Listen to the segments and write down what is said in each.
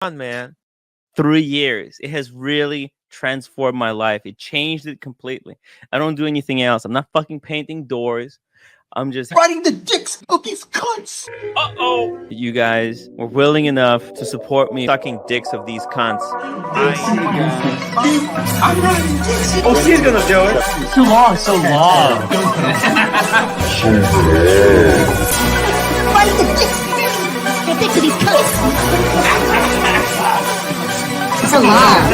on, man. 3 years. It has really transformed my life. It changed it completely. I don't do anything else. I'm not fucking painting doors. I'm just riding the dicks of these cunts. Uh-oh. You guys were willing enough to support me sucking dicks of these cunts. I'm riding dicks. Oh, she's gonna do it. So long, so long. Riding the dicks of these cunts. So long.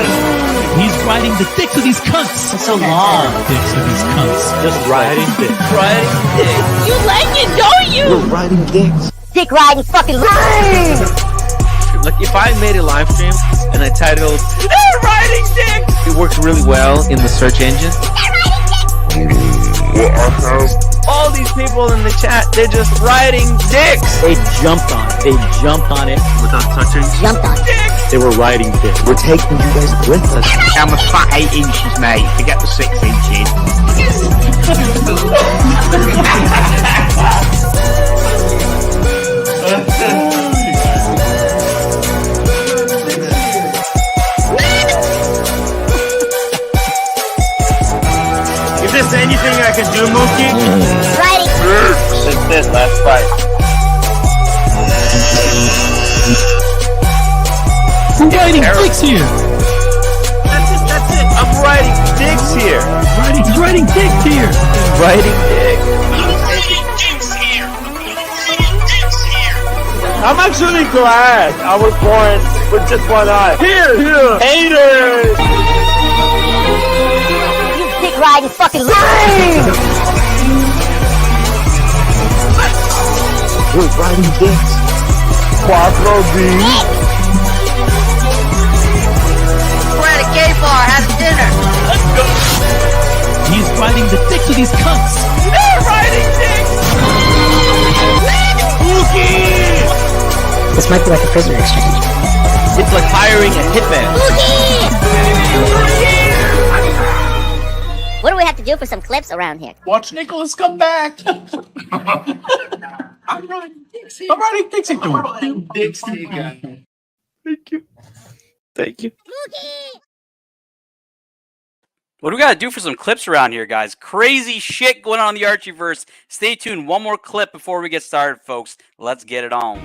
He's riding the dicks of these cunts. So long. Dicks of these cunts. Just riding dicks. Riding dicks. You like it, don't you? We're riding dicks. Dick riding fucking Like if I made a live stream and I titled "They're riding dicks," it works really well in the search engine. All these people in the chat, they're just riding dicks. They jumped on it. They jumped on it Without touching. Jumped on Dicks. They were riding dicks. We're taking you guys with us. I'm a fat 8 inches, mate. Forget the 6 inches. Is this anything I can do, Mookie? riding. It's this last fight. Who's riding dicks here? That's it. I'm riding dicks here. He's riding dicks here. Riding dicks. I'm actually glad I was born with just one eye. Here. Haters. You dick riding fucking We're riding dicks. Quattro B. We're at a gay bar having dinner. He's riding the dicks of these cunts. They're riding dicks. Mookie. This might be like a prisoner exchange. It's like hiring a hitman. What do we have to do for some clips around here? Watch Nicholas come back. I'm riding dicks here. I'm riding dicks here. I'm riding dicks here. Thank you. What do we gotta do for some clips around here, guys? Crazy shit going on in the Archieverse. Stay tuned. One more clip before we get started, folks. Let's get it on.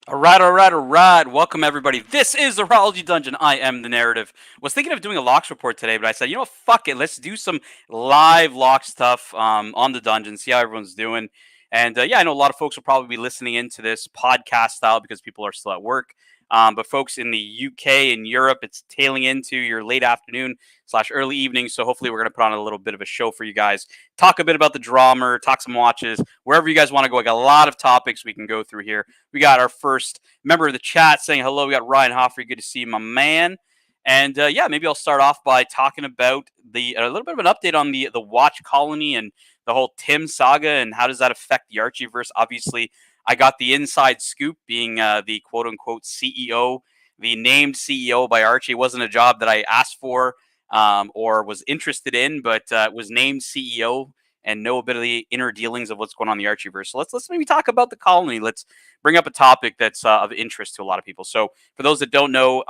All right. Welcome, everybody. This is the Rology Dungeon. I am the narrative. Was thinking of doing a locks report today, but I said, you know what, fuck it. Let's do some live lock stuff on the dungeon, see how everyone's doing. And yeah, I know a lot of folks will probably be listening into this podcast style because people are still at work. But folks in the UK and Europe, it's tailing into your late afternoon / early evening. So hopefully we're going to put on a little bit of a show for you guys. Talk a bit about the DRAMMER, talk some watches, wherever you guys want to go. I got a lot of topics we can go through here. We got our first member of the chat saying hello. We got Ryan Hoffrey. Good to see you, my man. And yeah, maybe I'll start off by talking about a little bit of an update on the Watch Colony and the whole Tim saga and how does that affect the Archieverse. Obviously, I got the inside scoop, being the quote unquote CEO, the named CEO by Archie. It wasn't a job that I asked for or was interested in, but was named CEO and know a bit of the inner dealings of what's going on in the Archieverse. So let's maybe talk about the colony. Let's bring up a topic that's of interest to a lot of people. So for those that don't know,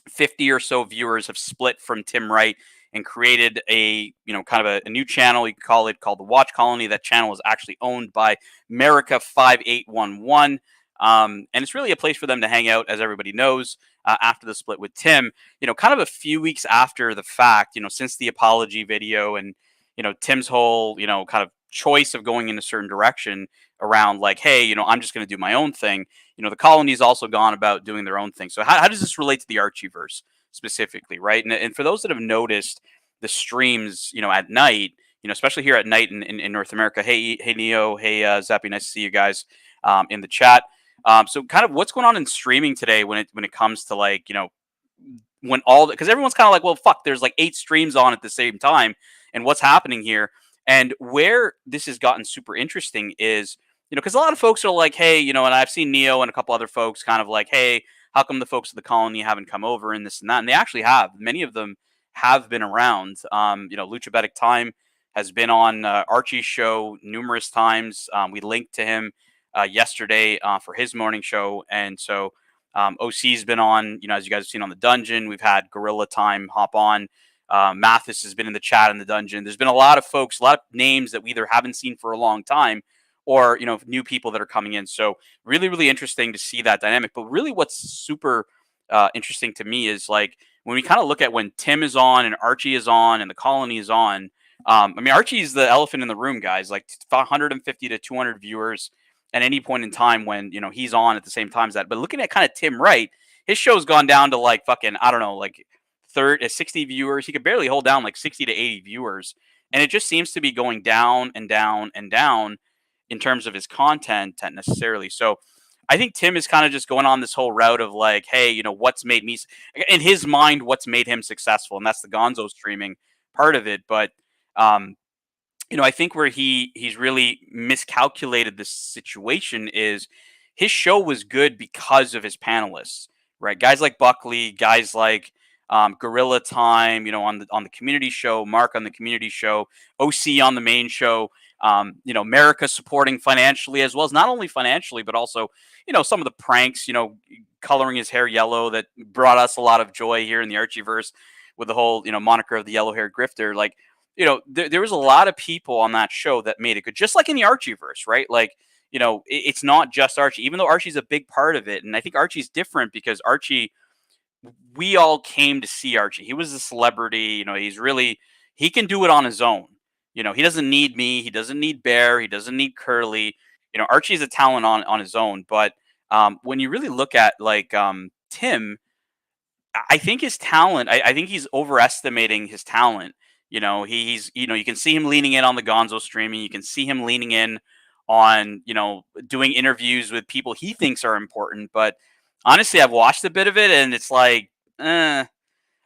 50 or so viewers have split from Tim Wright and created a, kind of a new channel, you could call it, called the Watch Colony. That channel is actually owned by America 5811. And it's really a place for them to hang out, as everybody knows, after the split with Tim, kind of a few weeks after the fact, since the apology video and, Tim's whole, kind of choice of going in a certain direction around like, hey, I'm just going to do my own thing. The colony's also gone about doing their own thing. So how does this relate to the Archieverse specifically, right? And for those that have noticed the streams, at night, especially here at night in North America. Hey Neo, hey Zappy, nice to see you guys in the chat. So kind of what's going on in streaming today when it comes to like, when because everyone's kind of like, well, fuck, there's like 8 streams on at the same time, and what's happening here? And where this has gotten super interesting is, because a lot of folks are like, hey, and I've seen Neo and a couple other folks kind of like, hey, how come the folks of the colony haven't come over and this and that? And they actually have. Many of them have been around. Luchabetic Time has been on Archie's show numerous times. We linked to him yesterday for his morning show. And so OC's been on, as you guys have seen on the dungeon. We've had Gorilla Time hop on. Mathis has been in the chat in the dungeon. There's been a lot of folks, a lot of names that we either haven't seen for a long time or, new people that are coming in. So really, really interesting to see that dynamic. But really what's super interesting to me is like when we kind of look at when Tim is on and Archie is on and the colony is on. Archie's the elephant in the room, guys, like 150 to 200 viewers at any point in time when, he's on at the same time as that. But looking at kind of Tim Wright, his show's gone down to like fucking, I don't know, like 60 viewers. He could barely hold down like 60 to 80 viewers. And it just seems to be going down and down and down in terms of his content necessarily. So I think Tim is kind of just going on this whole route of like, hey, what's made me, in his mind, what's made him successful. And that's the Gonzo streaming part of it. But, I think where he's really miscalculated the situation is his show was good because of his panelists, right? Guys like Buckley, guys like Gorilla Time, on the community show, Mark on the community show, OC on the main show, America supporting financially, as well as not only financially, but also, some of the pranks, coloring his hair yellow that brought us a lot of joy here in the Archieverse with the whole, moniker of the yellow-haired grifter. Like, there was a lot of people on that show that made it good, just like in the Archieverse, right? Like, it's not just Archie, even though Archie's a big part of it. And I think Archie's different because Archie, we all came to see Archie. He was a celebrity. He can do it on his own. He doesn't need me. He doesn't need Bear. He doesn't need Curly. Archie's a talent on his own. But when you really look at like Tim, I think his talent, I think he's overestimating his talent. He's you can see him leaning in on the Gonzo streaming. You can see him leaning in on, doing interviews with people he thinks are important. But honestly, I've watched a bit of it and it's like, I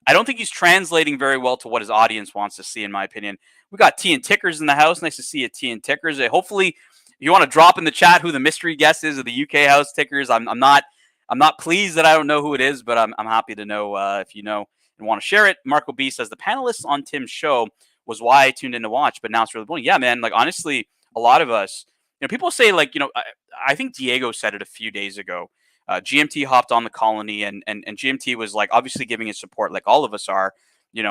don't think he's translating very well to what his audience wants to see, in my opinion. We got T and Tickers in the house. Nice to see you, T and Tickers. Hopefully, if you want to drop in the chat who the mystery guest is of the UK house, Tickers. I'm not pleased that I don't know who it is, but I'm happy to know if you know and want to share it. Marco B says the panelists on Tim's show was why I tuned in to watch, but now it's really boring. Yeah, man. Like honestly, a lot of us, people say like, I think Diego said it a few days ago. GMT hopped on the colony and GMT was like obviously giving his support like all of us are,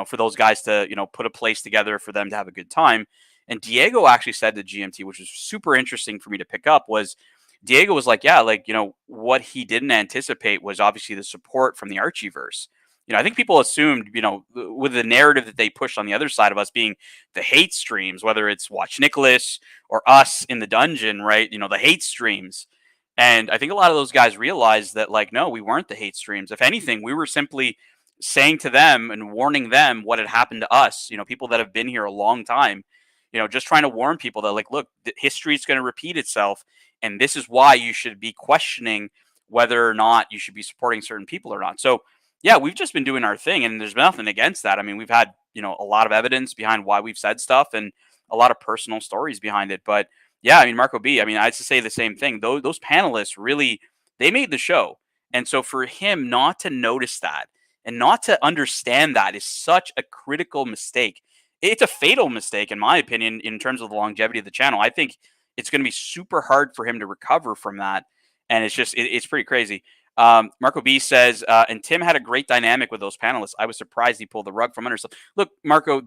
for those guys to, put a place together for them to have a good time. And Diego actually said to GMT, which was super interesting for me to pick up, was Diego was like, yeah, like, what he didn't anticipate was obviously the support from the Archieverse. I think people assumed, with the narrative that they pushed on the other side of us being the hate streams, whether it's Watch Nicholas or us in the dungeon, right? The hate streams. And I think a lot of those guys realized that, like, no, we weren't the hate streams. If anything, we were simply saying to them and warning them what had happened to us, people that have been here a long time, just trying to warn people that, like, look, history is going to repeat itself. And this is why you should be questioning whether or not you should be supporting certain people or not. So, yeah, we've just been doing our thing, and there's nothing against that. I mean, we've had, a lot of evidence behind why we've said stuff and a lot of personal stories behind it. But yeah, I mean, Marco B, I mean, I used to say the same thing. Those panelists really, they made the show. And so for him not to notice that and not to understand that is such a critical mistake. It's a fatal mistake, in my opinion, in terms of the longevity of the channel. I think it's going to be super hard for him to recover from that. And it's just, it's pretty crazy. Marco B says, and Tim had a great dynamic with those panelists. I was surprised he pulled the rug from under himself. Look, Marco,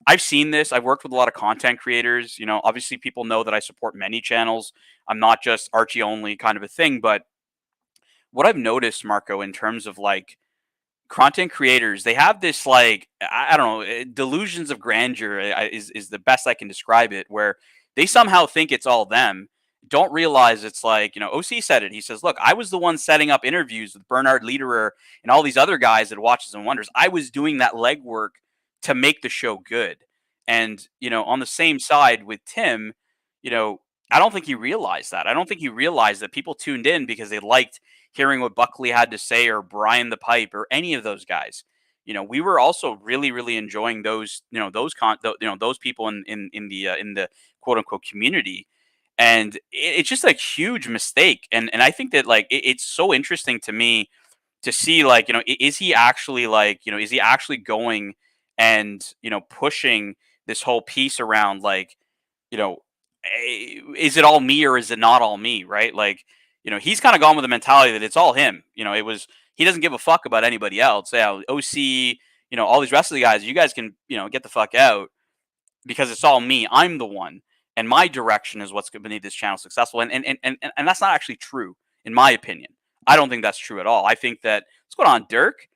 I've seen this. I've worked with a lot of content creators. Obviously people know that I support many channels. I'm not just Archie only kind of a thing. But what I've noticed, Marco, in terms of like content creators, they have this like, I don't know, delusions of grandeur is the best I can describe it, where they somehow think it's all them, don't realize it's like, OC said it. He says, look, I was the one setting up interviews with Bernard Lederer and all these other guys that Watches and Wonders. I was doing that legwork to make the show good. And, on the same side with Tim, I don't think he realized that. I don't think he realized that people tuned in because they liked hearing what Buckley had to say, or Brian the Pipe, or any of those guys. We were also really, really enjoying those, those people in the quote unquote community. And it's just a huge mistake. And I think that like it's so interesting to me to see like, is he actually like, is he actually going and, pushing this whole piece around like, is it all me or is it not all me? Right. Like, he's kind of gone with the mentality that it's all him. He doesn't give a fuck about anybody else. Yeah, OC, all these rest of the guys, you guys can, get the fuck out because it's all me. I'm the one. And my direction is what's going to make this channel successful. And that's not actually true, in my opinion. I don't think that's true at all. I think that, what's going on, Dirk?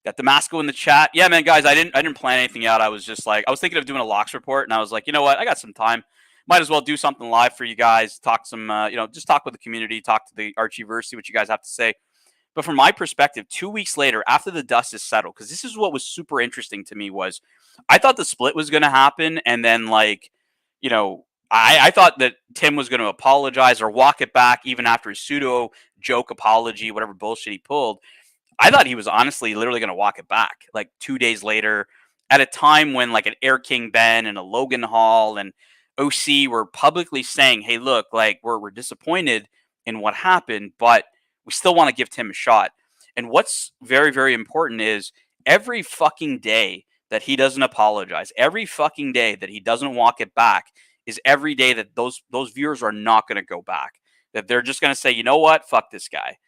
Got Damasco in the chat. Yeah, man, guys, I didn't plan anything out. I was just like, I was thinking of doing a locks report, and I was like, you know what? I got some time. Might as well do something live for you guys. Talk some, just talk with the community, talk to the Archieverse, see what you guys have to say. But from my perspective, 2 weeks later, after the dust is settled, because this is what was super interesting to me, was I thought the split was going to happen, and then like, I thought that Tim was going to apologize or walk it back even after his pseudo joke apology, whatever bullshit he pulled. I thought he was honestly literally going to walk it back like 2 days later, at a time when like an Air King Ben and a Logan Hall and OC were publicly saying, hey, look, like we're disappointed in what happened, but we still want to give Tim a shot. And what's very, very important is every fucking day that he doesn't apologize, every fucking day that he doesn't walk it back, is every day that those viewers are not going to go back. That they're just going to say, you know what, fuck this guy.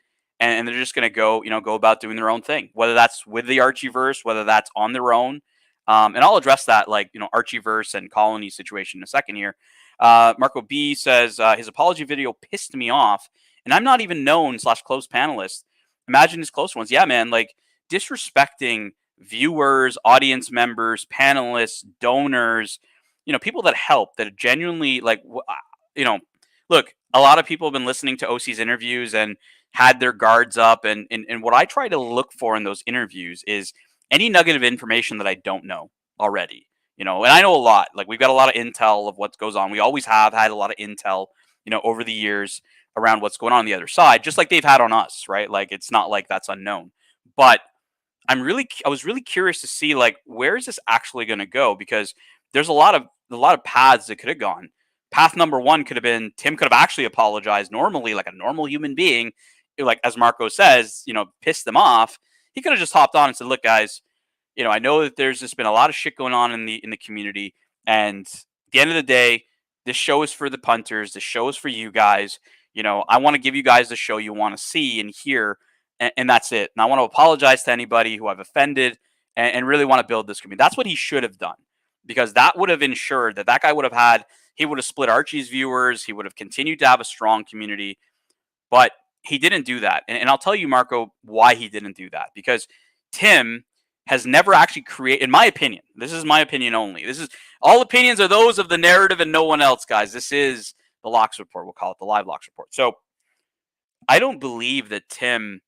And they're just going to go, go about doing their own thing, whether that's with the Archieverse, whether that's on their own. And I'll address that, like, Archieverse and Colony situation in a second here. Marco B says, his apology video pissed me off, and I'm not even known / close panelist. Imagine his close ones. Yeah, man, like disrespecting viewers, audience members, panelists, donors, people that help, that genuinely like, look, a lot of people have been listening to OC's interviews and had their guards up. And what I try to look for in those interviews is any nugget of information that I don't know already, and I know a lot. Like, we've got a lot of intel of what goes on. We always have had a lot of intel, over the years around what's going on the other side, just like they've had on us, right? Like, it's not like that's unknown. But I was really curious to see, like, where is this actually going to go? Because there's a lot of paths that could have gone. Path number one could have been Tim could have actually apologized normally, like a normal human being, like as Marco says, pissed them off. He could have just hopped on and said, look, guys, I know that there's just been a lot of shit going on in the community, and at the end of the day, this show is for the punters. This show is for you guys. I want to give you guys the show you want to see and hear, and that's it. And I want to apologize to anybody who I've offended, and really want to build this community. That's what he should have done, because that would have ensured that guy would have he would have split Archie's viewers. He would have continued to have a strong community, but he didn't do that. And I'll tell you, Marco, why he didn't do that. Because Tim has never actually created, in my opinion, this is my opinion only. This is, all opinions are those of the narrative and no one else, guys. This is the Locks Report. We'll call it the live Locks Report. So I don't believe that Tim,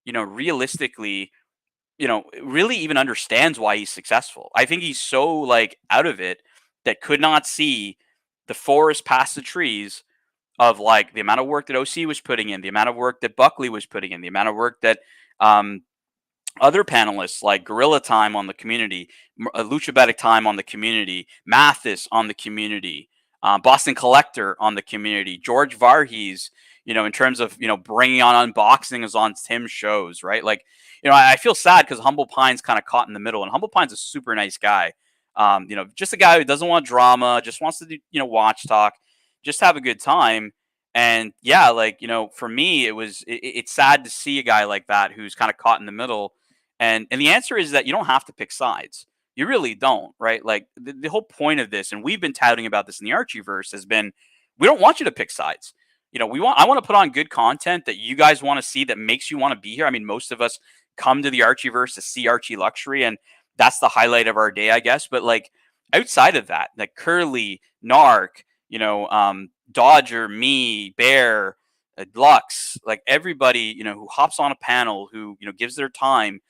realistically, really even understands why he's successful. I think he's so like out of it that could not see the forest past the trees of like the amount of work that OC was putting in, the amount of work that Buckley was putting in, the amount of work that other panelists like Gorilla Time on the community, Luchabetic Time on the community, Mathis on the community, Boston Collector on the community, George Varghese, in terms of, bringing on unboxings on Tim's shows, right? Like, I feel sad because Humble Pine's kind of caught in the middle, and Humble Pine's a super nice guy. Just a guy who doesn't want drama, just wants to do, watch talk, just have a good time. And yeah, like, for me, it's sad to see a guy like that who's kind of caught in the middle. And the answer is that you don't have to pick sides. You really don't, right? Like the whole point of this, and we've been touting about this in the Archieverse, has been we don't want you to pick sides. I want to put on good content that you guys want to see, that makes you want to be here. I mean, most of us come to the Archieverse to see Archie Luxury, and that's the highlight of our day, I guess. But like outside of that, like Curly, Narc, Dodger, me, Bear, Lux, like everybody, who hops on a panel, who, gives their time,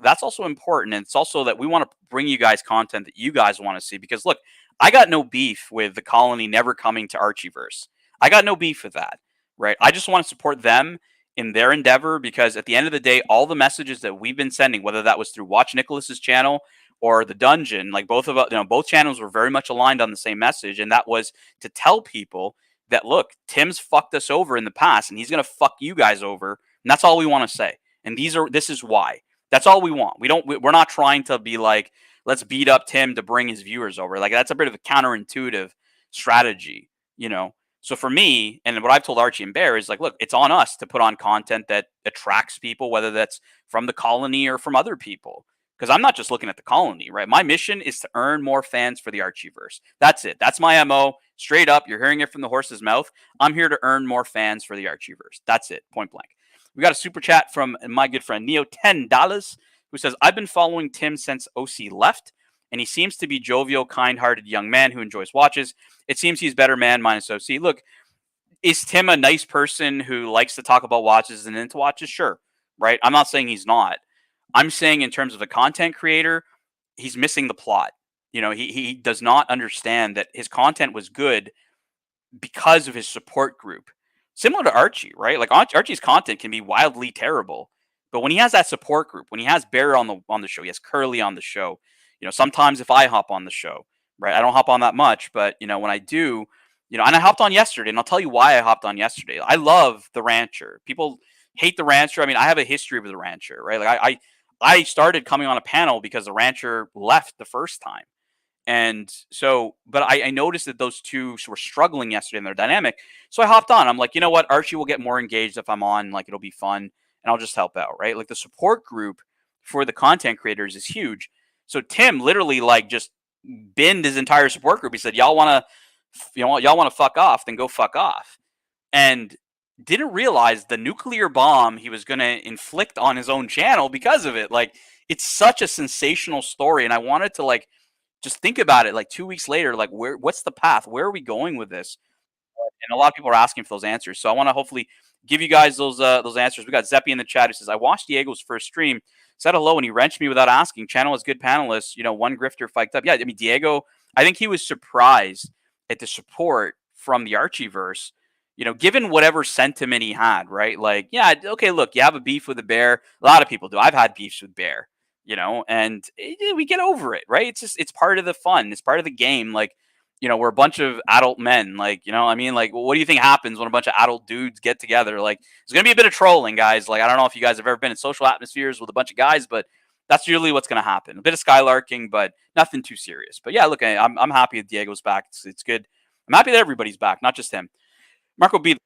that's also important. And it's also that we want to bring you guys content that you guys want to see. Because look, I got no beef with the Colony never coming to Archieverse. I got no beef with that, right? I just want to support them in their endeavor, because at the end of the day, all the messages that we've been sending, whether that was through Watch Nicholas's channel or the Dungeon, like both of us, both channels were very much aligned on the same message, and that was to tell people that, look, Tim's fucked us over in the past, and he's gonna fuck you guys over, and that's all we want to say. And this is why. That's all we want. We're not trying to be like, let's beat up Tim to bring his viewers over. Like, that's a bit of a counterintuitive strategy, So for me, and what I've told Archie and Bear is like, look, it's on us to put on content that attracts people, whether that's from the Colony or from other people. Because I'm not just looking at the Colony, right? My mission is to earn more fans for the Archieverse. That's it. That's my MO. Straight up, you're hearing it from the horse's mouth. I'm here to earn more fans for the Archieverse. That's it. Point blank. We got a super chat from my good friend Neo, $10, who says, I've been following Tim since OC left, and he seems to be jovial, kind-hearted young man who enjoys watches. It seems he's better man minus OC. Look, is Tim a nice person who likes to talk about watches and into watches? Sure, right? I'm not saying he's not. I'm saying in terms of a content creator, he's missing the plot. He does not understand that his content was good because of his support group. Similar to Archie, right? Like Archie's content can be wildly terrible, but when he has that support group, when he has Bear on the show, he has Curly on the show. Sometimes if I hop on the show, right? I don't hop on that much, but when I do, and I hopped on yesterday, and I'll tell you why I hopped on yesterday. I love the Rancher. People hate the Rancher. I mean, I have a history with the Rancher, right? Like I started coming on a panel because the Rancher left the first time. And so, but I noticed that those two were struggling yesterday in their dynamic. So I hopped on. I'm like, you know what? Archie will get more engaged if I'm on. Like, it'll be fun, and I'll just help out, right? Like, the support group for the content creators is huge. So Tim literally like just binned his entire support group. He said, y'all want to fuck off, then go fuck off. And didn't realize the nuclear bomb he was going to inflict on his own channel because of it. Like, it's such a sensational story. And I wanted to like, just think about it like 2 weeks later, like what's the path? Where are we going with this? And a lot of people are asking for those answers. So I want to hopefully give you guys those answers. We got Zeppi in the chat who says, I watched Diego's first stream, said hello, and he wrenched me without asking. Channel has good panelists, one grifter fiked up. Yeah, I mean, Diego, I think he was surprised at the support from the Archieverse, given whatever sentiment he had, right? Like, yeah, okay, look, you have a beef with the Bear. A lot of people do. I've had beefs with Bear. And we get over it, right? It's part of the fun. It's part of the game. Like, we're a bunch of adult men. Like, I mean, like, what do you think happens when a bunch of adult dudes get together? Like, there's going to be a bit of trolling, guys. Like, I don't know if you guys have ever been in social atmospheres with a bunch of guys, but that's usually what's going to happen. A bit of skylarking, but nothing too serious. But yeah, look, I'm happy that Diego's back. It's good. I'm happy that everybody's back, not just him. Marco B, a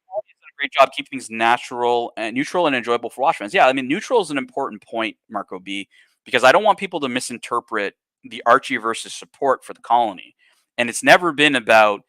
great job keeping things neutral and enjoyable for watch fans. Yeah, I mean, neutral is an important point, Marco B, because I don't want people to misinterpret the Archieverse's support for the Colony. And it's never been about,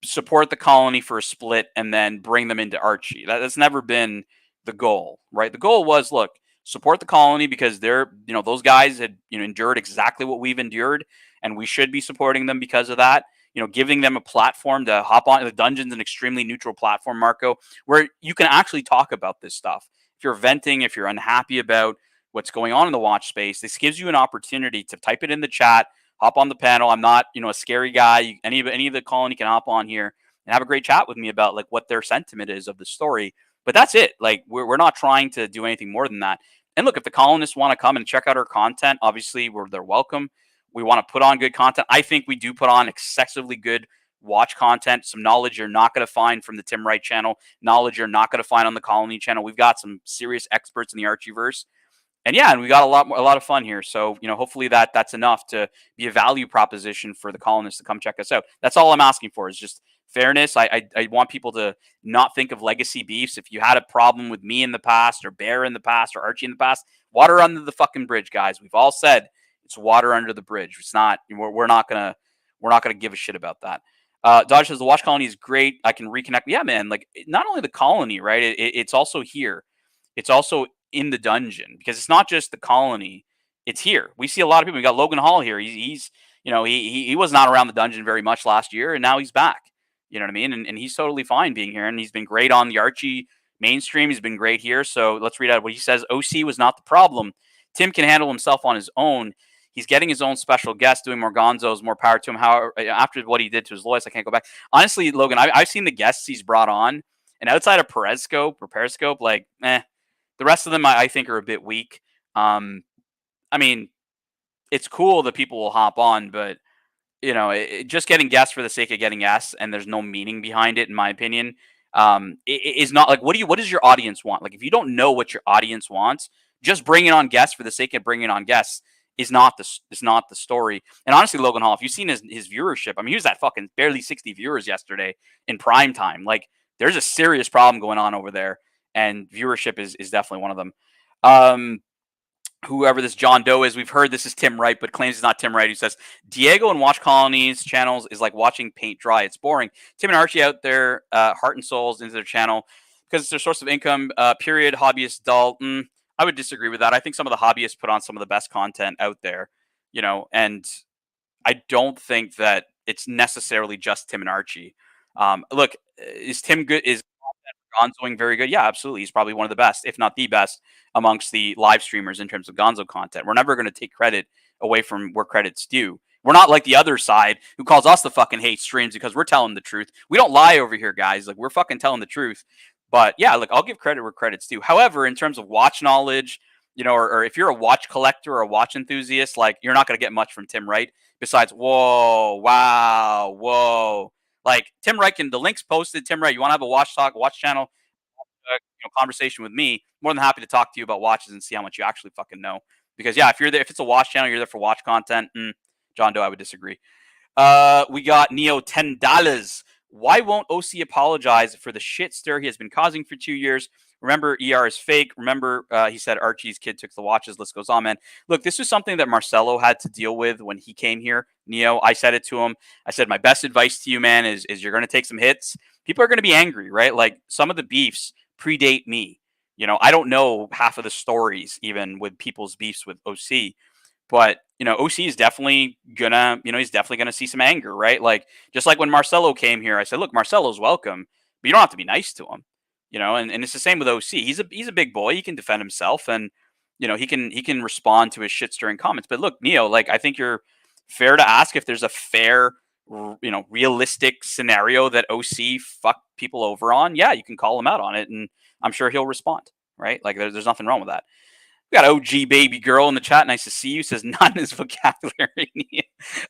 support the Colony for a split and then bring them into Archie. That's never been the goal, right? The goal was, look, support the Colony because they're, those guys had, endured exactly what we've endured, and we should be supporting them because of that. Giving them a platform to hop on. The Dungeon's an extremely neutral platform, Marco, where you can actually talk about this stuff. If you're venting, if you're unhappy about what's going on in the watch space, this gives you an opportunity to type it in the chat, hop on the panel. I'm not, a scary guy. Any of the Colony can hop on here and have a great chat with me about like what their sentiment is of the story. But that's it. Like, we're not trying to do anything more than that. And look, if the colonists want to come and check out our content, obviously they're welcome. We want to put on good content. I think we do put on excessively good watch content, some knowledge you're not going to find from the Tim Wright channel, knowledge you're not going to find on the Colony channel. We've got some serious experts in the Archieverse. And yeah, and we got a lot of fun here. So, hopefully that's enough to be a value proposition for the colonists to come check us out. That's all I'm asking for is just fairness. I want people to not think of legacy beefs. If you had a problem with me in the past or Bear in the past or Archie in the past, water under the fucking bridge, guys. We've all said it's water under the bridge. It's not, we're not gonna give a shit about that. Dodge says the watch colony is great. I can reconnect. Yeah, man. Like not only the colony, right? It's also here. It's also in the dungeon because it's not just the colony. It's here. We see a lot of people. We got Logan Hall here. He's he was not around the dungeon very much last year, and now he's back. You know what I mean? And he's totally fine being here, and he's been great on the Archie mainstream. He's been great here. So let's read out what he says. OC was not the problem. Tim can handle himself on his own. He's getting his own special guest, doing more gonzos, more power to him. However, after what he did to his lawyers, I can't go back. Honestly, Logan, I've seen the guests he's brought on, and outside of Periscope, like, the rest of them I think are a bit weak. I mean, it's cool that people will hop on, but just getting guests for the sake of getting guests, and there's no meaning behind it, in my opinion, it is not like what does your audience want? Like, if you don't know what your audience wants, just bringing on guests for the sake of bringing on guests is not the story. And honestly, Logan Hall, if you've seen his viewership, I mean, he was at fucking barely 60 viewers yesterday in prime time. Like, there's a serious problem going on over there, and viewership is definitely one of them. Whoever this John Doe is, we've heard this is Tim Wright, but claims it's not Tim Wright. Who says Diego and Watch Colony's channels is like watching paint dry. It's boring. Tim and Archie out there, heart and souls into their channel because it's their source of income. Period. Hobbyists dull. I would disagree with that. I think some of the hobbyists put on some of the best content out there, and I don't think that it's necessarily just Tim and Archie. Look, is Tim good? Is Gonzoing very good? Yeah, absolutely. He's probably one of the best, if not the best, amongst the live streamers in terms of Gonzo content. We're never going to take credit away from where credit's due. We're not like the other side who calls us the fucking hate streams because we're telling the truth. We don't lie over here, guys. Like, we're fucking telling the truth. But yeah, look, I'll give credit where credit's due. However, in terms of watch knowledge, or if you're a watch collector or a watch enthusiast, like, you're not going to get much from Tim Wright besides, whoa, wow, whoa. Like, Tim Wright the link's posted. Tim Wright, you want to have a watch channel, conversation with me, more than happy to talk to you about watches and see how much you actually fucking know. Because yeah, if it's a watch channel, you're there for watch content. John Doe, I would disagree. We got Neo $10. Why won't OC apologize for the shit stir he has been causing for 2 years? Remember, ER is fake. Remember, he said Archie's kid took the watches. List goes on, man. Look, this was something that Marcelo had to deal with when he came here. Neo, I said it to him. I said, my best advice to you, man, is you're going to take some hits. People are going to be angry, right? Like, some of the beefs predate me. I don't know half of the stories even with people's beefs with OC. But, OC is definitely gonna, he's definitely gonna see some anger, right? Like, just like when Marcelo came here, I said, look, Marcelo's welcome, but you don't have to be nice to him, and it's the same with OC. He's a big boy. He can defend himself, and, he can respond to his shit stirring comments. But look, Neo, like, I think you're fair to ask if there's a fair, realistic scenario that OC fucked people over on. Yeah, you can call him out on it, and I'm sure he'll respond, right? Like, there's nothing wrong with that. We got OG Baby Girl in the chat. Nice to see you. Says not in his vocabulary.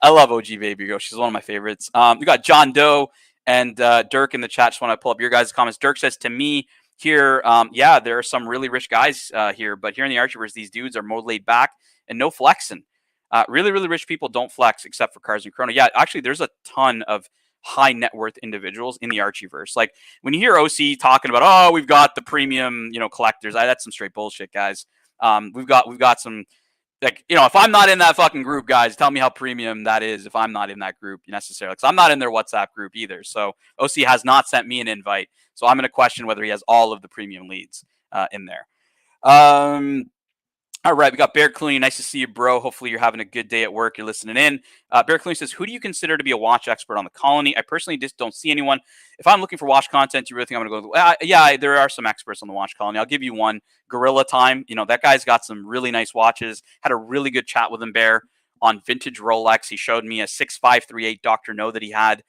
I love OG Baby Girl. She's one of my favorites. We got John Doe and Dirk in the chat. Just want to pull up your guys' comments. Dirk says to me here, yeah, there are some really rich guys here, but here in the Archieverse, these dudes are more laid back and no flexing. Really, really rich people don't flex except for Cars and Chrono. Yeah, actually, there's a ton of high net worth individuals in the Archieverse. Like, when you hear OC talking about, oh, we've got the premium, collectors, that's some straight bullshit, guys. We've got some, like, if I'm not in that fucking group, guys, tell me how premium that is if I'm not in that group necessarily. Because I'm not in their WhatsApp group either. So OC has not sent me an invite. So I'm going to question whether he has all of the premium leads in there. All right, we got Bear Clooney. Nice to see you, bro. Hopefully you're having a good day at work. You're listening in. Bear Clooney says, who do you consider to be a watch expert on the Colony? I personally just don't see anyone. If I'm looking for watch content, you really think I'm going to go, yeah, there are some experts on the watch Colony. I'll give you one. Gorilla Time. That guy's got some really nice watches. Had a really good chat with him, Bear, on vintage Rolex. He showed me a 6538 Dr. No that he had.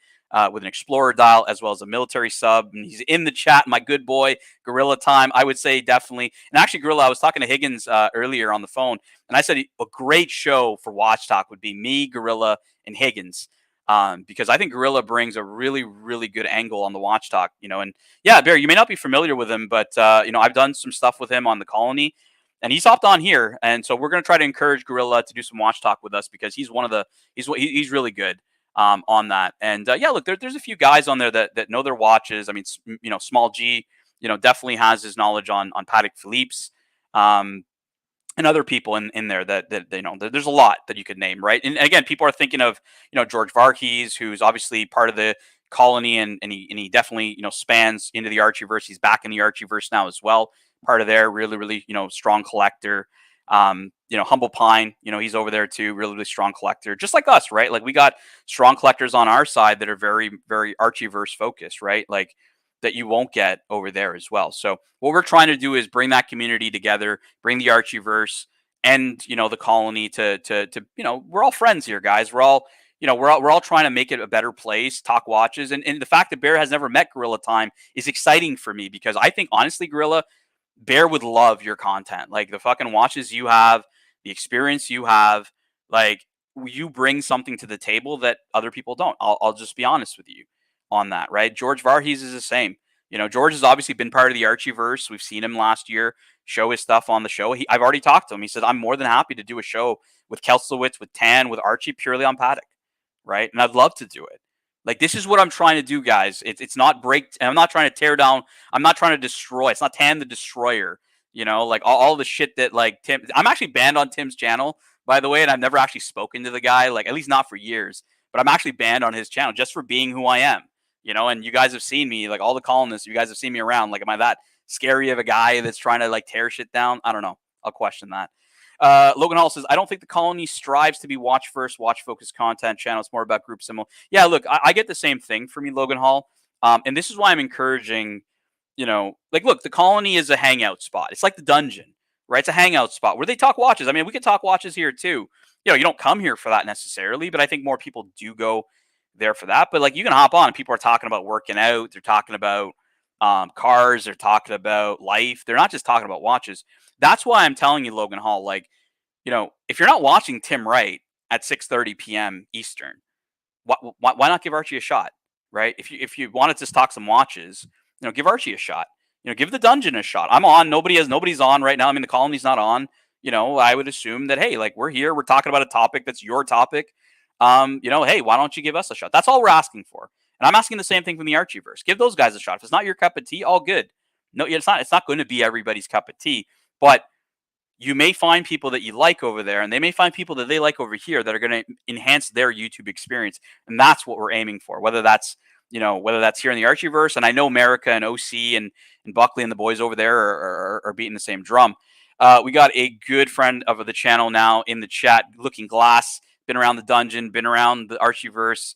with an Explorer dial as well as a military sub. And he's in the chat, my good boy, Gorilla Time. I would say definitely. And actually, Gorilla, I was talking to Higgins earlier on the phone, and I said a great show for Watch Talk would be me, Gorilla, and Higgins. Because I think Gorilla brings a really, really good angle on the Watch Talk, and yeah, Bear, you may not be familiar with him, but I've done some stuff with him on the Colony, and he's hopped on here, and so we're going to try to encourage Gorilla to do some Watch Talk with us because he's he's really good on that. And yeah, look, there's a few guys on there that know their watches. I mean, Small G, definitely has his knowledge on Patek Philippe's. And other people in there that there's a lot that you could name, right? And again, people are thinking of George Varghese, who's obviously part of the Colony, and he definitely spans into the Archieverse. He's back in the Archieverse now as well, part of there. Really, really strong collector. Humble Pine, he's over there too. Really, really strong collector, just like us, right? Like we got strong collectors on our side that are very, very Archieverse focused, right? Like that you won't get over there as well. So what we're trying to do is bring that community together, bring the Archieverse and the Colony to we're all friends here, guys. We're all we're all trying to make it a better place, talk watches, and the fact that Bear has never met Gorilla Time is exciting for me because I think honestly, Gorilla, Bear would love your content. Like the fucking watches you have, the experience you have, like you bring something to the table that other people don't. I'll just be honest with you on that, right? George Varghese is the same. George has obviously been part of the Archieverse. We've seen him last year show his stuff on the show. I've already talked to him. He said, I'm more than happy to do a show with Kelslowitz, with Tan, with Archie, purely on Patek, right? And I'd love to do it. Like, this is what I'm trying to do, guys. It's not break. I'm not trying to tear down. I'm not trying to destroy. It's not Tan the Destroyer. Like all the shit that like Tim. I'm actually banned on Tim's channel, by the way, and I've never actually spoken to the guy, like at least not for years. But I'm actually banned on his channel just for being who I am. And you guys have seen me, like all the colonists, you guys have seen me around. Like, am I that scary of a guy that's trying to like tear shit down? I don't know. I'll question that. Logan Hall says, I don't think the Colony strives to be watch first, watch focused content channel. It's more about group symbol. Yeah, look, I get the same thing for me, Logan Hall. And this is why I'm encouraging, look, the Colony is a hangout spot. It's like the dungeon, right? It's a hangout spot where they talk watches. I mean, we could talk watches here too. You don't come here for that necessarily, but I think more people do go there for that. But like, you can hop on and people are talking about working out. They're talking about cars. They're talking about life. They're not just talking about watches. That's why I'm telling you, Logan Hall, like, if you're not watching Tim Wright at 6:30 p.m. Eastern, why not give Archie a shot, right? If you wanted to talk some watches, give Archie a shot. Give the dungeon a shot. I'm on. Nobody's on right now. I mean, the Colony's not on. I would assume that, hey, like we're here. We're talking about a topic that's your topic. Hey, why don't you give us a shot? That's all we're asking for. And I'm asking the same thing from the Archieverse. Give those guys a shot. If it's not your cup of tea, all good. No, it's not. It's not going to be everybody's cup of tea. But you may find people that you like over there, and they may find people that they like over here that are going to enhance their YouTube experience. And that's what we're aiming for. Whether that's here in the Archieverse, and I know America and OC and Buckley and the boys over there are beating the same drum. We got a good friend of the channel now in the chat, Looking Glass. Been around the dungeon, been around the Archieverse.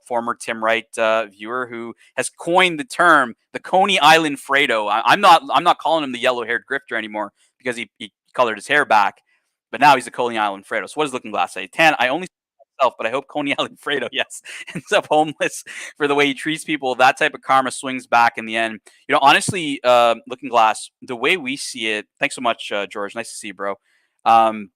Former Tim Wright viewer who has coined the term the Coney Island Fredo. I'm not calling him the yellow-haired grifter anymore because he colored his hair back, but now he's a Coney Island Fredo. So what does Looking Glass say? Tan, I only myself, but I hope Coney Island Fredo, yes, ends up homeless for the way he treats people. That type of karma swings back in the end. Honestly, Looking Glass, the way we see it. Thanks so much, George. Nice to see you, bro. And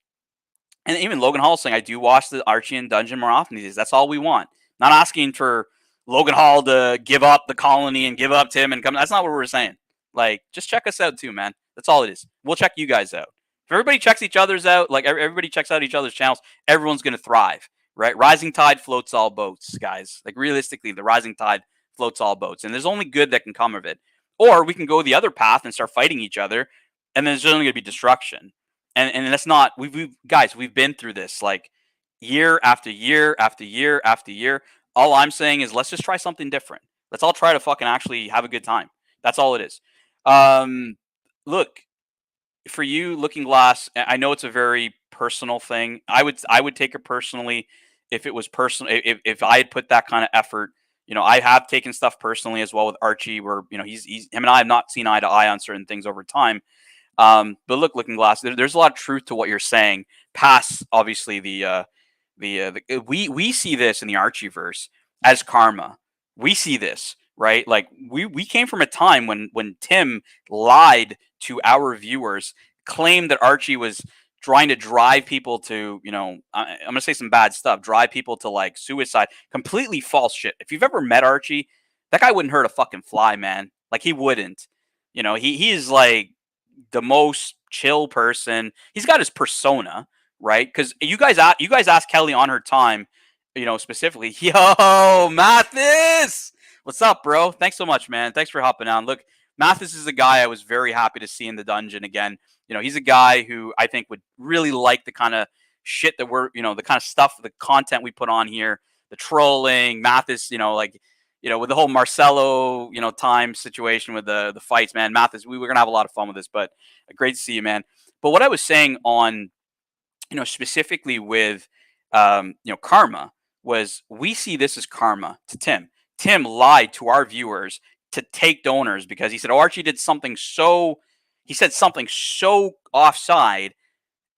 even Logan Hall saying, I do watch the Archie and Dungeon more often these days. That's all we want. Not asking for Logan Hall to give up the Colony and give up Tim and come. That's not what we're saying. Like, just check us out too, man. That's all it is. We'll check you guys out. If everybody checks each other's out, like everybody checks out each other's channels, everyone's going to thrive, right? Rising tide floats all boats, guys. Like, realistically, the rising tide floats all boats. And there's only good that can come of it. Or we can go the other path and start fighting each other, and then there's only going to be destruction. And that's not, we've been through this like year after year after year after year. All I'm saying is let's just try something different. Let's all try to fucking actually have a good time. That's all it is. Look, for you, Looking Glass, I know it's a very personal thing. I would take it personally if it was personal. If I had put that kind of effort, I have taken stuff personally as well with Archie, where he's him and I have not seen eye to eye on certain things over time. But look, Looking Glass, there's a lot of truth to what you're saying. Past obviously we see this in the Archieverse. as karma. We see this, right? Like we came from a time when Tim lied to our viewers, claimed that Archie was trying to drive people to, I'm gonna say some bad stuff, drive people to like suicide. Completely false shit. If you've ever met Archie, that guy wouldn't hurt a fucking fly, man. Like he wouldn't. He is like the most chill person. He's got his persona, right? Because you guys asked Kelly on her time, specifically, yo, Mathis, what's up, bro? Thanks so much, man. Thanks for hopping on. Look, Mathis is a guy I was very happy to see in the dungeon again. He's a guy who I think would really like the kind of shit that we're, the kind of stuff, the content we put on here, the trolling. Mathis, with the whole Marcelo, time situation with the fights, man. Mathis, we were gonna have a lot of fun with this, but great to see you, man. But what I was saying on, specifically with, karma, was we see this as karma to Tim. Tim lied to our viewers to take donors because he said, "Oh, Archie did something so," he said something so offside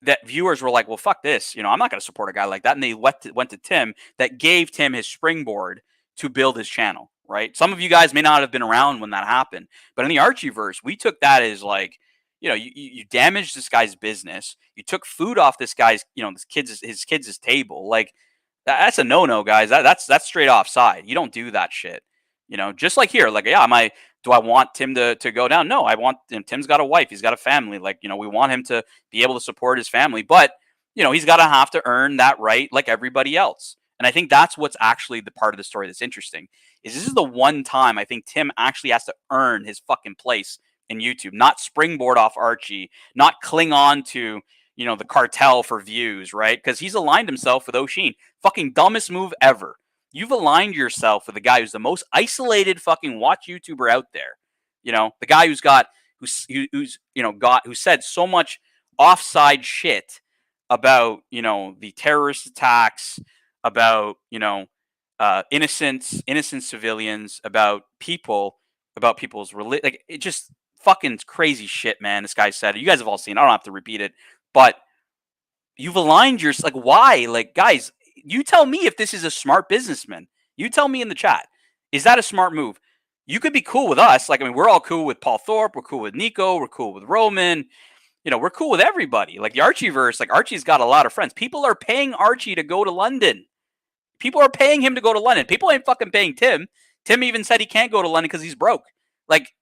that viewers were like, "Well, fuck this, I'm not going to support a guy like that." And they went to Tim, that gave Tim his springboard to build his channel, right? Some of you guys may not have been around when that happened, but in the Archieverse, we took that as like, you damaged this guy's business. You took food off this guy's, his kids' table. Like that's a no-no, guys. That's straight offside. You don't do that shit. Just like here, like, yeah, do I want Tim to go down? No, I want Tim's got a wife, he's got a family. Like, we want him to be able to support his family, but he's got to have to earn that right like everybody else. And I think that's what's actually the part of the story that's interesting. Is this is the one time I think Tim actually has to earn his fucking place in YouTube, not springboard off Archie, not cling on to, the cartel for views, right? Because he's aligned himself with O'Sheen. Fucking dumbest move ever. You've aligned yourself with the guy who's the most isolated fucking watch YouTuber out there. The guy who said so much offside shit about, the terrorist attacks, about, innocent civilians, about people's religion. Like, it just fucking crazy shit, man. This guy said it. You guys have all seen it. I don't have to repeat it, but you've aligned yourself. Like, why? Like, guys, you tell me if this is a smart businessman. You tell me in the chat. Is that a smart move? You could be cool with us. Like, I mean, we're all cool with Paul Thorpe. We're cool with Nico. We're cool with Roman. We're cool with everybody. Like the Archieverse, like Archie's got a lot of friends. People are paying Archie to go to London. People are paying him to go to London. People ain't fucking paying Tim. Tim even said he can't go to London because he's broke. Like,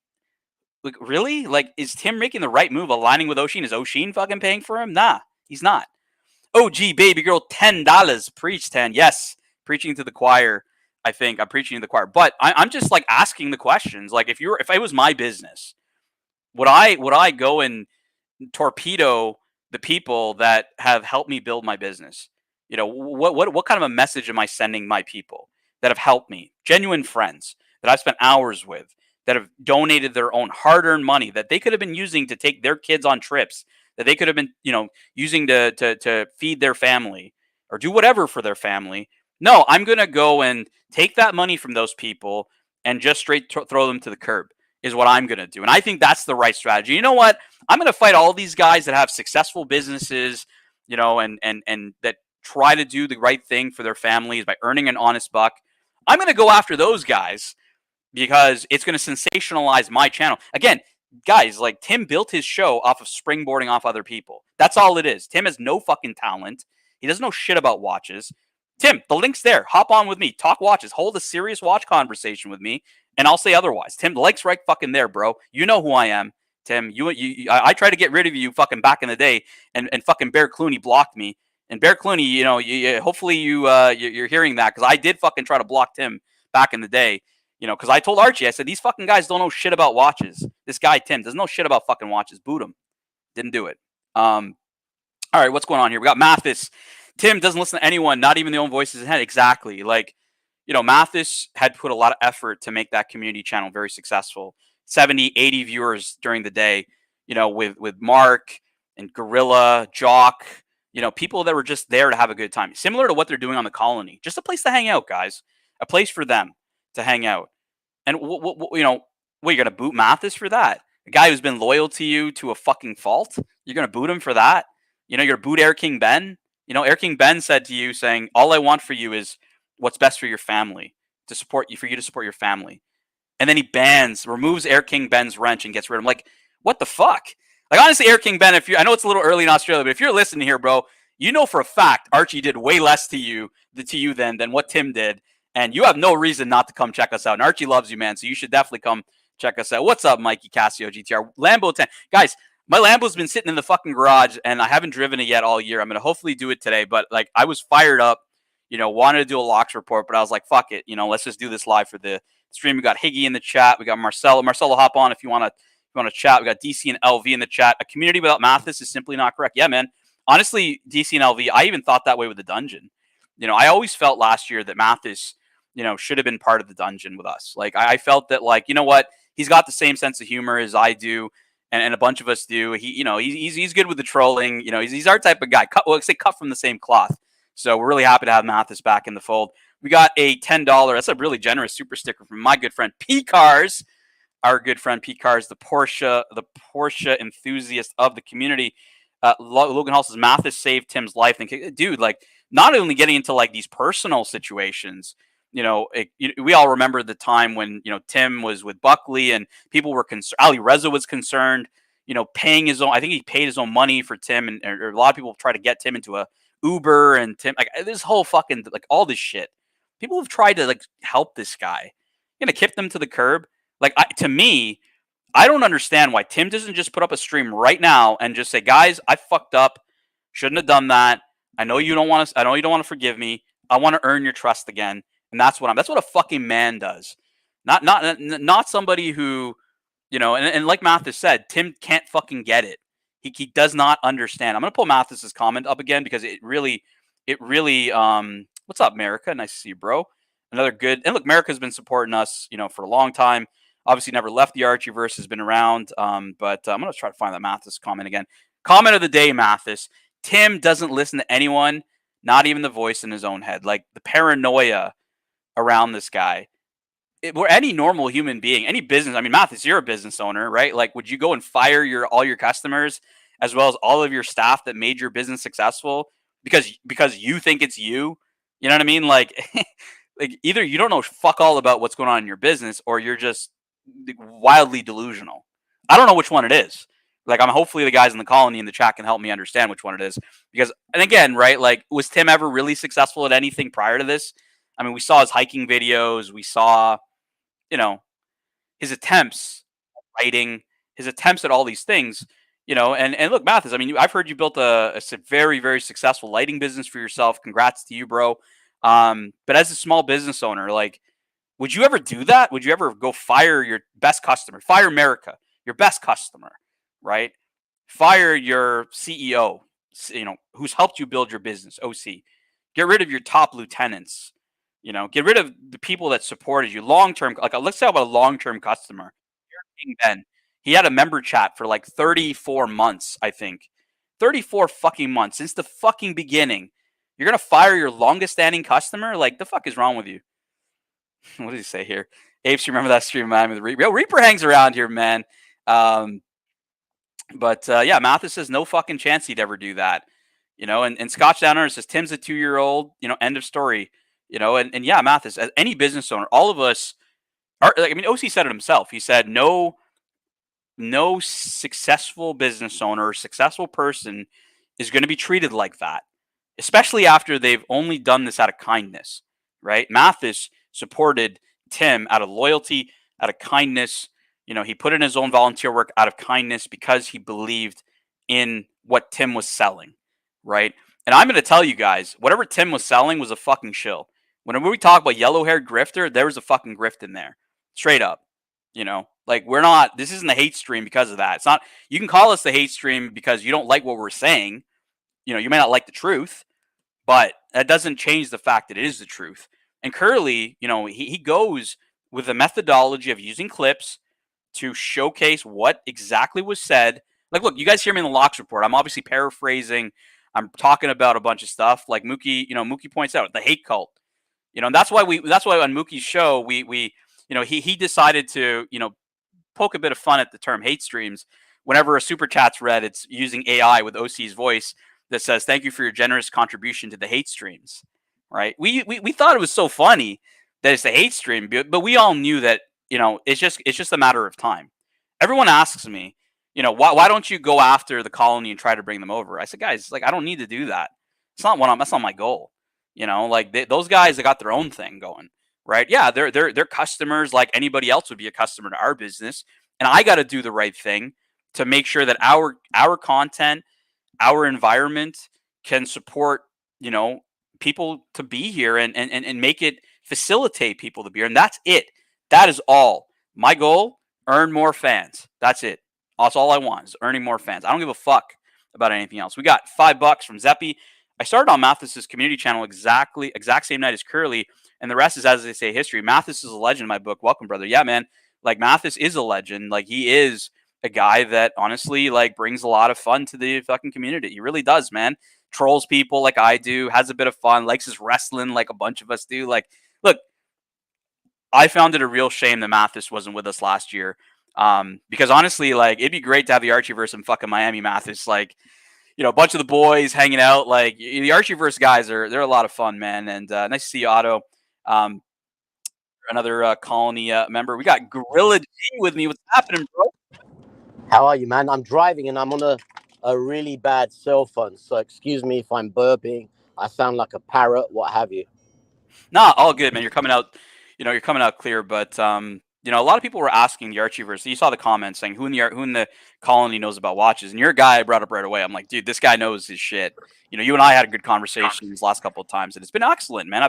really? Like, is Tim making the right move aligning with O'Sheen? Is O'Sheen fucking paying for him? Nah, he's not. OG baby girl, $10. Preach 10. Yes, preaching to the choir. I think I'm preaching to the choir, but I'm just like asking the questions. Like, if it was my business, would I go and torpedo the people that have helped me build my business? What kind of a message am I sending my people that have helped me? Genuine friends that I've spent hours with, that have donated their own hard-earned money that they could have been using to take their kids on trips, that they could have been, using to feed their family or do whatever for their family. No, I'm going to go and take that money from those people and just straight throw them to the curb is what I'm going to do. And I think that's the right strategy. You know what? I'm going to fight all these guys that have successful businesses, and that try to do the right thing for their families by earning an honest buck. I'm going to go after those guys because it's going to sensationalize my channel. Again, guys, like Tim built his show off of springboarding off other people. That's all it is. Tim has no fucking talent. He doesn't know shit about watches. Tim, the link's there. Hop on with me. Talk watches. Hold a serious watch conversation with me, and I'll say otherwise. Tim, the link's right fucking there, bro. You know who I am, Tim. I tried to get rid of you fucking back in the day, and fucking Bear Clooney blocked me. And Bear Clooney, hopefully you're hearing that, because I did fucking try to block Tim back in the day. Because I told Archie, I said, these fucking guys don't know shit about watches. This guy, Tim, doesn't know shit about fucking watches. Boot him. Didn't do it. All right, what's going on here? We got Mathis. Tim doesn't listen to anyone, not even the own voices in his head. Exactly. Like, Mathis had put a lot of effort to make that community channel very successful. 70, 80 viewers during the day, with Mark and Gorilla, Jock, people that were just there to have a good time. Similar to what they're doing on the Colony. Just a place to hang out, guys. A place for them to hang out. And, you're going to boot Mathis for that? A guy who's been loyal to you to a fucking fault? You're going to boot him for that? You're going to boot Air King Ben? Air King Ben said to you, saying, all I want for you is what's best for your family. to support you, for you to support your family. And then he removes Air King Ben's wrench and gets rid of him. Like, what the fuck? Like, honestly, Air King Ben, I know it's a little early in Australia, but if you're listening here, bro, you know for a fact Archie did way less to you than what Tim did. And you have no reason not to come check us out. And Archie loves you, man. So you should definitely come check us out. What's up, Mikey Casio GTR? Lambo 10. Guys, my Lambo's been sitting in the fucking garage and I haven't driven it yet all year. I'm going to hopefully do it today. But like, I was fired up, wanted to do a locks report, but I was like, fuck it. Let's just do this live for the stream. We got Higgy in the chat. We got Marcelo. Marcelo, hop on if you want to chat. We got DC and LV in the chat. A community without Mathis is simply not correct. Yeah, man. Honestly, DC and LV, I even thought that way with the dungeon. I always felt last year that Mathis, should have been part of the dungeon with us. Like, I felt that, like, you know what? He's got the same sense of humor as I do, and a bunch of us do. He's good with the trolling. He's our type of guy. Cut from the same cloth. So we're really happy to have Mathis back in the fold. We got a $10. That's a really generous super sticker from my good friend P Cars, our good friend P Cars, the Porsche enthusiast of the community. Logan Hall says Mathis saved Tim's life. And dude, like, not only getting into like these personal situations. We all remember the time when, Tim was with Buckley and people were concerned. Ali Reza was concerned, paying his own. I think he paid his own money for Tim, and or a lot of people try to get Tim into a Uber, and Tim, like, this whole fucking, like, all this shit. People have tried to, like, help this guy. You're gonna kick them to the curb. Like, to me, I don't understand why Tim doesn't just put up a stream right now and just say, guys, I fucked up. Shouldn't have done that. I know you don't want to forgive me. I want to earn your trust again. And that's what a fucking man does. Not somebody who, and like Mathis said, Tim can't fucking get it. He does not understand. I'm going to pull Mathis's comment up again because it really, what's up, America? Nice to see you, bro. Another good, and look, America's been supporting us, for a long time. Obviously never left the Archieverse, has been around. But I'm going to try to find that Mathis comment again. Comment of the day, Mathis. Tim doesn't listen to anyone, not even the voice in his own head. Like, the paranoia around this guy. Or any normal human being, any business. I mean, Mathis, you're a business owner, right? Like, would you go and fire all your customers as well as all of your staff that made your business successful because you think it's you? You know what I mean? Like, like, either you don't know fuck all about what's going on in your business, or you're just wildly delusional. I don't know which one it is. Like, hopefully the guys in the colony in the chat can help me understand which one it is. Because, and again, right, like, was Tim ever really successful at anything prior to this? I mean, we saw his hiking videos. We saw, his attempts at writing, his attempts at all these things, and look, Mathis, I mean, I've heard you built a very, very successful lighting business for yourself. Congrats to you, bro. But as a small business owner, like, would you ever do that? Would you ever go fire your best customer? Fire America, your best customer, right? Fire your CEO, who's helped you build your business, OC. Get rid of your top lieutenants. Get rid of the people that supported you long-term. Like, let's talk about a long-term customer. King Ben, he had a member chat for like 34 months, I think. 34 fucking months since the fucking beginning. You're going to fire your longest-standing customer? Like, the fuck is wrong with you? What did he say here? Apes, you remember that stream, man? With Reaper? Yo, Reaper hangs around here, man. But yeah, Mathis says no fucking chance he'd ever do that. And Scotch Downer says Tim's a 2-year-old, end of story. And yeah, Mathis, as any business owner, all of us are, like, I mean, OC said it himself. He said, no successful business owner or successful person is going to be treated like that, especially after they've only done this out of kindness, right? Mathis supported Tim out of loyalty, out of kindness. He put in his own volunteer work out of kindness because he believed in what Tim was selling, right? And I'm going to tell you guys, whatever Tim was selling was a fucking shill. Whenever we talk about yellow-haired grifter, there was a fucking grift in there. Straight up. Like, this isn't a hate stream because of that. It's not, you can call us the hate stream because you don't like what we're saying. You may not like the truth, but that doesn't change the fact that it is the truth. And Curly, he goes with the methodology of using clips to showcase what exactly was said. Like, look, you guys hear me in the locks report. I'm obviously paraphrasing. I'm talking about a bunch of stuff. Like Mookie, Mookie points out the hate cult. And that's why on Mookie's show, he decided to, poke a bit of fun at the term hate streams. Whenever a super chat's read, it's using AI with OC's voice that says, "Thank you for your generous contribution to the hate streams." Right? We thought it was so funny, that it's a hate stream, but we all knew that, it's just a matter of time. Everyone asks me, why don't you go after the colony and try to bring them over? I said, guys, like, I don't need to do that. That's not my goal. Like those guys, they got their own thing going, right? Yeah, they're customers like anybody else would be a customer to our business, and I got to do the right thing to make sure that our content, our environment can support, people to be here and make it facilitate people to be here. And that's it. That is all. My goal, earn more fans. That's it. That's all I want is earning more fans. I don't give a fuck about anything else. We got $5 from Zeppy. I started on Mathis's community channel exact same night as Curly, and the rest is, as they say, history. Mathis is a legend in my book. Welcome, brother. Yeah, man. Like, Mathis is a legend. Like, he is a guy that honestly, like, brings a lot of fun to the fucking community. He really does, man. Trolls people like I do, has a bit of fun, likes his wrestling like a bunch of us do. Like, look, I found it a real shame that Mathis wasn't with us last year. Because honestly, like, it'd be great to have the Archieverse in fucking Miami, Mathis. Like, a bunch of the boys hanging out. Like, the Archieverse guys they're a lot of fun, man. And nice to see you, Otto. Another colony member. We got Gorilla G with me. What's happening, bro? How are you, man? I'm driving and I'm on a really bad cell phone. So excuse me if I'm burping. I sound like a parrot, what have you. Nah, all good, man. You're coming out, you're coming out clear. But a lot of people were asking the Archieverse. You saw the comments saying who in the colony knows about watches, and you're a guy I brought up right away. I'm like, dude, this guy knows his shit. You and I had a good conversation these last couple of times, and it's been excellent, man.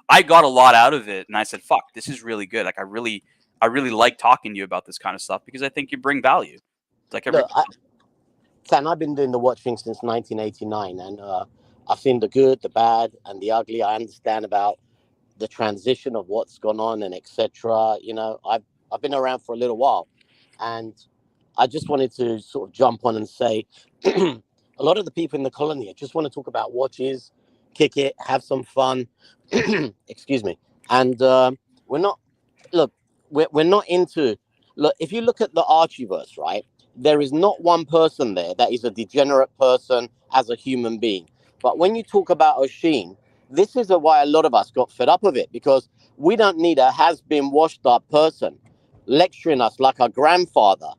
I got a lot out of it, and I said, fuck, this is really good. Like, I really like talking to you about this kind of stuff because I think you bring value. Like, Sam, I've been doing the watch thing since 1989, and I've seen the good, the bad, and the ugly. I understand about the transition of what's gone on and etc. I've been around for a little while, and I just wanted to sort of jump on and say a lot of the people in the colony just want to talk about watches, kick it, have some fun. Excuse me. And we're not into if you look at the Archieverse, right, there is not one person there that is a degenerate person as a human being. But when you talk about Oshin, this is why a lot of us got fed up of it, because we don't need a has-been washed up person lecturing us like our grandfather.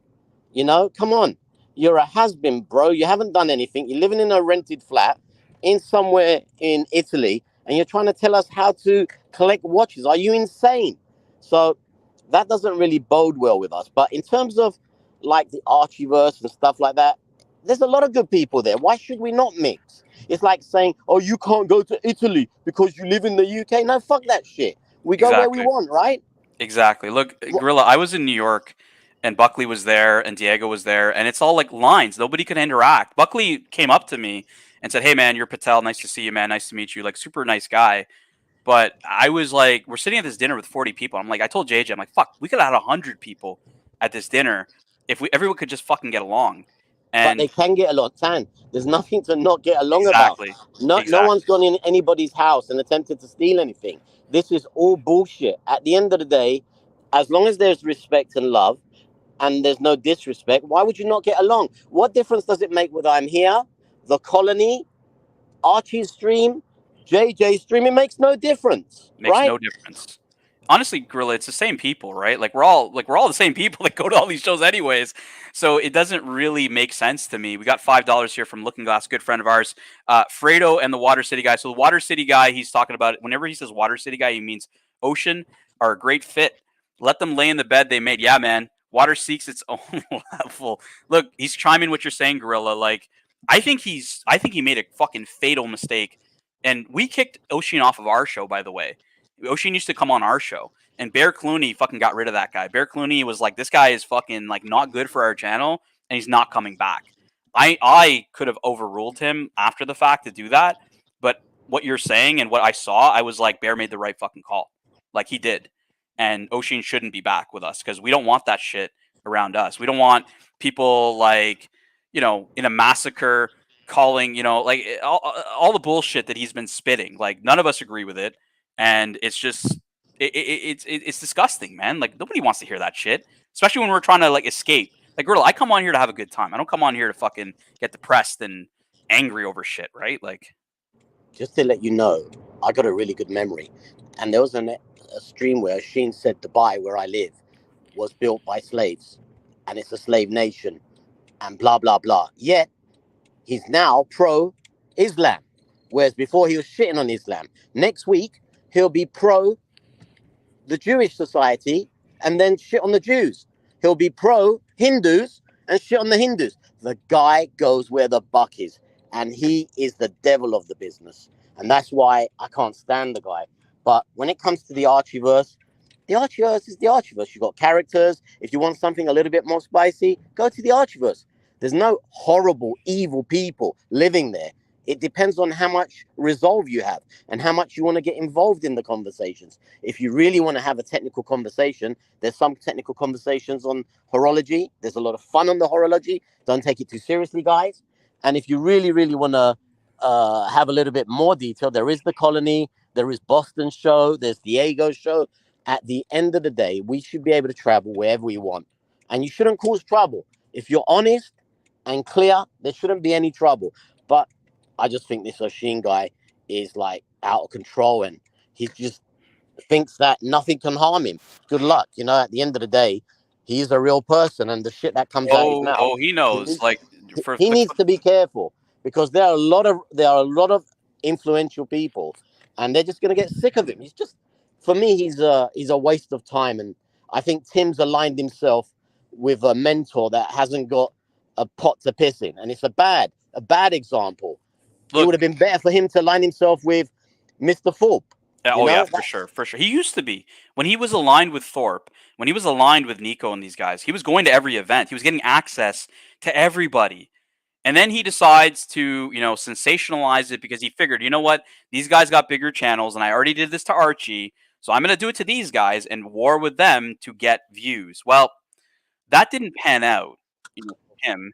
Come on. You're a has-been, bro. You haven't done anything. You're living in a rented flat in somewhere in Italy, and you're trying to tell us how to collect watches. Are you insane? So that doesn't really bode well with us. But in terms of like the Archieverse and stuff like that, there's a lot of good people there. Why should we not mix? It's like saying, oh, you can't go to Italy because you live in the UK. No, fuck that shit. We go where we want, right? Exactly. Look, Gorilla, I was in New York, and Buckley was there, and Diego was there, and it's all like lines. Nobody could interact. Buckley came up to me and said, hey, man, you're Patel. Nice to see you, man. Nice to meet you. Like, super nice guy. But I was like, we're sitting at this dinner with 40 people. I'm like, I told JJ, I'm like, fuck, we could have had 100 people at this dinner if everyone could just fucking get along. But they can get along, Tan. There's nothing to not get along about. No one's gone in anybody's house and attempted to steal anything. This is all bullshit. At the end of the day, as long as there's respect and love and there's no disrespect, why would you not get along? What difference does it make whether I'm here, the colony, Archie's stream, JJ's stream? It makes no difference. Makes no difference. Honestly, Gorilla, it's the same people, right? Like, we're all the same people that go to all these shows anyways. So it doesn't really make sense to me. We got $5 here from Looking Glass, good friend of ours, Fredo and the Water City guy. So the Water City guy, he's talking about, whenever he says Water City guy, he means Ocean are a great fit. Let them lay in the bed they made. Yeah, man. Water seeks its own level. Look, he's chiming what you're saying, Gorilla. Like, I think he made a fucking fatal mistake. And we kicked Ocean off of our show, by the way. Ocean used to come on our show, and Bear Clooney fucking got rid of that guy. Bear Clooney was like, this guy is fucking like not good for our channel, and he's not coming back. I could have overruled him after the fact to do that, but what you're saying and what I saw, I was like, Bear made the right fucking call. Like, he did. And Ocean shouldn't be back with us because we don't want that shit around us. We don't want people like, in a massacre calling, like all the bullshit that he's been spitting. Like, none of us agree with it. And it's just, it's disgusting, man. Like, nobody wants to hear that shit, especially when we're trying to like escape. Like, Gorilla, I come on here to have a good time. I don't come on here to fucking get depressed and angry over shit, right? Like, just to let you know, I got a really good memory, and there was a stream where Sheen said Dubai, where I live, was built by slaves, and it's a slave nation, and blah blah blah. Yet he's now pro-Islam, whereas before he was shitting on Islam. Next week he'll be pro the Jewish society and then shit on the Jews. He'll be pro Hindus and shit on the Hindus. The guy goes where the buck is, and he is the devil of the business. And that's why I can't stand the guy. But when it comes to the Archieverse is the Archieverse. You've got characters. If you want something a little bit more spicy, go to the Archieverse. There's no horrible, evil people living there. It depends on how much resolve you have and how much you want to get involved in the conversations. If you really want to have a technical conversation, there's some technical conversations on horology. There's a lot of fun on the horology. Don't take it too seriously, guys. And if you really, really want to have a little bit more detail, there is the Colony, there is Boston show, there's Diego show. At the end of the day, we should be able to travel wherever we want. And you shouldn't cause trouble. If you're honest and clear, there shouldn't be any trouble. But I just think this Oshin guy is like out of control, and he just thinks that nothing can harm him. Good luck. You know, at the end of the day, he's a real person, and the shit that comes out of his mouth. Oh, he knows. He needs to be careful, because there are a lot of influential people, and they're just gonna get sick of him. He's just, for me, he's a waste of time. And I think Tim's aligned himself with a mentor that hasn't got a pot to piss in, and it's a bad example. Look, it would have been better for him to align himself with Mr. Thorpe. Yeah, for sure. He used to be. When he was aligned with Thorpe, when he was aligned with Nico and these guys, he was going to every event. He was getting access to everybody. And then he decides to, sensationalize it because he figured, you know what? These guys got bigger channels, and I already did this to Archie, so I'm going to do it to these guys and war with them to get views. Well, that didn't pan out, for him,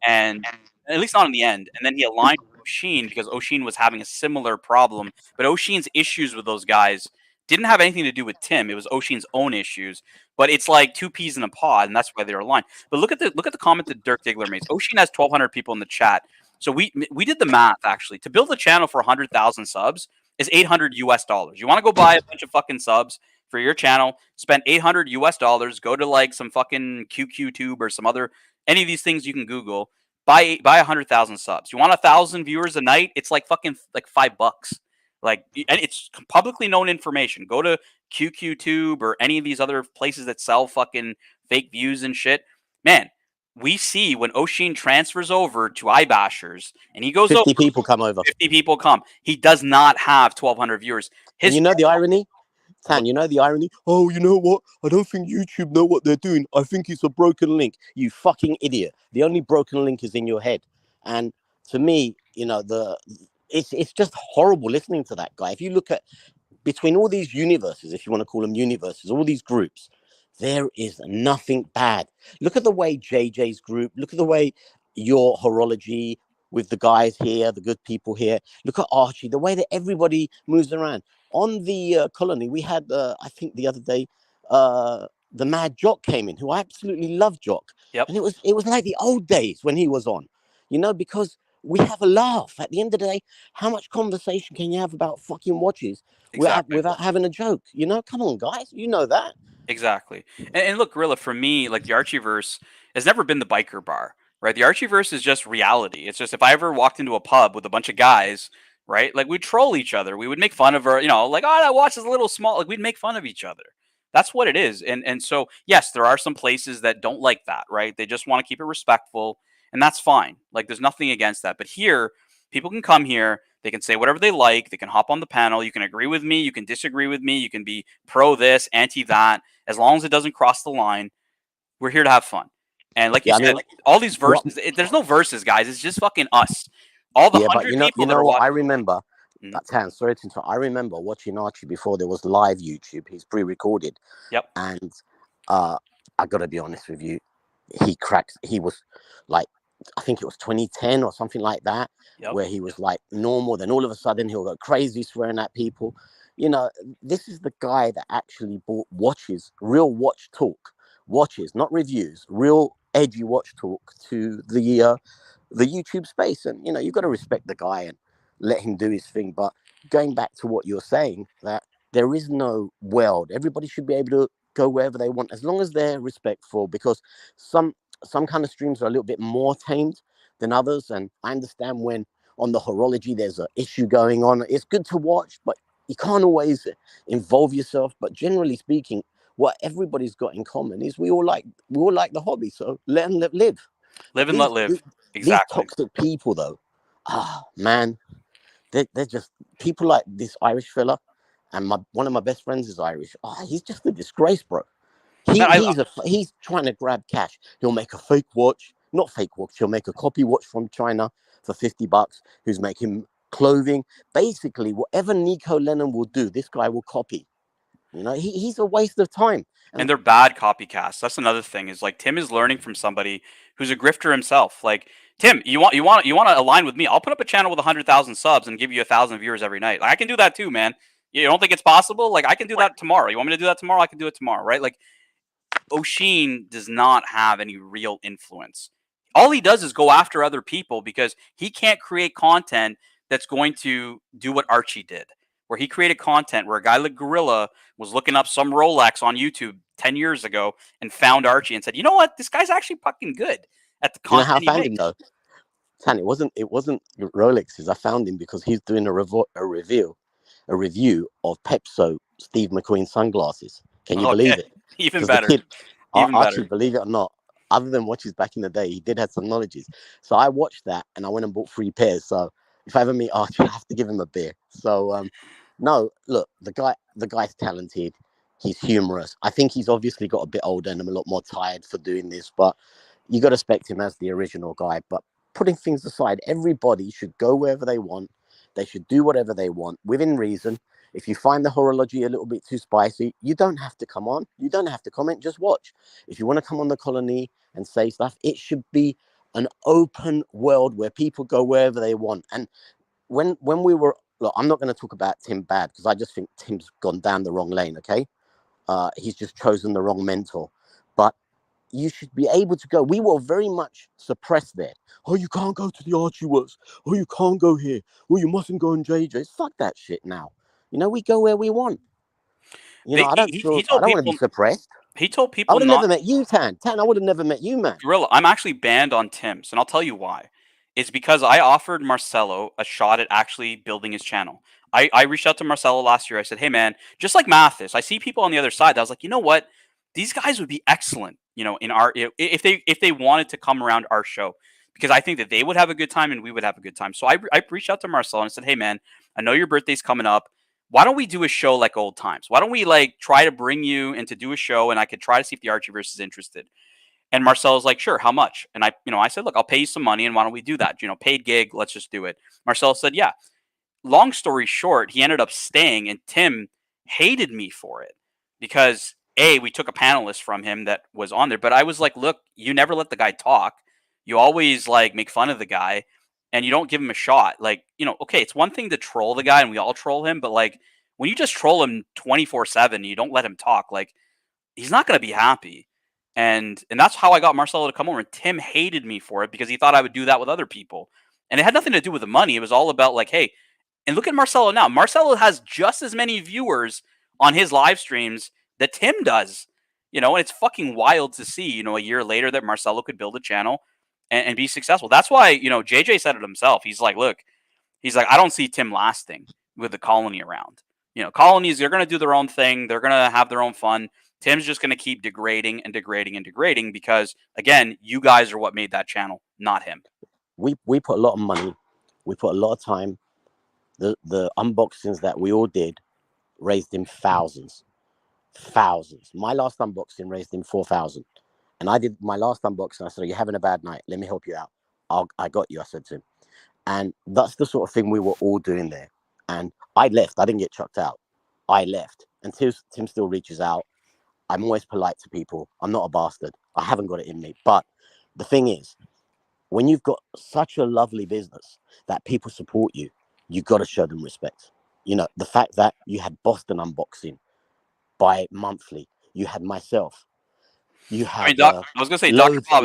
and at least not in the end. And then he aligned with Oshin because Oshin was having a similar problem. But Oshin's issues with those guys didn't have anything to do with Tim. It was Oshin's own issues. But it's like two peas in a pod, and that's why they're aligned. But look at the comment that Dirk Diggler makes. Oshin has 1,200 people in the chat. So we did the math, actually. To build a channel for 100,000 subs is $800 US. You want to go buy a bunch of fucking subs for your channel, spend $800 US, go to like some fucking QQTube or some other, any of these things you can Google, buy 100,000 subs. You want 1,000 viewers a night? It's like fucking like $5. Like, and it's publicly known information. Go to QQTube or any of these other places that sell fucking fake views and shit. Man, we see when Oshin transfers over to iBashers and he goes 50 over, people come over. 50 people come. He does not have 1,200 viewers. And you know the irony? Tan, you know the irony? Oh, you know what? I don't think YouTube know what they're doing. I think it's a broken link. You fucking idiot. The only broken link is in your head. And to me, it's just horrible listening to that guy. If you look at between all these universes, if you want to call them universes, all these groups, there is nothing bad. Look at the way JJ's group, look at the way your horology with the guys here, the good people here. Look at Archie, the way that everybody moves around. On the Colony, we had, I think the other day, the Mad Jock came in, who I absolutely love Jock. Yep. And it was like the old days when he was on, because we have a laugh. At the end of the day, how much conversation can you have about fucking watches without having a joke? Come on, guys. You know that. Exactly. And look, Gorilla, for me, like the Archieverse has never been the biker bar, right? The Archieverse is just reality. It's just if I ever walked into a pub with a bunch of guys, right? Like we'd troll each other. We would make fun of her, like, oh, that watch is a little small. Like we'd make fun of each other. That's what it is. And so, yes, there are some places that don't like that, right? They just want to keep it respectful, and that's fine. Like there's nothing against that. But here, people can come here. They can say whatever they like. They can hop on the panel. You can agree with me. You can disagree with me. You can be pro this, anti that. As long as it doesn't cross the line, we're here to have fun. And like you said, all these verses, there's no verses, guys. It's just fucking us. All the 100 people you know that are what? watching. I remember, sorry to interrupt. I remember watching Archie before there was live YouTube. He's pre-recorded. Yep. And I got to be honest with you. He was like, I think it was 2010 or something like that, where he was like normal. Then all of a sudden he'll go crazy swearing at people. This is the guy that actually bought watches, real watch talk, watches, not reviews, real edgy watch talk to the YouTube space. And, you've got to respect the guy and let him do his thing. But going back to what you're saying, that there is no world. Everybody should be able to go wherever they want as long as they're respectful, because some kind of streams are a little bit more tamed than others. And I understand when on the horology there's an issue going on, it's good to watch, but you can't always involve yourself. But generally speaking, what everybody's got in common is we all like the hobby, so let them live. Live and let live. These Exactly. toxic people though, man, they're just people like this Irish fella, and one of my best friends is Irish. He's just a disgrace, bro. He's trying to grab cash. He'll make a fake watch, not fake watch. He'll make a copy watch from China for $50. Who's making clothing? Basically, whatever Nico Lennon will do, this guy will copy. You know, he's a waste of time. And they're bad copycats. That's another thing. Is like Tim is learning from somebody who's a grifter himself. Like Tim, you want to align with me? I'll put up a channel with 100,000 subs and give you 1,000 viewers every night. Like, I can do that too, man. You don't think it's possible? Like, I can do that tomorrow. You want me to do that tomorrow? I can do it tomorrow, right? Like, O'Sheen does not have any real influence. All he does is go after other people because he can't create content that's going to do what Archie did, where he created content where a guy like Gorilla was looking up some Rolex on YouTube 10 years ago and found Archie and said, you know what? This guy's actually fucking good at the content. You know how I found him though? Tan, it wasn't Rolexes. I found him because he's doing a review of Pepso Steve McQueen sunglasses. Can you believe it? Even better. Archie, believe it or not, other than watches back in the day, he did have some knowledges. So I watched that and I went and bought 3 pairs. So if I ever meet Archie, I have to give him a beer. So no, look, the guy's talented. He's humorous. I think he's obviously got a bit older and I'm a lot more tired for doing this, but you got to respect him as the original guy. But putting things aside, everybody should go wherever they want. They should do whatever they want within reason. If you find the horology a little bit too spicy, you don't have to come on. You don't have to comment. Just watch. If you want to come on the colony and say stuff, it should be an open world where people go wherever they want. And when we were, look, I'm not going to talk about Tim bad because I just think Tim's gone down the wrong lane. Okay, he's just chosen the wrong mentor. But you should be able to go. We were very much suppressed there. Oh, you can't go to the Archie Works. Oh, you can't go here. Oh, you mustn't go in JJ's. Fuck that shit now. You know, we go where we want. You know, I don't want to be suppressed. He told people I would have never met you, Tan. I would have never met you, man. Gorilla, I'm actually banned on Tim's, and I'll tell you why. It's because I offered Marcelo a shot at actually building his channel. I reached out to Marcelo last year. I said, hey, man, just like Mathis, I see people on the other side. I was like, you know what? These guys would be excellent, you know, in our if they wanted to come around our show, because I think that they would have a good time and we would have a good time. So I reached out to Marcelo and I said, hey, man, I know your birthday's coming up. Why don't we do a show like old times? Why don't we like try to bring you in to do a show and I could try to see if the Archieverse is interested? And Marcelo's like, sure, how much? And I said, look, I'll pay you some money and why don't we do that? You know, paid gig, let's just do it. Marcelo said, yeah. Long story short, he ended up staying and Tim hated me for it because we took a panelist from him that was on there. But I was like, look, you never let the guy talk. You always like make fun of the guy. And you don't give him a shot. Like, you know, okay, it's one thing to troll the guy and we all troll him, but like when you just troll him 24/7 and you don't let him talk, like he's not going to be happy. And that's how I got Marcelo to come over. And Tim hated me for it because he thought I would do that with other people. And it had nothing to do with the money. It was all about like, hey, and look at Marcelo now. Marcelo has just as many viewers on his live streams that Tim does. You know, and it's fucking wild to see, you know, a year later that Marcelo could build a channel and be successful. That's why, you know, JJ said it himself. He's like, look, I don't see Tim lasting with the colony around. You know, colonies, they're going to do their own thing. They're going to have their own fun. Tim's just going to keep degrading and degrading and degrading because, again, you guys are what made that channel, not him. We put a lot of money. We put a lot of time. The unboxings that we all did raised him thousands. My last unboxing raised him 4,000. And I did my last unboxing. I said, "Are you having a bad night? Let me help you out." I got you, I said to him. And that's the sort of thing we were all doing there. And I left. I didn't get chucked out. I left. And Tim still reaches out. I'm always polite to people. I'm not a bastard. I haven't got it in me. But the thing is, when you've got such a lovely business that people support you, you got to show them respect. You know, the fact that you had Boston unboxing bi-monthly, you had myself. You have, I mean, I was gonna say, Dr. Bob,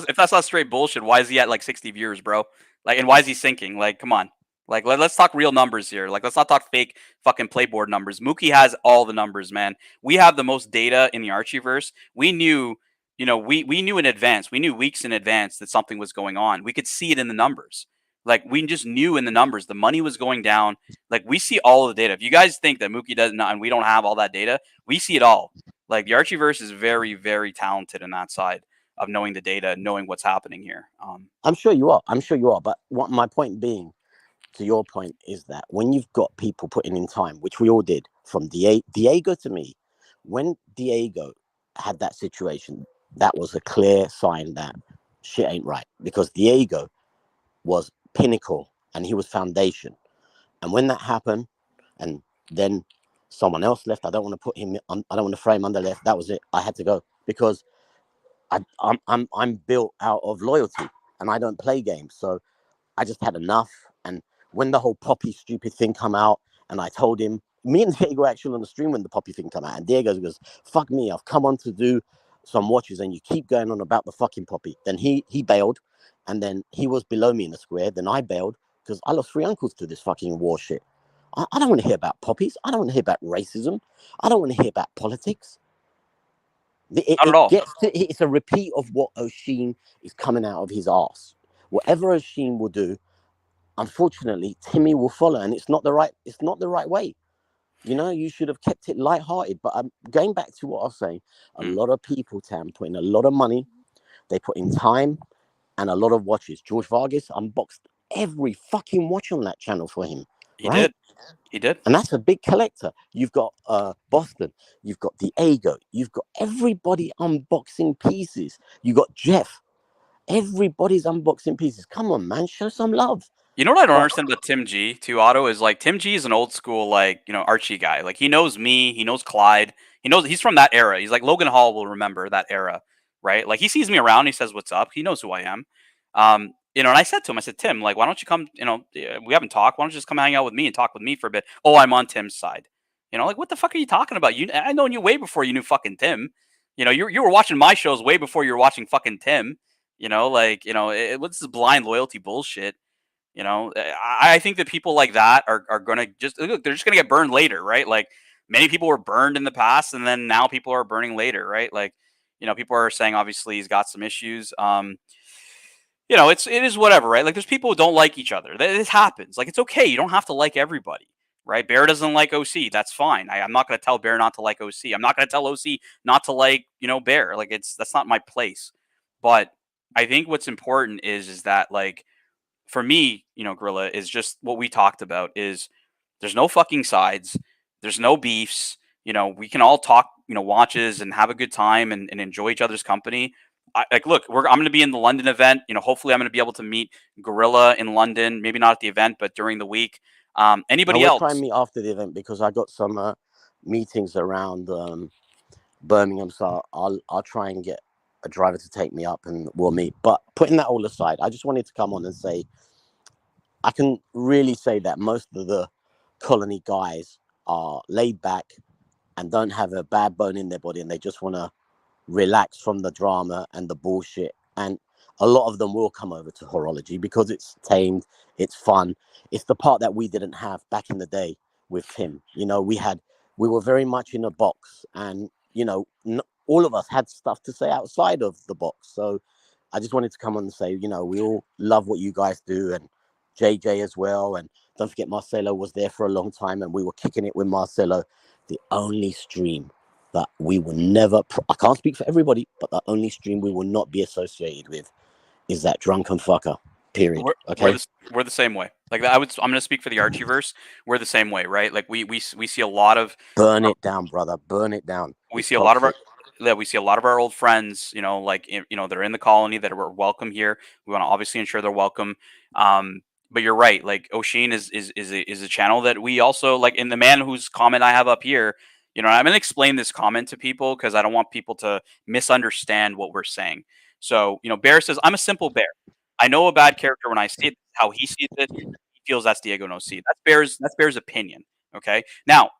if that's not straight bullshit, why is he at like 60 viewers, bro? Like, and why is he sinking? Like, come on. Like, let's talk real numbers here. Like, let's not talk fake fucking playboard numbers. Mookie has all the numbers, man. We have the most data in the Archieverse. We knew, we knew in advance. We knew weeks in advance that something was going on. We could see it in the numbers. Like, we just knew in the numbers the money was going down. Like, we see all of the data. If you guys think that Mookie does not and we don't have all that data, we see it all. Like, the Archieverse is very, very talented in that side of knowing the data, knowing what's happening here. I'm sure you are. I'm sure you are. But what my point being, to your point, is that when you've got people putting in time, which we all did, from Diego to me, when Diego had that situation, that was a clear sign that shit ain't right, because Diego was pinnacle and he was foundation. And when that happened, and then someone else left, I don't want to put him on, I don't want to frame under left. That was it. I had to go because I'm built out of loyalty and I don't play games. So I just had enough. And when the whole Poppy stupid thing come out, and I told him, me and Diego actually on the stream when the Poppy thing come out, and Diego goes, "Fuck me, I've come on to do some watches, and you keep going on about the fucking Poppy." Then he bailed, and then he was below me in the square. Then I bailed because I lost 3 uncles to this fucking war shit. I don't want to hear about poppies. I don't want to hear about racism. I don't want to hear about politics. Not at all. It's a repeat of what Oshin is coming out of his arse. Whatever Oshin will do, unfortunately, Timmy will follow, and it's not the right way. You should have kept it lighthearted. But I'm going back to what I was saying. A lot of people, Tam, put in a lot of money. They put in time and a lot of watches. George Vargas unboxed every fucking watch on that channel for him. He did. And that's a big collector. You've got Boston. You've got Diego. You've got everybody unboxing pieces. You got Jeff. Everybody's unboxing pieces. Come on, man. Show some love. You know what I don't understand about Tim G too, Otto, is like Tim G is an old school, like, Archie guy. Like, he knows me, he knows Clyde, he's from that era. He's like, Logan Hall will remember that era, right? Like, he sees me around, he says, "What's up?" He knows who I am. And I said to him, I said, "Tim, like, why don't you come, we haven't talked, why don't you just come hang out with me and talk with me for a bit?" "Oh, I'm on Tim's side." Like, what the fuck are you talking about? I known you way before you knew fucking Tim. You were watching my shows way before you were watching fucking Tim. What's this blind loyalty bullshit? I think that people like that are gonna they're just gonna get burned later, right? Like, many people were burned in the past, and then now people are burning later, right? Like, people are saying obviously he's got some issues. It is whatever, right? Like, there's people who don't like each other. This happens. Like, it's okay. You don't have to like everybody, right? Bear doesn't like OC. That's fine. I'm not gonna tell Bear not to like OC. I'm not gonna tell OC not to like Bear. Like, that's not my place. But I think what's important is that, like, for me, Gorilla, is just what we talked about is there's no fucking sides. There's no beefs. We can all talk, watches and have a good time and enjoy each other's company. Look, I'm going to be in the London event. Hopefully I'm going to be able to meet Gorilla in London, maybe not at the event, but during the week. Anybody else? Try and meet after the event because I got some meetings around Birmingham. So I'll try and get a driver to take me up and we'll meet. But putting that all aside, I just wanted to come on and say, I can really say that most of the colony guys are laid back and don't have a bad bone in their body, and they just want to relax from the drama and the bullshit. And a lot of them will come over to horology because it's tamed, it's fun. It's the part that we didn't have back in the day with Tim. We were very much in a box, and all of us had stuff to say outside of the box. So I just wanted to come on and say, we all love what you guys do, and JJ as well. And don't forget, Marcelo was there for a long time, and we were kicking it with Marcelo. The only stream that we will never, I can't speak for everybody, but the only stream we will not be associated with is that drunken fucker. Period. Okay, we're the same way. Like, I'm going to speak for the Archieverse. We're the same way, right? Like, we see a lot of burn it down, brother. Burn it down. We see a lot of our old friends, they're in the colony that are welcome here. We want to obviously ensure they're welcome. But you're right. Like, Oshin is a channel that we also like. In the man whose comment I have up here, I'm going to explain this comment to people because I don't want people to misunderstand what we're saying. So, Bear says, "I'm a simple bear. I know a bad character when I see it. How he sees it, he feels that's Diego no see. That's Bear's opinion. Okay. Now,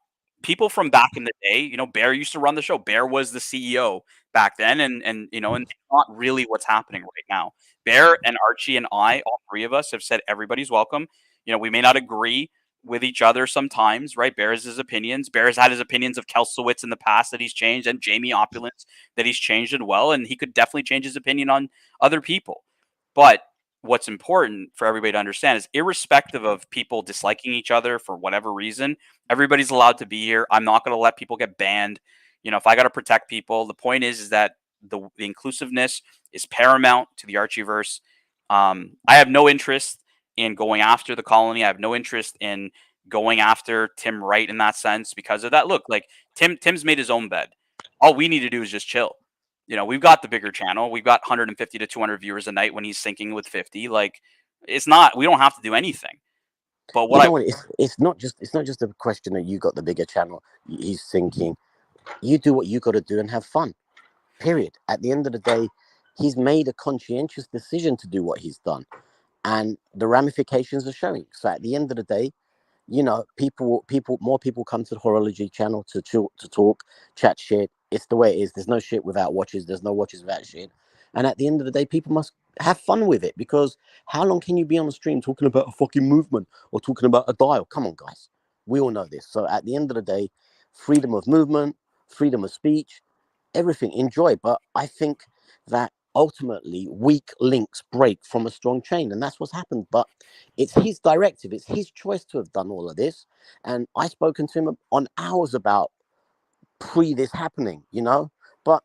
people from back in the day, Bear used to run the show. Bear was the CEO back then, and not really what's happening right now. Bear and Archie and I, all three of us, have said everybody's welcome. we may not agree with each other sometimes, right? Bear has his opinions. Bear has had his opinions of Kelsowitz in the past that he's changed, and Jamie Opulence that he's changed as well, and he could definitely change his opinion on other people. But what's important for everybody to understand is, irrespective of people disliking each other for whatever reason, everybody's allowed to be here. I'm not going to let people get banned. If I got to protect people, the point is that the inclusiveness is paramount to the Archieverse. I have no interest in going after the colony. I have no interest in going after Tim Wright in that sense because of that. Look, like Tim's made his own bed. All we need to do is just chill. We've got the bigger channel. We've got 150 to 200 viewers a night when he's syncing with 50. Like, we don't have to do anything. But it's not just a question that you got the bigger channel. He's thinking, you do what you got to do and have fun. Period. At the end of the day, he's made a conscientious decision to do what he's done, and the ramifications are showing. So at the end of the day, more people come to the Horology channel to talk, chat shit. It's the way it is. There's no shit without watches. There's no watches without shit. And at the end of the day, people must have fun with it, because how long can you be on the stream talking about a fucking movement or talking about a dial? Come on, guys. We all know this. So at the end of the day, freedom of movement, freedom of speech, everything, enjoy. But I think that ultimately weak links break from a strong chain, and that's what's happened. But it's his directive, it's his choice to have done all of this. And I've spoken to him on hours about this happening, but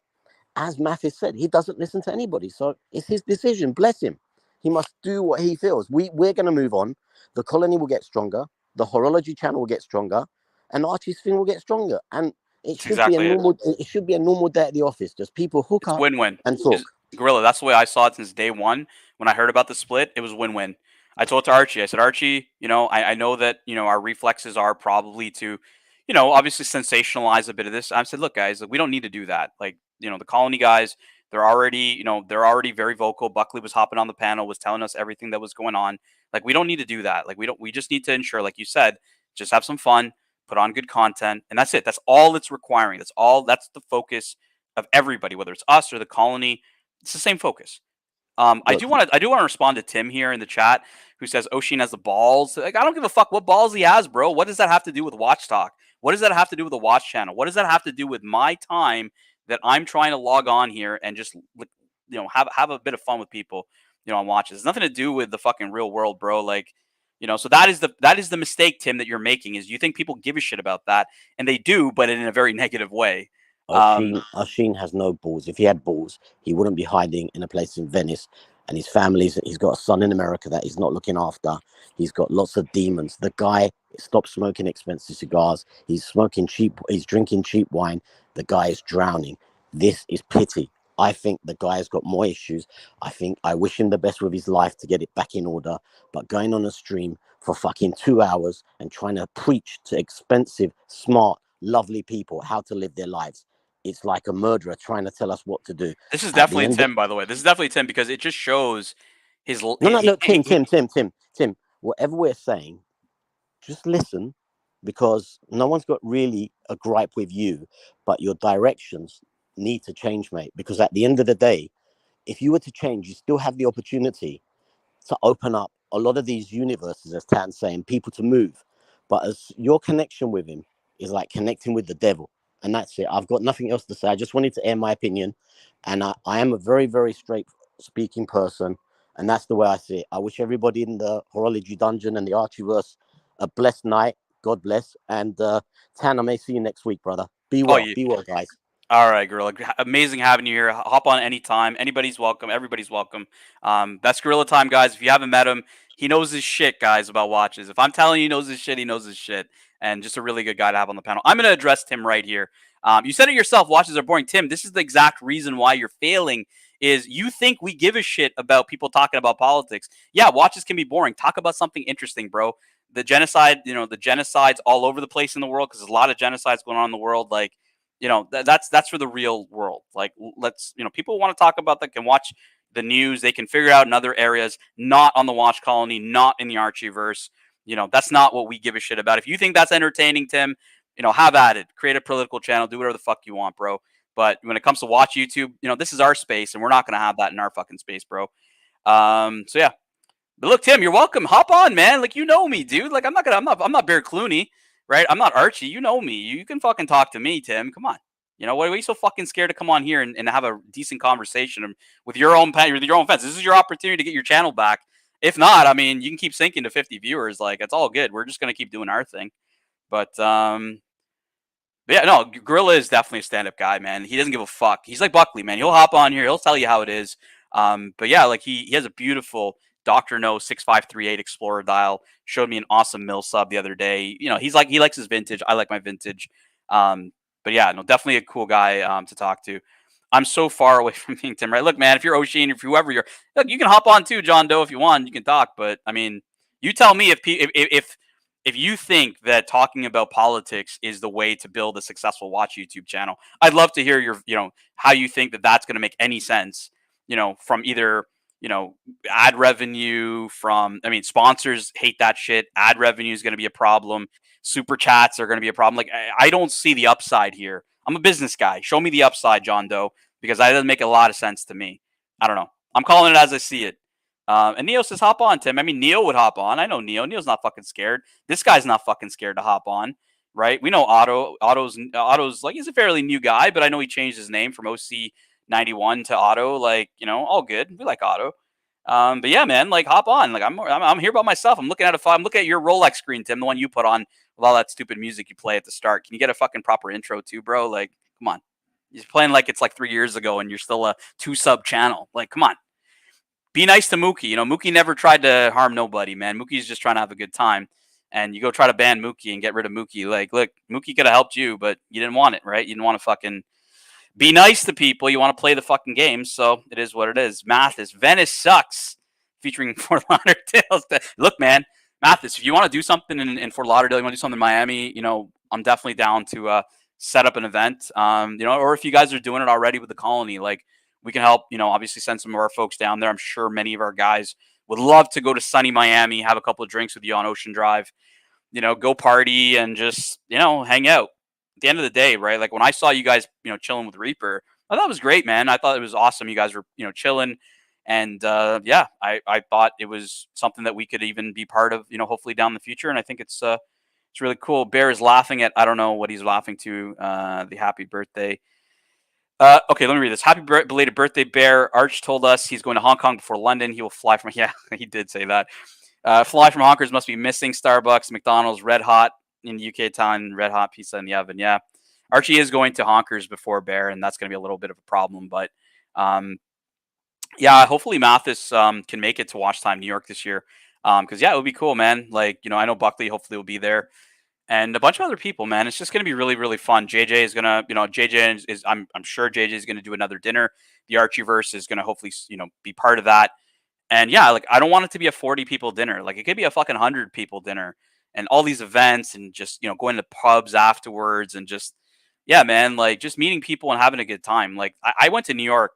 as Mathis said, he doesn't listen to anybody. So it's his decision. Bless him. He must do what he feels. We're going to move on. The colony will get stronger. The Horology channel will get stronger, and Archie's thing will get stronger. And it should be a normal. It should be a normal day at the office. Just people hook up win-win and talk. Gorilla, that's the way I saw it since day one. When I heard about the split, it was win-win. I told to Archie, I said, Archie, I know that, our reflexes are probably to, obviously sensationalize a bit of this. I said, look, guys, we don't need to do that. Like, the colony guys, they're already very vocal. Buckley was hopping on the panel, was telling us everything that was going on. Like, we don't need to do that. Like, we just need to ensure, like you said, just have some fun, put on good content, and that's it. That's all it's requiring. That's the focus of everybody, whether it's us or the colony. It's the same focus. I do want to respond to Tim here in the chat, who says Oshin has the balls. Like, I don't give a fuck what balls he has, bro. What does that have to do with Watch Talk? What does that have to do with the Watch channel? What does that have to do with my time that I'm trying to log on here and just have a bit of fun with people on watches? It's nothing to do with the fucking real world, bro. Like, so that is the mistake, Tim, that you're making, is you think people give a shit about that, and they do, but in a very negative way. Oshin has no balls. If he had balls, he wouldn't be hiding in a place in Venice. And he's got a son in America that he's not looking after. He's got lots of demons. The guy stopped smoking expensive cigars. He's drinking cheap wine. The guy is drowning. This is pity. I think the guy has got more issues. I wish him the best with his life to get it back in order. But going on a stream for fucking 2 hours and trying to preach to expensive, smart, lovely people how to live their lives, it's like a murderer trying to tell us what to do. This is definitely Tim, by the way. This is definitely Tim, because it just shows his... No, Tim. Whatever we're saying, just listen, because no one's got really a gripe with you, but your directions need to change, mate. Because at the end of the day, if you were to change, you still have the opportunity to open up a lot of these universes, as Tan's saying, people to move. But as your connection with him is like connecting with the devil. And that's it. I've got nothing else to say. I just wanted to air my opinion. And I am a very, very straight speaking person. And that's the way I see it. I wish everybody in the Horology Dungeon and the Archieverse a blessed night. God bless. And Tan, I may see you next week, brother. Be well. Be well, guys. All right, Gorilla. Amazing having you here. Hop on anytime. Anybody's welcome. Everybody's welcome. That's Gorilla time, guys. If you haven't met him, he knows his shit, guys, about watches. If I'm telling you he knows his shit, he knows his shit. And just a really good guy to have on the panel. I'm going to address Tim right here. You said it yourself, watches are boring. Tim, this is the exact reason why you're failing, is you think we give a shit about people talking about politics. Yeah, watches can be boring. Talk about something interesting, bro. The genocide, the genocides all over the place in the world, because there's a lot of genocides going on in the world. Like, that's for the real world. Like, let's, people want to talk about that, can watch the news. They can figure out in other areas, not on the Watch Colony, not in the Archieverse. That's not what we give a shit about. If you think that's entertaining, Tim, have at it. Create a political channel. Do whatever the fuck you want, bro. But when it comes to watch YouTube, this is our space, and we're not going to have that in our fucking space, bro. So, yeah. But look, Tim, you're welcome. Hop on, man. Like, you know me, dude. Like, I'm not Bear Clooney, right? I'm not Archie. You know me. You can fucking talk to me, Tim. Come on. You know, why are you so fucking scared to come on here and have a decent conversation with your own fans? This is your opportunity to get your channel back. If not, I mean, you can keep sinking to 50 viewers. Like, it's all good. We're just gonna keep doing our thing. But yeah, no, Gorilla is definitely a stand-up guy, man. He doesn't give a fuck. He's like Buckley, man. He'll hop on here. He'll tell you how it is. But yeah, like he has a beautiful Dr. No 6538 Explorer dial. Showed me an awesome mill sub the other day. You know, he likes his vintage. I like my vintage. But yeah, no, definitely a cool guy to talk to. I'm so far away from being Tim, right? Look, man, if you're Oshin, if whoever you're, look, you can hop on too, John Doe, if you want. You can talk, but I mean, you tell me if you think that talking about politics is the way to build a successful watch YouTube channel. I'd love to hear your, how you think that that's going to make any sense, from either, ad revenue I mean, sponsors hate that shit. Ad revenue is going to be a problem. Super chats are going to be a problem. Like, I don't see the upside here. I'm a business guy. Show me the upside, John Doe, because that doesn't make a lot of sense to me. I don't know. I'm calling it as I see it. And Neo says, hop on, Tim. I mean, Neo would hop on. I know Neo. Neo's not fucking scared. This guy's not fucking scared to hop on, right? We know Otto. Otto's like, he's a fairly new guy, but I know he changed his name from OC91 to Otto. Like, all good. We like Otto. But yeah, man, like, hop on. Like, I'm here by myself. I'm looking at your Rolex screen, Tim, the one you put on with all that stupid music you play at the start. Can you get a fucking proper intro too, bro? Like, come on. You're playing like it's like 3 years ago and you're still a 2-sub channel. Like, come on. Be nice to Mookie. Mookie never tried to harm nobody, man. Mookie's just trying to have a good time. And you go try to ban Mookie and get rid of Mookie. Like, look, Mookie could have helped you, but you didn't want it, right? You didn't want to fucking be nice to people. You want to play the fucking game. So it is what it is. Mathis, Venice sucks. Featuring Fort Lauderdale. Look, man, Mathis, if you want to do something in Fort Lauderdale, you want to do something in Miami, I'm definitely down to set up an event. Or if you guys are doing it already with the colony, like, we can help, obviously send some of our folks down there. I'm sure many of our guys would love to go to sunny Miami, have a couple of drinks with you on Ocean Drive, go party and just, hang out. At the end of the day, right? Like, when I saw you guys, chilling with Reaper, I thought it was great, man. I thought it was awesome. You guys were, chilling. And yeah, I thought it was something that we could even be part of, hopefully down the future. And I think it's really cool. Bear is laughing at, I don't know what he's laughing to, the happy birthday. Okay, let me read this. Happy belated birthday, Bear. Arch told us he's going to Hong Kong before London. He will fly from... Yeah, he did say that. Fly from Honkers must be missing Starbucks, McDonald's, Red Hot in UK town, Red Hot pizza in the oven. Yeah. Archie is going to Honkers before Bear, and that's going to be a little bit of a problem. But yeah, hopefully Mathis can make it to Watch Time New York this year. Because, yeah, it would be cool, man. Like, I know Buckley hopefully will be there. And a bunch of other people, man. It's just going to be really, really fun. JJ is going to, I'm sure JJ is going to do another dinner. The Archieverse is going to hopefully, be part of that. And yeah, like, I don't want it to be a 40 people dinner. Like, it could be a fucking 100 people dinner and all these events and just, going to pubs afterwards and just, yeah, man, like, just meeting people and having a good time. Like, I went to New York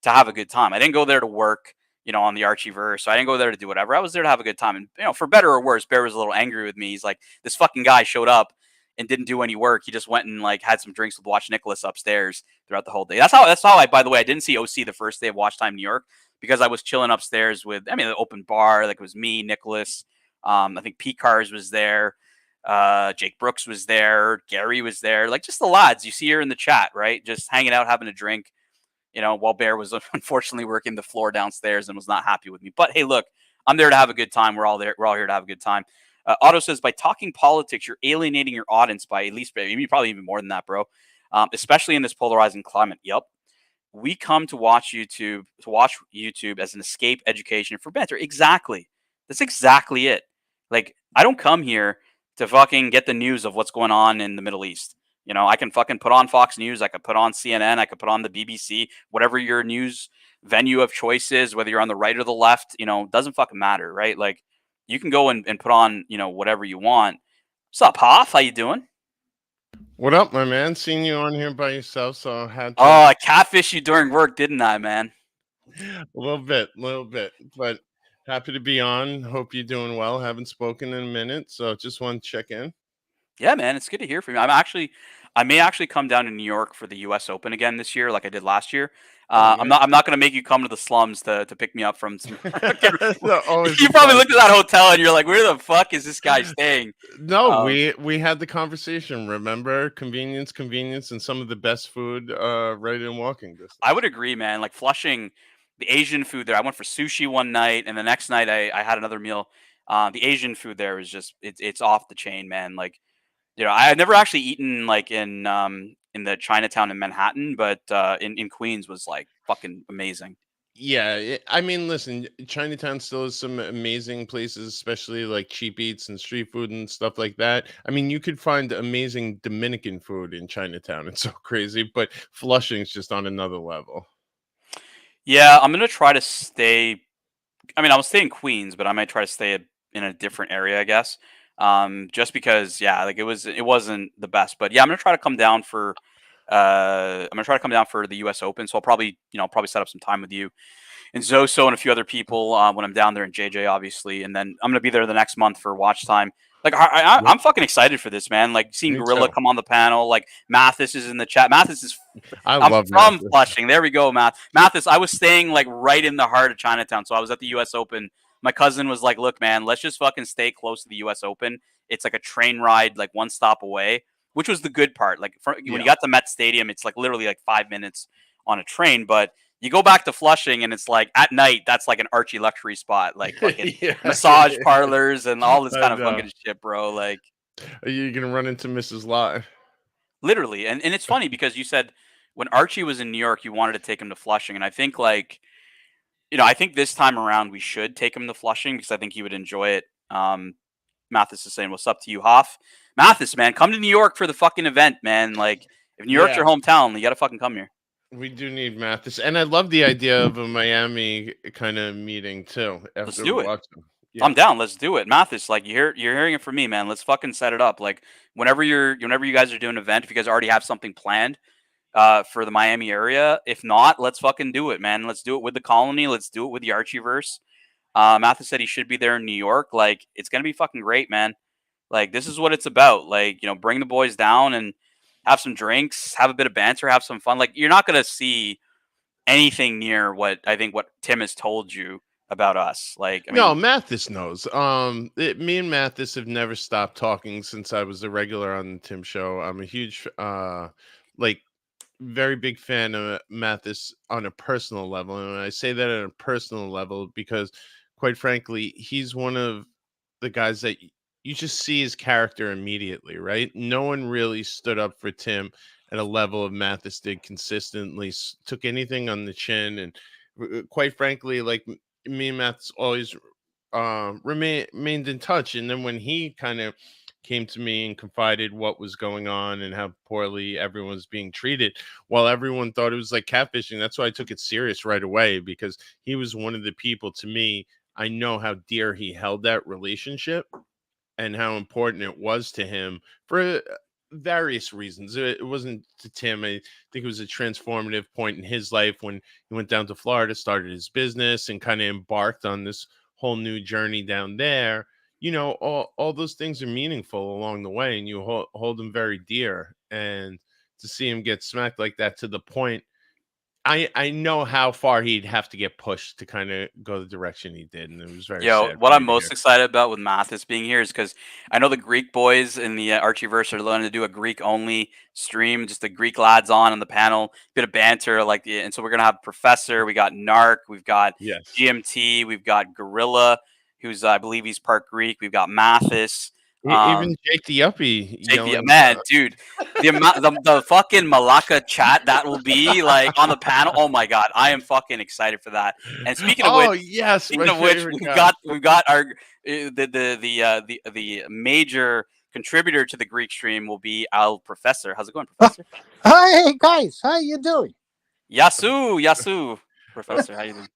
to have a good time. I didn't go there to work, on the Archieverse. So I didn't go there to do whatever. I was there to have a good time. And, for better or worse, Bear was a little angry with me. He's like, this fucking guy showed up and didn't do any work. He just went and, like, had some drinks with Watch Nicholas upstairs throughout the whole day. That's how I, by the way, I didn't see OC the first day of Watch Time New York because I was chilling upstairs with, the open bar. Like, it was me, Nicholas. I think Pete Cars was there. Jake Brooks was there. Gary was there. Like, just the lads you see here in the chat, right? Just hanging out, having a drink. While Bear was unfortunately working the floor downstairs and was not happy with me. But hey, look, I'm there to have a good time. We're all there. We're all here to have a good time. Otto says, by talking politics, you're alienating your audience by at least, maybe probably even more than that, bro. Especially in this polarizing climate. Yep. We come to watch YouTube as an escape education for banter. Exactly. That's exactly it. Like, I don't come here to fucking get the news of what's going on in the Middle East. I can fucking put on Fox News. I could put on CNN. I could put on the BBC, whatever your news venue of choice is, whether you're on the right or the left, doesn't fucking matter, right? Like, you can go and put on, whatever you want. What's up, Hoff? How you doing? What up, my man? Seeing you on here by yourself, so I had to... Oh, I catfished you during work, didn't I, man? A little bit. But happy to be on. Hope you're doing well. Haven't spoken in a minute, so just want to check in. Yeah, man, it's good to hear from you. I may actually come down to New York for the U.S. Open again this year, like I did last year. I'm not gonna make you come to the slums to pick me up from some. Always You a probably looked at pleasure. that hotel and you're like, where the fuck is this guy staying? No, we had the conversation. Remember, convenience, and some of the best food right in walking distance. I would agree, man. Like Flushing, the Asian food there. I went for sushi one night, and the next night I had another meal. The Asian food there is just it's off the chain, man. Like I had never actually eaten like in the Chinatown in Manhattan, but in Queens was like fucking amazing. Yeah, I mean, listen, Chinatown still has some amazing places, especially like cheap eats and street food and stuff like that. I mean, you could find amazing Dominican food in Chinatown. It's so crazy, but Flushing's just on another level. Yeah, I'm gonna try to stay. I mean, I'll stay in Queens, but I might try to stay in a different area, I guess. Just because, yeah, like it wasn't the best, but yeah, I'm gonna try to come down for. I'm gonna try to come down for the U.S. Open, so I'll probably set up some time with you and Zoso and a few other people when I'm down there, and JJ obviously, and then I'm gonna be there the next month for watch time. Like I'm fucking excited for this, man. Like seeing Me Gorilla too. come on the panel. Like Mathis is in the chat. Mathis is. I'm love from Mathis. Flushing. There we go, Mathis. I was staying like right in the heart of Chinatown, so I was at the U.S. Open. My cousin was like, "Look, man, let's just fucking stay close to the U.S. Open. It's like a train ride, like one stop away." Which was the good part. Like when you got to Met Stadium, it's like literally like 5 minutes on a train, but you go back to Flushing and it's like at night, that's like an Archie luxury spot, like fucking massage parlors and all this kind of fucking shit, bro. Like, are you gonna run into Mrs. Lot? Literally. And it's funny because you said when Archie was in New York, you wanted to take him to Flushing. And I think like, I think this time around we should take him to Flushing because I think he would enjoy it. Mathis is saying, "What's up to you, Hoff?" Mathis, man, come to New York for the fucking event, man. Like, if New York's your hometown, you gotta fucking come here. We do need Mathis, and I love the idea of a Miami kind of meeting too. Let's do it. Yeah. I'm down. Let's do it, Mathis. Like you're hearing it from me, man. Let's fucking set it up. Like whenever you guys are doing an event, if you guys already have something planned for the Miami area, if not, let's fucking do it, man. Let's do it with the Colony. Let's do it with the Archieverse. Mathis said he should be there in New York. Like it's gonna be fucking great, man. Like this is what it's about. Like bring the boys down and have some drinks, have a bit of banter, have some fun. Like you're not gonna see anything near what Tim has told you about us. Like I mean, no, Mathis knows. Me and Mathis have never stopped talking since I was a regular on the Tim show. I'm a huge like very big fan of Mathis on a personal level, and I say that on a personal level because quite frankly, he's one of the guys that you just see his character immediately, right? No one really stood up for Tim at a level of Mathis did consistently, took anything on the chin, and quite frankly, like me and Mathis always remained in touch. And then when he kind of came to me and confided what was going on and how poorly everyone was being treated, while everyone thought it was like catfishing, that's why I took it serious right away, because he was one of the people to me. I know how dear he held that relationship and how important it was to him for various reasons. It wasn't to Tim. I think it was a transformative point in his life when he went down to Florida, started his business, and kind of embarked on this whole new journey down there. All those things are meaningful along the way, and you hold them very dear. And to see him get smacked like that, to the point, I know how far he'd have to get pushed to kind of go the direction he did, and it was very sad. What I'm most excited about with Mathis being here is because I know the Greek boys in the Archieverse are going to do a Greek only stream, just the Greek lads on the panel, bit of banter, and so we're gonna have Professor, we got Narc, we've got GMT, we've got Gorilla, who's I believe he's part Greek, we've got Mathis. Even Jake the Uppie, man, dude, the fucking Malacca chat that will be like on the panel. Oh my god, I am fucking excited for that. And speaking of which, we've got our the major contributor to the Greek stream will be Al Professor. How's it going, Professor? Hi guys, how you doing? Yasu, Professor, how you doing?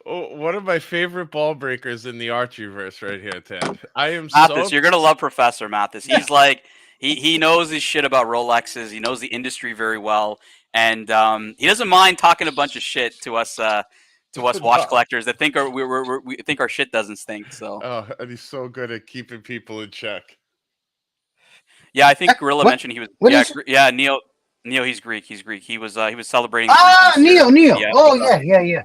One of my favorite ball breakers in the Archieverse right here, Ted. I am Mathis, you're gonna love Professor Mathis. He's like he knows his shit about Rolexes. He knows the industry very well, and he doesn't mind talking a bunch of shit to us watch collectors that think we think our shit doesn't stink. So and he's so good at keeping people in check. Yeah, I think Gorilla mentioned he was. Neil. Neo, he's Greek. He's Greek. He was celebrating Greek Ah, Easter. Neo. Yeah. Oh, yeah.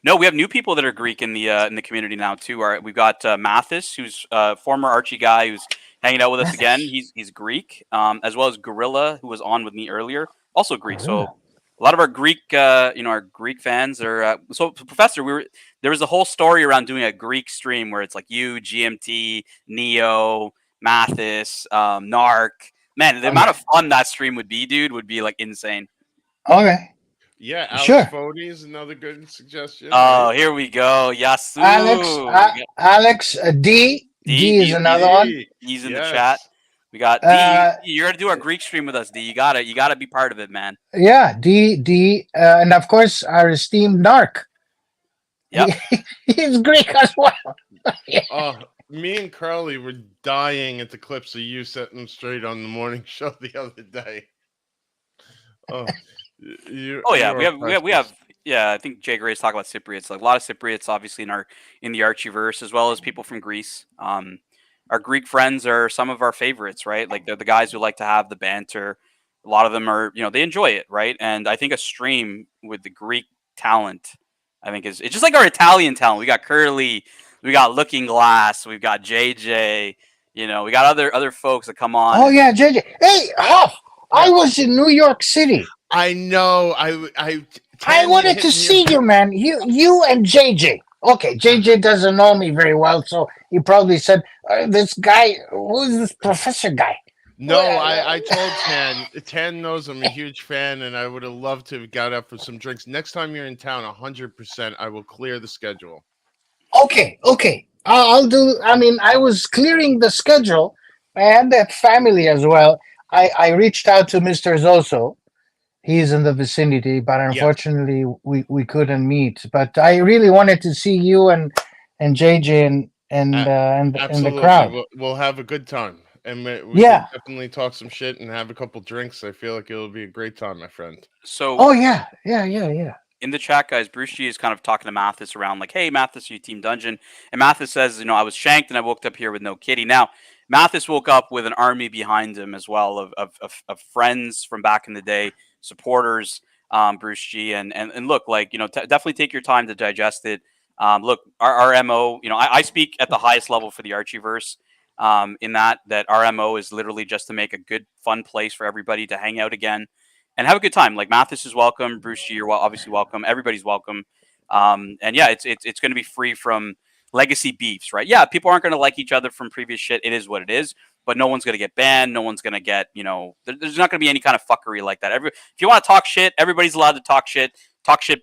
No, we have new people that are Greek in the community now too. We've got Mathis, who's a former Archie guy, who's hanging out with us again. He's Greek, as well as Gorilla, who was on with me earlier, also Greek. So a lot of our Greek, our Greek fans are. So, Professor, there was a whole story around doing a Greek stream where it's like you, GMT, Neo, Mathis, Narc. Man, the amount of fun that stream would be, dude, would be like insane. Okay. Yeah, Alex Sure. Fody is another good suggestion. Oh, right? here we go. Yasu. Alex, D is another one. He's in the Yes. chat. We got D. You're gonna do our Greek stream with us, D. You gotta be part of it, man. Yeah, D, and of course our esteemed Narc. Yep. He's Greek as well. Oh, me and Carly were dying at the clips of you setting them straight on the morning show the other day. Oh, Oh yeah, we have. Yeah, I think Jay Gray's talking about Cypriots. Like a lot of Cypriots, obviously in the Archieverse, as well as people from Greece. Our Greek friends are some of our favorites, right? Like they're the guys who like to have the banter. A lot of them are, they enjoy it, right? And I think a stream with the Greek talent, I think it's just like our Italian talent. We got Curly, we got Looking Glass, we've got JJ. We got other folks that come on. Oh yeah, JJ. Hey, Huff, I was in New York City. I know. I wanted to see you, man. You and JJ. Okay, JJ doesn't know me very well, so he probably said, "This guy, who's this professor guy?" No, I told Tan. Tan knows I'm a huge fan, and I would have loved to have got up for some drinks. Next time you're in town, 100%, I will clear the schedule. Okay. I'll do. I mean, I was clearing the schedule. I had that family as well. I reached out to Mr. Zoso. He's in the vicinity, but unfortunately, we couldn't meet. But I really wanted to see you and JJ and the crowd. We'll have a good time, and we can definitely talk some shit and have a couple drinks. I feel like it'll be a great time, my friend. So, oh yeah. In the chat, guys, Bruce G is kind of talking to Mathis around like, "Hey, Mathis, you Team Dungeon," and Mathis says, "I was shanked and I woke up here with no kitty." Now, Mathis woke up with an army behind him as well of friends from back in the day, supporters, Bruce G, and look, like definitely take your time to digest it. Look, our MO, I speak at the highest level for the Archieverse. In that our MO is literally just to make a good, fun place for everybody to hang out again and have a good time. Like Mathis is welcome, Bruce G, you're obviously welcome, everybody's welcome. And yeah, it's going to be free from legacy beefs, right? Yeah, people aren't going to like each other from previous shit. It is what it is. But no one's going to get banned. No one's going to get, there's not going to be any kind of fuckery like that. If you want to talk shit, everybody's allowed to talk shit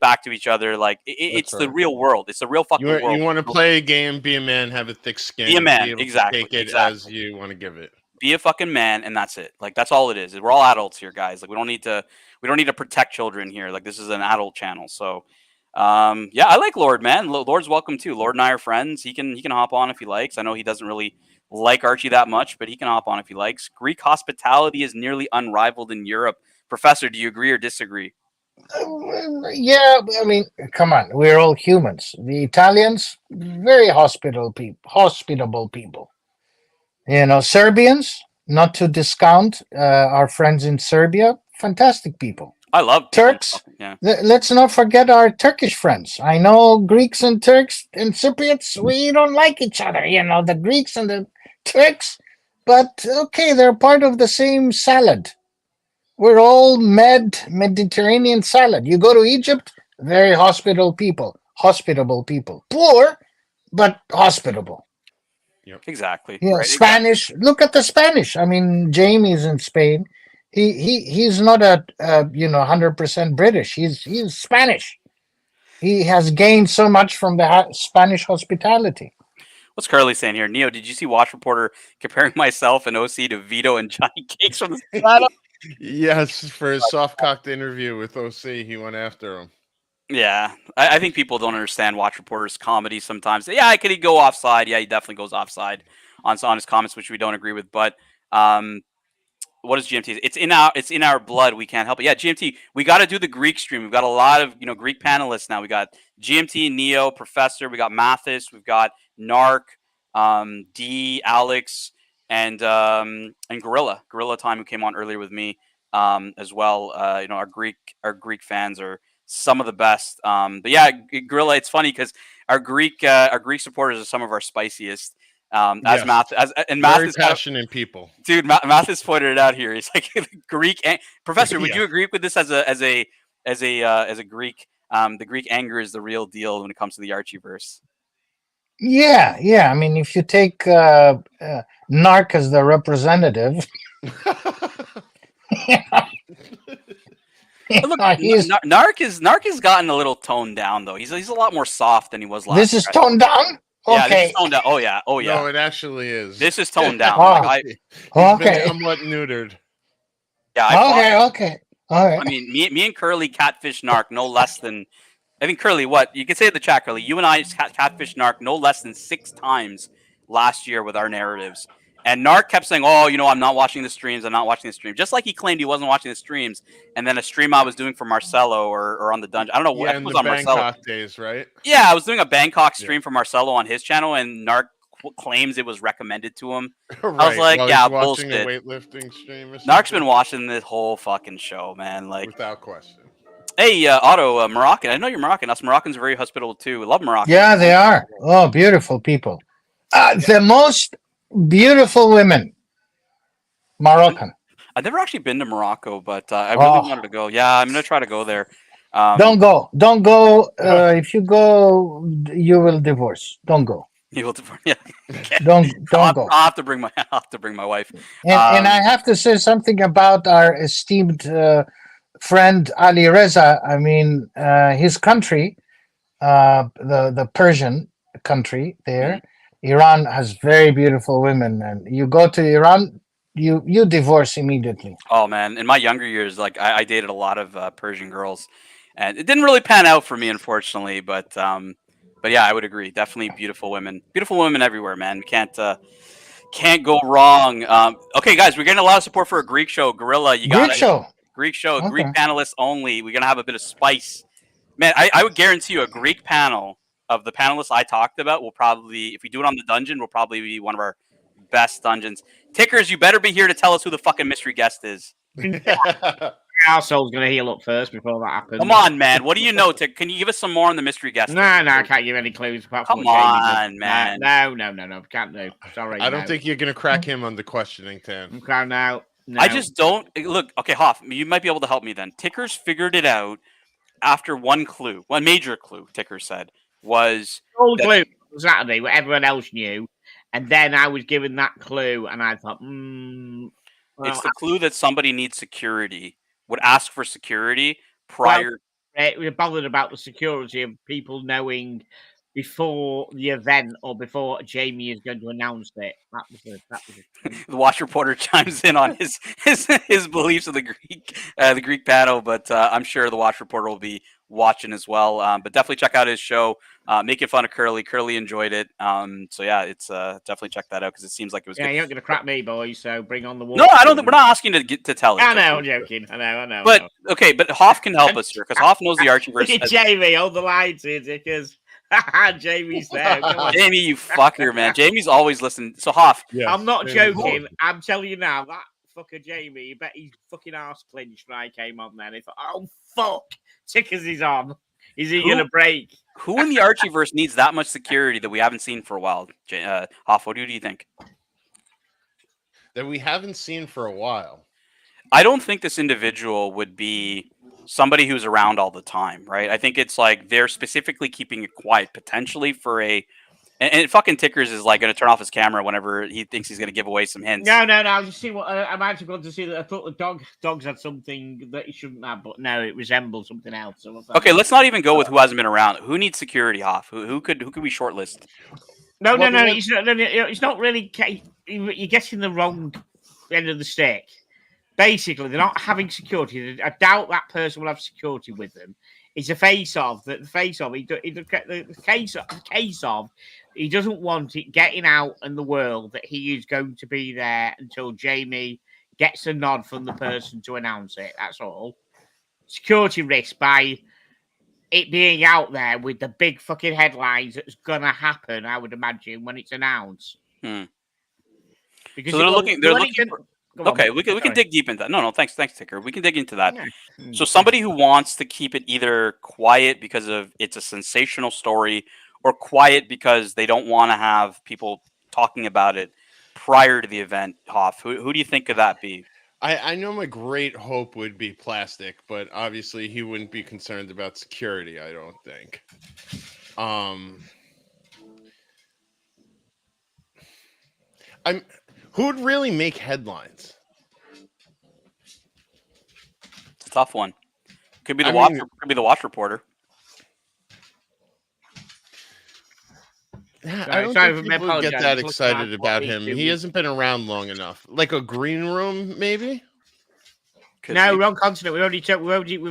back to each other. Like it's right. The real world. It's the real fucking world. You want to play a game, be a man, have a thick skin. Be a man, exactly. Take it as you want to give it. Be a fucking man, and that's it. Like that's all it is. We're all adults here, guys. Like we don't need to protect children here. Like this is an adult channel. So yeah, I like Lord, man. Lord's welcome too. Lord and I are friends. He can hop on if he likes. I know he doesn't really like Archie that much, but he can hop on if he likes. Greek hospitality is nearly unrivaled in Europe. Professor, do you agree or disagree? Yeah, I mean, come on, we're all humans. The Italians, very hospitable people. Serbians, not to discount our friends in Serbia, fantastic people. I love Turks. Yeah. Let's not forget our Turkish friends. I know Greeks and Turks and Cypriots, we don't like each other, the Greeks and the Turks, but okay, they're part of the same salad. We're all Mediterranean salad. You go to Egypt, very hospitable people. Poor, but hospitable. Yep. Exactly. Yeah, right, Spanish. Exactly. Look at the Spanish. I mean, Jamie's in Spain. He's not 100% British. He's Spanish. He has gained so much from the Spanish hospitality. What's Curly saying here? Neo, did you see Watch Reporter comparing myself and OC to Vito and Johnny Cakes from the Sopranos? Yes, for his soft-cocked interview with OC, he went after him. Yeah, I think people don't understand Watch Reporter's comedy sometimes. Yeah, could he go offside? Yeah, he definitely goes offside on his comments, which we don't agree with. But what is GMT? It's in our blood. We can't help it. Yeah, GMT. We got to do the Greek stream. We've got a lot of Greek panelists now. We got GMT, Neo, Professor. We got Mathis. We've got Narc, D, Alex, and Gorilla Time, who came on earlier with me. as well. Our Greek fans are some of the best. But yeah, Gorilla, it's funny because our Greek supporters are some of our spiciest. As Yes. Math and Very Math is passionate people. dude. Math has pointed it out here. He's like Greek professor. Would Yeah. you agree with this as a Greek? The Greek anger is the real deal when it comes to the Archieverse. Yeah, yeah. I mean, if you take Narc as the representative, Look, he's, Narc has gotten a little toned down though. He's a lot more soft than he was last. this is year. toned down. Yeah, this Okay. is toned down. Oh yeah. No, it actually is. This is toned down. Oh. Like, He's Okay. been somewhat neutered. Okay. All right. I mean, me and Curly catfish Narc no less than. I think Curly, what you can say in the chat, Curly. You and I catfish Narc no less than 6 times last year with our narratives. And Narc kept saying, "Oh, I'm not watching the streams. I'm not watching the stream." Just like he claimed he wasn't watching the streams, and then a stream I was doing for Marcelo or on the dungeon. I don't know what in was the on Marcelo. Bangkok days, right? Yeah, I was doing a Bangkok stream for Marcelo on his channel, and Narc claims it was recommended to him. Right. I was like, While yeah, he's watching bullshit. a weightlifting stream or something. Narc's been watching this whole fucking show, man. Like, without question. hey, Otto, Moroccan. I know you're Moroccan. Us Moroccans are very hospitable too. We love Moroccan. Yeah, they are. Oh, beautiful people. The most beautiful women. Moroccan. I've never actually been to Morocco, but I really wanted to go. Yeah, I'm gonna try to go there. Don't go. If you go, you will divorce. Don't go. You will divorce. Yeah. Okay. Don't go. I'll have to bring my wife. And I have to say something about our esteemed friend Ali Reza. I mean, his country, the Persian country there, Iran has very beautiful women, and you go to Iran, you divorce immediately. Oh man, in my younger years, like I dated a lot of Persian girls, and it didn't really pan out for me, unfortunately. But yeah, I would agree. Definitely beautiful women everywhere, man. Can't go wrong. Okay, guys, we're getting a lot of support for a Greek show. Gorilla, you got it. Greek show, Okay. Greek panelists only. We're gonna have a bit of spice, man. I would guarantee you a Greek panel of the panelists I talked about will probably, if we do it on the dungeon, will probably be one of our best dungeons. Tickers, you better be here to tell us who the fucking mystery guest is. Arsehole's going to heal up first before that happens. Come on, man. What do you know, Tick? Can you give us some more on the mystery guest? No, I can't give any clues. Apart from Come what Jamie on, did. man. No, can't do. Sorry. I don't think you're going to crack him on the questioning, Tan. Okay, no. I just don't. Look, okay, Hoff, you might be able to help me then. Tickers figured it out after one major clue, Ticker said, was... All clue was Saturday, what everyone else knew. And then I was given that clue, and I thought, it's the clue that somebody needs security, would ask for security prior. We're bothered about the security of people knowing before the event or before Jamie is going to announce it. That was it. The Watch Reporter chimes in on his beliefs of the Greek panel, but I'm sure the Watch Reporter will be watching as well. But definitely check out his show, making fun of Curly. Curly enjoyed it. So yeah, it's definitely check that out because it seems like it was. Yeah, good. you're not going to crap me, boys. So bring on the wall. No, I don't. We're not asking to tell it. I know, I'm joking. I know. But okay, but Hoff can help us here because Hoff knows the Archieverse. Look at Jamie, hold the line to you, Dickers. Jamie's there. Come on. Jamie, you fucker, man. Jamie's always listening. So Hoff, Yes. I'm not joking. I'm telling you now, that fucker Jamie, you bet he's fucking arse clinched when I came on then. He thought, oh fuck, Tickers is on. Is he gonna break? Who in the Archieverse needs that much security that we haven't seen for a while? Hoff, what do you think? That we haven't seen for a while. I don't think this individual would be somebody who's around all the time, right? I think it's like they're specifically keeping it quiet, potentially for a. And fucking Tickers is like going to turn off his camera whenever he thinks he's going to give away some hints. No. I just see what I'm actually going to see that. I thought the dogs had something that he shouldn't have, but no, it resembles something else. So okay, let's not even go with who hasn't been around. Who needs security, Hoff? Who could we shortlist? No. It's not really. You're getting the wrong end of the stick. Basically, they're not having security. I doubt that person will have security with them. It's a case of he doesn't want it getting out in the world that he is going to be there until Jamie gets a nod from the person to announce it. That's all. Security risk by it being out there with the big fucking headlines that's gonna happen, I would imagine, when it's announced. Because Because so they're looking Go on. Okay, we can Sorry. dig deep into that. No, thanks, Ticker. We can dig into that. Yeah. So somebody who wants to keep it either quiet because of it's a sensational story, or quiet because they don't want to have people talking about it prior to the event. Hoff, who do you think could that be? I know my great hope would be Plastic, but obviously he wouldn't be concerned about security, I don't think. Who would really make headlines? It's a tough one. Could be the could be the Watch Reporter. I don't think people would get that excited about him. He hasn't been around long enough. Like a green room, maybe. No, wrong continent. We've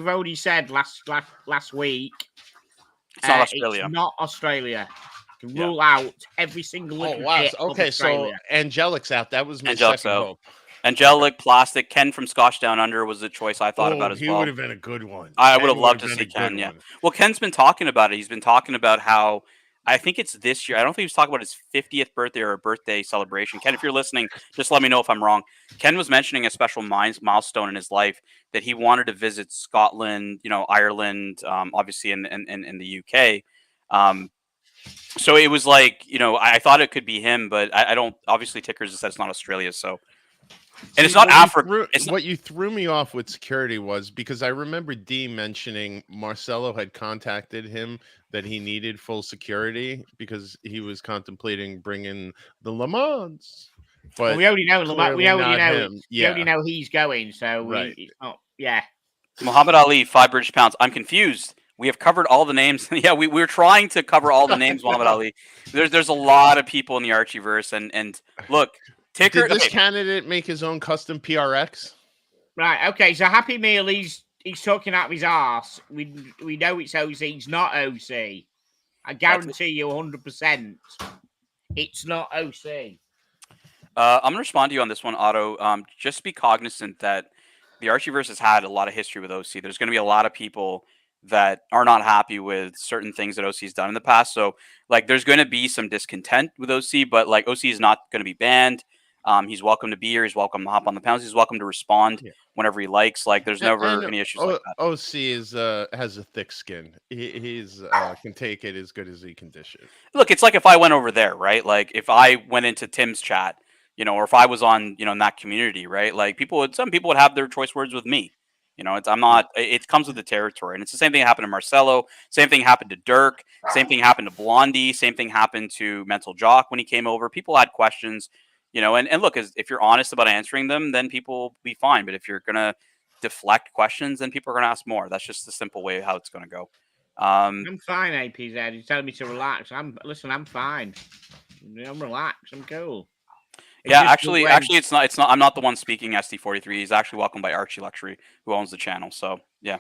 already said last week. It's not Australia. It's not Australia. To rule out every single little bit of Okay, so Australia. Angelic's out. That was my Angelic's second out. hope. Angelic, Plastic, Ken from Scotch Down Under was the choice I thought about as well. He would have been a good one. I would have loved to see Ken. Yeah. Well, Ken's been talking about it. He's been talking about how I think it's this year. I don't think he was talking about his 50th birthday or a birthday celebration. Ken, if you're listening, just let me know if I'm wrong. Ken was mentioning a special milestone in his life that he wanted to visit Scotland, Ireland, obviously in the UK. So it was like, I thought it could be him, but I don't. Obviously, Tickers said it's not Australia, so. And it's not Africa. What you threw me off with security was because I remember D mentioning Marcelo had contacted him that he needed full security because he was contemplating bringing the Le Mans. But we already know we already know he's going, so right. Muhammad Ali, 5 British pounds. I'm confused. We have covered all the names. Yeah, we're trying to cover all the names, Muhammad Ali. There's a lot of people in the Archieverse, and look. Ticker, did this candidate make his own custom PRX? Right. Okay. So Happy Meal, he's talking out of his arse. We know it's OC. It's not OC. I guarantee you 100%. It's not OC. I'm gonna respond to you on this one, Otto. Just be cognizant that the Archieverse has had a lot of history with OC. There's going to be a lot of people that are not happy with certain things that OC's done in the past. So, there's going to be some discontent with OC, but OC is not going to be banned. He's welcome to be here. He's welcome to hop on the panels. He's welcome to respond whenever he likes. There's never any issues like that. OC has a thick skin. He's can take it as good as he can dish it. Look, it's like if I went over there, right? If I went into Tim's chat, or if I was on, in that community, right? Some people would have their choice words with me. I'm not. It comes with the territory, and it's the same thing that happened to Marcelo. Same thing happened to Dirk. Same thing happened to Blondie. Same thing happened to Mental Jock when he came over. People had questions. And look, if you're honest about answering them, then people will be fine. But if you're going to deflect questions, then people are going to ask more. That's just the simple way how it's going to go. I'm fine, APZ. He's telling me to relax. I'm fine. I'm relaxed. I'm cool. Actually, it's not. I'm not the one speaking. ST43. He's actually welcomed by Archie Luxury, who owns the channel. So yeah.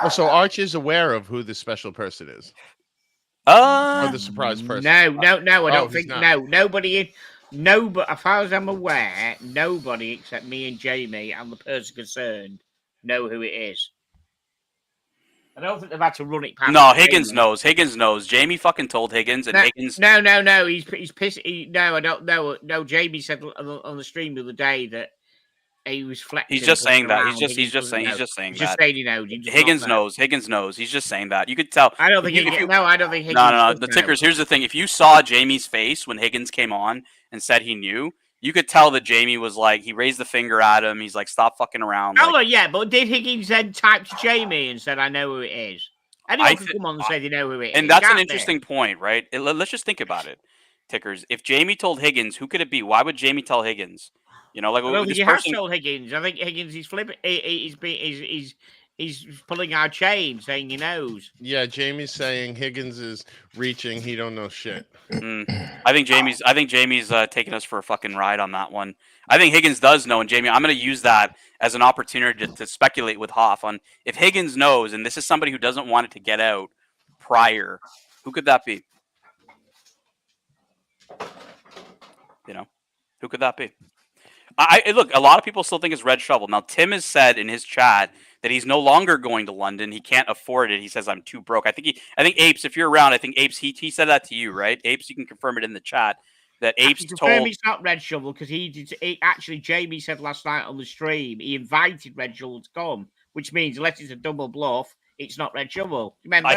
Oh, so Arch is aware of who the special person is. Or the surprise person. No. I don't think. No, nobody. No, but as far as I'm aware, nobody except me and Jamie and the person concerned know who it is. I don't think they've had to run it past. No, Higgins knows. Higgins knows. Jamie fucking told Higgins, and Higgins. No. He's pissed. No, I don't know. No, Jamie said on the stream the other day that he was flexing. He's just saying that. He's just saying that. Just saying he knows. Higgins knows. Higgins knows. He's just saying that. You could tell. I don't think. I don't think. Higgins No. The Tickers. Here's the thing. If you saw Jamie's face when Higgins came on and said he knew, you could tell that Jamie was he raised the finger at him. He's like, stop fucking around. Oh, yeah, but did Higgins then type to Jamie and said, I know who it is? Anyone can come on and say they know who it is. And that's an interesting point, right? Let's just think about it, Tickers. If Jamie told Higgins, who could it be? Why would Jamie tell Higgins? I don't think he has told Higgins. I think Higgins is flipping. He's pulling our chain, saying he knows. Yeah, Jamie's saying Higgins is reaching. He don't know shit. I think Jamie's taking us for a fucking ride on that one. I think Higgins does know, and Jamie, I'm going to use that as an opportunity to speculate with Hoff on if Higgins knows, and this is somebody who doesn't want it to get out prior. Who could that be? Who could that be? Look, a lot of people still think it's Red Shovel. Now, Tim has said in his chat that he's no longer going to London. He can't afford it. He says, I'm too broke. I think Apes, if you're around, I think Apes, he said that to you, right? Apes, you can confirm it in the chat. that Apes Confirm told. it's not Red Shovel because he did. Actually, Jamie said last night on the stream he invited Red Shovel to come, which means unless it's a double bluff, it's not Red Shovel. Remember?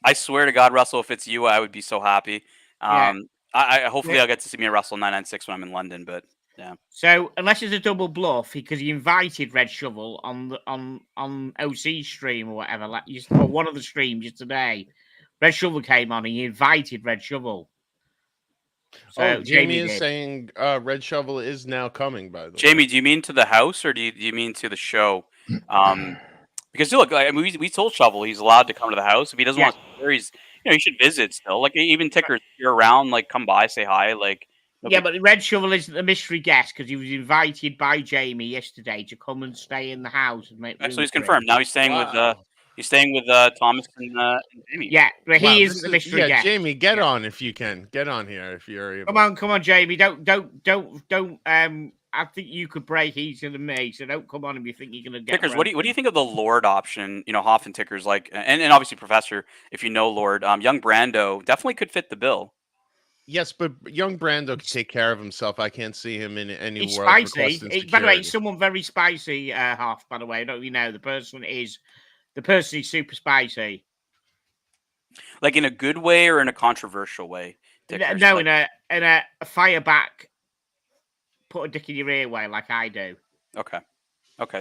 I swear to God, Russell, if it's you, I would be so happy. Yeah. I hopefully I'll get to see me at Russell 996 when I'm in London, but yeah. So unless it's a double bluff, because he invited Red Shovel on OC stream or whatever, like or one of the streams today, Red Shovel came on and he invited Red Shovel. So Jamie is saying Red Shovel is now coming. By the way, Jamie, do you mean to the house or do you mean to the show? Because look, I mean, we told Shovel he's allowed to come to the house if he doesn't want to. He's he should visit still. Like even Tickers, if you're around, like come by, say hi. Like yeah, but Red Shovel isn't a mystery guest because he was invited by Jamie yesterday to come and stay in the house and make. So he's confirmed. Now he's staying with Thomas and Jamie. Yeah, but he isn't the mystery guest. Jamie, get on if you can. Get on here if you're able. Come on, Jamie. Don't. I think you could break easier than me, so don't come on if you think you're gonna get. Tickers, what do you think of the Lord option? Hoff and Tickers, like, and obviously Professor, if you know Lord, young Brando definitely could fit the bill. Yes, but young Brando can take care of himself. I can't see him in any He's world. Spicy. By the way, it's someone very spicy. Hoff. By the way, don't you know the person is super spicy. Like in a good way or in a controversial way? Tickers, no, like... in a fire back. Put a dick in your ear way like I do. Okay.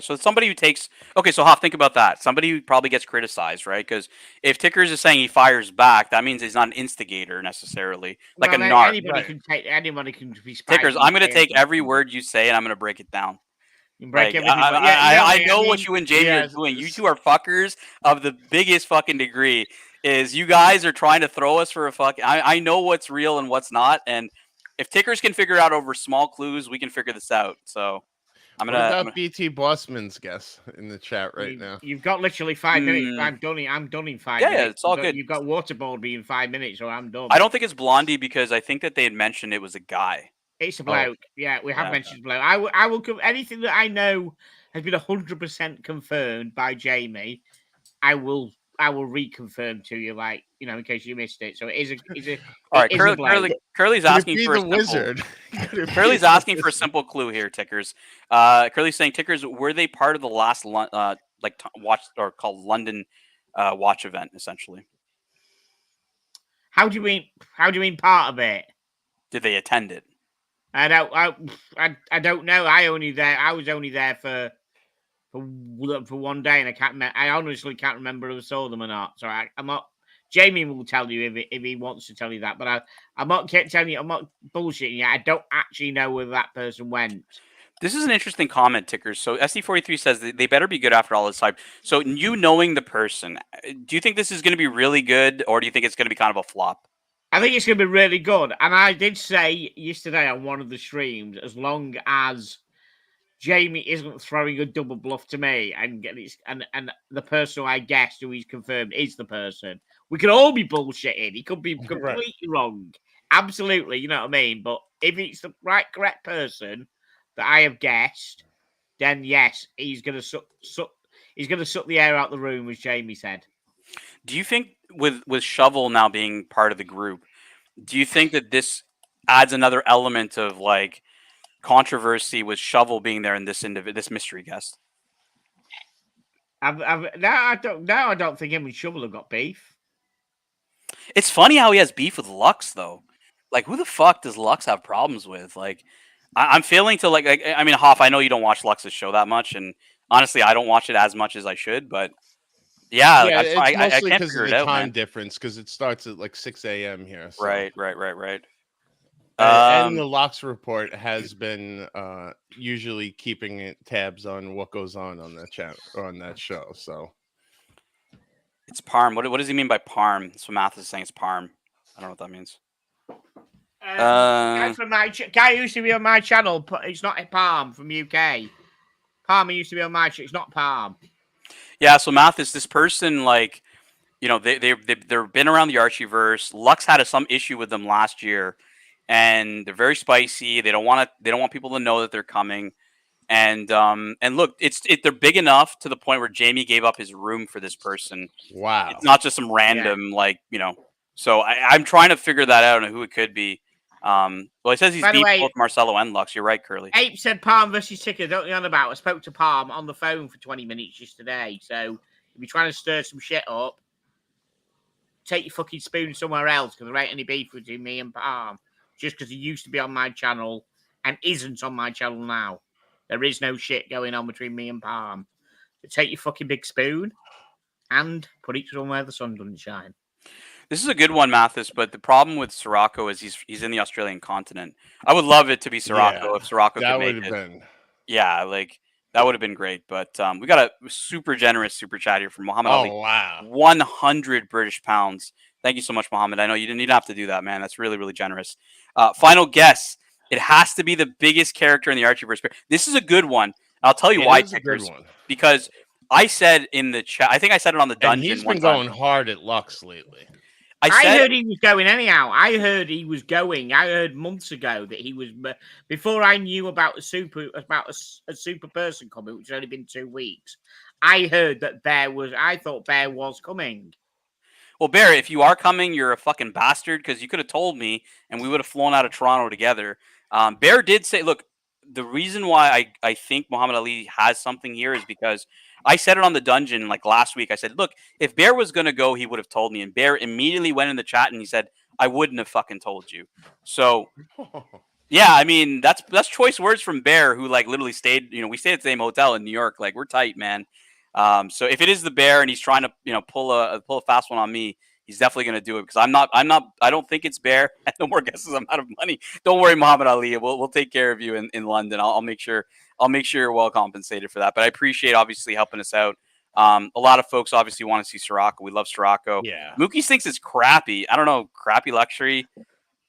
So somebody who takes. Okay, so Hoff, think about that. Somebody who probably gets criticized, right? Because if Tickers is saying he fires back, that means he's not an instigator necessarily, like a narc. Anybody can be spicy. Tickers, I'm going to take every word you say and I'm going to break it down. Break like, I know what you and Jamie are doing. You two are fuckers of the biggest fucking degree. Is you guys are trying to throw us for a fucking. I know what's real and what's not, and. If Tickers can figure out over small clues, we can figure this out. So I'm gonna. What about BT Bossman's guess in the chat right now? You've got literally 5 minutes. I'm done in 5 minutes. Yeah, it's all good. You've got Waterboard me in 5 minutes, or I'm done. I don't think it's Blondie because I think that they had mentioned it was a guy. It's a bloke. Yeah, we have mentioned bloke. I will anything that I know has been 100% confirmed by Jamie. I will reconfirm to you, like in case you missed it. So it is a. All right, Curly's asking for a wizard. Curly's asking for a simple clue here, Tickers. Curly's saying, Tickers, were they part of the last watch or called London watch event, essentially? How do you mean part of it? Did they attend it? I don't know. I was only there for 1 day, and I honestly can't remember if I saw them or not. So I'm not. Jamie will tell you if he wants to tell you that, but I'm not telling you. I'm not bullshitting you. I don't actually know whether that person went. This is an interesting comment, Tickers. So SD43 says they better be good after all this time. So you knowing the person, do you think this is going to be really good, or do you think it's going to be kind of a flop? I think it's going to be really good. And I did say yesterday on one of the streams, as long as Jamie isn't throwing a double bluff to me and the person I guessed who he's confirmed is the person. We could all be bullshitting. He could be completely wrong. Absolutely, you know what I mean? But if it's the correct person that I have guessed, then yes, he's gonna suck the air out the room, as Jamie said. Do you think with Shovel now being part of the group, do you think that this adds another element of like controversy with Shovel being there in this mystery guest? I don't think him and Shovel have got beef. It's funny how he has beef with Lux though. Like, who the fuck does Lux have problems with? Like, I'm failing to like. I mean, Hoff, I know you don't watch Lux's show that much, and honestly, I don't watch it as much as I should. But yeah, it's mostly I can't because figure of it the out, time man. difference. Because it starts at like 6 a.m. here. So. Right. And the Lux report has been usually keeping tabs on what goes on that chat or on that show. So it's Parm. What does he mean by Parm? That's what Math is saying. It's Parm. I don't know what that means. Guy from guy used to be on my channel. It's not Palm from UK. Palm used to be on my channel. It's not Palm. Yeah. So Math is this person like, they've been around the Archieverse. Lux had some issue with them last year, and they're very spicy. They don't want people to know that they're coming. And look, they're big enough to the point where Jamie gave up his room for this person. Wow. It's not just some random So I'm trying to figure that out and who it could be. Well, he says he's By the beat way- both Marcelo and Lux. You're right, Curly. Ape said Palm versus Ticker. Don't you on about? I spoke to Palm on the phone for 20 minutes just today. So if you're trying to stir some shit up, take your fucking spoon somewhere else because there ain't any beef between me and Palm. Just because he used to be on my channel and isn't on my channel now. There is no shit going on between me and Palm. So take your fucking big spoon and put it somewhere the sun doesn't shine. This is a good one, Mathis, but the problem with Sirocco is he's in the Australian continent. I would love it to be Sirocco if Sirocco that could would make have it. been. Yeah, like that would have been great. But we got a super generous super chat here from Muhammad Ali. Oh wow, 100 British pounds. Thank you so much, Muhammad. I know you didn't have to do that, man. That's really, really generous. Final guess. It has to be the biggest character in the Archieverse. This is a good one. I'll tell you why, It is a good Tickers. one. Because I said in the chat, I think I said it on the dungeon. And he's one been time. going hard at Lux lately. I said, heard he was going anyhow. I heard he was going. I heard months ago that he was. Before I knew about a super person coming, which has only been 2 weeks. I heard that Bear was. I thought Bear was coming. Well, Bear, if you are coming, you're a fucking bastard because you could have told me and we would have flown out of Toronto together. Bear did say, look, the reason why I think Muhammad Ali has something here is because I said it on the dungeon like last week. I said, look, if Bear was going to go, he would have told me. And Bear immediately went in the chat and he said, I wouldn't have fucking told you. So, yeah, I mean, that's choice words from Bear, who like literally stayed, we stayed at the same hotel in New York. Like, we're tight, man. So if it is the Bear and he's trying to, pull a fast one on me, he's definitely going to do it because I don't think it's Bear. No more guesses. I'm out of money. Don't worry, Muhammad Ali. We'll take care of you in London. I'll make sure you're well compensated for that. But I appreciate obviously helping us out. A lot of folks obviously want to see Sirocco. We love Sirocco. Yeah. Mookie thinks it's crappy. I don't know, crappy luxury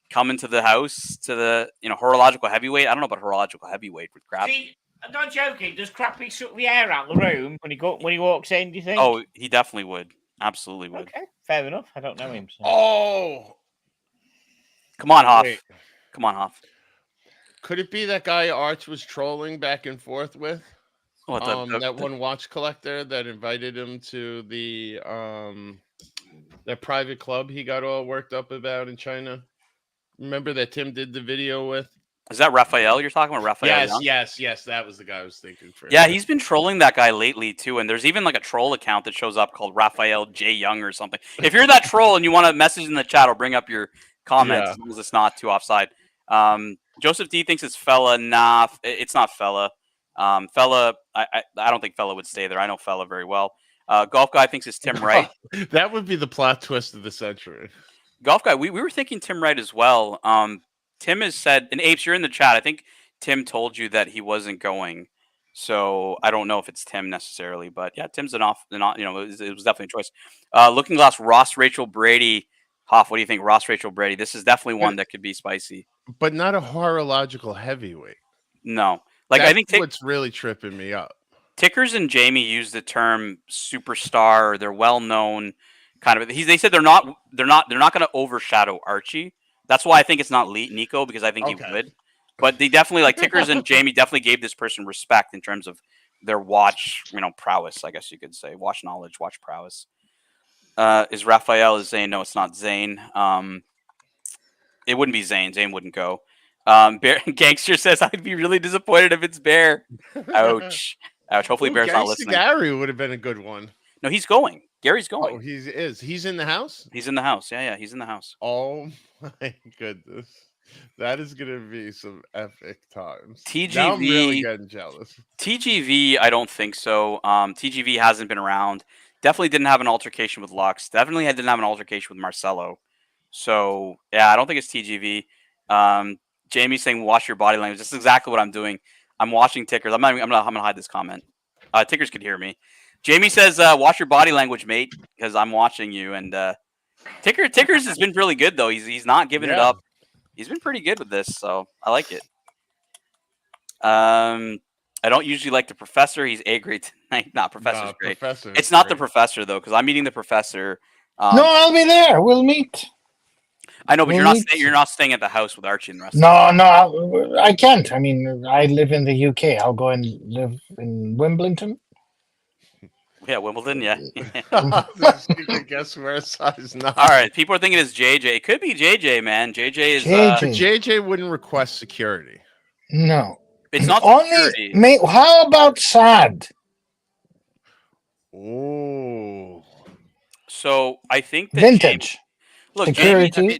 coming to the house to the horological heavyweight. I don't know about horological heavyweight with crap. See, I'm not joking. Does Crappy suck the air out of the room when he walks in? Do you think? Oh, he definitely would. Absolutely would. Okay, fair enough. I don't know him. So. Oh, come on, Hoff. Wait. Come on, Hoff. Could it be that guy Arch was trolling back and forth with? What, that one watch collector that invited him to the that private club he got all worked up about in China. Remember that Tim did the video with? Is that Raphael you're talking about? Raphael? Yes. That was the guy I was thinking for. Yeah, he's been trolling that guy lately too, and there's even like a troll account that shows up called Raphael J Young or something. If you're that troll and you want to message in the chat, or bring up your comments as long as it's not too offside. Joseph D thinks it's Fella. Nah, it's not Fella. Fella, I don't think Fella would stay there. I know Fella very well. Golf Guy thinks it's Tim Wright. That would be the plot twist of the century. Golf Guy, we were thinking Tim Wright as well. Tim has said, and Apes, you're in the chat. I think Tim told you that he wasn't going. So I don't know if it's Tim necessarily, but yeah, Tim's it was definitely a choice. Looking Glass, Ross Rachel Brady. Hoff, what do you think? Ross Rachel Brady. This is definitely one that could be spicy. But not a horological heavyweight. No. Like That's I think what's really tripping me up. Tickers and Jamie use the term superstar, or they're well known kind of. They said they're not going to overshadow Archie. That's why I think it's not Nico, because I think he would. But they definitely, like, Tickers and Jamie definitely gave this person respect in terms of their watch, prowess, I guess you could say. Watch knowledge, watch prowess. Is Raphael is Zane? No, it's not Zane. It wouldn't be Zane. Zane wouldn't go. Bear Gangster says, I'd be really disappointed if it's Bear. Ouch. Ouch. Hopefully Bear's not listening. Gary would have been a good one. No, he's going. Gary's going. Oh, he is. He's in the house? He's in the house. Yeah, he's in the house. Oh, my goodness. That is going to be some epic times. TGV. Now I'm really getting jealous. TGV, I don't think so. TGV hasn't been around. Definitely didn't have an altercation with Lux. Definitely didn't have an altercation with Marcelo. So, yeah, I don't think it's TGV. Jamie's saying, watch your body language. This is exactly what I'm doing. I'm watching Tickers. I'm gonna hide this comment. Tickers could hear me. Jamie says, watch your body language, mate, because I'm watching you. And Tickers has been really good, though. He's not giving it up. He's been pretty good with this, so I like it. I don't usually like the professor. He's A grade tonight. Not professor's great. It's not the professor, though, because I'm meeting the professor. No, I'll be there. We'll meet. I know, but you're not staying at the house with Archie and the rest. No, I can't. I mean, I live in the UK. I'll go and live in Wimbledon. Yeah, Wimbledon. Yeah. You can guess where size 9. All right. People are thinking it's JJ. It could be JJ, man. JJ is. But JJ. JJ wouldn't request security. No. It's not Only. security. How about Sad? Ooh. So I think that Vintage. Look, Security.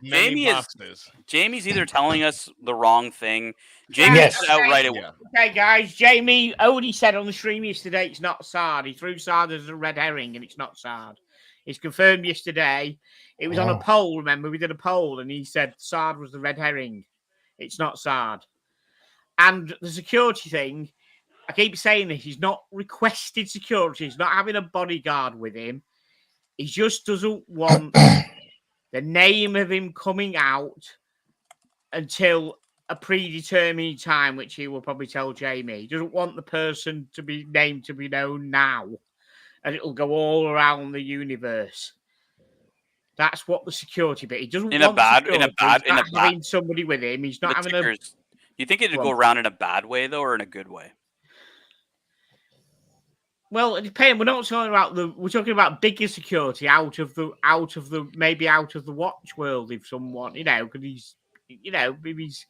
Jamie's either telling us the wrong thing. Jamie Yes. said outright. Okay, guys. Jamie only said on the stream yesterday it's not Sard. He threw Sard as a red herring, and it's not Sard. It's confirmed yesterday. It was on a poll. Remember, we did a poll, and he said Sard was the red herring. It's not Sard. And the security thing, I keep saying this. He's not requested security. He's not having a bodyguard with him. He just doesn't want the name of him coming out until a predetermined time, which he will probably tell Jamie. He doesn't want the person to be named to be known now, and it'll go all around the universe. That's what the security bit. He doesn't want having somebody with him. He's not having a. You think it'd go around in a bad way though, or in a good way? Well, it depends. We're not talking about we're talking about bigger security out of the watch world. If someone, because he's, maybe he's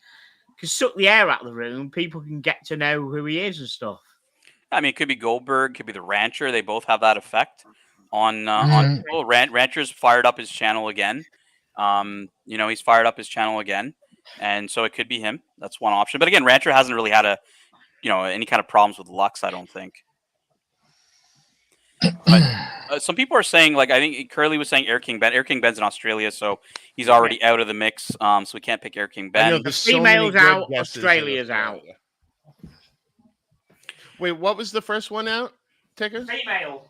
can suck the air out of the room. People can get to know who he is and stuff. I mean, it could be Goldberg, could be the Rancher. They both have that effect on people. Rancher's fired up his channel again. He's fired up his channel again, and so it could be him. That's one option. But again, Rancher hasn't really had any kind of problems with Lux, I don't think. But some people are saying, like, I think Curly was saying Air King Ben. Air King Ben's in Australia, so he's already out of the mix. So we can't pick Air King Ben. The female's out, Australia's out. Wait, what was the first one out? Tickers? Female.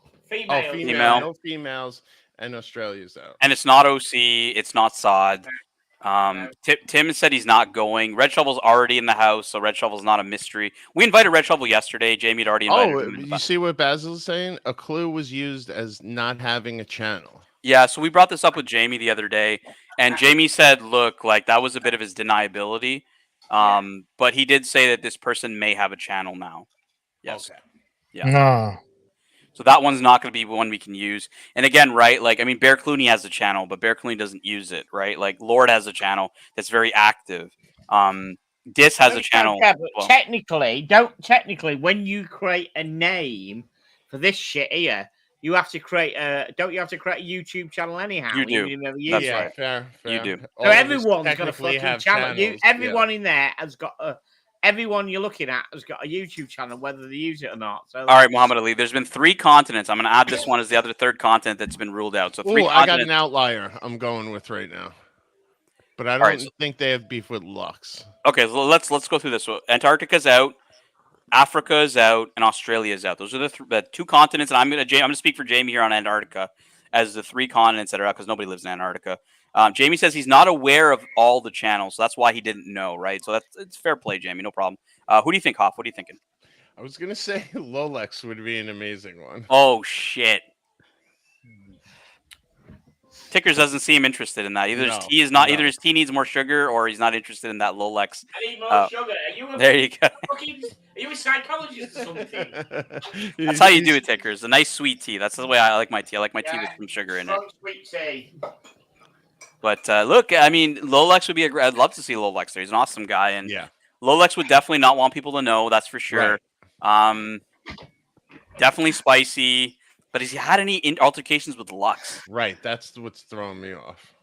No females, and Australia's out. And it's not OC. It's not Sod. Tim said he's not going. Red Shovel's already in the house, so Red Shovel's not a mystery. We invited Red Shovel yesterday. Jamie had already invited him. You see what Basil's saying? A clue was used as not having a channel. Yeah, so we brought this up with Jamie the other day, and Jamie said, look, like, that was a bit of his deniability. But he did say that this person may have a channel now. Yes. Okay. Yeah. No. So that one's not going to be one we can use. And again, right, like, I mean, Bear Clooney has a channel, but Bear Clooney doesn't use it, right? Like, Lord has a channel that's very active. Dis has a channel. Yeah, but technically, when you create a name for this shit here, you have to create don't you have to create a YouTube channel anyhow? You do. That's right. Fair. You do. So everyone's got a fucking channel. Everyone in there has got everyone you're looking at has got a YouTube channel, whether they use it or not. So, all right, Muhammad Ali. There's been 3 continents. I'm going to add this one as the other third continent that's been ruled out. So 3 continents. I got an outlier I'm going with right now, but I don't think they have beef with Lux. Okay, so let's go through this. So Antarctica's out, Africa is out, and Australia is out. Those are the 2 continents, and I'm going to speak for Jamie here on Antarctica as the 3 continents that are out because nobody lives in Antarctica. Jamie says he's not aware of all the channels, so that's why he didn't know, right? So it's fair play, Jamie, no problem. Who do you think, Hoff? What are you thinking? I was gonna say Lolex would be an amazing one. Oh shit! Tickers doesn't seem interested in that. Either his tea needs more sugar, or he's not interested in that Lolex. I need more sugar. There you go. Are you a psychologist or something? That's how you do it, Tickers. A nice sweet tea. That's the way I like my tea. I like my tea with some sugar in it. Sweet tea. But look, I mean, Lolex would be I'd love to see Lolex there. He's an awesome guy, and Lolex would definitely not want people to know. That's for sure. Right. Definitely spicy. But has he had any altercations with Lux? Right. That's what's throwing me off.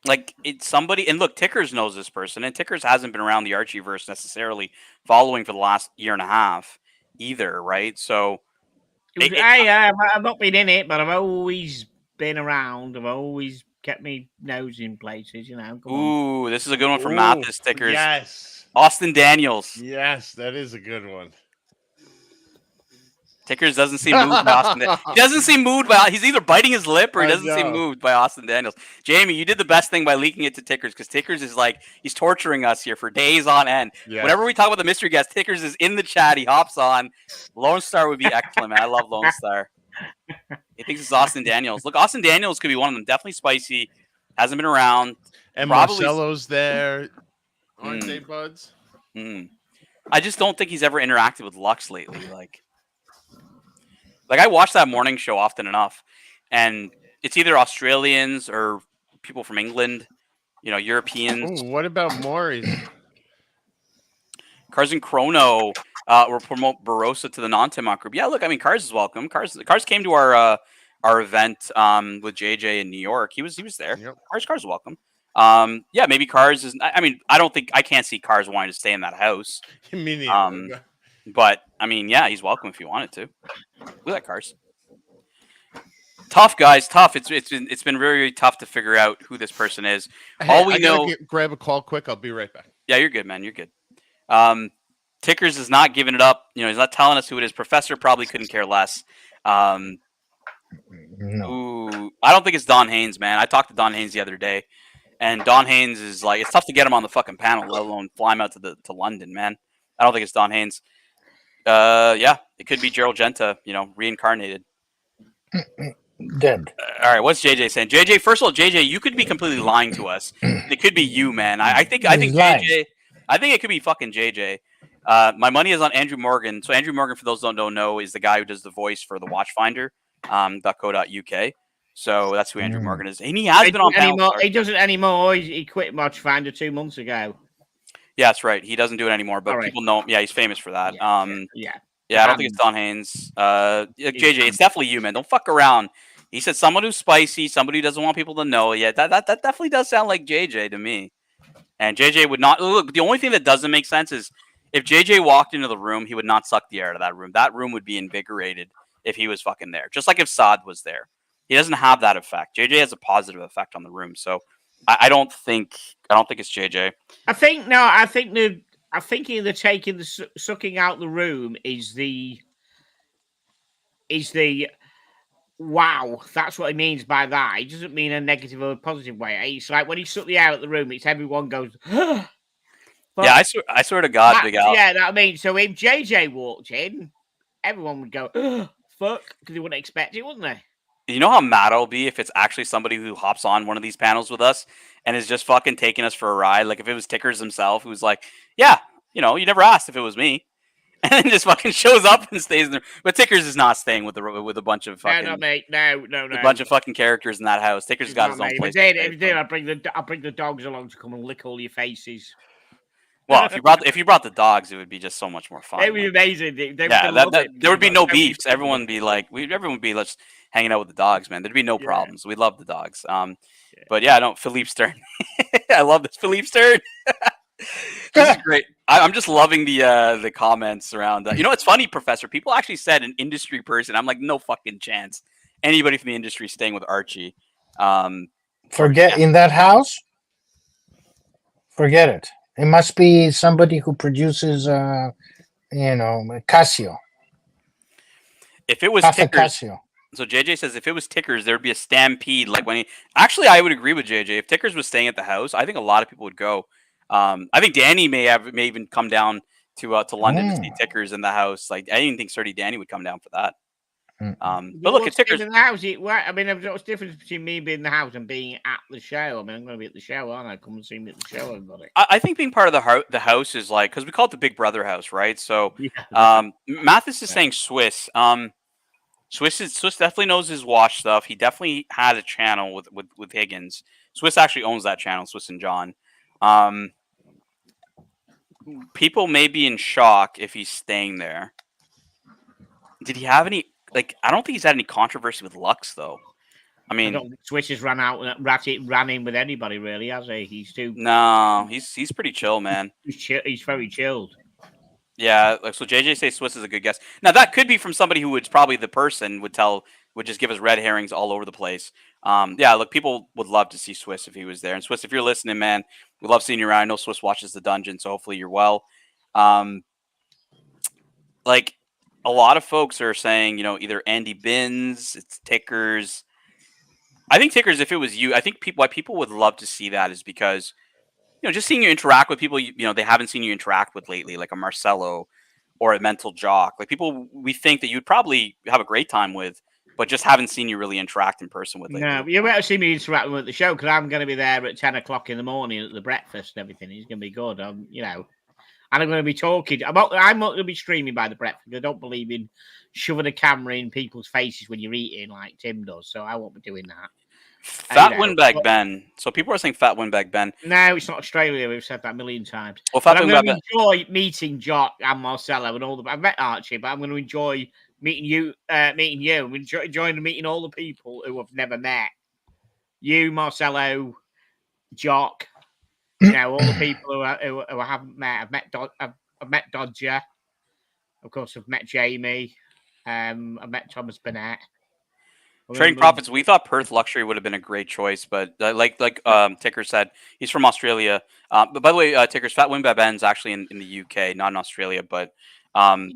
Like, it's somebody, and look, Tickers knows this person, and Tickers hasn't been around the Archieverse necessarily following for the last year and a half either, right? So, I've not been in it, but I've always been around. I've always kept my nose in places, Ooh, this is a good one for Mathis, Tickers. Yes. Austin Daniels. Yes, that is a good one. Tickers doesn't seem moved by Austin Daniels. He doesn't seem moved by. He's either biting his lip or he doesn't seem moved by Austin Daniels. Jamie, you did the best thing by leaking it to Tickers because Tickers is like, he's torturing us here for days on end. Yeah. Whenever we talk about the mystery guest, Tickers is in the chat. He hops on. Lone Star would be excellent, man. I love Lone Star. He thinks it's Austin Daniels. Look, Austin Daniels could be one of them. Definitely spicy. Hasn't been around. And Marcelo's there. Aren't they, buds? I just don't think he's ever interacted with Lux lately. Like I watch that morning show often enough, and it's either Australians or people from England, Europeans. Ooh, what about Maury's? Cars and Chrono will promote Barossa to the non-Timok group. Yeah, look, I mean, Cars is welcome. Cars came to our event with JJ in New York. He was there. Yep. Cars is welcome. Yeah, maybe Cars is. I mean, I can't see Cars wanting to stay in that house. Me neither. But I mean, yeah, he's welcome if he wanted to. Look at Cars. Tough, guys, tough. It's been very, very tough to figure out who this person is. Hey, All we I gotta know. grab a call quick. I'll be right back. Yeah, you're good, man. You're good. Tickers is not giving it up. He's not telling us who it is. Professor probably couldn't care less. No. Ooh, I don't think it's Don Haynes, man. I talked to Don Haynes the other day, and Don Haynes is like, it's tough to get him on the fucking panel, let alone fly him out to London, man. I don't think it's Don Haynes. Yeah, it could be Gerald Genta, reincarnated. Dead. All right, what's JJ saying? JJ, first of all, JJ, you could be completely lying to us. It could be you, man. I think JJ. I think it could be fucking JJ. My money is on Andrew Morgan. So Andrew Morgan, for those who don't know, is the guy who does the voice for the Watchfinder, .co.uk. So that's who Andrew Morgan is. And he has been on panels. He doesn't anymore. He quit Watchfinder 2 months ago. Yeah, that's right. He doesn't do it anymore, but people know him. Yeah, he's famous for that. Yeah, I don't think it's Don Haynes. JJ, it's definitely you, man. Don't fuck around. He said someone who's spicy, somebody who doesn't want people to know. Yeah, that definitely does sound like JJ to me. And JJ would not look. The only thing that doesn't make sense is if JJ walked into the room, he would not suck the air out of that room. That room would be invigorated if he was fucking there. Just like if Saad was there. He doesn't have that effect. JJ has a positive effect on the room. So I don't think it's JJ. I think the taking the sucking out the room is the wow. That's what he means by that. He doesn't mean a negative or a positive way. It's like when he sucked the air out of the room, it's everyone goes. Yeah, I swear to God, Big Al. Yeah, I mean, so if JJ walked in, everyone would go, fuck, because they wouldn't expect it, wouldn't they? You know how mad I'll be if it's actually somebody who hops on one of these panels with us and is just fucking taking us for a ride. Like if it was Tickers himself, who's like, yeah, you never asked if it was me, and then just fucking shows up and stays there. But Tickers is not staying with a bunch of fucking no, mate, no. A bunch of fucking characters in that house. Tickers got his own place. If he did, I'll bring the dogs along to come and lick all your faces. Well, if you brought the dogs, it would be just so much more fun. It would be amazing. There would be no beefs. Everyone would be like, let's hanging out with the dogs, man. There'd be no problems. We love the dogs. But yeah, no, Philippe Stern. I love this Philippe Stern. This is great. I'm just loving the comments around. It's funny, Professor. People actually said an industry person. I'm like, no fucking chance. Anybody from the industry staying with Archie. Forget in that house. Forget it. It must be somebody who produces, Casio. If it was Cafe Tickers, Casio. so JJ says if it was Tickers, there would be a stampede. Like when I would agree with JJ. If Tickers was staying at the house, I think a lot of people would go. I think Danny may even come down to London to see Tickers in the house. Like I didn't think Sturdy Danny would come down for that. But look, at Tickers in the house. I mean, what's the difference between me being in the house and being at the show? I mean, I'm going to be at the show, aren't I? Come and see me at the show, everybody. I think being part of the house is like because we call it the Big Brother house, right? So, Mathis is saying Swiss. Swiss definitely knows his watch stuff. He definitely had a channel with Higgins. Swiss actually owns that channel, Swiss and John. People may be in shock if he's staying there. Did he have any? Like, I don't think he's had any controversy with Lux, though. I mean, Swiss has ran in with anybody, really, has he? He's too. No, he's pretty chill, man. He's very chilled. Yeah, so JJ says Swiss is a good guess. Now that could be from somebody who would probably the person would just give us red herrings all over the place. Yeah, look, people would love to see Swiss if he was there. And Swiss, if you're listening, man, we love seeing you around. I know Swiss watches the dungeon, so hopefully you're well. Like a lot of folks are saying, either Andy Binns, it's Tickers. I think Tickers, if it was you, I think why people would love to see that is because, just seeing you interact with people, they haven't seen you interact with lately, like a Marcelo or a Mental Jock. Like people we think that you'd probably have a great time with, but just haven't seen you really interact in person with lately. No, you better see me interacting with the show because I'm going to be there at 10 o'clock in the morning at the breakfast and everything. It's going to be good. And I'm going to be talking. I'm not going to be streaming by the breakfast. I don't believe in shoving a camera in people's faces when you're eating like Tim does. So I won't be doing that. Fat Windbag Ben. So people are saying Fat Windbag Ben. No, it's not Australia. We've said that a million times. Well, But I'm going to enjoy meeting Jock and Marcelo and all the. I've met Archie, but I'm going to enjoy meeting you. I'm enjoying meeting all the people who I've never met. You, Marcelo, Jock. You know, all the people who I haven't met. I've met Dodger. Of course, I've met Jamie. I've met Thomas Burnett. Trading Profits. We thought Perth Luxury would have been a great choice, but like Ticker said, he's from Australia. But by the way, Ticker's Fat Windbag Ben's actually in the UK, not in Australia. But I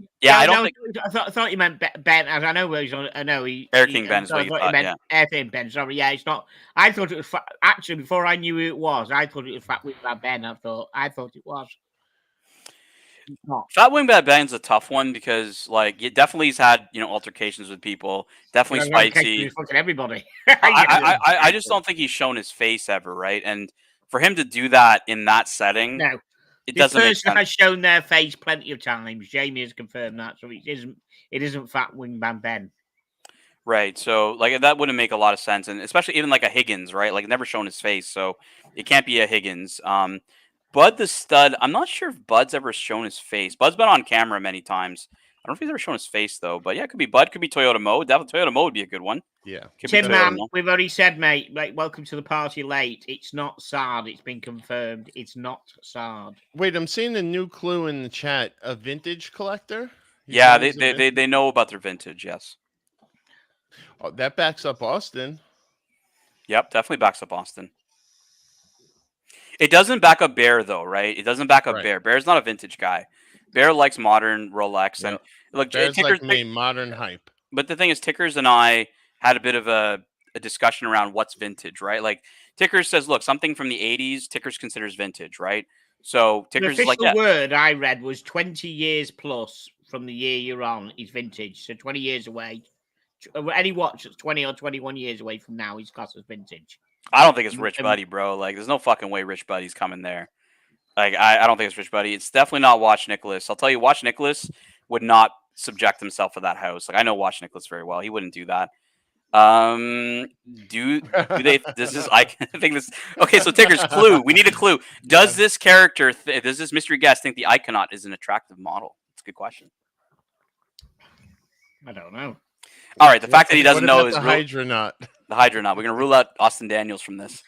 thought you meant Ben. I know where he's on. I know Air King Ben is what you thought. Yeah, Air King Ben. Sorry, yeah, it's not. I thought it was actually before I knew who it was. I thought it was Fat Windbag Ben. I thought it was. Fat Windbag Ben's a tough one because, like, it definitely has had altercations with people. Definitely spicy. Fucking everybody. I just don't think he's shown his face ever, right? And for him to do that in that setting, no, it doesn't make sense. Has shown their face plenty of times. Jamie has confirmed that, so it isn't Fat Windbag Ben. Right. So, like, that wouldn't make a lot of sense, and especially even like a Higgins, right? Like, never shown his face, so it can't be a Higgins. Bud the Stud, I'm not sure if Bud's ever shown his face. Bud's been on camera many times. I don't know if he's ever shown his face, though. But yeah, it could be Bud, could be Toyota Mo. Definitely Toyota Mo would be a good one. Yeah. Tim, man, we've already said, mate, like, welcome to the party late. It's not Sard. It's been confirmed. It's not Sard. Wait, I'm seeing a new clue in the chat. A vintage collector? Yeah, they know about their vintage, yes. Oh, that backs up Austin. Yep, definitely backs up Austin. It doesn't back up Bear, though, right? It doesn't back up Bear. Bear's not a vintage guy. Bear likes modern Rolex. And look, Bear's like me, modern hype. But the thing is, Tickers and I had a bit of a discussion around what's vintage, right? Like, Tickers says, look, something from the 80s, Tickers considers vintage, right? So Tickers is like, the word I read was 20 years plus from the year you're on is vintage. So 20 years away. Any watch that's 20 or 21 years away from now is classed as vintage. I don't think it's Rich Buddy, bro. Like, there's no fucking way Rich Buddy's coming there. Like, I don't think it's Rich Buddy. It's definitely not Watch Nicholas. I'll tell you, Watch Nicholas would not subject himself to that house. Like, I know Watch Nicholas very well. He wouldn't do that. Do they? This is I think this. Okay, so Ticker's clue. We need a clue. Does this character? Does this mystery guest think the Iconaut is an attractive model? It's a good question. I don't know. All right, the fact that he doesn't know is the Hydronaut. The Hydronaut. We're going to rule out Austin Daniels from this.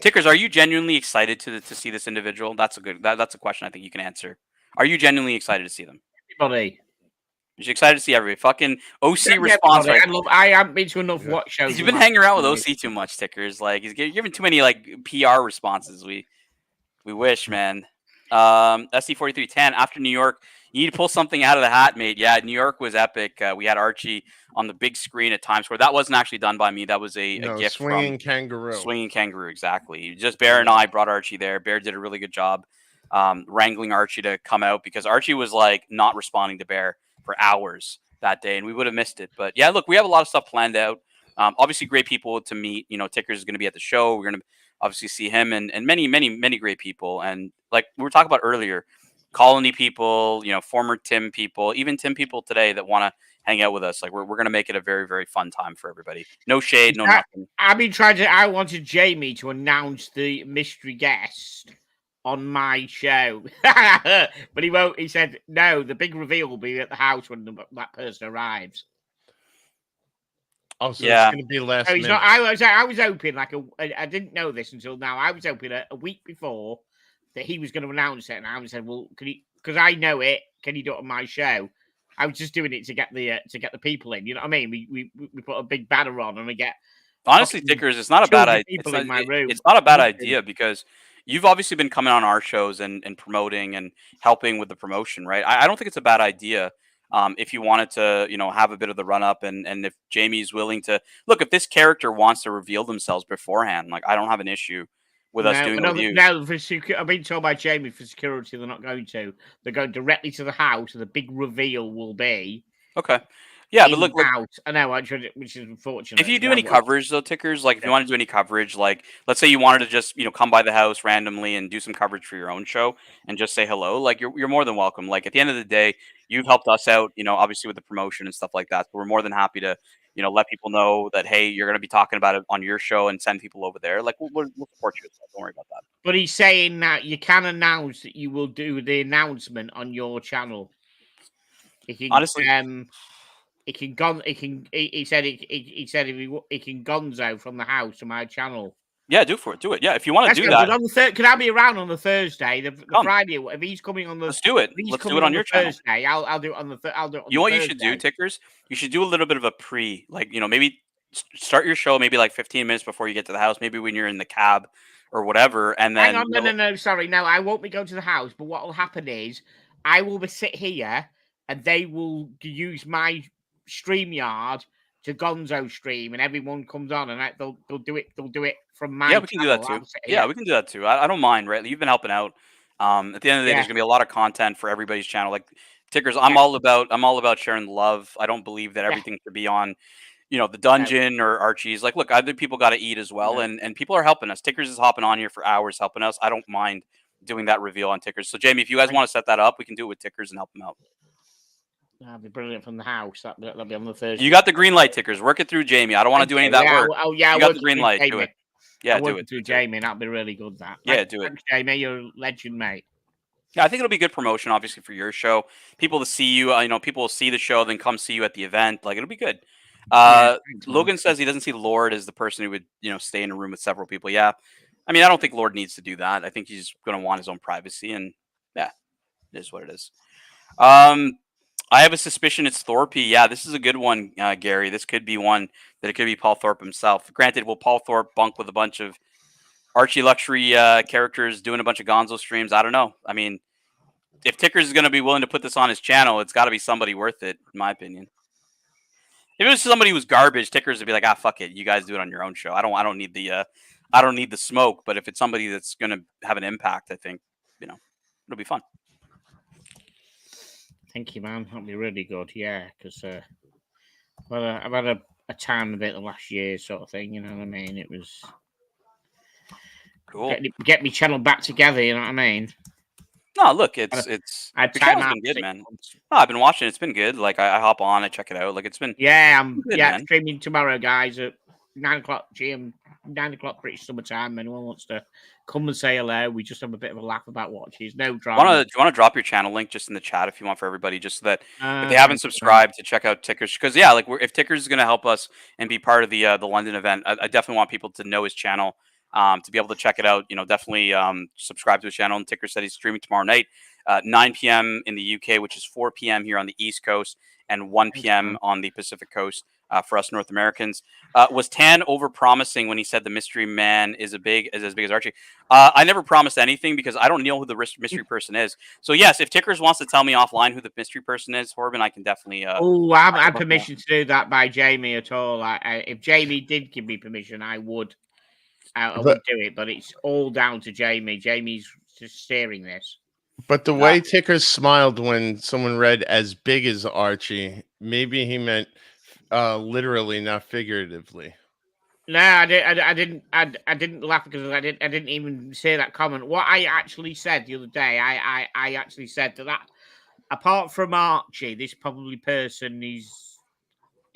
Tickers, are you genuinely excited to see this individual? That's a question I think you can answer. Are you genuinely excited to see them? Everybody. You're excited to see everybody. Fucking OC response. Right? I haven't been to enough watch shows. You've been hanging around with OC too much, Tickers. Like, he's giving too many like PR responses. We wish, man. SC4310 after New York. You need to pull something out of the hat, mate. Yeah, New York was epic. We had Archie on the big screen at Times Square. That wasn't actually done by me. That was a gift Swinging from Kangaroo. Swinging Kangaroo, exactly. Just Bear and I brought Archie there. Bear did a really good job wrangling Archie to come out because Archie was like not responding to Bear for hours that day, and we would have missed it. But yeah, look, we have a lot of stuff planned out. Obviously, great people to meet. You know, Tickers is going to be at the show. We're going to obviously see him and many great people. And like we were talking about earlier, Colony people, you know, former Tim people, even Tim people today that want to hang out with us. Like we're going to make it a very, very fun time for everybody. No shade, no nothing. I wanted Jamie to announce the mystery guest on my show, but he won't. He said, no, the big reveal will be at the house when that person arrives. Oh, so it's going to be last minute. Not, I was hoping, I didn't know this until now. I was hoping a week before that he was going to announce it, and I said, well, can he, because I know it, can you do it on my show? I was just doing it to get the people in. You know what I mean? We put a big banner on, and we get. Honestly, Tickers, it's not a bad idea. It's not a bad idea because you've obviously been coming on our shows and promoting and helping with the promotion, right? I don't think it's a bad idea. If you wanted to, you know, have a bit of the run up and if Jamie's willing to look, if this character wants to reveal themselves beforehand, like I don't have an issue with us doing reviews. No, I've been told by Jamie for security they're not going to. They're going directly to the house and the big reveal will be. Okay. Yeah, but look, out. I know, which is unfortunate. if you do any coverage though, Tickers, like if you want to do any coverage, like let's say you wanted to just come by the house randomly and do some coverage for your own show and just say hello, like you're more than welcome. Like at the end of the day, you've helped us out, obviously with the promotion and stuff like that. So we're more than happy to let people know that hey, you're going to be talking about it on your show and send people over there. Like we'll support you. So don't worry about that. But he's saying that you can announce that you will do the announcement on your channel. Honestly. He said he said if he can gonzo from the house to my channel. Yeah, do it. Yeah, if you want to do that. On the can I be around on the Thursday, the Friday? If he's coming on the, let's do it. Let's do it on your Thursday. I'll do it on the. I'll do it. On you know what Thursday. You should do, Tickers? You should do a little bit of a pre, like maybe start your show maybe like 15 minutes before you get to the house. Maybe when you're in the cab or whatever, and then. Hang on, no, sorry, no, I won't be going to the house. But what will happen is I will be sit here, and they will use my StreamYard to Gonzo stream, and everyone comes on, and they'll do it. They'll do it from my. Yeah, we can do that too. Yeah, we can do that too. I don't mind. Right, you've been helping out. At the end of the day, there's gonna be a lot of content for everybody's channel. Like Tickers, I'm all about sharing the love. I don't believe that everything should be on, the dungeon or Archie's. Like, look, other people got to eat as well, and people are helping us. Tickers is hopping on here for hours helping us. I don't mind doing that reveal on Tickers. So Jamie, if you guys want to set that up, we can do it with Tickers and help them out. That'd be brilliant from the house. That'll be on the Thursday. You got the green light, Tickers. Work it through Jamie. I don't want to do any of that work. Oh yeah, you got the green light. Jamie. Do it. Yeah, do it. Through Jamie. That'd be really good. That. Yeah, do it. Thanks, Jamie. You're a legend, mate. Yeah, I think it'll be good promotion, obviously, for your show. People to see you. People will see the show, then come see you at the event. Like it'll be good. Logan says he doesn't see Lord as the person who would, stay in a room with several people. Yeah, I mean, I don't think Lord needs to do that. I think he's going to want his own privacy, and yeah, it is what it is. I have a suspicion it's Thorpe. Yeah, this is a good one, Gary. This could be one that it could be Paul Thorpe himself. Granted, will Paul Thorpe bunk with a bunch of Archie Luxury characters doing a bunch of Gonzo streams? I don't know. I mean, if Tickers is going to be willing to put this on his channel, it's got to be somebody worth it, in my opinion. If it was somebody who's garbage, Tickers would be like, fuck it, you guys do it on your own show. I don't need the smoke. But if it's somebody that's going to have an impact, I think it'll be fun. Thank you, man. That'll be really good. Yeah, because I've had a time of it the last year, sort of thing. You know what I mean? It was cool. Get me channel back together. You know what I mean? No, look, it's the channel's been good, man. No, I've been watching. It's been good. Like I hop on, I check it out. Like it's been I'm good, streaming tomorrow, guys, at 9:00 GM, 9:00 British summertime. Anyone wants to come and say hello? We just have a bit of a laugh about watches. No drama. Do you want to drop your channel link just in the chat if you want for everybody, just so that if they haven't subscribed to check out Tickers, because like if Tickers is going to help us and be part of the London event, I definitely want people to know his channel. To be able to check it out, definitely subscribe to his channel. And Ticker said he's streaming tomorrow night, 9 p.m. in the UK, which is 4 p.m. here on the East Coast, and 1 p.m. on the Pacific Coast for us North Americans. Was Tan over-promising when he said the mystery man is as big as Archie? I never promised anything because I don't know who the mystery person is. So yes, if Tickers wants to tell me offline who the mystery person is, Horban, I can definitely. I haven't had permission to do that by Jamie at all. If Jamie did give me permission, I would. I would do it, but it's all down to Jamie. Jamie's just steering this. But the way Tickers smiled when someone read "as big as Archie," maybe he meant literally, not figuratively. No, I didn't laugh because I didn't even say that comment. What I actually said the other day, I actually said that apart from Archie, this probably person is,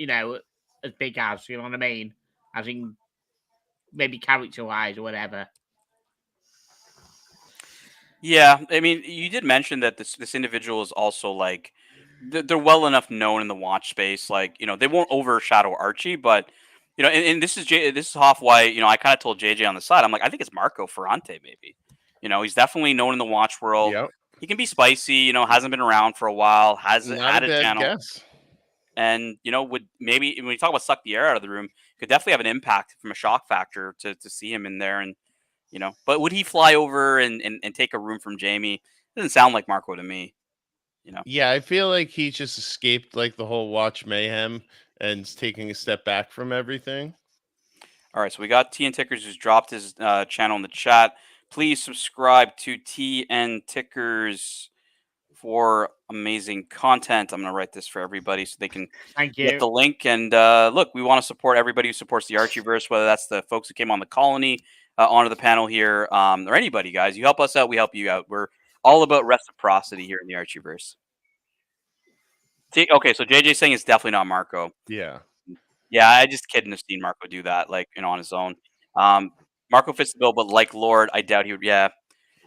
as big as, you know what I mean, as in. Maybe character-wise or whatever. Yeah, I mean, you did mention that this individual is also like they're well enough known in the watch space. Like they won't overshadow Archie, but and this is Hoff why I kind of told JJ on the side. I'm like, I think it's Marco Ferrante maybe. He's definitely known in the watch world. Yep. He can be spicy. Hasn't been around for a while. Hasn't had a channel. Guess. And would maybe when we talk about suck the air out of the room, could definitely have an impact from a shock factor to see him in there. And but would he fly over and take a room from Jamie? Doesn't sound like Marco to me. Yeah, I feel like he just escaped like the whole watch mayhem and is taking a step back from everything. All right, so we got TN Tickers who's dropped his channel in the chat. Please subscribe to TN Tickers for amazing content. I'm going to write this for everybody so they can Thank get you. the link. And look, we want to support everybody who supports the Archieverse, whether that's the folks who came on the colony onto the panel here, or anybody, guys. You help us out, we help you out. We're all about reciprocity here in the Archieverse. Okay, so JJ's saying it's definitely not Marco. Yeah. Yeah, I just couldn't have seen Marco do that, like, on his own. Marco fits the bill, but like Lord, I doubt he would. Yeah,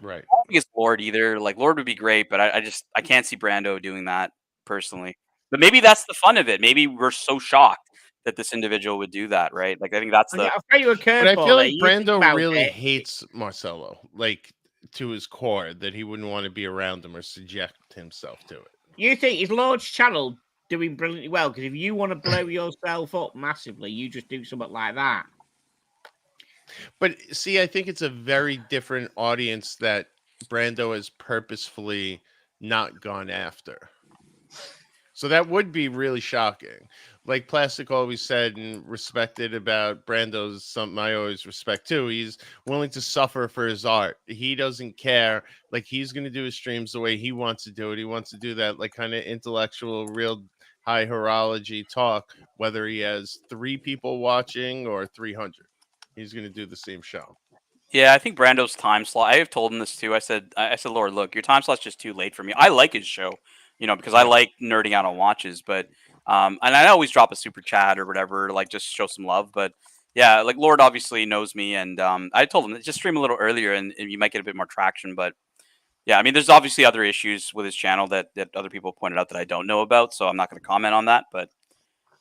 Right. I don't think it's Lord either. Like, Lord would be great, but I can't see Brando doing that personally. But maybe that's the fun of it. Maybe we're so shocked that this individual would do that, right? Like, I think that's the. I'll throw you a But I curveball. feel there. like You think Brando about really it. hates Marcelo, like to his core, that he wouldn't want to be around him or subject himself to it. You think is Lord's channel doing brilliantly well? Because if you want to blow yourself up massively, you just do something like that. But see, I think it's a very different audience that Brando has purposefully not gone after. So that would be really shocking. Like Plastic always said and respected about Brando's, something I always respect too. He's willing to suffer for his art. He doesn't care. Like, he's going to do his streams the way he wants to do it. He wants to do that, like, kind of intellectual, real high horology talk, whether he has 3 people watching or 300. He's going to do the same show. Yeah, I think Brando's time slot. I have told him this too. I said, Lord, look, your time slot's just too late for me. I like his show, because I like nerding out on watches. But and I always drop a super chat or whatever, like, just show some love. But yeah, like, Lord obviously knows me, and I told him just stream a little earlier, and you might get a bit more traction. But yeah, I mean, there's obviously other issues with his channel that other people pointed out that I don't know about, so I'm not going to comment on that. But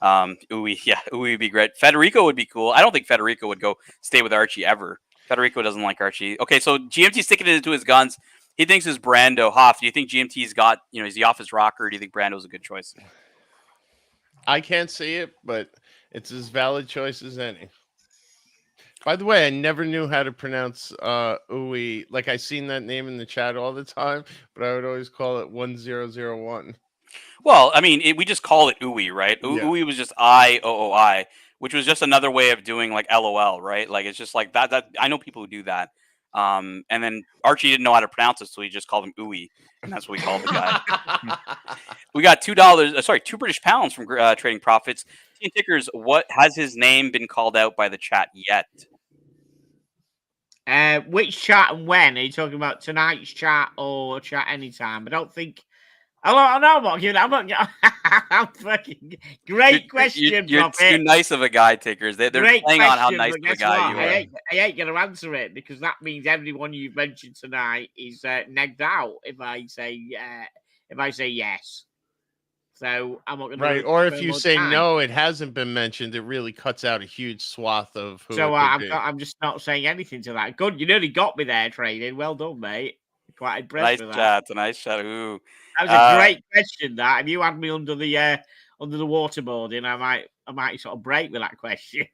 Uwe would be great. Federico would be cool. I don't think Federico would go stay with Archie ever. Federico doesn't like Archie. Okay, so GMT's sticking it to his guns. He thinks it's Brando. Hoff, do you think GMT's got, is he off his rocker, or do you think Brando's a good choice? I can't see it, but it's as valid choice as any. By the way, I never knew how to pronounce Uwe. Like, I seen that name in the chat all the time, but I would always call it 1001. Well, I mean, we just call it Uwe, right? Yeah. Uwe was just IOOI, which was just another way of doing, like, LOL, right? Like, it's just like that. I know people who do that. And then Archie didn't know how to pronounce it, so he just called him Uwe, and that's what we called the guy. We got $2, 2 British pounds from Trading Profits. Teen Tickers, what has his name been called out by the chat yet? Which chat and when? Are you talking about tonight's chat or chat anytime? I don't think. I'm not giving. I'm fucking great question. You're too nice of a guy, Tickers. They're Great playing on how question, nice but of a guess guy what? you are. I ain't going to answer it, because that means everyone you've mentioned tonight is negged out if I say yes. So I'm not going to. Right, or if you say no, it hasn't been mentioned, it really cuts out a huge swath of who. So I'm just not saying anything to that. Good, you nearly got me there, Trading. Well done, mate. Quite impressed with that. Nice chat. Ooh. That was a great question. That if you had me under the waterboarding, I might sort of break with that question.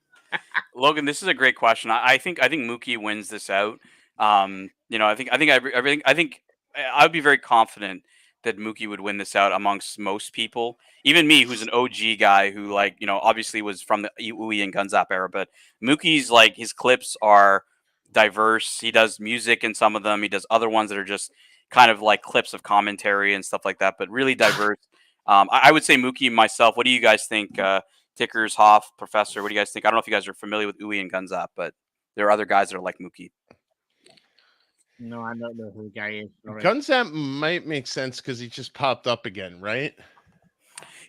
Logan, this is a great question. I think Mookie wins this out. I think I would be very confident that Mookie would win this out amongst most people. Even me, who's an OG guy who, like, obviously was from the Uwe and Gunzap era, but Mookie's, like, his clips are diverse. He does music in some of them. He does other ones that are just kind of like clips of commentary and stuff like that, but really diverse. I would say Mookie and myself. What do you guys think? Tickers, Hoff, Professor, what do you guys think? I don't know if you guys are familiar with Uwe and Gunzap, but there are other guys that are like Mookie. No, I don't know who the guy is. Sorry. Gunzap might make sense because he just popped up again, right?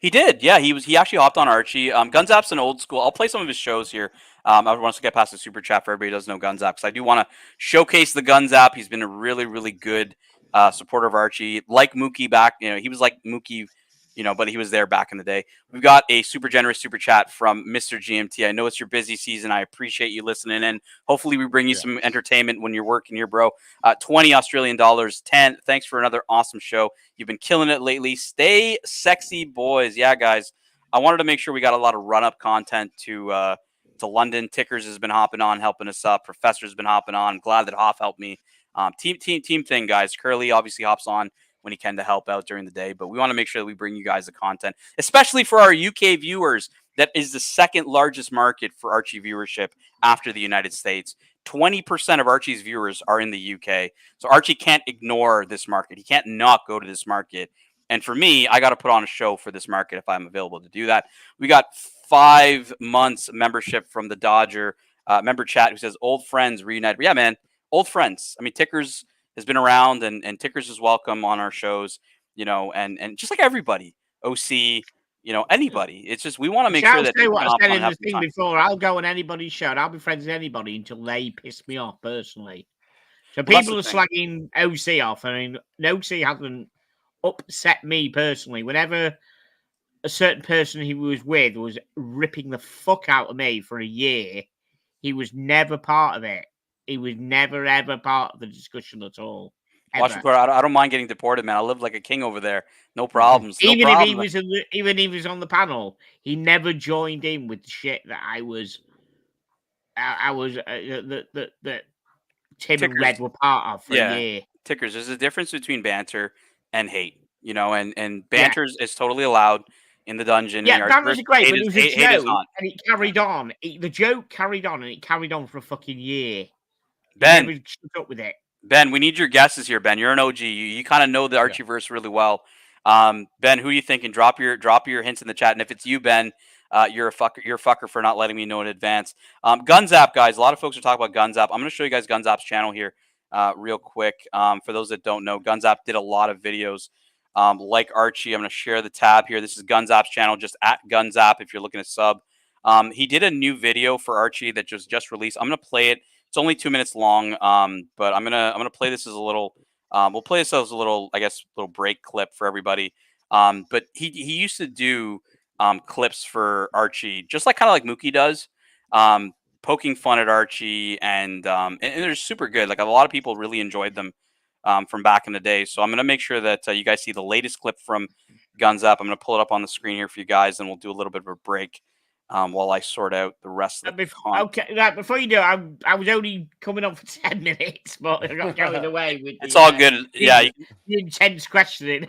He did, yeah. He actually hopped on Archie. Gunzap's an old school. I'll play some of his shows here. I want to get past the super chat for everybody who doesn't know Gunzap, because I do want to showcase the Gunzap. He's been a really, really good supporter of Archie. Like Mookie back, he was like Mookie, but he was there back in the day. We've got a super generous super chat from Mr. GMT. I know it's your busy season. I appreciate you listening in. Hopefully we bring you some entertainment when you're working here, bro. 20 Australian dollars. 10. Thanks for another awesome show. You've been killing it lately. Stay sexy, boys. Yeah, guys. I wanted to make sure we got a lot of run-up content to London. Tickers has been hopping on, helping us up. Professor's been hopping on. I'm glad that Hoff helped me. Team thing, guys. Curly obviously hops on when he can to help out during the day, but we want to make sure that we bring you guys the content, especially for our UK viewers. That is the second largest market for Archie viewership after the United States. 20% of Archie's viewers are in the UK. So Archie can't ignore this market. He can't not go to this market. And for me, I got to put on a show for this market if I'm available to do that. We got 5 months membership from the Dodger member chat who says, old friends reunited. Yeah, man, old friends. I mean, Tickers has been around and Tickers is welcome on our shows, and just like everybody, OC, anybody. It's just we want to make sure that say what I said in the thing time. before. I'll go on anybody's show. And I'll be friends with anybody until they piss me off personally. So people are slagging OC off. I mean, OC hasn't upset me personally. Whenever a certain person he was with was ripping the fuck out of me for a year, he was never part of it. He was never ever part of the discussion at all. Watch me, I don't mind getting deported, man. I live like a king over there. No problems. Even if he was on the panel, he never joined in with the shit that that Tim and Red were part of for a year. Tickers. There's a difference between banter and hate, and banter is totally allowed in the dungeon. Yeah, that was great, but it was a joke, and it carried on. The joke carried on, and it carried on for a fucking year. Ben, never shut up with it. Ben, we need your guesses here, Ben. You're an OG. You kind of know the Archieverse really well. Ben, who are you thinking? Drop your hints in the chat. And if it's you, Ben, you're a fucker for not letting me know in advance. Gunzap, guys. A lot of folks are talking about Gunzap. I'm going to show you guys Gunzap's channel here real quick. For those that don't know, Gunzap did a lot of videos like Archie. I'm going to share the tab here. This is Gunzap's channel, just at Gunzap if you're looking to sub. He did a new video for Archie that just released. I'm going to play it. It's only 2 minutes long, but I'm gonna play this as a little. We'll play this as a little, I guess, little break clip for everybody. But he used to do clips for Archie, just kind of like Mookie does, poking fun at Archie, and they're super good. Like a lot of people really enjoyed them from back in the day. So I'm gonna make sure that you guys see the latest clip from Guns Up. I'm gonna pull it up on the screen here for you guys, and we'll do a little bit of a break. While I sort out the rest of the before you do, I was only coming on for 10 minutes, but I got carried away with it's all good. The intense questioning.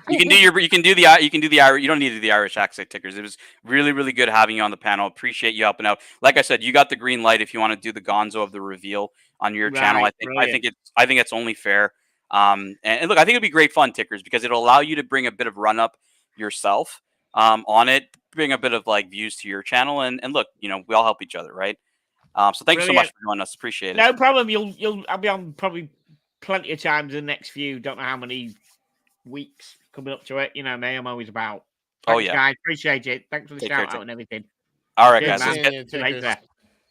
You can do the Irish. You don't need to do the Irish accent, Tickers. It was really, really good having you on the panel. Appreciate you helping out. Like I said, you got the green light if you want to do the Gonzo of the reveal on your channel. I think it's only fair. And look, I think it'd be great fun, Tickers, because it'll allow you to bring a bit of run up yourself on it. Bring a bit of views to your channel, and look, we all help each other, right? So thank you so much for joining us. Appreciate it. No problem. I'll be on probably plenty of times in the next few. Don't know how many weeks coming up to it. You know me, I'm always about. Thanks, guys. Appreciate it. Thanks for the shout out and everything. All right, guys.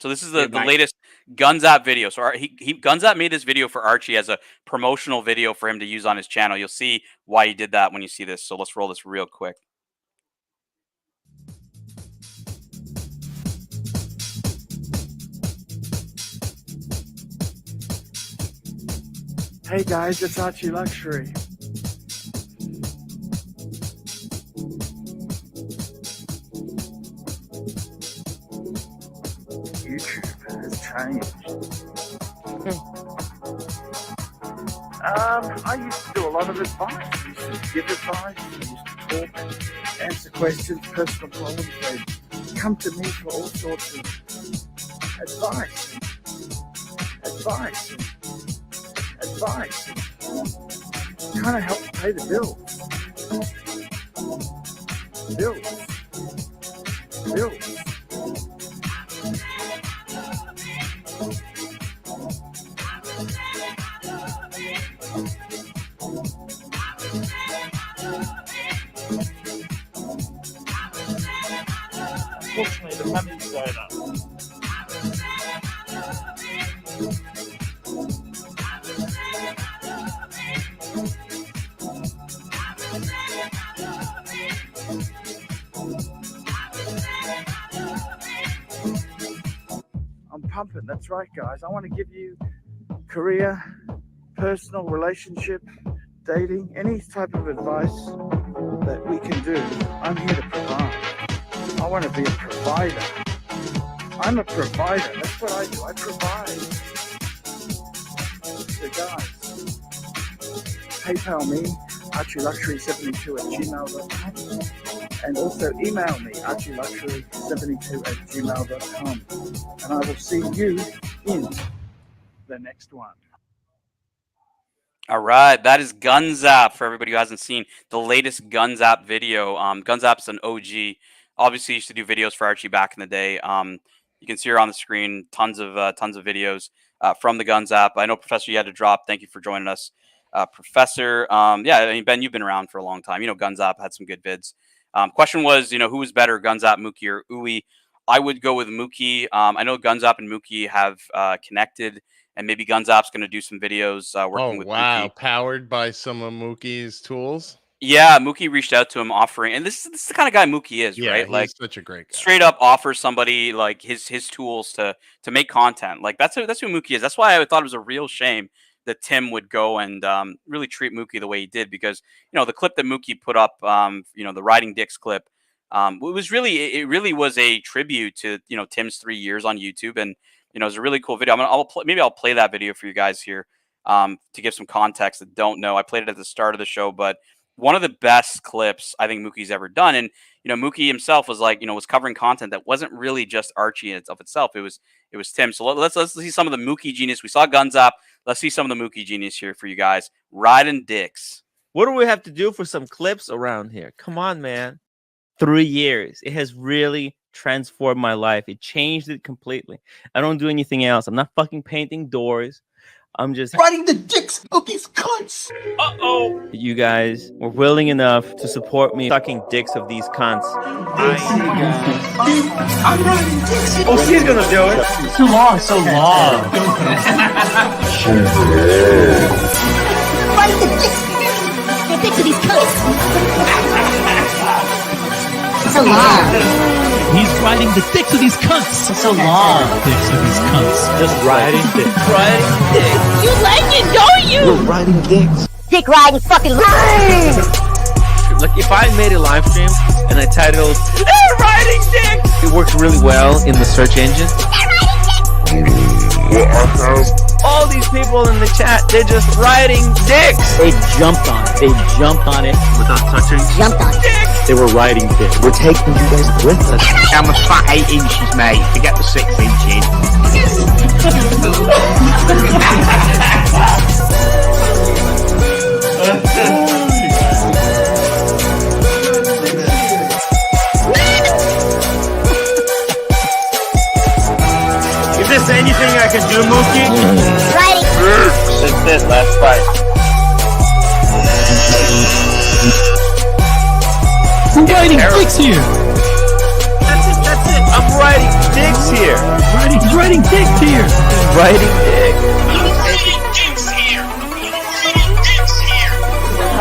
So this is the latest Gunzap video. So Gunzap made this video for Archie as a promotional video for him to use on his channel. You'll see why he did that when you see this. So let's roll this real quick. Hey guys, it's Archie Luxury. YouTube has changed. I used to do a lot of advice. I used to give advice. I used to talk, answer questions, personal problems. They'd come to me for all sorts of advice. Kind of help pay the bills. Unfortunately, the money's going up. Pumping. That's right, guys. I want to give you career, personal, relationship, dating, any type of advice that we can do. I'm here to provide. I want to be a provider. I'm a provider. That's what I do. I provide. So guys, PayPal me, archieluxury72@gmail.com, and also email me, archieluxury72@gmail.com. And I will see you in the next one. All right, that is Gunzap for everybody who hasn't seen the latest Gunzap video. Gunzap's an OG. Obviously, used to do videos for Archie back in the day. You can see her on the screen. Tons of videos from the Gunzap. I know, Professor, you had to drop. Thank you for joining us, Professor. Yeah, I mean, Ben, you've been around for a long time. You know, Gunzap had some good vids. Question was, you know, who was better, Gunzap, Mookie, or Uwe? I would go with Mookie. I know Gunzap and Mookie have connected. And maybe Gunzap's going to do some videos working with Mookie. Powered by some of Mookie's tools. Yeah, Mookie reached out to him offering, and this is the kind of guy Mookie is, right? Like, he's such a great guy. Straight up offers somebody like his tools to make content. Like that's who Mookie is. That's why I thought it was a real shame that Tim would go and really treat Mookie the way he did, because you know the clip that Mookie put up, you know, the Riding Dicks clip, it really was a tribute to, you know, Tim's 3 years on YouTube. And you know, it's a really cool video. Maybe I'll play that video for you guys here to give some context that don't know. I played it at the start of the show, but one of the best clips I think Mookie's ever done. And you know, Mookie himself was like, you know, was covering content that wasn't really just Archie in itself. It was Tim. So let's see some of the Mookie genius. We saw Gunzap. Let's see some of the Mookie genius here for you guys. Riding Dicks. What do we have to do for some clips around here? Come on, man. 3 years. It has really transformed my life. It changed it completely. I don't do anything else. I'm not fucking painting doors. I'm just Riding the dicks of these cunts. Uh-oh. You guys were willing enough to support me sucking dicks of these cunts. I'm riding dicks. Oh, she's gonna do it. So long, so long. Riding the dicks. The dicks of these cunts. So long. He's riding the dicks of these cunts. So long. Dicks of these cunts. Just riding dicks. Riding dicks. You like it, don't you? We're riding dicks. Dick riding fucking line. Like if I made a live stream and I titled "They're riding dicks," it works really well in the search engine. All these people in the chat, they're just riding dicks. They jumped on it. They jumped on it without touching. Jumped on it. They were riding dicks. We're taking you guys with us. I'm a fat 8 inches, mate. Forget the 6 inches. Is this anything I can do, Mookie? Riding. That's it. Last fight. I'm riding dicks here. That's it. I'm riding dicks here. He's riding dicks here. Riding dicks.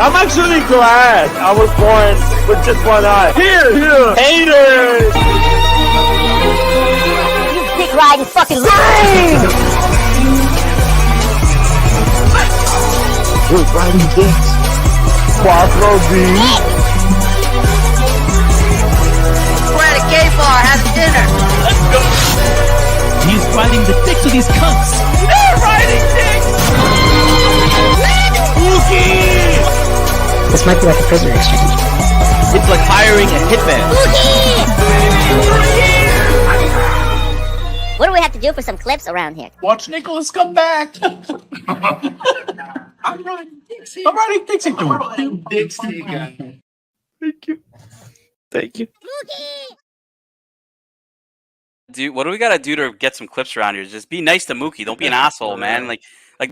I'm actually glad I was born with just one eye. Here, haters. Dick riding fucking line. We're riding dicks. Quattro D. We're at a gay bar having dinner. He's riding the dicks of these cunts. They're riding dicks. Mookie. This might be like a prisoner exchange. It's like hiring a hitman. What do we have to do for some clips around here? Watch Nicholas come back. I'm riding dicks. I'm riding dicks. Don't dicks to you guys. Thank you. Thank you. Dude, what do we gotta do to get some clips around here? Just be nice to Mookie. Don't be an asshole, man. Like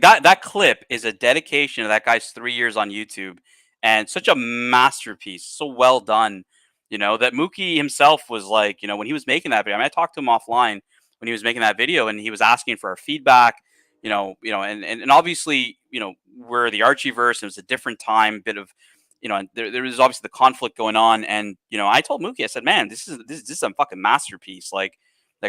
that clip is a dedication to that guy's 3 years on YouTube, and such a masterpiece. So well done. You know, that Mookie himself was like, you know, when he was making that video, I mean, I talked to him offline when he was making that video, and he was asking for our feedback, and obviously, you know, we're the Archieverse, and it was a different time, bit of, you know, and there was obviously the conflict going on, and you know, I told Mookie, I said, man, this is a fucking masterpiece. Like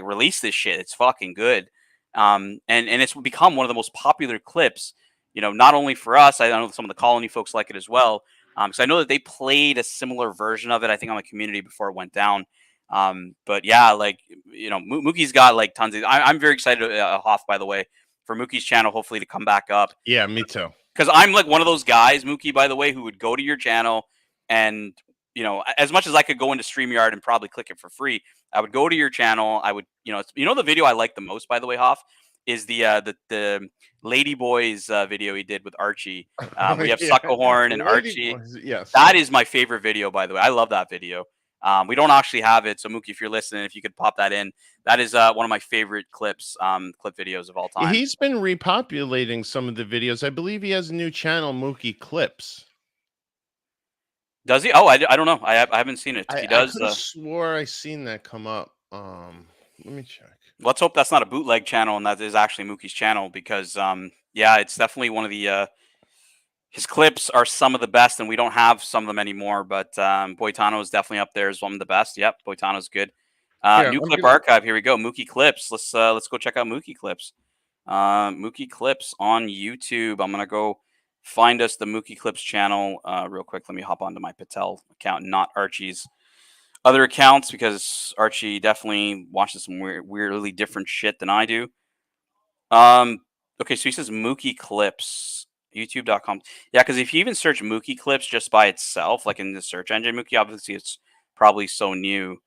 release this shit. It's fucking good. And it's become one of the most popular clips, you know, not only for us. I know some of the Colony folks like it as well. Because I know that they played a similar version of it, I think, on the community before it went down. But yeah, like, you know, Mookie's got like tons of. I'm very excited, Hoff, by the way, for Mookie's channel, hopefully to come back up. Yeah, me too. Because I'm like one of those guys, Mookie, by the way, who would go to your channel and, you know, as much as I could go into StreamYard and probably click it for free, I would go to your channel. I would, you know, the video I like the most, by the way, Hoff, is the Lady Boys video he did with Archie. We have Yeah. Sucklehorn and Lady Archie. Boys, yes. That is my favorite video, by the way. I love that video. We don't actually have it, so Mookie, if you're listening, if you could pop that in, that is one of my favorite clips, clip videos of all Yeah, time. he's been repopulating some of the videos. I believe he has a new channel, Mookie Clips. Does he? Oh, I don't know. I haven't seen it. If he I does, could have swore I seen that come up. Let me check. let's hope that's not a bootleg channel and that is actually Mookie's channel because, yeah, it's definitely one of the. His clips are some of the best, and we don't have some of them anymore. But Boitano is definitely up there as one of the best. Yep, Boitano's good. Here, New I'm clip gonna- archive. Here we go. Mookie Clips. Let's go check out Mookie Clips. Mookie Clips on YouTube. I'm gonna go find us the Mookie Clips channel real quick. Let me hop onto my Patel account, not Archie's other accounts, because Archie definitely watches some weirdly different shit than I do. Okay, so he says Mookie Clips. YouTube.com. Yeah, because if you even search Mookie Clips just by itself, like in the search engine, Mookie, obviously it's probably so new.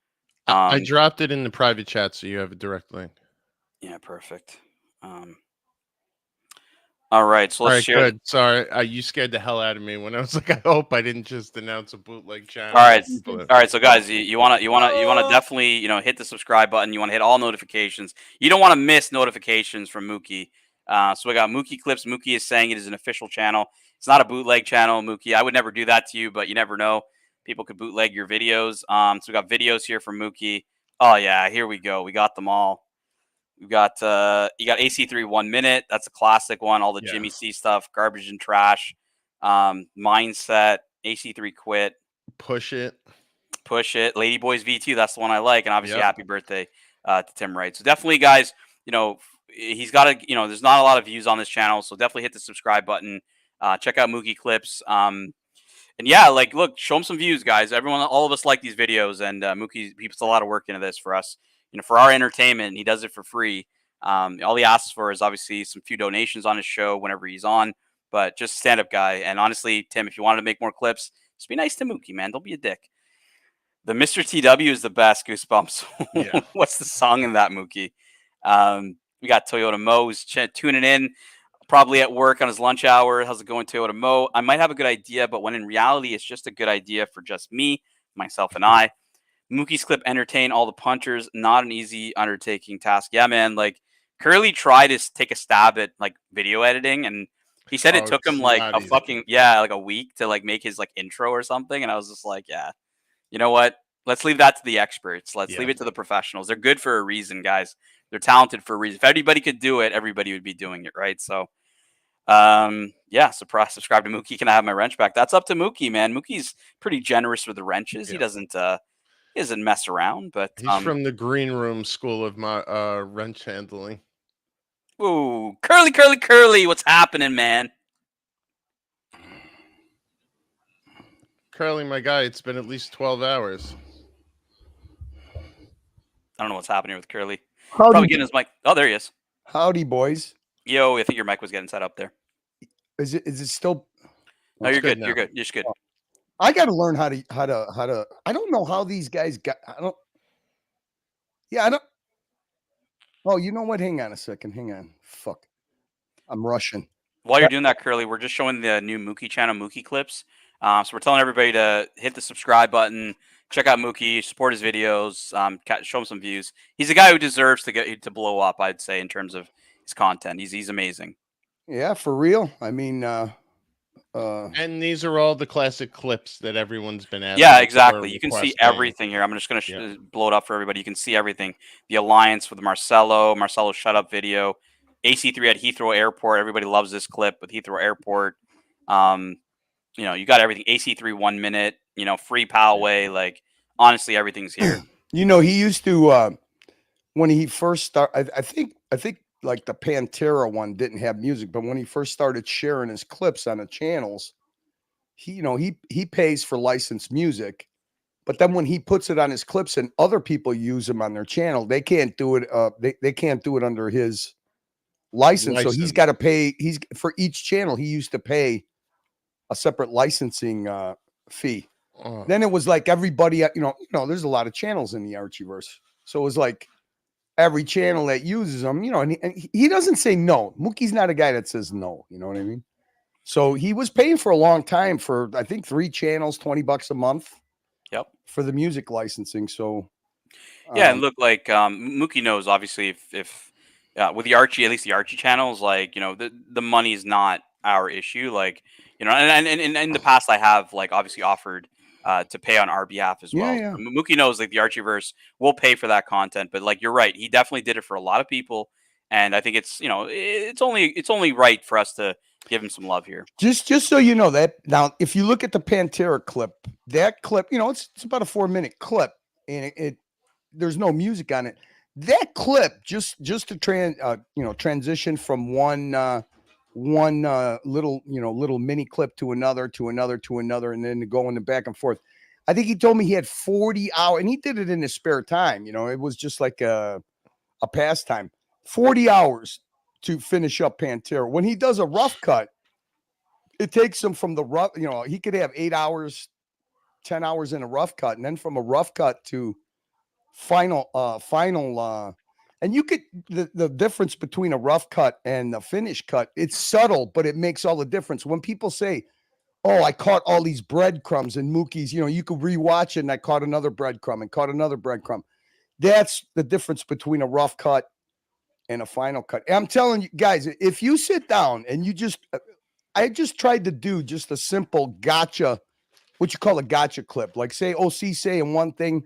I dropped it in the private chat, so you have a direct link. Yeah, perfect. All right, so let's share. Good. Sorry, you scared the hell out of me when I was like, I hope I didn't just announce a bootleg channel. All right. So guys, you wanna definitely hit the subscribe button. You want to hit all notifications. You don't want to miss notifications from Mookie. So we got Mookie Clips. Mookie is saying it is an official channel. It's not a bootleg channel, Mookie. I would never do that to you, but you never know. People could bootleg your videos. So we got videos here from Mookie. Oh yeah, here we go. We got them all. We got you got AC3 1 minute. That's a classic one. All the Jimmy C stuff, garbage and trash, mindset, AC3 quit, push it, Lady Boys V2. That's the one I like, and obviously happy birthday to Tim Wright. So definitely, guys, he's got a there's not a lot of views on this channel, so definitely hit the subscribe button. Check out Mookie Clips. And yeah, look, show him some views, guys. All of us like these videos, and Mookie, he puts a lot of work into this for us. For our entertainment, he does it for free. All he asks for is obviously some few donations on his show whenever he's on, but just stand-up guy. And honestly, Tim, if you wanted to make more clips, just be nice to Mookie, man. Don't be a dick. The Mr. TW is the best. Goosebumps. Yeah. What's the song in that, Mookie? We got Toyota Mo who's tuning in, probably at work on his lunch hour. How's it going, Toyota Mo? I might have a good idea, but when in reality, it's just a good idea for just me, myself, and I. Mookie's clip entertain all the punchers, not an easy undertaking task. Yeah, man. Curly tried to take a stab at video editing, and he said it took him a week to make his intro or something. And I was just like, yeah, you know what? Let's leave that to the experts. Let's leave it to the professionals. They're good for a reason, guys. They're talented for a reason. If everybody could do it, everybody would be doing it, right? So, yeah, subscribe to Mookie. Can I have my wrench back? That's up to Mookie, man. Mookie's pretty generous with the wrenches. He doesn't mess around, but he's from the green room school of my wrench handling. Ooh, Curly, what's happening, man? Curly, my guy, it's been at least 12 hours. I don't know what's happening with Curly. Howdy. Probably getting his mic. Oh, there he is. Howdy, boys. Yo, I think your mic was getting set up there. Is it still? No, you're good. You're good. You're just good. I got to learn how to. I don't know how these guys got. I don't. Oh, you know what? Hang on a second. Hang on. Fuck. I'm rushing. While you're doing that, Curly, we're just showing the new Mookie channel, Mookie Clips. So we're telling everybody to hit the subscribe button, check out Mookie, support his videos, show him some views. He's a guy who deserves to blow up, I'd say, in terms of his content. He's amazing. Yeah, for real. I mean, and these are all the classic clips that everyone's been asking. Yeah, exactly. You can see everything here. I'm just going to blow it up for everybody. You can see everything. The alliance with Marcelo shut up video, AC3 at Heathrow Airport. Everybody loves this clip with Heathrow Airport. You got everything. AC3 1 minute. Free Poway. Honestly, everything's here. He used to when he first started. I think the Pantera one didn't have music, but when he first started sharing his clips on the channels, he pays for licensed music, but then when he puts it on his clips and other people use them on their channel, they can't do it. They can't do it under his license. So he's got to pay. For each channel, he used to pay a separate licensing fee. Then it was like everybody, there's a lot of channels in the Archieverse, so it was like every channel that uses them, you know, and he doesn't say no. Mookie's not a guy that says no. You know what I mean? So he was paying for a long time for, I think, 3 channels, $20 a month. Yep. For the music licensing. So yeah, and look, like Mookie knows obviously if with the Archie, at least the Archie channels, like, you know, the money is not our issue. Like, you know, and in the past I have like obviously offered to pay on our behalf as well. Yeah. So Mookie knows like the Archieverse will pay for that content, but like you're right, he definitely did it for a lot of people, and I think it's, you know, it's only right for us to give him some love here. Just so you know that now, if you look at the Pantera clip, that clip, you know, it's about a 4-minute clip, and it there's no music on it. That clip just to transition from one little mini clip to another, and then to go in the back and forth. I think he told me he had 40 hours, and he did it in his spare time. You know, it was just like a pastime. 40 hours to finish up Pantera. When he does a rough cut, it takes him from the rough, you know, he could have 8 hours, 10 hours in a rough cut, and then from a rough cut to final and you could the difference between a rough cut and the finished cut, it's subtle, but it makes all the difference. When people say, oh, I caught all these breadcrumbs and Mookie's, you know, you could rewatch it and I caught another breadcrumb and caught another breadcrumb. That's the difference between a rough cut and a final cut. And I'm telling you guys, if you sit down and I just tried to do just a simple gotcha, what you call a gotcha clip, like say OC saying one thing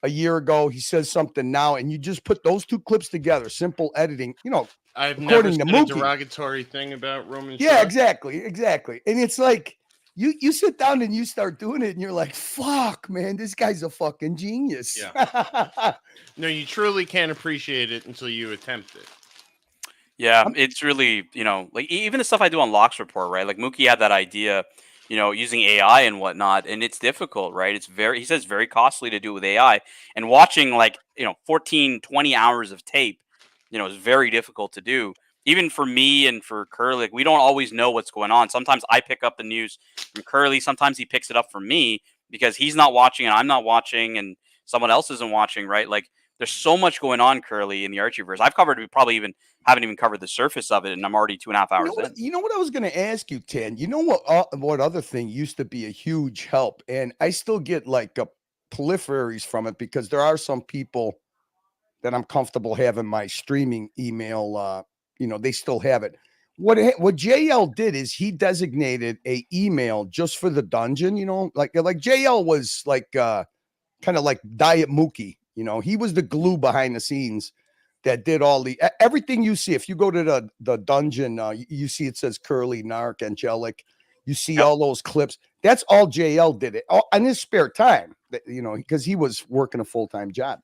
a year ago, he says something now, and you just put those 2 clips together, simple editing, you know. I've never said a derogatory thing about Roman. Yeah, exactly. And it's like you sit down and you start doing it, and you're like, fuck, man, this guy's a fucking genius. Yeah. No, you truly can't appreciate it until you attempt it. Yeah, it's really, you know, like even the stuff I do on Locks Report, right? Like Mookie had that idea, you know, using AI and whatnot, and it's difficult, right? He says very costly to do it with AI, and watching like, you know, 14, 20 hours of tape, you know, is very difficult to do. Even for me and for Curly, like, we don't always know what's going on. Sometimes I pick up the news from Curly. Sometimes he picks it up from me because he's not watching and I'm not watching and someone else isn't watching, right? Like, there's so much going on, Curly, in the Archieverse. I've covered, we probably haven't even covered the surface of it, and I'm already 2.5 hours in. You know what I was going to ask you, Tan? You know what other thing used to be a huge help, and I still get like peripheries from it because there are some people that I'm comfortable having my streaming email. You know, they still have it. What JL did is he designated a email just for the dungeon. You know, like JL was like kind of like Diet Mookie. You know, he was the glue behind the scenes that did all the everything you see. If you go to the dungeon, you see it says Curly, Narc, Angelic. You see all those clips. That's all JL did it all in his spare time. You know, because he was working a full-time job.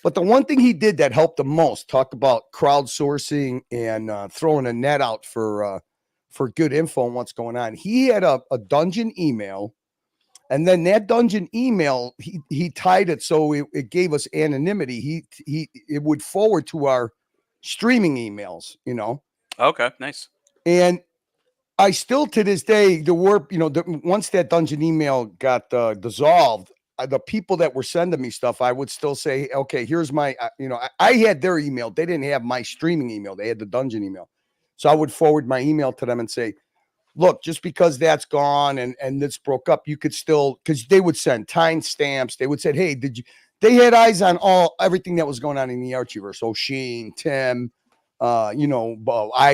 But the one thing he did that helped the most, talk about crowdsourcing and throwing a net out for good info on what's going on. He had a dungeon email. And then that dungeon email, he tied it so it gave us anonymity. It would forward to our streaming emails, you know. Okay, nice. And I still to this day, once that dungeon email got dissolved, the people that were sending me stuff, I would still say, okay, here's my, I had their email. They didn't have my streaming email. They had the dungeon email. So I would forward my email to them and say, look, just because that's gone and this broke up, you could still, because they would send time stamps. They would say, hey, they had eyes on everything that was going on in the Archieverse. O'Sheen, Tim, eye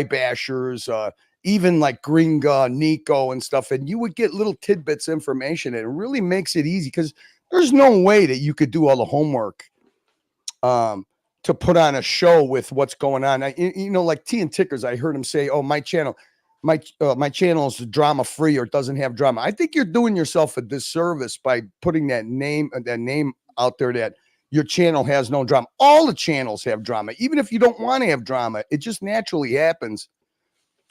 bashers, even like Gringa, Nico and stuff. And you would get little tidbits information. And it really makes it easy because there's no way that you could do all the homework to put on a show with what's going on. Like T and Tickers, I heard him say, oh, my channel is drama free or it doesn't have drama. I think you're doing yourself a disservice by putting that name out there that your channel has no drama. All the channels have drama. Even if you don't want to have drama, it just naturally happens.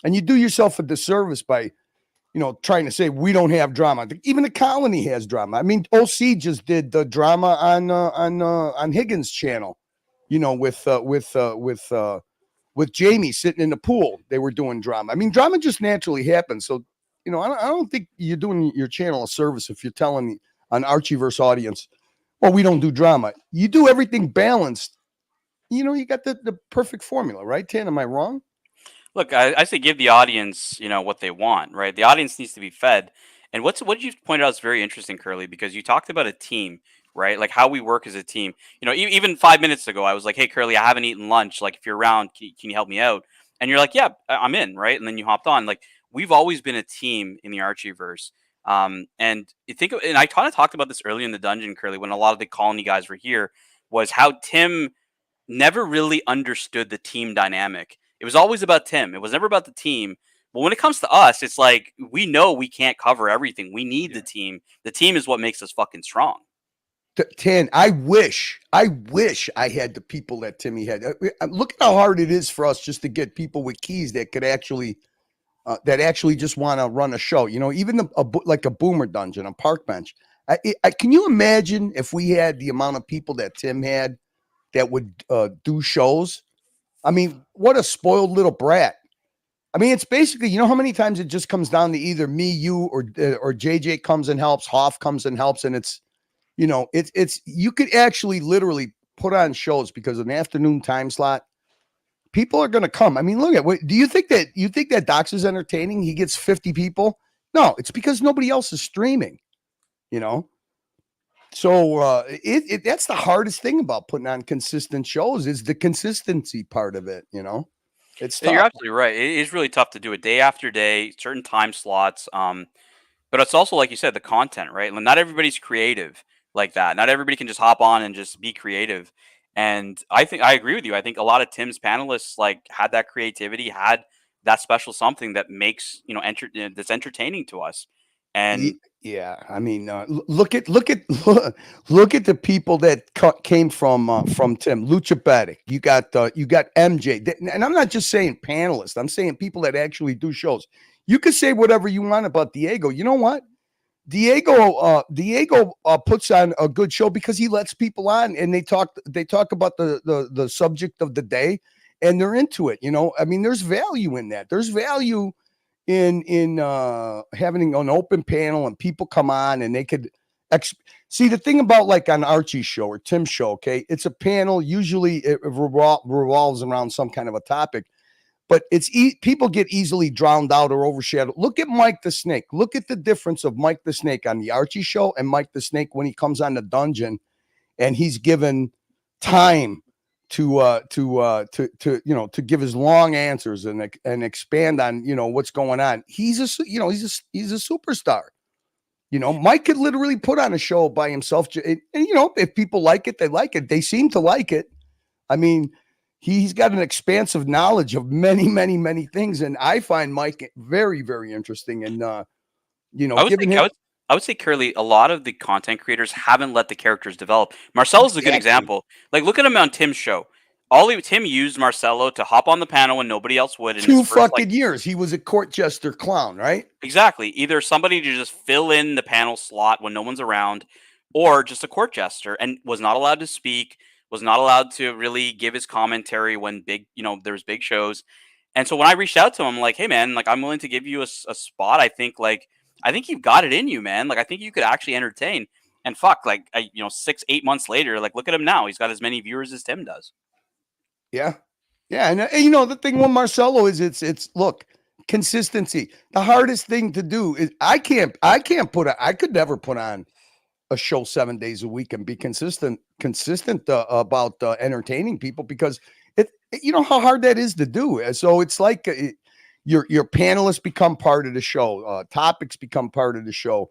And you do yourself a disservice by, trying to say we don't have drama. Even the Colony has drama. I mean, OC just did the drama on Higgins' channel, with Jamie sitting in the pool. They were doing drama. I mean, drama just naturally happens. So, I don't think you're doing your channel a service if you're telling an Archieverse audience, well, we don't do drama. You do everything balanced. you got the perfect formula, right, Tan? Am I wrong? Look, I say give the audience, what they want, right? The audience needs to be fed. And what you pointed out is very interesting, Curly, because you talked about a team, right? Like how we work as a team. Even 5 minutes ago, I was like, "Hey, Curly, I haven't eaten lunch. Like, if you're around, can you help me out?" And you're like, "Yeah, I'm in," right? And then you hopped on. Like, we've always been a team in the Archieverse. And I kind of talked about this earlier in the dungeon, Curly, when a lot of the colony guys were here, was how Tim never really understood the team dynamic. It was always about Tim. It was never about the team. But when it comes to us, it's like we know we can't cover everything. We need the team. The team is what makes us fucking strong. Tan, I wish I had the people that Timmy had. Look at how hard it is for us just to get people with keys that could actually just want to run a show. Even like a Boomer Dungeon, a Park Bench. Can you imagine if we had the amount of people that Tim had that would do shows? I mean, what a spoiled little brat. I mean, it's basically, how many times it just comes down to either me, you, or JJ comes and helps, Hoff comes and helps, and it's you could actually literally put on shows because of an afternoon time slot. People are going to come. I mean, look at do you think that Docs is entertaining? He gets 50 people. No, it's because nobody else is streaming. So that's the hardest thing about putting on consistent shows is the consistency part of it. It's Yeah, tough. you're absolutely right. It is really tough to do it day after day, certain time slots. But it's also like you said, the content, right? Like, not everybody's creative like that. Not everybody can just hop on and just be creative. And I think I agree with you. I think a lot of Tim's panelists had that creativity, had that special something that makes that's entertaining to us. And Yeah, I mean, look at look at the people that came from Tim. Lucha Batic. You got MJ, and I'm not just saying panelists. I'm saying people that actually do shows. You could say whatever you want about Diego. You know what? Diego puts on a good show because he lets people on and they talk about the subject of the day and they're into it. I mean, there's value in that. There's value in having an open panel and people come on and they could see the thing about like on Archie's show or Tim's show. Okay, it's a panel. Usually it revolves around some kind of a topic, but people get easily drowned out or overshadowed. Look at Mike the Snake. Look at the difference of Mike the Snake on the Archie show and Mike the Snake when he comes on the dungeon and he's given time to give his long answers and expand on what's going on. He's a superstar. Mike could literally put on a show by himself, and if people like it, they like it. They seem to like it. I mean, he's got an expansive knowledge of many, many, many things, and I find Mike very, very interesting. And I would say, Curly, a lot of the content creators haven't let the characters develop. Marcelo's a good example. Like, look at him on Tim's show. Tim used Marcelo to hop on the panel when nobody else would. In 2 his first, fucking years, he was a court jester clown, right? Exactly. Either somebody to just fill in the panel slot when no one's around, or just a court jester, and was not allowed to speak, was not allowed to really give his commentary when there's big shows. And so when I reached out to him, I'm like, "Hey, man, like I'm willing to give you a spot. I think you've got it in you, man. Like I think you could actually entertain." And fuck, 6-8 months later, like look at him now. He's got as many viewers as Tim does. Yeah. Yeah. And the thing with Marcelo is it's look, consistency. The hardest thing to do is I could never put on a show 7 days a week and be consistent about entertaining people because how hard that is to do. So it's like your panelists become part of the show. Topics become part of the show.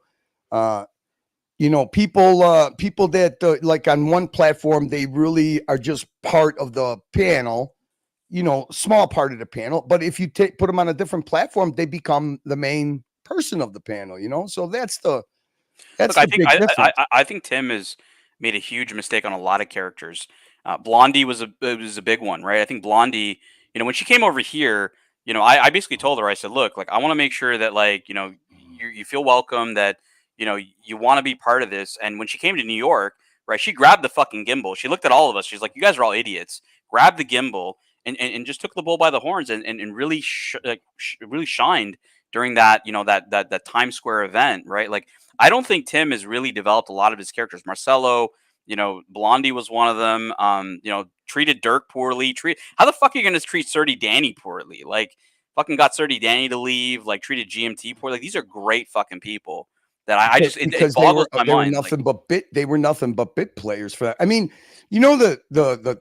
People that like on one platform, they really are just part of the panel, small part of the panel. But if you put them on a different platform, they become the main person of the panel, So that's the big difference. I think Tim has made a huge mistake on a lot of characters. Blondie was a big one, right? I think Blondie, when she came over here, I basically told her, I said, look, like I want to make sure that you feel welcome, that you want to be part of this. And when she came to New York, right, she grabbed the fucking gimbal. She looked at all of us. She's like, you guys are all idiots. Grabbed the gimbal and just took the bull by the horns and really really shined during that that Times Square event, right? Like I don't think Tim has really developed a lot of his characters. Marcelo, You know, Blondie was one of them. You know, treated Dirk poorly. How the fuck are you gonna treat Surdy Danny poorly? Like, fucking got Surdy Danny to leave. Like, treated GMT poorly. Like, these are great fucking people. That I just it because boggles my they were mind. nothing but bit players for that. I mean, you know, the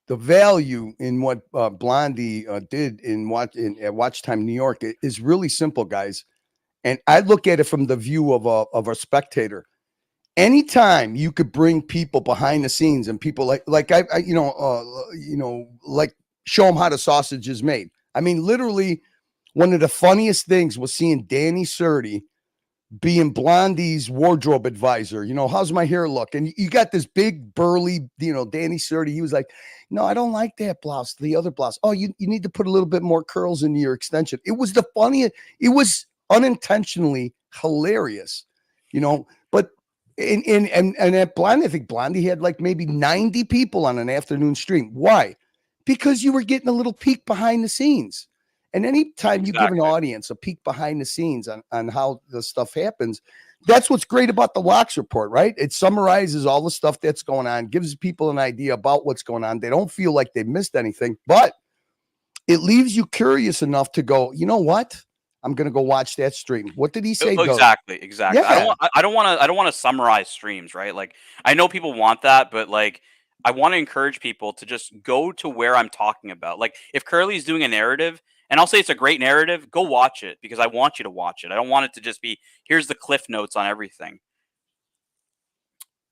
value in what Blondie did at Watch Time New York is really simple, guys. And I look at it from the view of a spectator. Anytime you could bring people behind the scenes and people like like show them how the sausage is made. I mean, literally, one of the funniest things was seeing Danny Surdy being Blondie's wardrobe advisor. You know, how's my hair look? And you got this big burly, Danny Surdy. He was like, no, I don't like that blouse. The other blouse. Oh, you need to put a little bit more curls into your extension. It was the funniest. It was unintentionally hilarious, but and at Blondie, I think Blondie had like maybe 90 people on an afternoon stream. Why? Because you were getting a little peek behind the scenes. And anytime you give an audience a peek behind the scenes on how the stuff happens, that's what's great about the Locks Report, right? It summarizes all the stuff that's going on, gives people an idea about what's going on. They don't feel like they've missed anything, but it leaves you curious enough to go, you know what? I'm going to go watch that stream. What did he say? Exactly. Yeah. I don't want to summarize streams, right? Like, I know people want that, but like, I want to encourage people to just go to where I'm talking about. Like, if Curly's doing a narrative, and I'll say it's a great narrative, go watch it because I want you to watch it. I don't want it to just be, here's the cliff notes on everything.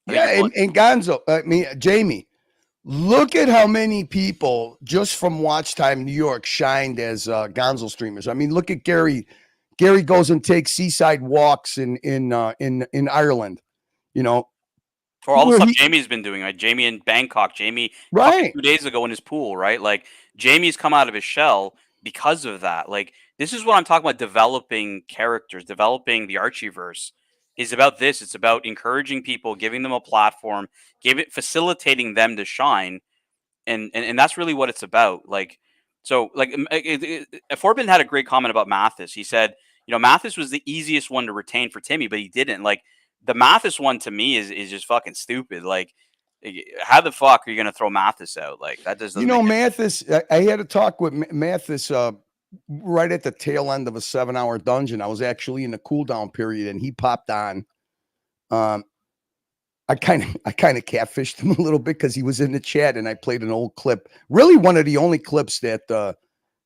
Yeah, and Gonzo, Jamie, look at how many people just from Watch Time New York shined as Gonzo streamers. I mean, look at Gary. Gary goes and takes seaside walks in Ireland, or all the stuff Jamie's been doing, like Jamie in Bangkok, Jamie right 2 days ago in his pool, right? Like, Jamie's come out of his shell because of that. Like, this is what I'm talking about, developing characters, developing the Archieverse is about this. It's about encouraging people, giving them a platform, facilitating them to shine. And that's really what it's about. Like, so like Forbin had a great comment about Mathis. He said, Mathis was the easiest one to retain for Timmy, but he didn't. Like, the Mathis one to me is just fucking stupid. Like, how the fuck are you going to throw Mathis out? Like, that doesn't. Mathis. I had a talk with Mathis right at the tail end of a 7-hour dungeon. I was actually in the cooldown period, and he popped on. I kind of catfished him a little bit because he was in the chat, and I played an old clip. Really, one of the only clips that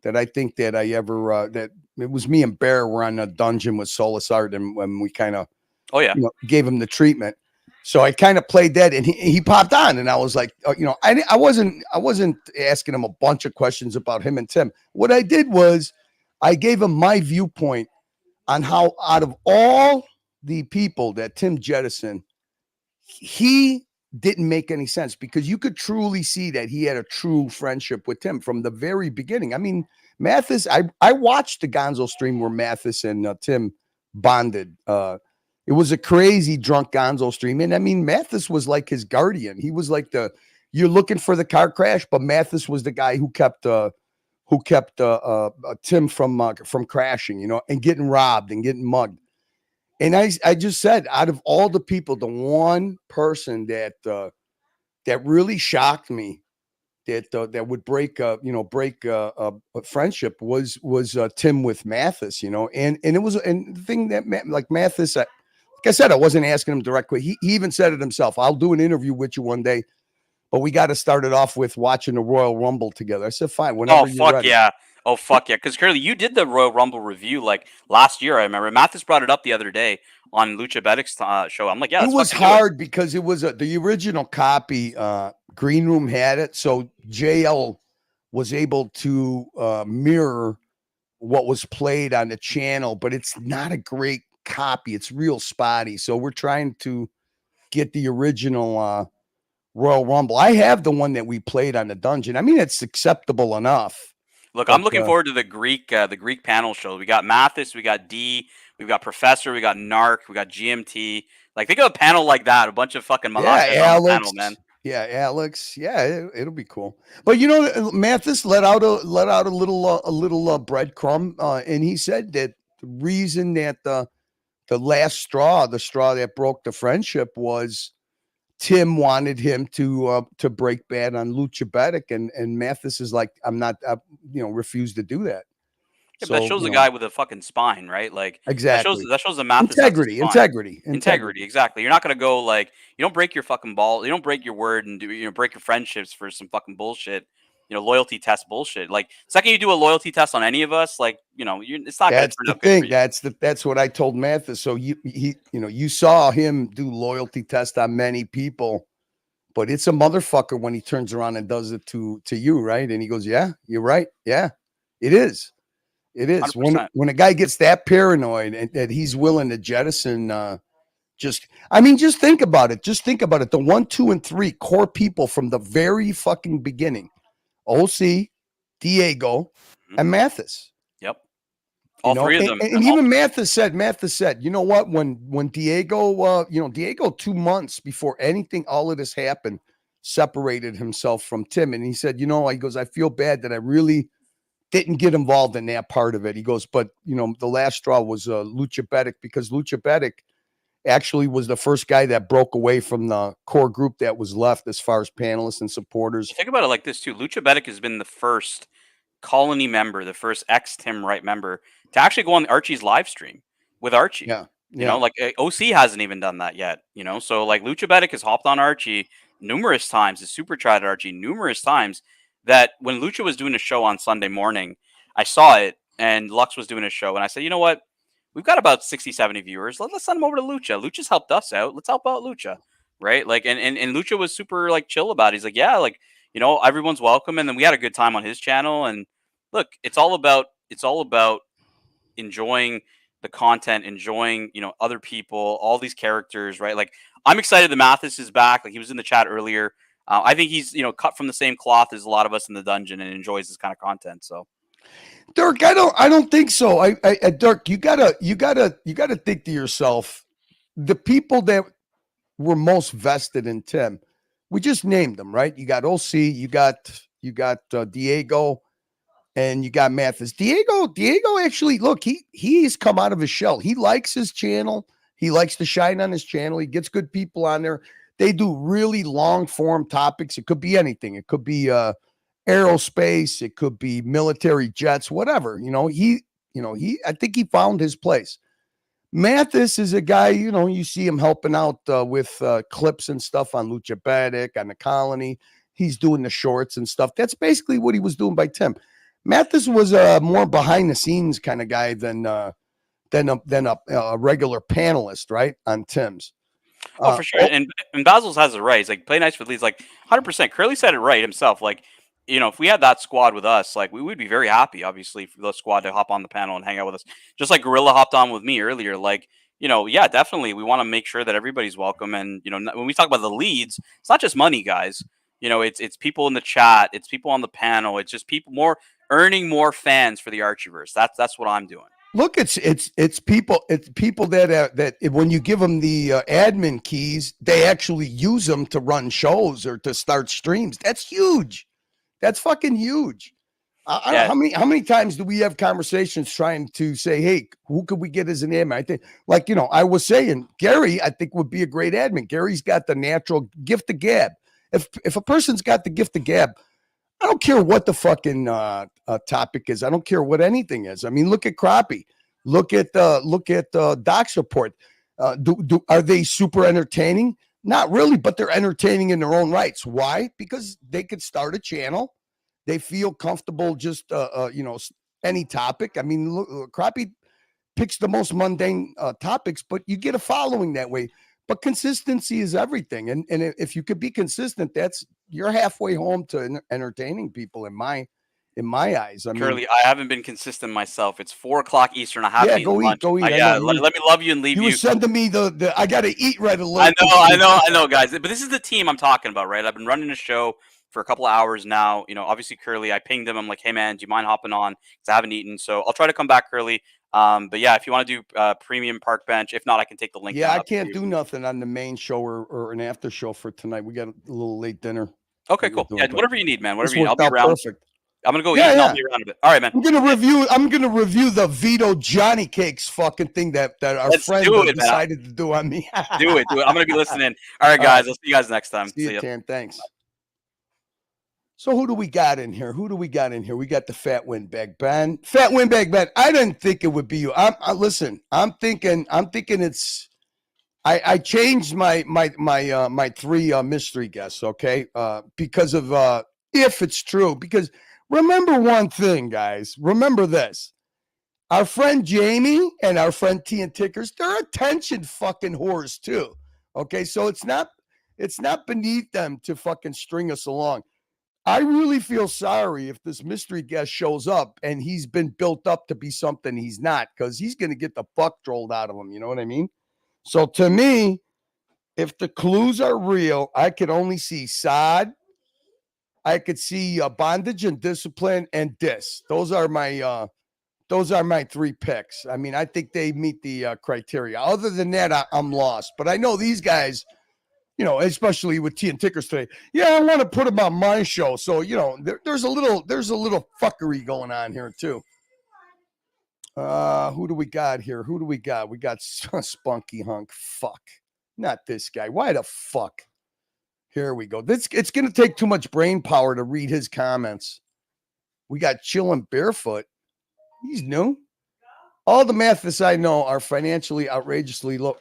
I think that I ever that it was me and Bear were on a dungeon with Solus Art, and when we kind of gave him the treatment. So I kind of played that, and he popped on, and I was like, I wasn't asking him a bunch of questions about him and Tim. What I did was I gave him my viewpoint on how out of all the people that Tim jettisoned, he didn't make any sense because you could truly see that he had a true friendship with Tim from the very beginning. I mean, Mathis, I watched the Gonzo stream where Mathis and Tim bonded. It was a crazy drunk Gonzo stream. And I mean, Mathis was like his guardian. He was like you're looking for the car crash, but Mathis was the guy who kept Tim from crashing, and getting robbed and getting mugged. And I just said, out of all the people, the one person that really shocked me that would break a friendship was Tim with Mathis, and it was the thing that like Mathis. Like I said, I wasn't asking him directly. He even said it himself. I'll do an interview with you one day, but we got to start it off with watching the Royal Rumble together. I said, fine. Whenever you're ready. Yeah. Oh, fuck yeah. Because Curly, you did the Royal Rumble review like last year, I remember. Mathis brought it up the other day on Lucha Bedic's show. I'm like, yeah, it was hard because it was the original copy. Green Room had it. So JL was able to mirror what was played on the channel, but it's not a great copy. It's real spotty. So we're trying to get the original Royal Rumble. I have the one that we played on the dungeon. I mean, it's acceptable enough. Look, I'm looking forward to the Greek panel show. We got Mathis, we got D, we've got Professor, we got Narc, we got GMT. Like, think of a panel like that, a bunch of fucking malakas on the panel, man. Yeah, Alex. Yeah, it'll be cool. But Mathis let out a little breadcrumb, and he said that the reason that the last straw, the straw that broke the friendship, was Tim wanted him to break bad on Lucha Bedek, and Mathis is like, I'm not, refused to do that. Yeah, but that shows a guy with a fucking spine, right? Like exactly that shows the Mathis has a spine. Integrity, exactly. You're not gonna go like you don't break your fucking ball, you don't break your word and break your friendships for some fucking bullshit. Loyalty test bullshit. Like second you do a loyalty test on any of us, like it's not gonna turn out good for you. That's what I told Mathis. So you saw him do loyalty test on many people, but it's a motherfucker when he turns around and does it to you, right? And he goes, "Yeah, you're right. Yeah, it is. It is." 100%. When a guy gets that paranoid and that he's willing to jettison, just think about it. Just think about it. The 1, 2, and 3 core people from the very fucking beginning: OC, Diego, and Mathis. Yep. All three of them. And even Mathis said, you know what? When Diego, Diego 2 months before all of this happened, separated himself from Tim. And he said, he goes, I feel bad that I really didn't get involved in that part of it. He goes, but the last straw was Lucha Bedek, because Lucha Bedek actually was the first guy that broke away from the core group that was left as far as panelists and supporters. Think about it like this too. Lucha Bedek has been the first colony member, the first ex-Tim Wright member to actually go on Archie's live stream with Archie. Yeah. Like OC hasn't even done that yet, so like Lucha Bedek has hopped on Archie numerous times, has super tried Archie numerous times, that when Lucha was doing a show on Sunday morning, I saw it and Lux was doing a show and I said, you know what? We've got about 60, 70 viewers. Let's send them over to Lucha. Lucha's helped us out. Let's help out Lucha. Right. Like, and Lucha was super like chill about it. He's like, yeah, like, everyone's welcome. And then we had a good time on his channel. And look, it's all about enjoying the content, enjoying, other people, all these characters, right? Like, I'm excited that Mathis is back. Like, he was in the chat earlier. I think he's, cut from the same cloth as a lot of us in the dungeon and enjoys this kind of content. So, Dirk, I don't think so. Dirk, you gotta think to yourself, the people that were most vested in Tim, we just named them, right? You got OC, you got Diego, and you got Mathis. Diego actually, look, he's come out of his shell. He likes his channel. He likes to shine on his channel. He gets good people on there. They do really long form topics. It could be anything. It could be aerospace. It could be military jets, whatever. I think he found his place. Mathis is a guy, you see him helping out with clips and stuff on Lucha Bedek, on the Colony. He's doing the shorts and stuff. That's basically what he was doing by Tim. Mathis was a more behind the scenes kind of guy than a regular panelist, right, on Tim's. For sure. And Basil's has it right. He's like, play nice with Lee's like 100%. Curly said it right himself. Like, if we had that squad with us, like, we would be very happy, obviously, for the squad to hop on the panel and hang out with us. Just like Gorilla hopped on with me earlier. Like, yeah, definitely. We want to make sure that everybody's welcome. And, when we talk about the leads, it's not just money, guys. It's people in the chat. It's people on the panel. It's just people earning more fans for the Archieverse. That's what I'm doing. Look, it's people that when you give them the admin keys, they actually use them to run shows or to start streams. That's huge. That's fucking huge. I don't know how many times do we have conversations trying to say, hey, who could we get as an admin? I think, I was saying, Gary, I think would be a great admin. Gary's got the natural gift of gab. If a person's got the gift of gab, I don't care what the fucking topic is. I don't care what anything is. I mean, look at Crappie. Look at Doc's report. Are they super entertaining? Not really, but they're entertaining in their own rights. Why? Because they could start a channel. They feel comfortable just any topic. I mean, look, Crappie picks the most mundane topics, but you get a following that way. But consistency is everything, and if you could be consistent, you're halfway home to entertaining people in my eyes. I mean, Curly, I haven't been consistent myself. It's 4:00 Eastern. I haven't eaten lunch. Go eat. Let me love you and leave you. You were sending me the I got to eat right alert. I know, guys. But this is the team I'm talking about, right? I've been running a show for a couple of hours now. Obviously, Curly, I pinged him. I'm like, hey, man, do you mind hopping on? Because I haven't eaten. So I'll try to come back, Curly. But yeah, if you want to do premium park bench, if not, I can take the link. Yeah, I can't do nothing on the main show or an after show for tonight. We got a little late dinner. Okay, cool. Yeah, whatever you need, man. Whatever you need. I'll be around. Perfect. I'm gonna go eat Yeah, and I'll yeah. be around a bit. All right, man. I'm gonna review the Vito Johnny Cakes fucking thing that our Let's friend do it, man. decided to do on me. Do it. I'm gonna be listening. All right, guys. I'll see you guys next time. See you, Tan. Thanks. So who do we got in here? We got the Fat Windbag Ben. Fat Windbag Ben. I didn't think it would be you. Listen. I'm thinking it's. I changed my three mystery guests. Okay, because of if it's true. Because remember one thing, guys. Remember this. Our friend Jamie and our friend T and Tickers, they're attention fucking whores too. Okay, so it's not beneath them to fucking string us along. I really feel sorry if this mystery guest shows up and he's been built up to be something he's not, because he's going to get the fuck trolled out of him. You know what I mean? So to me, if the clues are real, I could only see Sod. I could see bondage and discipline and dis. Those are my three picks. I mean, I think they meet the criteria. Other than that, I'm lost. But I know these guys, especially with T and Tickers today. Yeah, I want to put them on my show. So, there's a little fuckery going on here too. Who do we got here? We got Spunky Hunk. Fuck. Not this guy. Why the fuck? Here we go. It's going to take too much brain power to read his comments. We got Chillin' Barefoot. He's new. All the Mathis I know are financially outrageously low.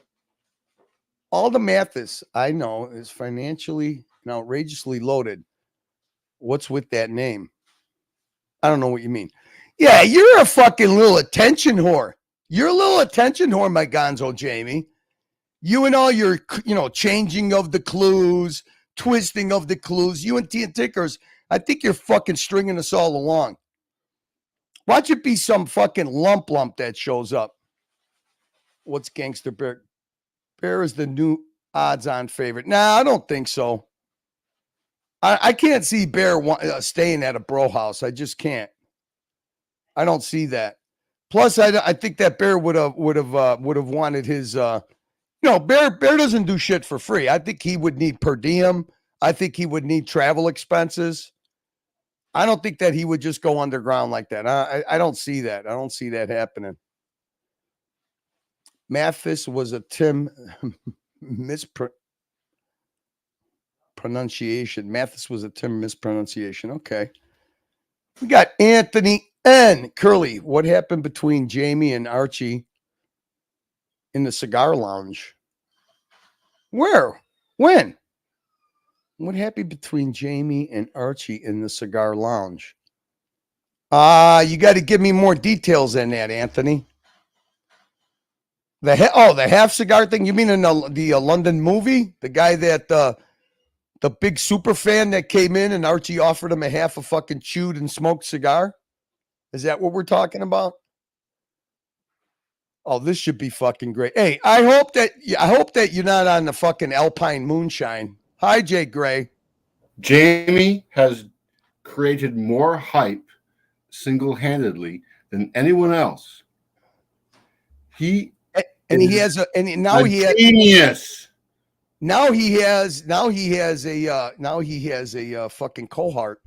All the Mathis I know is financially and outrageously loaded. What's with that name? I don't know what you mean. Yeah, you're a fucking little attention whore. You're a little attention whore, my gonzo Jamie. You and all your, changing of the clues, twisting of the clues. You and T and Tickers, I think you're fucking stringing us all along. Watch it be some fucking lump that shows up. What's Gangster Bear? Bear is the new odds-on favorite. Nah, I don't think so. I can't see Bear staying at a bro house. I just can't. I don't see that. Plus, I think that Bear would have wanted his. Bear doesn't do shit for free. I think he would need per diem. I think he would need travel expenses. I don't think that he would just go underground like that. I don't see that. I don't see that happening. Mathis was a Tim mispronunciation. Mathis was a Tim mispronunciation. Okay. We got Anthony N. Curly. What happened between Jamie and Archie in the cigar lounge? Where? When? What happened between Jamie and Archie in the cigar lounge? You got to give me more details than that, Anthony. The half cigar thing? You mean in the London movie? The guy that the big super fan that came in and Archie offered him a half a fucking chewed and smoked cigar? Is that what we're talking about? Oh, this should be fucking great. Hey, I hope that you're not on the fucking Alpine moonshine. Hi, Jay Gray. Jamie has created more hype single-handedly than anyone else. He has a genius. Now he has a fucking cohort,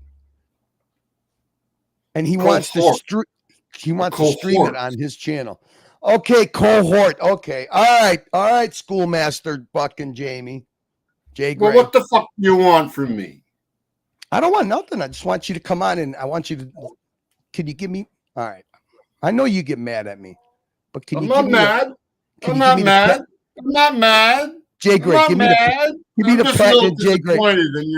and he wants to stream it on his channel. Okay, cohort. Okay, all right, schoolmaster fucking Jamie. Jay Gray. Well, what the fuck do you want from me? I don't want nothing. I just want you to come on and I want you to. Can you give me? All right. I know you get mad at me, but can you? I'm not mad. I'm not mad. Jay Gray, give me the patent, Jay Gray. And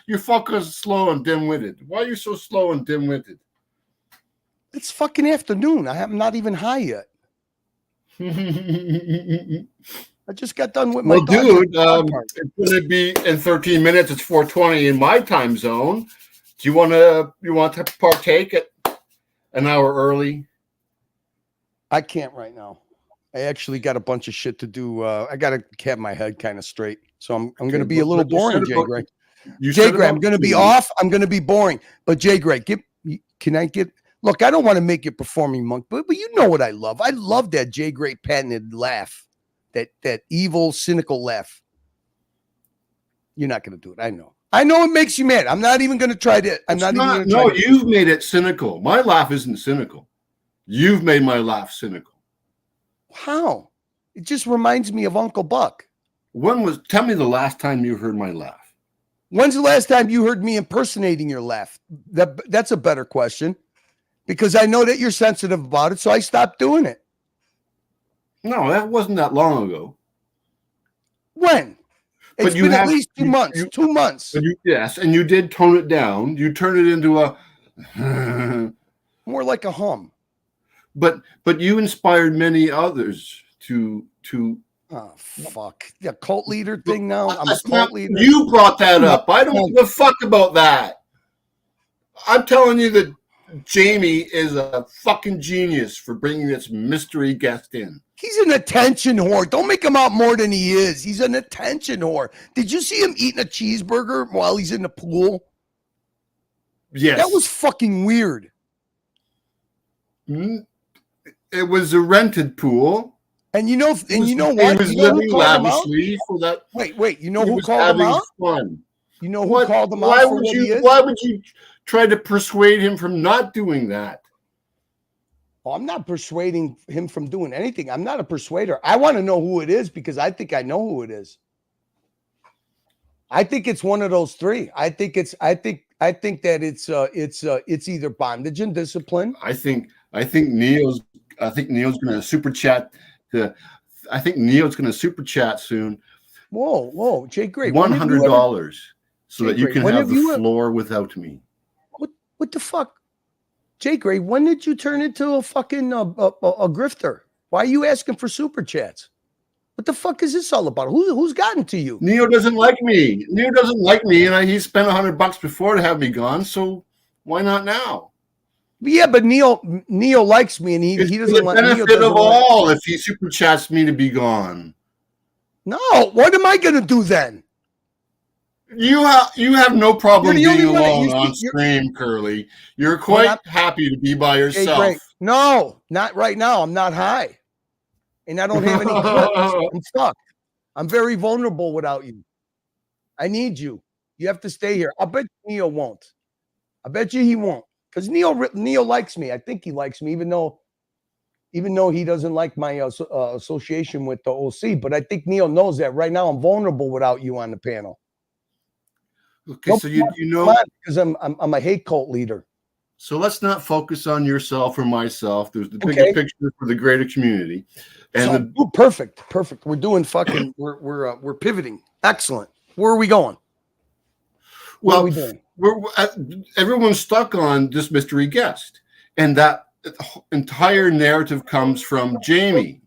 you're fucking slow and dim-witted. Why are you so slow and dim-witted? It's fucking afternoon. I'm not even high yet. I just got done with my. Well, dude, it's going to be in 13 minutes. It's 4:20 in my time zone. Do you want to partake at an hour early? I can't right now. I actually got a bunch of shit to do. I got to have my head kind of straight. So I'm going to be a little boring, Jay Gray. Jay Gray, I'm going to be off. I'm going to be boring. But Jay Gray, look, I don't want to make you performing monk, but you know what I love. I love that Jay Gray patented laugh, that evil, cynical laugh. You're not going to do it. I know. I know it makes you mad. I'm not even going to try to. I'm not even going to try. No, to, you've made it cynical. My laugh isn't cynical. You've made my laugh cynical. How? It just reminds me of Uncle Buck. Tell me the last time you heard my laugh. When's the last time you heard me impersonating your laugh? That's a better question, because I know that you're sensitive about it, so I stopped doing it. No, that wasn't that long ago. When? It's been at least 2 months. 2 months. Yes, and you did tone it down. You turned it into a more like a hum. But you inspired many others to. Oh fuck! The cult leader thing now. I'm a cult leader. You brought that up. I don't give a fuck about that. I'm telling you that Jamie is a fucking genius for bringing this mystery guest in. He's an attention whore. Don't make him out more than he is. He's an attention whore. Did you see him eating a cheeseburger while he's in the pool? Yes. That was fucking weird. It was a rented pool. And you know what? He was living lavishly for that. Wait. You know who called him out? Fun. You know who called him out for what he is? Why would you try to persuade him from not doing that? Oh, I'm not persuading him from doing anything. I'm not a persuader. I want to know who it is because I think I know who it is. I think it's one of those three. I think that it's either bondage and discipline. I think Neo's going to super chat. I think Neo's going to super chat soon. Whoa, Jay Gray, $100 so that you can have the floor without me. What the fuck, Jay Gray? When did you turn into a fucking a grifter? Why are you asking for super chats? What the fuck is this all about? Who's gotten to you? Neo doesn't like me. And he spent $100 before to have me gone. So why not now? Yeah, but Neo likes me, and he doesn't want. It's the benefit of all if he super chats me to be gone. No, what am I going to do then? You have no problem being alone on stream, Curly. You're quite happy to be by yourself. Hey, no, not right now. I'm not high, and I don't have any clips. I'm fucked. I'm very vulnerable without you. I need you. You have to stay here. I bet Neo won't. I bet you he won't. Because Neo likes me. I think he likes me, even though he doesn't like my association with the OC. But I think Neo knows that right now I'm vulnerable without you on the panel. Okay, so you know, because I'm a hate cult leader. So let's not focus on yourself or myself. There's the bigger picture for the greater community. And perfect. We're doing fucking. We're pivoting. Excellent. Where are we going? What are we doing? Everyone's stuck on this mystery guest, and that entire narrative comes from Jamie.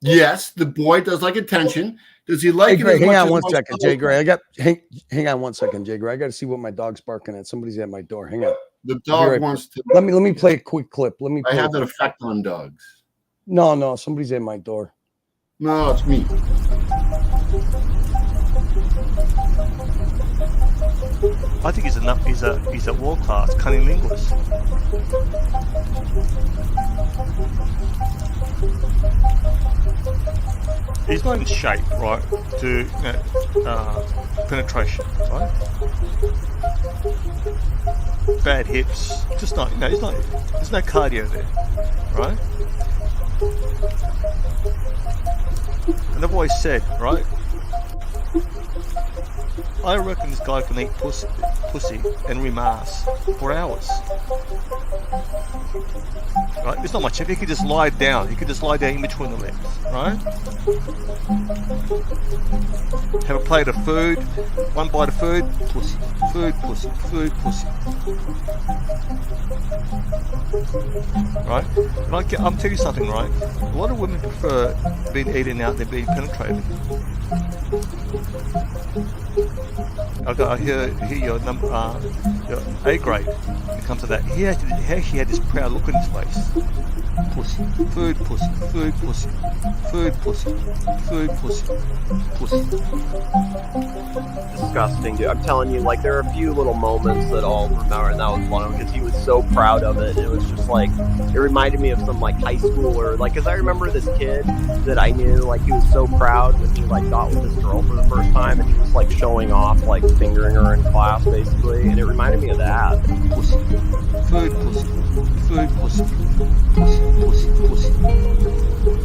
Yes, the boy does like attention. Does he like it? Hang on 1 second, Jay Gray. Hang on 1 second, Jay Gray. I got to see what my dog's barking at. Somebody's at my door. Hang on. The dog wants to. Let me play a quick clip. I have that effect on dogs. No, somebody's at my door. No, it's me. I think he's a world class cunning linguist. He's not in shape, right, to penetration, right? Bad hips, just not. He's not. There's no cardio there, right? And I've always said, right. I reckon this guy can eat pussy and rim ass for hours. Right? It's not much. If he could just lie down, in between the legs, right? Have a plate of food, one bite of food, pussy, food, pussy, food, pussy. Right? And I'm telling you something, right? A lot of women prefer being eaten out than being penetrated. I hear your number, your A grade when it comes to that. He actually had this proud look on his face. pussy, food pussy, food pussy, food pussy, food pussy, pussy. Disgusting, dude. I'm telling you, like, there are a few little moments that I'll remember, and that was one of them because he was so proud of it. It was just like, it reminded me of some like high schooler, like, because I remember this kid that I knew, like, he was so proud when he like got with this girl for the first time, and he was like showing off, like fingering her in class, basically, and it reminded me of that. Pussy, food pussy, food pussy, pussy, pussy, pussy.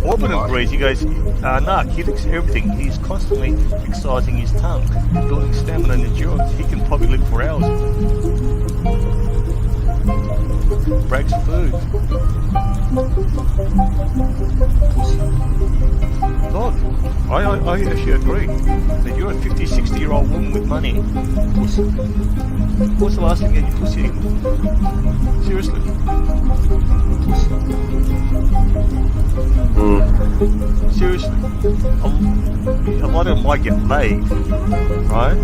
Orban agrees. He goes, nah, he licks everything. He's constantly exercising his tongue, building stamina and endurance. He can probably lick for hours. Breaks food. Pussy. Look, I actually agree that you're a 50, 60-year-old woman with money. Pussy. What's the last thing you had your pussy eaten? Seriously. Pussy. Seriously. A lot of them might get laid, right?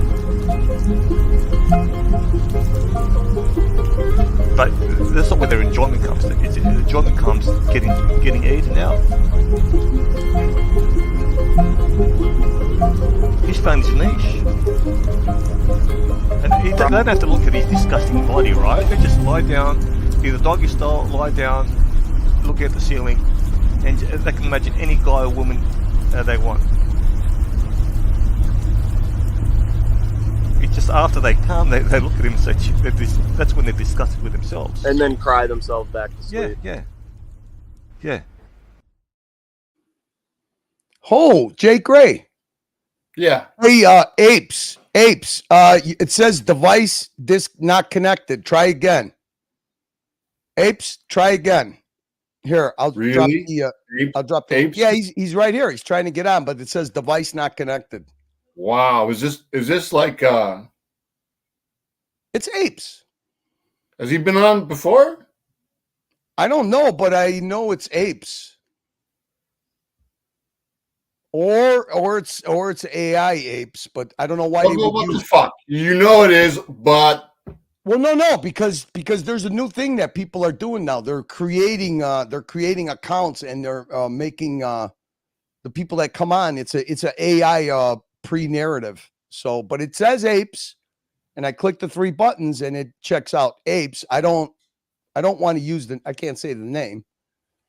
But that's not where their enjoyment comes. The enjoyment comes getting eaten out. He's found his niche. And they don't have to look at his disgusting body, right? They just lie down, either doggy style, lie down, look at the ceiling, and they can imagine any guy or woman they want. It's just after they come, they look at him and say, that's when they're disgusted with themselves. And then cry themselves back to sleep. Yeah. Oh, Jake Gray. Yeah. Hey, apes. It says device disk not connected. Try again. Apes, try again. Here, I'll drop the. I'll drop the. Apes? Yeah, he's right here. He's trying to get on, but it says device not connected. Wow, is this like? It's apes. Has he been on before? I don't know, but I know it's apes. Or it's AI apes, but I don't know why they would what use the fuck? You know it is, but no, because there's a new thing that people are doing now. They're creating accounts and they're making the people that come on. It's a AI pre-narrative. So, but it says apes, and I click the three buttons and it checks out apes. I don't want to use I can't say the name.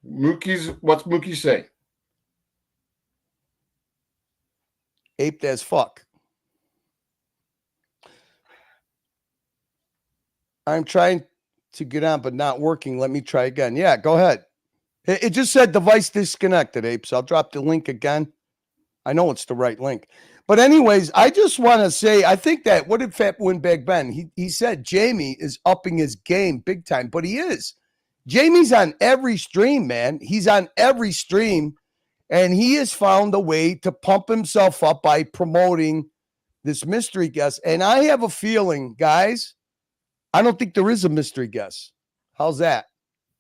What's Mookie say? Aped as fuck. I'm trying to get on, but not working. Let me try again. Yeah, go ahead. It just said device disconnected, apes. I'll drop the link again. I know it's the right link. But anyways, I just want to say, I think that, what did Fat Windbag Ben? He said Jamie is upping his game big time, but he is. Jamie's on every stream, man. He's on every stream. And he has found a way to pump himself up by promoting this mystery guest. And I have a feeling, guys, I don't think there is a mystery guest. How's that?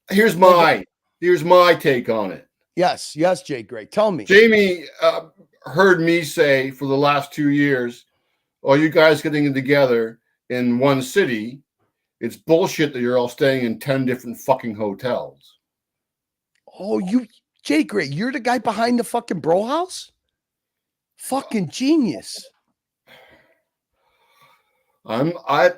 Here's my take on it. Yes, Jay Gray. Tell me. Jamie heard me say for the last 2 years, oh, you guys getting together in one city. It's bullshit that you're all staying in 10 different fucking hotels. Oh, Jay Gray, you're the guy behind the fucking bro house? Fucking genius. I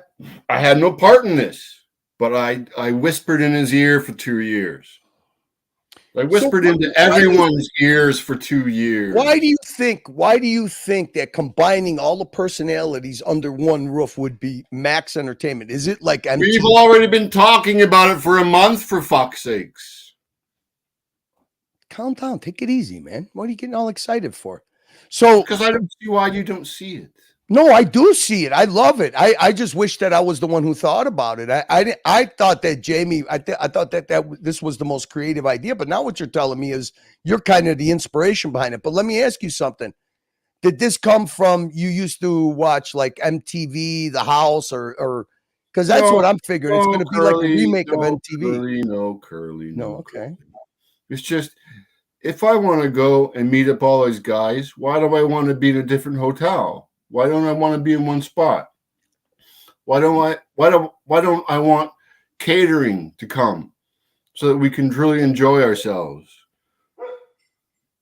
had no part in this, but I whispered in his ear for 2 years. I whispered into everyone's ears for 2 years. Why do you think that combining all the personalities under one roof would be max entertainment? Is it like MTV? We've already been talking about it for a month, for fuck's sakes. Calm down. Take it easy, man. What are you getting all excited for? So, because I don't see why you don't see it. No, I do see it. I love it. I just wish that I was the one who thought about it. I thought that Jamie, I thought that this was the most creative idea. But now what you're telling me is you're kind of the inspiration behind it. But let me ask you something. Did this come from you used to watch like MTV, The House, or because that's what I'm figuring. It's going to be like a remake of MTV. Curly. No, okay. It's just, if I want to go and meet up all those guys, why do I want to be in a different hotel? Why don't I want to be in one spot? Why don't I want catering to come? so that we can truly enjoy ourselves.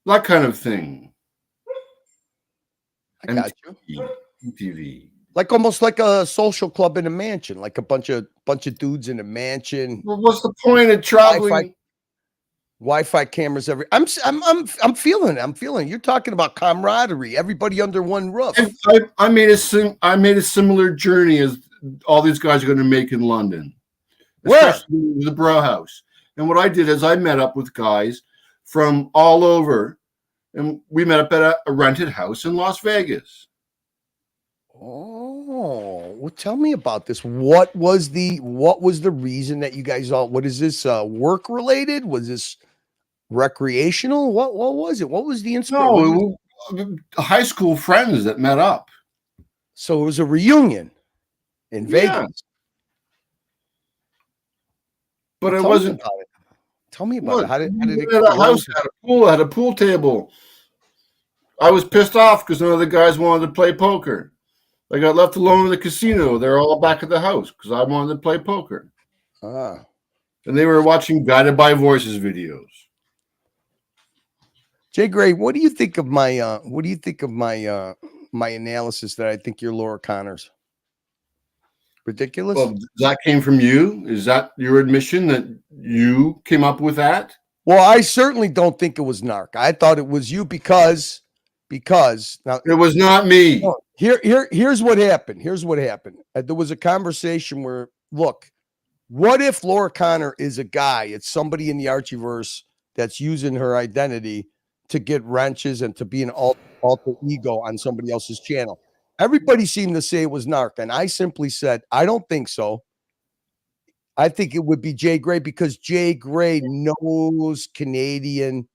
That kind of thing. I got you. MTV. Like almost like a social club in a mansion, like a bunch of dudes in a mansion. Well, what's the point of traveling? Wi-Fi cameras every. I'm feeling it. I'm feeling it. You're talking about camaraderie. Everybody under one roof. I made a similar journey as all these guys are going to make in London, especially the Bro House. And what I did is I met up with guys from all over, and we met up at a rented house in Las Vegas. Oh, well, tell me about this. What was the reason that you guys all? What is this? Work related? Was this recreational? What was it? What was the inspiration? No, high school friends that met up. So it was a reunion in Vegas. But well, it wasn't. Tell me about it. How did it? The house had a pool table. I was pissed off because none of the guys wanted to play poker. I got left alone in the casino. They're all back at the house because I wanted to play poker. Ah. And they were watching Guided by Voices videos. Jay Gray, what do you think of my my analysis that I think you're Laura Connors? Ridiculous? Well, that came from you? Is that your admission that you came up with that? Well, I certainly don't think it was Narc. I thought it was you because now it was not me. No, here's what happened. Here's what happened. There was a conversation where, look, what if Laura Connor is a guy? It's somebody in the Archieverse that's using her identity to get wrenches and to be an alter ego on somebody else's channel. Everybody seemed to say it was Narc, and I simply said, I don't think so. I think it would be Jay Gray because Jay Gray knows Canadian,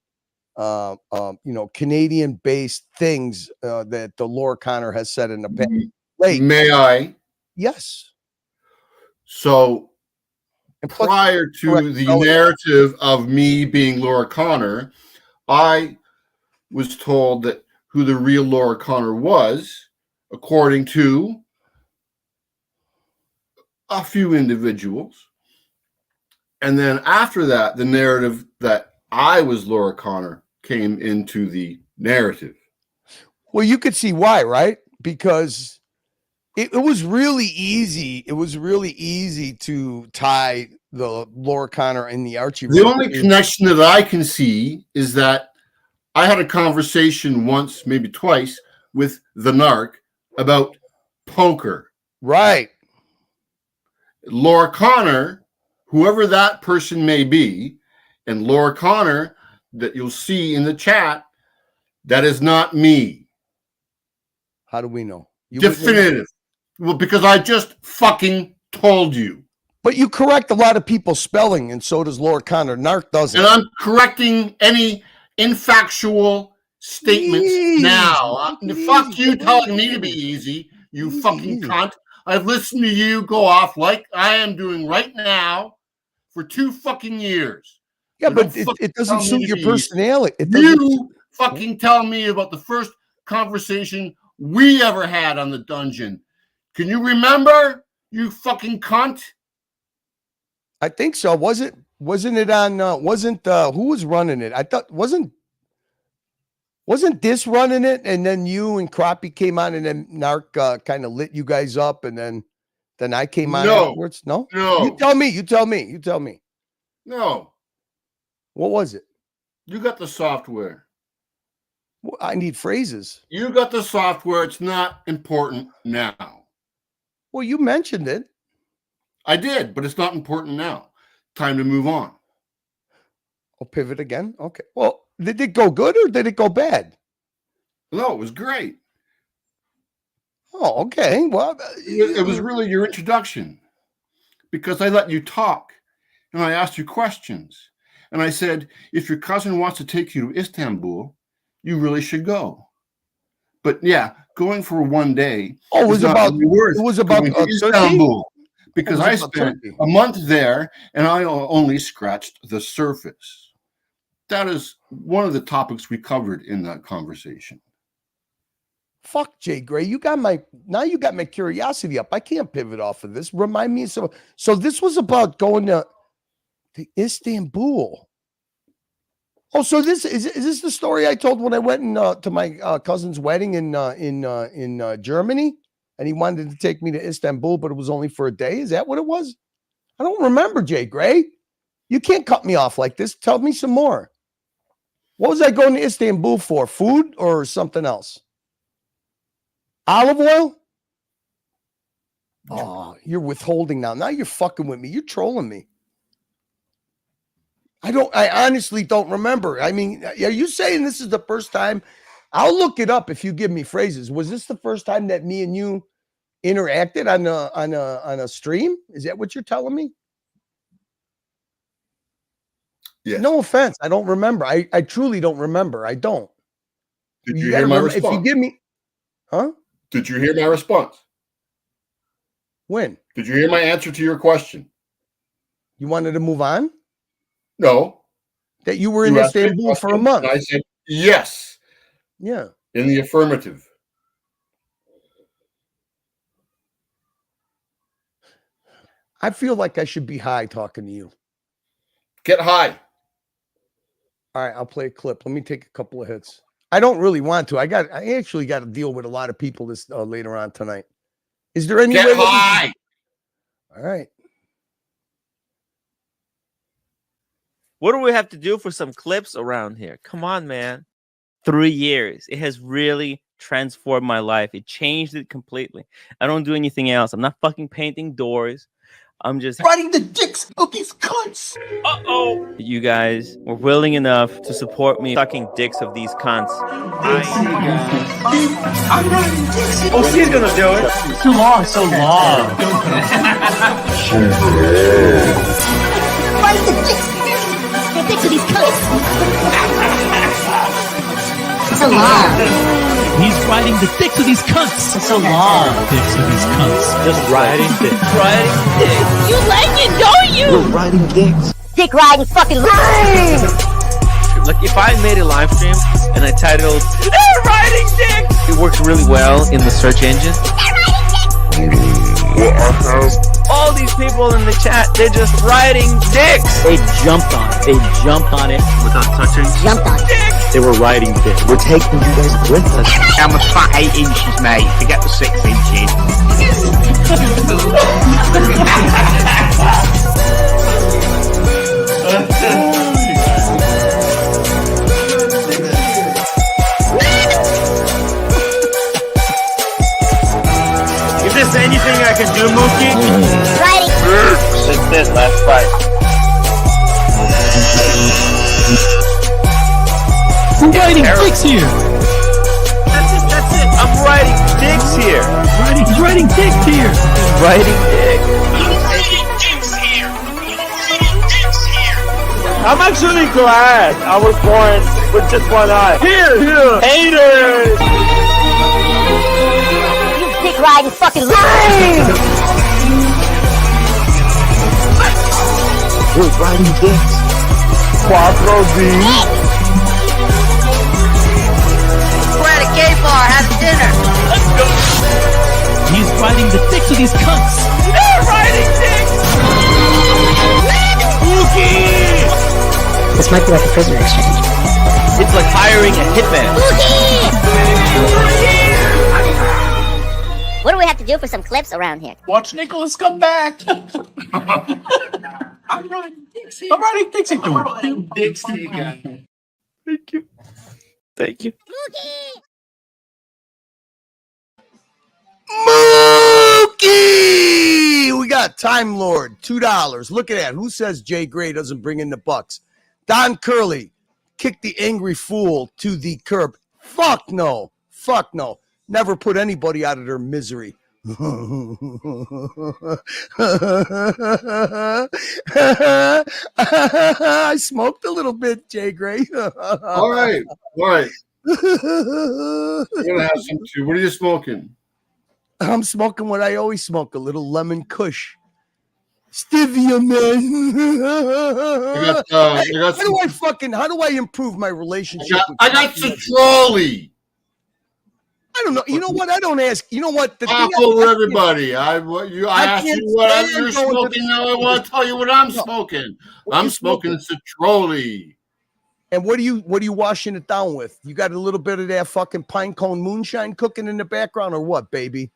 Canadian-based things that the Laura Connor has said in the past. May I? Yes. So prior to the narrative of me being Laura Connor, I was told that who the real Laura Connor was, according to a few individuals. And then after that, the narrative that I was Laura Connor came into the narrative. Well, you could see why, right? Because it was really easy. It was really easy to tie the Laura Connor and the Archie. The only connection that I can see is that I had a conversation once, maybe twice, with the Narc about poker. Right. Laura Connor, whoever that person may be, and Laura Connor that you'll see in the chat, that is not me. How do we know? Definitive. Well, because I just fucking told you. But you correct a lot of people's spelling, and so does Laura Connor. Narc doesn't. And I'm correcting any infactual statements now. Fuck you telling me to be easy, you fucking cunt. I've listened to you go off like I am doing right now for 2 fucking years. Yeah, but it doesn't suit your personality. You fucking tell me about the first conversation we ever had on the dungeon. Can you remember, you fucking cunt? I think so. Wasn't it on? Who was running it? I thought wasn't this running it? And then you and Crappie came on, and then Narc kind of lit you guys up, and then I came on afterwards. No. You tell me. No. What was it? You got the software. Well, I need phrases. You got the software. It's not important now. Well, you mentioned it. I did, but it's not important now. Time to move on. I'll pivot again. Okay. Well, did it go good or did it go bad? No, it was great. Oh, okay. Well, it was really your introduction because I let you talk and I asked you questions. And I said, if your cousin wants to take you to Istanbul, you really should go. But yeah, going for one day. Oh, it was about Istanbul because I spent a month there and I only scratched the surface. That is one of the topics we covered in that conversation. Fuck Jay Gray. You got my curiosity up. I can't pivot off of this. Remind me. So this was about going to The Istanbul. Oh, so this is this the story I told when I went to my cousin's wedding in Germany, and he wanted to take me to Istanbul, but it was only for a day. Is that what it was? I don't remember, Jay Gray. You can't cut me off like this. Tell me some more. What was I going to Istanbul for? Food or something else? Olive oil? Oh, you're withholding now. Now you're fucking with me. You're trolling me. I honestly don't remember. I mean, are you saying this is the first time? I'll look it up if you give me phrases. Was this the first time that me and you interacted on a stream? Is that what you're telling me? Yes. No offense. I don't remember. I truly don't remember. I don't. Did you hear my response? If you give me, huh? Did you hear my response? When? Did you hear my answer to your question? You wanted to move on? No. That you were in Istanbul for a month. I said yes. Yeah. In the affirmative. I feel like I should be high talking to you. Get high. All right, I'll play a clip. Let me take a couple of hits. I don't really want to. I actually got to deal with a lot of people this later on tonight. Is there any way? Get high. All right. What do we have to do for some clips around here? Come on, man. 3 years. It has really transformed my life. It changed it completely. I don't do anything else. I'm not fucking painting doors. I'm just Riding the dicks of these cunts. Uh-oh. You guys were willing enough to support me sucking dicks of these cunts. Oh, she's gonna do it. Too long, so long. Riding the dicks of these cunts. So long. He's riding the dicks of these cunts. So long. Dicks of these cunts. Just riding dicks. Riding dicks. You like it, don't you? We're riding dicks. Dick riding fucking Like if I made a live stream and I titled "Riding Dicks," it works really well in the search engine. All these people in the chat, they're just riding dicks. They jumped on it. They jumped on it without touching. Jumped on Dicks. They were riding dicks. We're taking you guys with us. I'm a fat 8 inches, mate. Forget the 6 inches. Is this anything I can do, Mookie? Riding. It's this last fight. We're riding dicks here. That's it. I'm riding dicks here. He's riding dicks here. Riding dicks. I'm actually glad I was born with just one eye. Here. Haters. You dick riding fucking We're riding dicks. Quattro D. We're at a gay bar having dinner. Let's go. He's riding the dicks of these cunts. They're riding dicks. Mookie. This might be like a prisoner exchange. It's like hiring a hitman. What do we have to do for some clips around here? Watch Nicholas come back. I'm riding Dixie. I'm riding Dixie. Dixie. Thank you. Thank you. Mookie! We got Time Lord, $2. Look at that. Who says Jay Gray doesn't bring in the bucks? Don Curley, kick the angry fool to the curb. Fuck no. Fuck no. Never put anybody out of their misery. I smoked a little bit, Jay Gray. All right. I'm gonna have some too. What are you smoking? I'm smoking what I always smoke, a little lemon kush. Stevia, man. How do I improve my relationship? I got Citrulli. I don't know. You know what? I don't ask. You know what? The Talk thing over everybody. I asked can't you what stand you're going to smoking. the- Now I want to tell you what I'm No. smoking. What are I'm you smoking Citroli. And what are you washing it down with? You got a little bit of that fucking pine cone moonshine cooking in the background, or what, baby?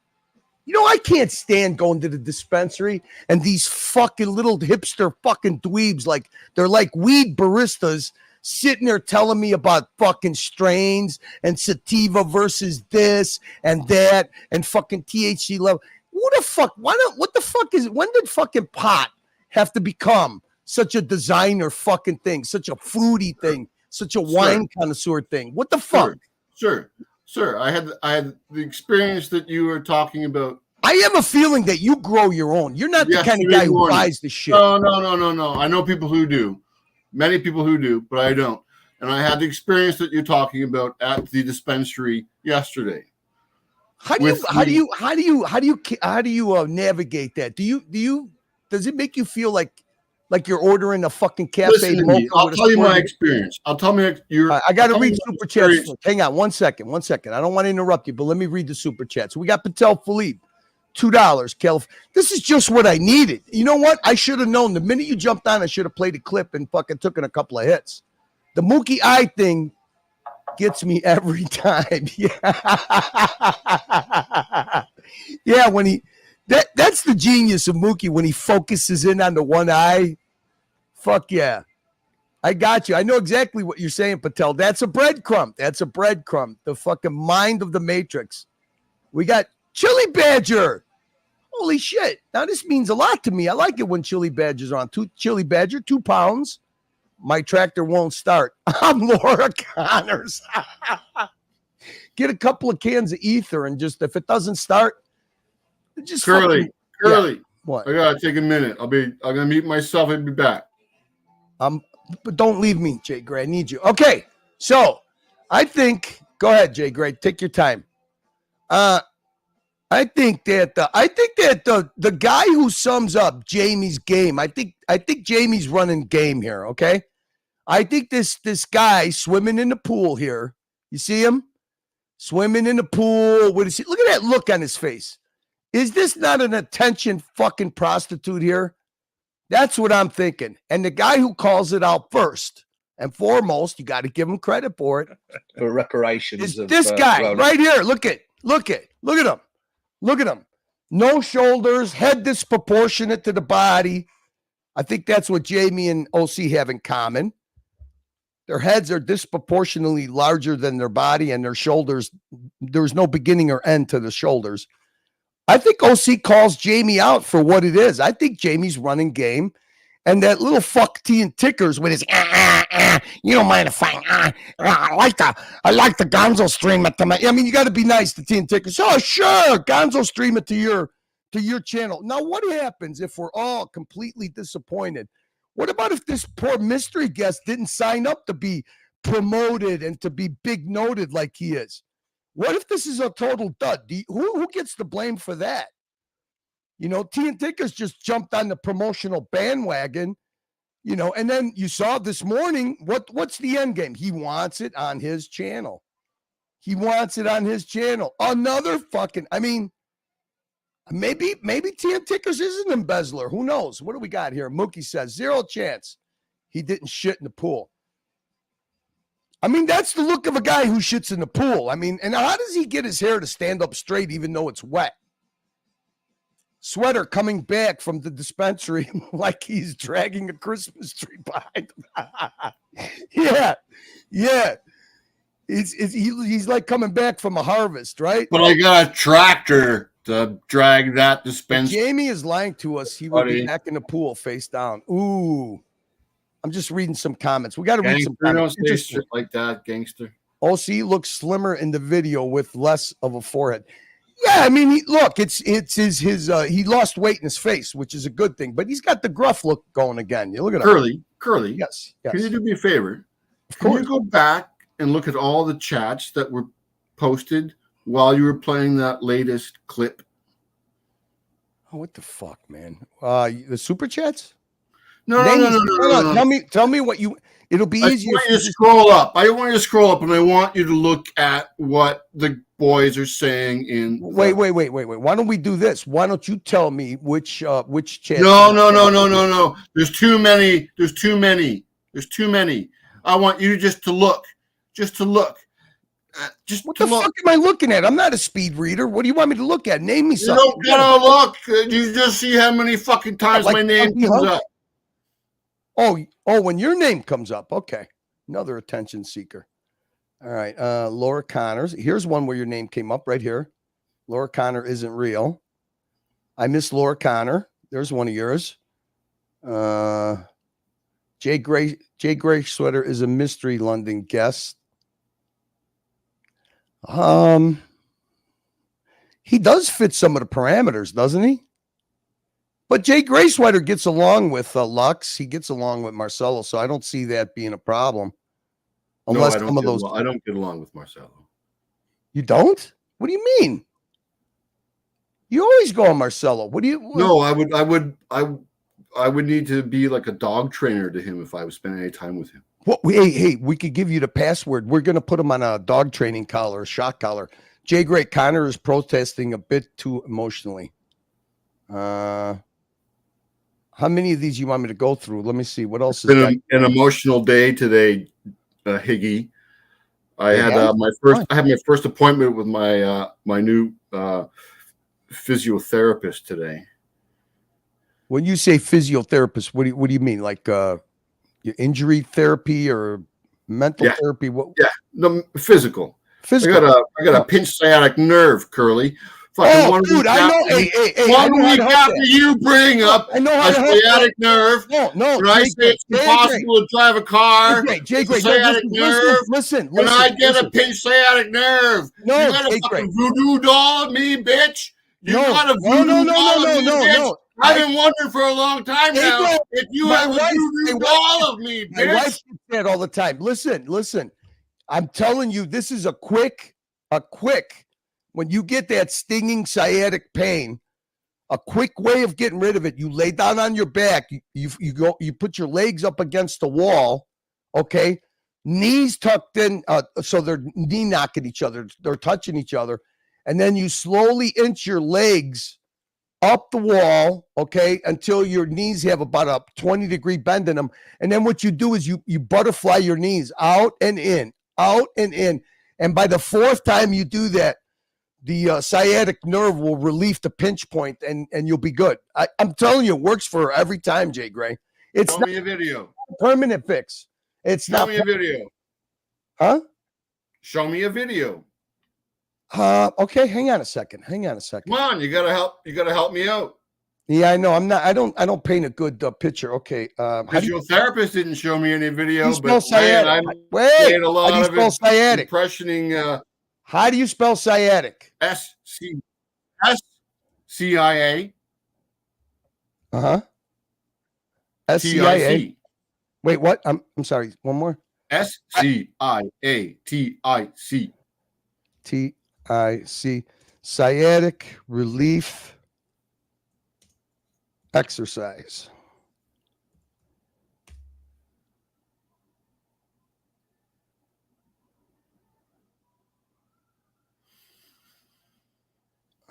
You know, I can't stand going to the dispensary and these fucking little hipster fucking dweebs, like they're like weed baristas sitting there telling me about fucking strains and sativa versus this and that and fucking THC level. Who the fuck? Why not? What the fuck is? When did fucking pot have to become such a designer fucking thing, such a foodie thing, such a wine connoisseur thing? What the fuck? Sir, I had the experience that you were talking about. I have a feeling that you grow your own. You're not the kind of guy who buys the shit. No. I know people who do. Many people who do, but I don't. And I had the experience that you're talking about at the dispensary yesterday. How do you navigate that? Does it make you feel like you're ordering a fucking cafe? Listen to me. I'll tell you my experience. I got to read super chats. Hang on 1 second. I don't want to interrupt you, but let me read the super chats. We got Patel Philippe, $2. Kelf, this is just what I needed. You know what? I should have known the minute you jumped on. I should have played a clip and fucking took in a couple of hits. The Mookie Eye thing gets me every time. Yeah, when that's the genius of Mookie when he focuses in on the one eye. Fuck yeah. I got you. I know exactly what you're saying, Patel. That's a breadcrumb. The fucking mind of the Matrix. We got Chili Badger. Holy shit. Now this means a lot to me. I like it when Chili Badger's on. Chili Badger, 2 pounds. My tractor won't start. I'm Laura Connors. Get a couple of cans of ether and just, if it doesn't start, just Curly. Yeah. What? I gotta take a minute. I'm gonna mute myself and be back. But don't leave me, Jay Gray. I need you. Okay, so I think. Go ahead, Jay Gray. Take your time. I think that the guy who sums up Jamie's game. I think Jamie's running game here. Okay, I think this guy swimming in the pool here. You see him swimming in the pool. What is he? Look at that look on his face. Is this not an attention fucking prostitute here? That's what I'm thinking. And the guy who calls it out first and foremost, you got to give him credit for it. For reparations. Is this guy right here. Look at him. Look at him. No shoulders, head disproportionate to the body. I think that's what Jamie and OC have in common. Their heads are disproportionately larger than their body, and their shoulders, there's no beginning or end to the shoulders. I think OC calls Jamie out for what it is. I think Jamie's running game. And that little fuck T and Tickers with his you don't mind if I like the Gonzo stream it to my. I mean, you got to be nice to T and Tickers. Oh, sure, Gonzo stream it to your channel. Now, what happens if we're all completely disappointed? What about if this poor mystery guest didn't sign up to be promoted and to be big noted like he is? What if this is a total dud? Who gets the blame for that? You know, T and Tickers just jumped on the promotional bandwagon, you know, and then you saw this morning, what's the end game? He wants it on his channel. Another fucking, I mean, maybe T and Tickers is an embezzler. Who knows? What do we got here? Mookie says 0 chance he didn't shit in the pool. I mean, that's the look of a guy who shits in the pool. I mean, and how does he get his hair to stand up straight even though it's wet? Sweater coming back from the dispensary like he's dragging a Christmas tree behind him. Yeah. He's like coming back from a harvest, right? But I got a tractor to drag that dispenser. Jamie is lying to us. He will be back in the pool face down. Ooh. I'm just reading some comments. We got to read some comments. Don't say shit like that, gangster. OC looks slimmer in the video with less of a forehead. Yeah, I mean, he lost weight in his face, which is a good thing, but he's got the gruff look going again. You look at him. Curly. Yes. Can you do me a favor? Can you go back and look at all the chats that were posted while you were playing that latest clip? Oh, what the fuck, man? The super chats? No. Tell me what you. It'll be I easier. want you to scroll up. I want you to scroll up, and I want you to look at what the boys are saying in. Wait. Why don't we do this? Why don't you tell me which chat? No. There's too many. There's too many. I want you just to look. What the fuck am I looking at? I'm not a speed reader. What do you want me to look at? Name me You something. don't gotta look. You just see how many fucking times my name comes up. Oh, when your name comes up. Okay. Another attention seeker. All right. Laura Connors. Here's one where your name came up right here. Laura Connor isn't real. I miss Laura Connor. There's one of yours. Jay Gray Sweater is a mystery London guest. He does fit some of the parameters, doesn't he? But Jay Gray Sweater gets along with Lux. He gets along with Marcelo, so I don't see that being a problem. Unless I some of those. I don't get along with Marcelo. You don't? What do you mean? You always go on Marcelo. What do you? No, I would need to be like a dog trainer to him if I was spending any time with him. What? Hey, we could give you the password. We're going to put him on a dog training collar, a shock collar. Jay Gray Connor is protesting a bit too emotionally. How many of these you want me to go through? Let me see. What else is an emotional day today, Higgy. I had my first appointment with my my new physiotherapist today. When you say physiotherapist, what do you mean? Like your injury therapy or mental therapy? What? Yeah, no, physical. I got a pinched sciatic nerve, Curly. Fucking one dude, I know. One week after you bring up a sciatic nerve. No. When I say it's impossible to drive a car, Jay Gray, sciatic nerve. Listen. When I get a pinched sciatic nerve, you got a fucking voodoo doll of me, bitch. You got a voodoo doll of me, bitch. I've been wondering for a long time now if you have a voodoo doll of me, bitch. My wife says that all the time. Listen. I'm telling you, this is a quick. When you get that stinging sciatic pain, a quick way of getting rid of it, you lay down on your back, you put your legs up against the wall, okay? Knees tucked in, so they're knee knocking each other, they're touching each other, and then you slowly inch your legs up the wall, okay, until your knees have about a 20-degree bend in them. And then what you do is you butterfly your knees out and in. And by the fourth time you do that, the sciatic nerve will relieve the pinch point and you'll be good. I'm telling you, it works for every time, Jay Gray. It's Show not me a video. A permanent fix. Show me a video. Huh? Show me a video. Okay, hang on a second. Come on, you gotta help me out. Yeah, I know. I don't paint a good picture. Okay. Because your therapist didn't show me any video, but I'm wait, a lot how do you of spell sciatic? Impressioning. How do you spell sciatic? SCIA. SCIA. Wait, what? I'm sorry. One more. SCIA. TIC. Sciatic relief exercise.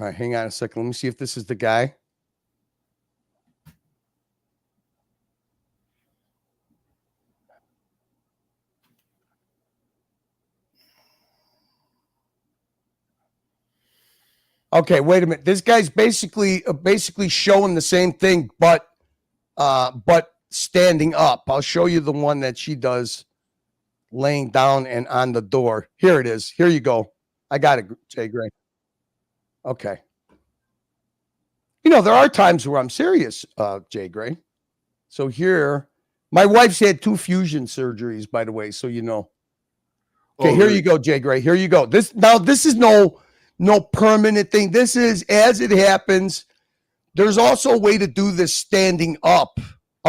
All right, hang on a second. Let me see if this is the guy. Okay, wait a minute. This guy's basically showing the same thing, but standing up. I'll show you the one that she does laying down and on the door. Here it is. Here you go. I got it, Jay Gray. Okay. You know, there are times where I'm serious, Jay Gray. So here, my wife's had 2 fusion surgeries, by the way, so you know. Okay, here you go, Jay Gray. Here you go. This is no permanent thing. This is as it happens. There's also a way to do this standing up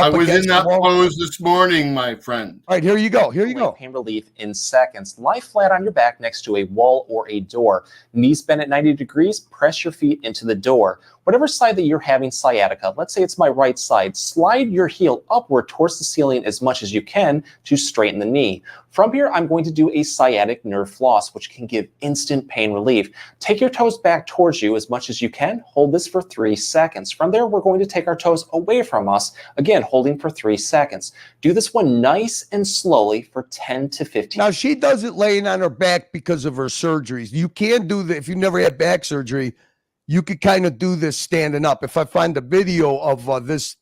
I up was in against the that wall. pose this morning, my friend. All right, here you go. Here you go. Pain relief in seconds. Lie flat on your back next to a wall or a door. Knees bent at 90 degrees. Press your feet into the door. Whatever side that you're having sciatica, let's say it's my right side, slide your heel upward towards the ceiling as much as you can to straighten the knee. From here, I'm going to do a sciatic nerve floss, which can give instant pain relief. Take your toes back towards you as much as you can. Hold this for 3 seconds. From there, we're going to take our toes away from us, again, holding for 3 seconds. Do this one nice and slowly for 10 to 15. Now, she does it laying on her back because of her surgeries. You can do that if you never had back surgery. You could kind of do this standing up. If I find a video of this,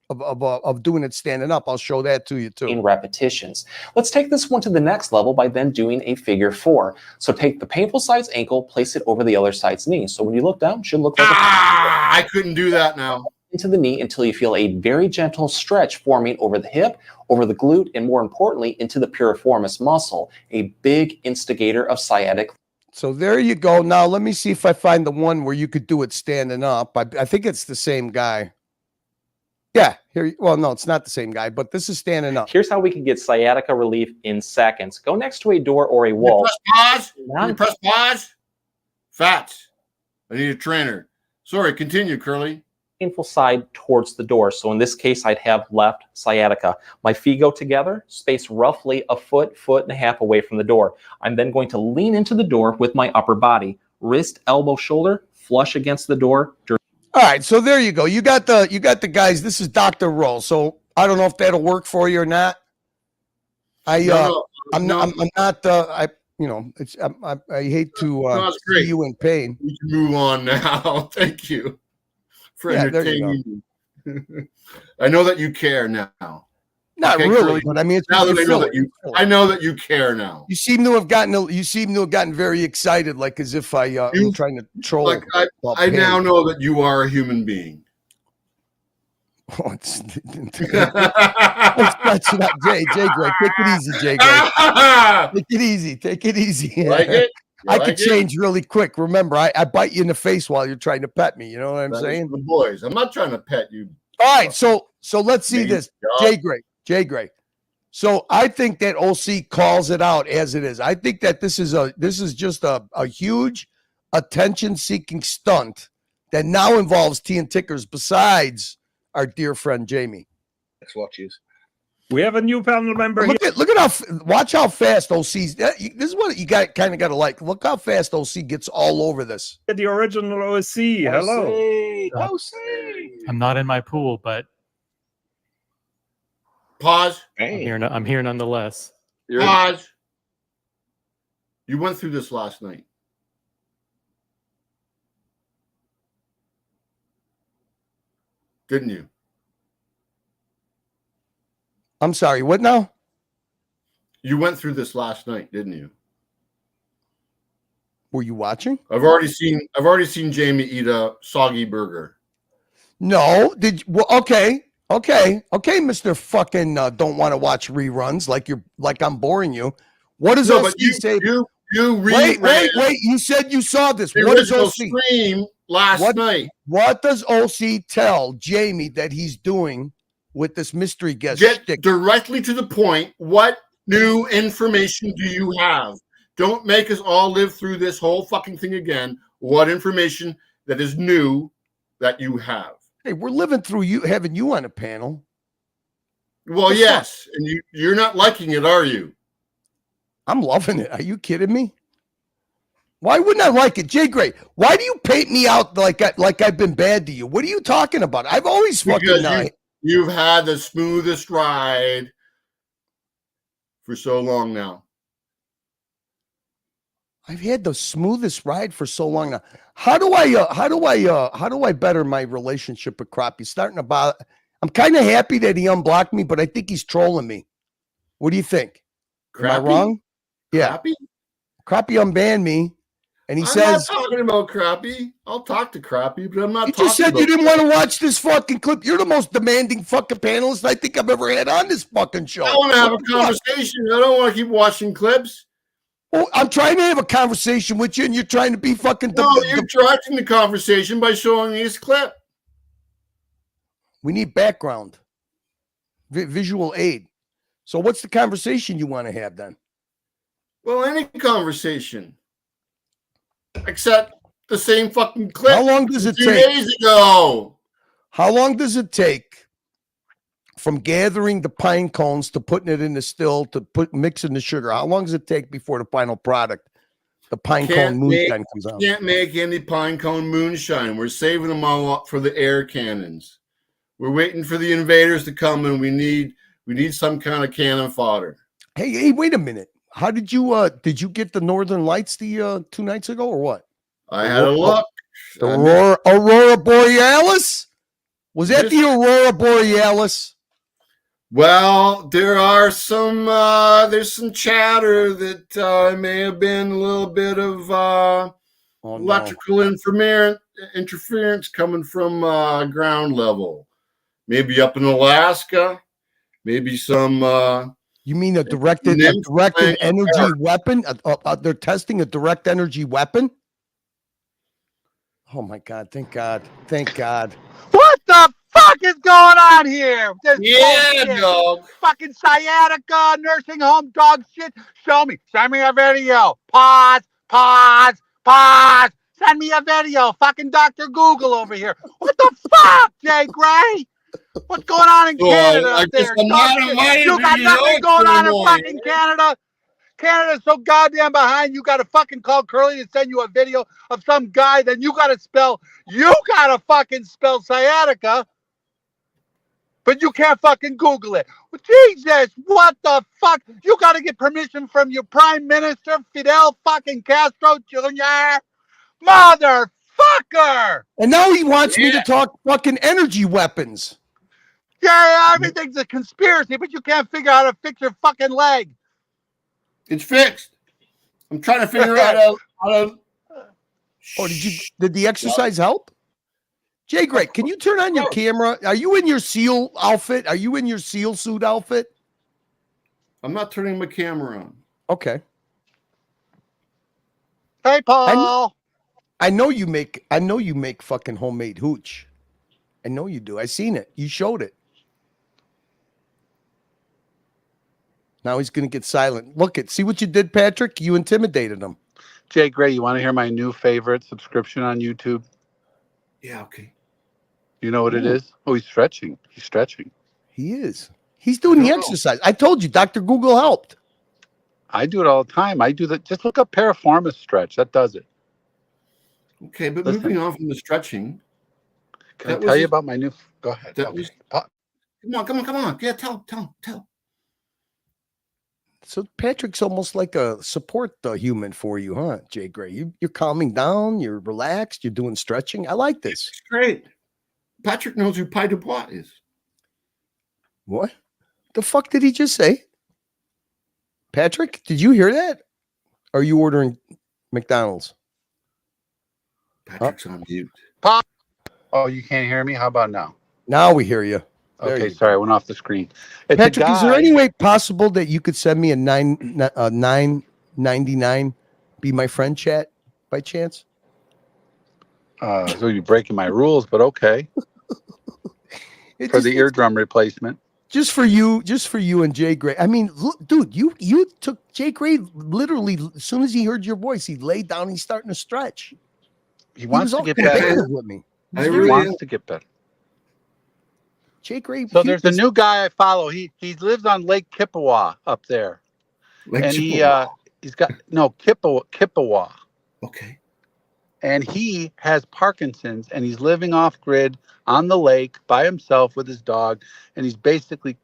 of doing it standing up, I'll show that to you too. In repetitions. Let's take this one to the next level by then doing a figure 4. So take the painful side's ankle, place it over the other side's knee. So when you look down, it should look like I couldn't do that now. Into the knee until you feel a very gentle stretch forming over the hip, over the glute, and more importantly, into the piriformis muscle, a big instigator of sciatic. So there you go. Now let me see if I find the one where you could do it standing up. I think it's the same guy. Yeah, here. Well, no, it's not the same guy, but this is standing up. Here's how we can get sciatica relief in seconds. Go next to a door or a wall. Press pause. Can you press pause? Fats. I need a trainer. Sorry, continue, Curly. Painful side towards the door. So in this case, I'd have left sciatica. My feet go together, spaced roughly a foot, foot and a half away from the door. I'm then going to lean into the door with my upper body, wrist, elbow, shoulder, flush against the door. All right, so there you go. You got the guys. This is Dr. Roll. So I don't know if that'll work for you or not. I'm not. I hate to see you in pain. We can move on now. Thank you for entertaining me. I know that you care now. Not okay, really, Curly, but I mean, it's now that I know that you, I know that you care now. You seem to have gotten very excited, like as if I'm trying to troll. Like I now know that you are a human being. Oh, Jay Greg, take it easy, Jay Greg. Take it easy. Take it easy. Like it? I could change really quick. Remember, I bite you in the face while you're trying to pet me. You know what I'm saying? The boys. I'm not trying to pet you. All right, so let's see this, Jay Greg. So I think that OC calls it out as it is. I think that this is just a huge attention-seeking stunt that now involves tea and tickers besides our dear friend Jamie. Let's watch you. We have a new panel member here. Look at watch how fast OC's. This is what you got to like. Look how fast OC gets all over this. The original OC. Hello. OC. I'm not in my pool, but pause. I'm here nonetheless. Pause. You went through this last night. Didn't you? I'm sorry, what now? You went through this last night, didn't you? Were you watching? I've already seen Jamie eat a soggy burger. No, okay, Mr. Fucking don't want to watch reruns like I'm boring you. What does OC say? Wait, you said you saw this. What does OC stream last night? What does OC tell Jamie that he's doing with this mystery guest? Get directly to the point. What new information do you have? Don't make us all live through this whole fucking thing again. What information that is new that you have? Hey, we're living through having you on a panel. Well, yes, and you're not liking it, are you? I'm loving it. Are you kidding me? Why wouldn't I like it? Jay Gray, why do you paint me out like I've been bad to you? What are you talking about? I've always fucking You've had the smoothest ride for so long now. I've had the smoothest ride for so long now. How do I better my relationship with Crappie? I'm kind of happy that he unblocked me, but I think he's trolling me. What do you think? Am I wrong? Yeah. Crappie unbanned me, and he says, I'm not talking about Crappie. I'll talk to Crappie, but I'm not. You just said you didn't want to watch this fucking clip. You're the most demanding fucking panelist I think I've ever had on this fucking show. I want to have a conversation. I don't want to keep watching clips. Well, I'm trying to have a conversation with you, and you're trying to be fucking. No, you're directing the conversation by showing me this clip. We need background. visual aid. So what's the conversation you want to have then? Well, any conversation. Except the same fucking clip. How long does it 2 take? days ago. How long does it take from gathering the pine cones to putting it in the still to mixing the sugar? How long does it take before the final product, the pine cone moonshine, comes out? Can't make any pine cone moonshine. We're saving them all up for the air cannons. We're waiting for the invaders to come, and we need some kind of cannon fodder. Hey, wait a minute. How did you get the Northern Lights the 2 nights ago or what? I had a look. The Aurora Borealis? Was that the Aurora Borealis? Well, there are some there's some chatter that may have been a little bit of electrical interference coming from ground level. Maybe up in Alaska. Maybe some you mean a directed energy weapon? They're testing a direct energy weapon? Oh my God! Thank God! Thank God! What the fuck is going on here? This yeah, bullshit. dog. Fucking sciatica, nursing home, dog shit. Show me. Send me a video. Pause. Send me a video. Fucking Dr. Google over here. What the fuck, Jay Gray? What's going on in Canada up there? You got nothing going on in fucking Canada. Canada's so goddamn behind. You got to fucking call Curly to send you a video of some guy. Then you got to fucking spell sciatica. But you can't fucking Google it. Well, Jesus, what the fuck? You got to get permission from your Prime Minister, Fidel fucking Castro Jr. Motherfucker! And now he wants me to talk fucking energy weapons. Yeah, everything's a conspiracy, but you can't figure out how to fix your fucking leg. It's fixed. I'm trying to figure out how to. Oh, did the exercise help? Jay Gray, can you turn on your camera? Are you in your SEAL outfit? Are you in your SEAL suit outfit? I'm not turning my camera on. Okay. Hey, Paul. I know you make fucking homemade hooch. I know you do. I seen it. You showed it. Now he's going to get silent. See what you did, Patrick? You intimidated him. Jay Gray, you want to hear my new favorite subscription on YouTube? Yeah, okay. You know what it is? Oh, he's stretching. He is. He's doing the exercise. I told you, Dr. Google helped. I do it all the time. I do that. Just look up Paraformis stretch. That does it. Okay, but moving on from the stretching. Can I tell you about my new... Go ahead. Come on. Yeah, tell. So Patrick's almost like a support human for you, huh, Jay Gray? You're calming down, you're relaxed, you're doing stretching. I like this. It's great. Patrick knows who Pi Dubois is. What? The fuck did he just say? Patrick, did you hear that? Are you ordering McDonald's? Patrick's on mute. Pop. Oh, you can't hear me? How about now? Now we hear you. Okay, sorry, I went off the screen. It's Patrick, is there any way possible that you could send me a $9.99 be my friend chat by chance? So you're breaking my rules, but okay. For the eardrum replacement. Just for you and Jay Gray. I mean, look, dude, you took Jay Gray literally as soon as he heard your voice, he laid down, he's starting to stretch. He wants to get better with me. He wants to get better. Jay Gray. So there's a new guy I follow. He lives on Lake Kippawa up there. He's got Kippawa. Okay. And he has Parkinson's and he's living off grid on the lake by himself with his dog. And he's basically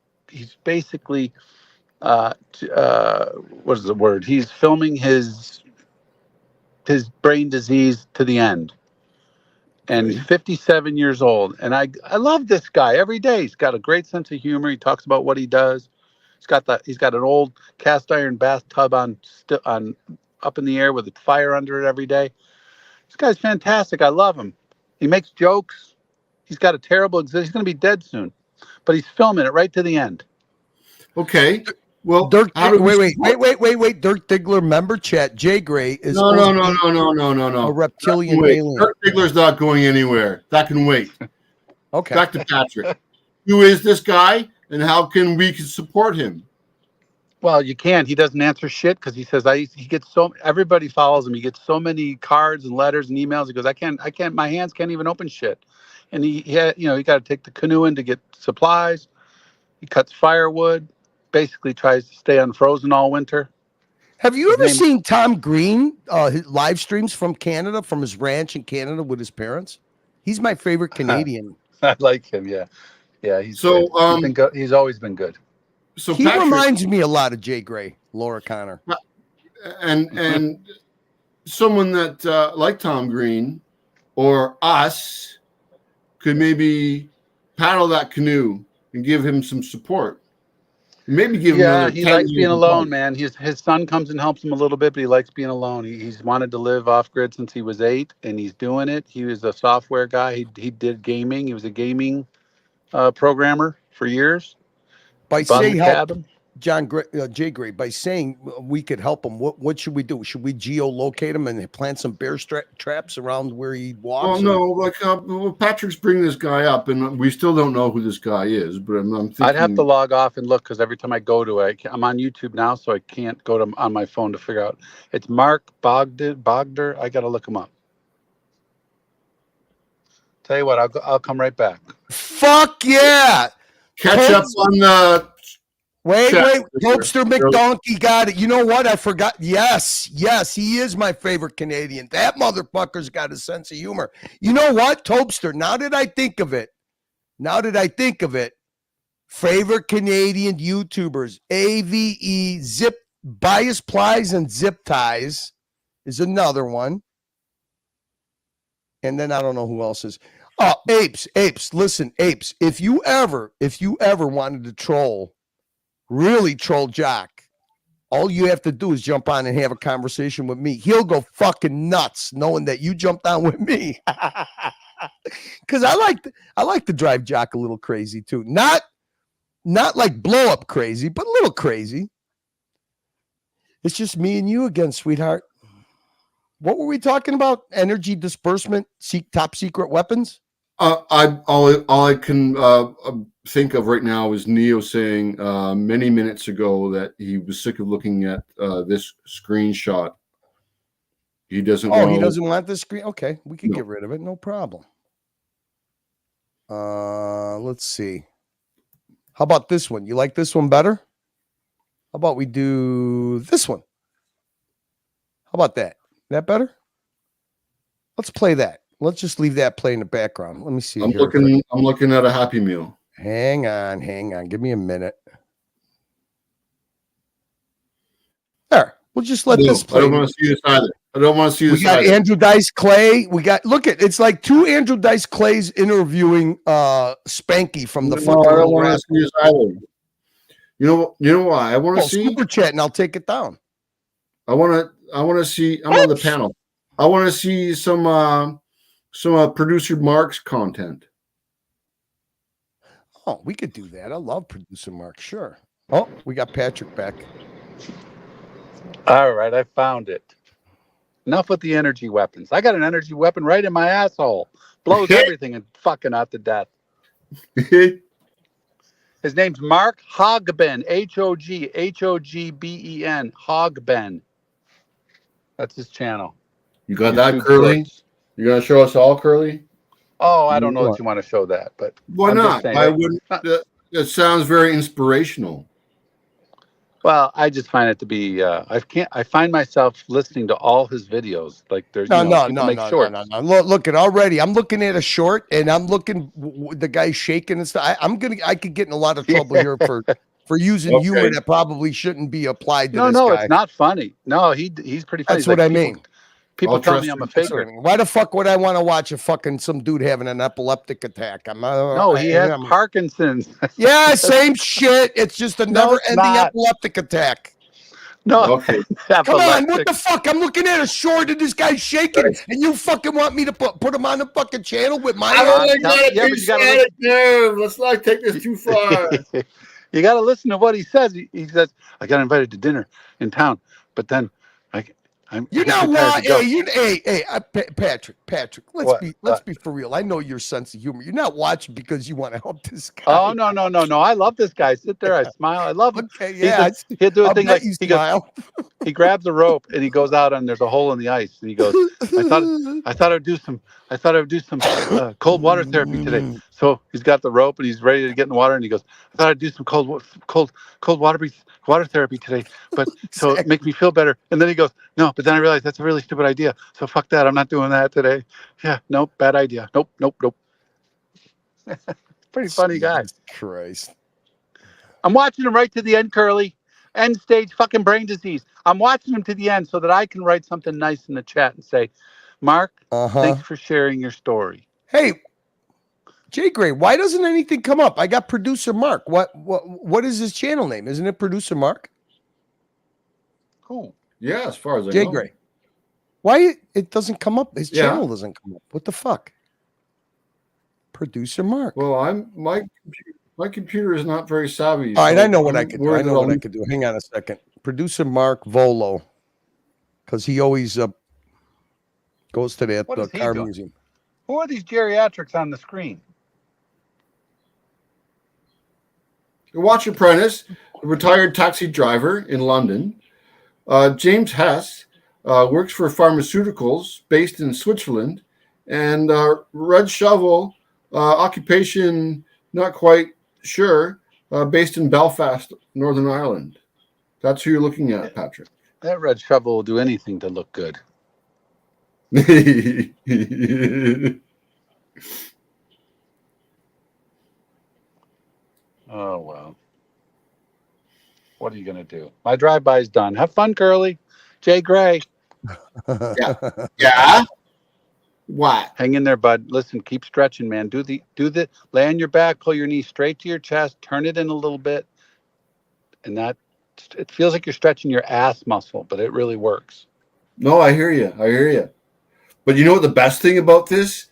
what is the word? He's filming his brain disease to the end. And he's 57 years old. And I love this guy every day. He's got a great sense of humor. He talks about what he does. He's got an old cast iron bathtub on up in the air with a fire under it every day. This guy's fantastic. I love him. He makes jokes. He's got a terrible existence. He's going to be dead soon. But he's filming it right to the end. Okay. Well, Dirk, wait. Dirk Diggler member chat. Jay Gray is no. A reptilian alien. Dirk Diggler's not going anywhere. That can wait. Okay. Back to Patrick. Who is this guy? and how can we support him? Well, you can't. He doesn't answer shit because he says he gets so everybody follows him. He gets so many cards and letters and emails. He goes, I can't. My hands can't even open shit. And he had, you got to take the canoe in to get supplies. He cuts firewood. Basically, tries to stay unfrozen all winter. Have you ever seen Tom Green his live streams from Canada, from his ranch in Canada with his parents? He's my favorite Canadian. I like him. Yeah. He's So, good. He's always been good. So He Patrick, reminds me a lot of Jay Gray, Laura Connor. and someone that like Tom Green or us could maybe paddle that canoe and give him some support. Maybe give him another he 10 likes being years alone, of man. His son comes and helps him a little bit, but he likes being alone. He's wanted to live off grid since he was 8, and he's doing it. He was a software guy. He did gaming. He was a gaming programmer for years. By Bought saying a help, cabin. Jay Gray, by saying we could help him, what should we do? Should we geolocate him and plant some bear traps around where he walks? Well, no, like Patrick's bringing this guy up, and we still don't know who this guy is. But I'm thinking I'd have to log off and look because every time I go to it, I'm on YouTube now, so I can't go to on my phone to figure out. It's Mark Bogder. I got to look him up. Tell you what, I'll come right back. Fuck yeah! Catch up on the. Wait, Check. Hopster McDonkey got it. You know what? I forgot. Yes, he is my favorite Canadian. That motherfucker's got a sense of humor. You know what, Topster? Now that I think of it, favorite Canadian YouTubers, AVE, Zip, Bias Plies and Zip Ties is another one. And then I don't know who else is. Oh, Apes, listen, Apes, if you ever wanted to really troll Jock, all you have to do is jump on and have a conversation with me. He'll go fucking nuts knowing that you jumped on with me. Because I like to drive Jock a little crazy too. Not like blow up crazy, but a little crazy. It's just me and you again, sweetheart. What were we talking about? Energy disbursement, top secret weapons? All I can think of right now is Neo saying many minutes ago that he was sick of looking at this screenshot. He doesn't. He doesn't want this screen. Okay, we can get rid of it. No problem. Let's see. How about this one? You like this one better? How about we do this one? How about that? That better? Let's play that. Let's just leave that play in the background. Let me see. I'm looking at a Happy Meal. Hang on. Give me a minute. There. We'll just let this play. I don't want to see this either. We got Andrew Dice Clay. It's like 2 Andrew Dice Clays interviewing Spanky from the fucking. I don't want to see this either. You know why? I want to see super chat, and I'll take it down. I want to see. I'm on the panel. I want to see some producer Mark's content. Oh, we could do that. I love producer Mark. Sure. Oh, we got Patrick back. All right, I found it. Enough with the energy weapons. I got an energy weapon right in my asshole. Blows everything and fucking out to death. His name's Mark Hogben. Hoggben. Hogben. That's his channel. You got that, Curly? You gonna show us all, Curly? Oh, I don't know if you want to show that, but why not? I wouldn't. That sounds very inspirational. Well, I just find it to be. I find myself listening to all his videos. Like there's no. Look at already. I'm looking at a short, and I'm looking the guy shaking and stuff. I could get in a lot of trouble here for using humor that probably shouldn't be applied to this guy. It's not funny. No, he's pretty funny. That's what I mean. People tell me I'm a faker. Why the fuck would I want to watch some dude having an epileptic attack? He has Parkinson's. Yeah, same shit. It's just a never-ending epileptic attack. No, okay. Come on, what the fuck? I'm looking at a short and this guy's shaking, and you fucking want me to put him on the fucking channel with my? Let's not take this too far. You got to listen to what he says. He says, "I got invited to dinner in town, but then You know what? Patrick, let's What? be for real. I know your sense of humor. You're not watching because you want to help this guy. Oh no. I love this guy. Sit there, I smile. I love him. Okay, yeah, He'll do a I'll thing bet like you he goes. smile. He grabs a rope and he goes out, and there's a hole in the ice, and he goes, I thought I'd do some cold water therapy today. So he's got the rope and he's ready to get in the water, and he goes, I thought I'd do some cold water therapy today, but so it make me feel better. And then he goes, no, but then I realized that's a really stupid idea. So fuck that. I'm not doing that today. Yeah, nope, bad idea. Nope. Pretty funny guy. Christ. I'm watching him right to the end, Curly. End stage fucking brain disease. I'm watching him to the end so that I can write something nice in the chat and say, Mark, thanks for sharing your story. Hey, Jay Gray, why doesn't anything come up? I got producer Mark. What is his channel name? Isn't it producer Mark? Cool. Yeah, as far as I Jay know. Gray. Why it doesn't come up? His channel doesn't come up. What the fuck? Producer Mark. Well, my computer is not very savvy. All right, so I know what I'm I could do. worried I know that what I'll- I could do. Hang on a second. Producer Mark Volo, because he always goes to that What is he car doing? museum. Who are these geriatrics on the screen? Watch Apprentice, a retired taxi driver in London. James Hess works for pharmaceuticals based in Switzerland. And Red Shovel, occupation not quite sure, based in Belfast, Northern Ireland. That's who you're looking at, Patrick. That red shovel will do anything to look good. Oh, well. What are you going to do? My drive-by is done. Have fun, Curly. Jay Gray. Yeah. What? Hang in there, bud. Listen, keep stretching, man. Do the lay on your back, pull your knee straight to your chest, turn it in a little bit. And that it feels like you're stretching your ass muscle, but it really works. No, I hear you. But you know what the best thing about this?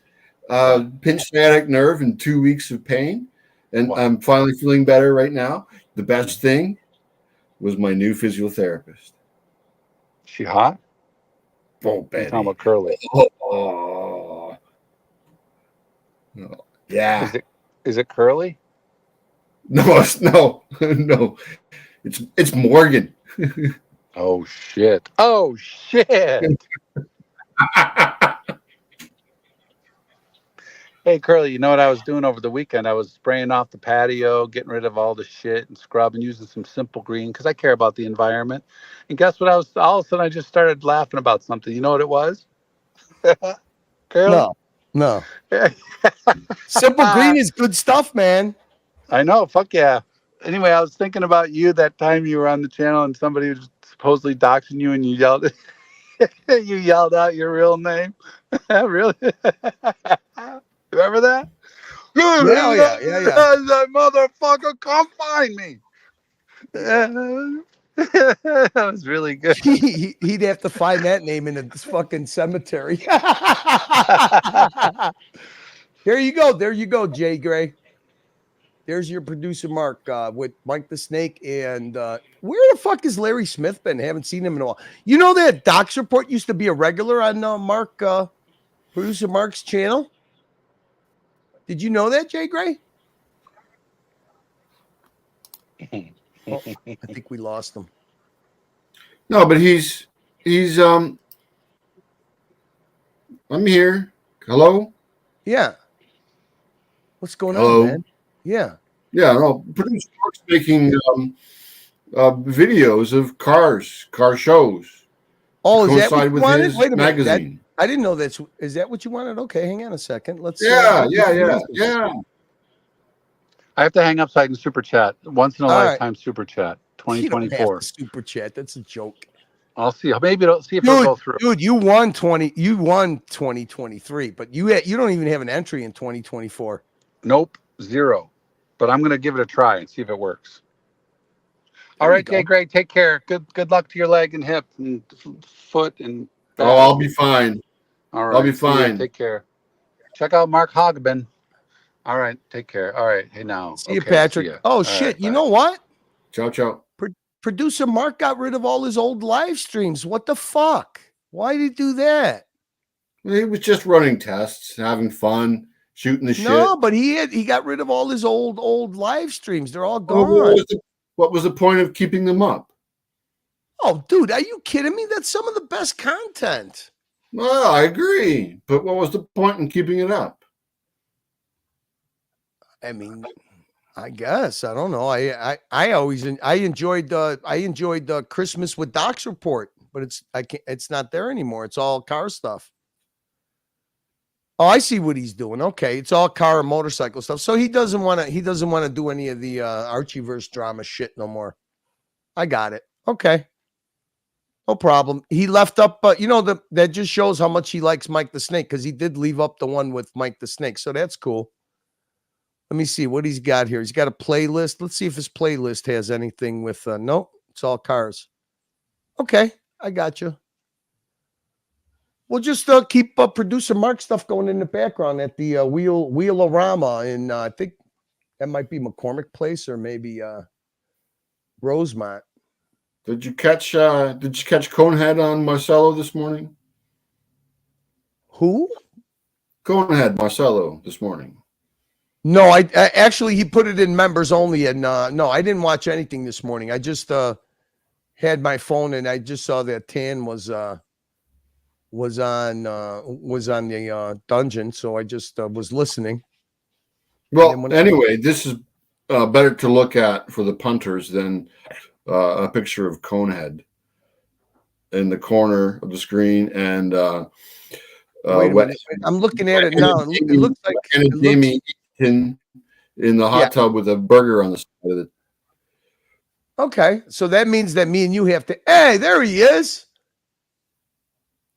Pinched sciatic nerve and 2 weeks of pain. And I'm finally feeling better right now. The best thing was my new physiotherapist. She hot? Oh, Betty. Talking about Curly. Oh. Yeah. Is it Curly? No. It's Morgan. Oh shit. Hey Curly, you know what I was doing over the weekend? I was spraying off the patio, getting rid of all the shit and scrubbing, using some simple green because I care about the environment. And guess what? All of a sudden I just started laughing about something. You know what it was? Curly? No. Simple green is good stuff, man. I know. Fuck yeah. Anyway, I was thinking about you that time you were on the channel and somebody was supposedly doxing you and you yelled out your real name. Really? Remember that? Yeah. That motherfucker, come find me. That was really good. He'd have to find that name in a fucking cemetery. There you go, Jay Gray. There's your producer Mark with Mike the Snake. And where the fuck has Larry Smith been? Haven't seen him in a while. You know that Docs Report used to be a regular on producer Mark's channel? Did you know that, Jay Gray? I think we lost him. No, but he's I'm here. Hello? Yeah. What's going Hello? on, man? Yeah. Yeah, no, producer Mark's making videos of car shows. Oh, to is that what coincide you with wanted? his Wait a minute. magazine. I didn't know that's. Is that what you wanted? Okay, hang on a second. Let's. Yeah. I have to hang up so I can super chat. Once in a All right. lifetime super chat. You don't have 2024. to super chat. That's a joke. I'll see. Maybe it'll see if it'll go through. Dude, you won 2023, but you don't even have an entry in 2024. Nope, 0. But I'm gonna give it a try and see if it works. All right, Jay Gray, take care. Good luck to your leg and hip and foot and back. Oh, I'll be fine. All right, I'll be see ya. fine. Take care. Check out Mark Hogbin. All right, take care. All right, hey now. See you, Okay, Patrick. see ya. Oh All shit! right, You bye. know what? Ciao. Producer Mark got rid of all his old live streams. What the fuck? Why did he do that? He was just running tests, having fun, shooting the shit. No, but he got rid of all his old live streams. They're all Oh, gone. what was the point of keeping them up? Oh, dude, are you kidding me? That's some of the best content. Well, I agree, but what was the point in keeping it up? I mean, I guess I don't know. I enjoyed Christmas with Doc's report, but it's not there anymore. It's all car stuff. Oh, I see what he's doing. Okay, it's all car and motorcycle stuff. So he doesn't want to do any of the Archieverse drama shit no more. I got it. Okay. No problem. He left up, that just shows how much he likes Mike the Snake, because he did leave up the one with Mike the Snake. So that's cool. Let me see what he's got here. He's got a playlist. Let's see if his playlist has anything with, nope, it's all cars. Okay, I got you. We'll just keep producer Mark stuff going in the background at the Wheel-O-Rama in, I think that might be McCormick Place or maybe Rosemont. Did you catch Conehead on Marcelo this morning? Who? Conehead Marcelo this morning. No, I actually he put it in members only, and no, I didn't watch anything this morning. I just had my phone and I just saw that Tan was on the dungeon, so I just was listening. Well, anyway, this is better to look at for the punters than a picture of Conehead in the corner of the screen, and wait a minute. I'm looking at it now. It looks like in the hot tub with a burger on the side of it. Okay, so that means that me and you have to. Hey, there he is.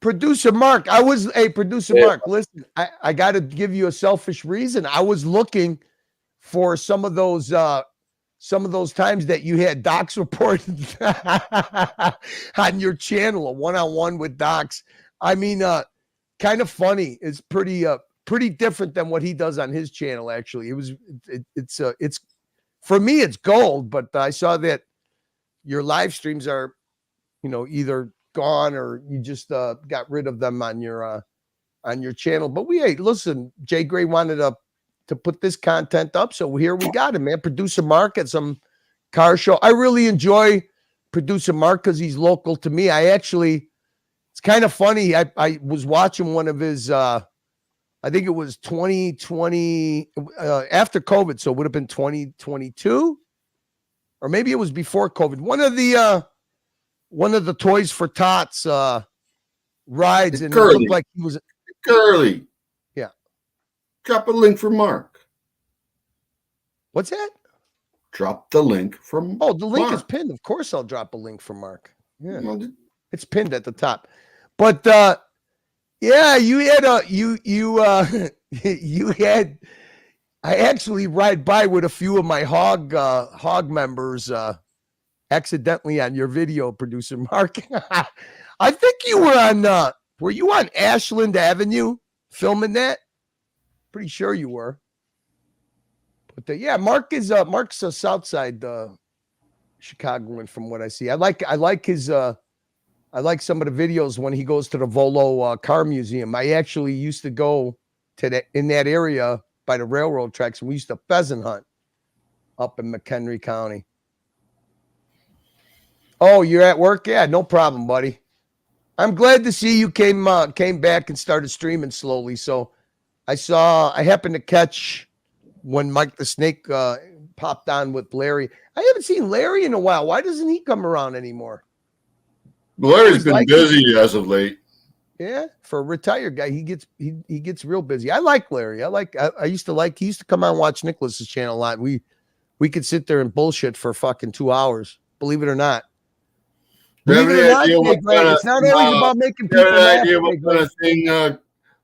Producer Mark. Producer Mark, listen, I got to give you a selfish reason. I was looking for some of those times that you had Doc's report on your channel, a one-on-one with Doc's. I mean, kind of funny. It's pretty different than what he does on his channel. Actually, it's for me, it's gold. But I saw that your live streams are, either gone or you just got rid of them on your channel. But listen, Jay Gray wanted to put this content up, so here we got him, man. Producer Mark at some car show. I really enjoy Producer Mark because he's local to me. It's kind of funny. I was watching one of his I think it was 2020 after COVID, so it would have been 2022, or maybe it was before COVID. One of the Toys for Tots rides, and it looked like he was Curly. Yeah. Drop a link for Mark. What's that? Drop the link from. Oh, the link Mark is pinned. Of course, I'll drop a link for Mark. Yeah, well, it's pinned at the top. But yeah, you had. I actually ride by with a few of my hog members accidentally on your video, Producer Mark. I think you were on. Were you on Ashland Avenue filming that? Pretty sure you were. But yeah, Mark's a Southside Chicagoan from what I see. I like his. I like some of the videos when he goes to the Volo Car Museum. I actually used to go to in that area by the railroad tracks, and we used to pheasant hunt up in McHenry County. Oh, you're at work? Yeah, no problem, buddy. I'm glad to see you came back and started streaming slowly. So I happened to catch when Mike the Snake popped on with Larry. I haven't seen Larry in a while. Why doesn't he come around anymore? Larry's been busy as of late. Yeah, for a retired guy, he gets real busy. I like Larry. I used to he used to come on and watch Nicholas's channel a lot. We could sit there and bullshit for fucking 2 hours. Believe it or not. Believe it or not, it's not always about making people laugh. Idea what kind of thing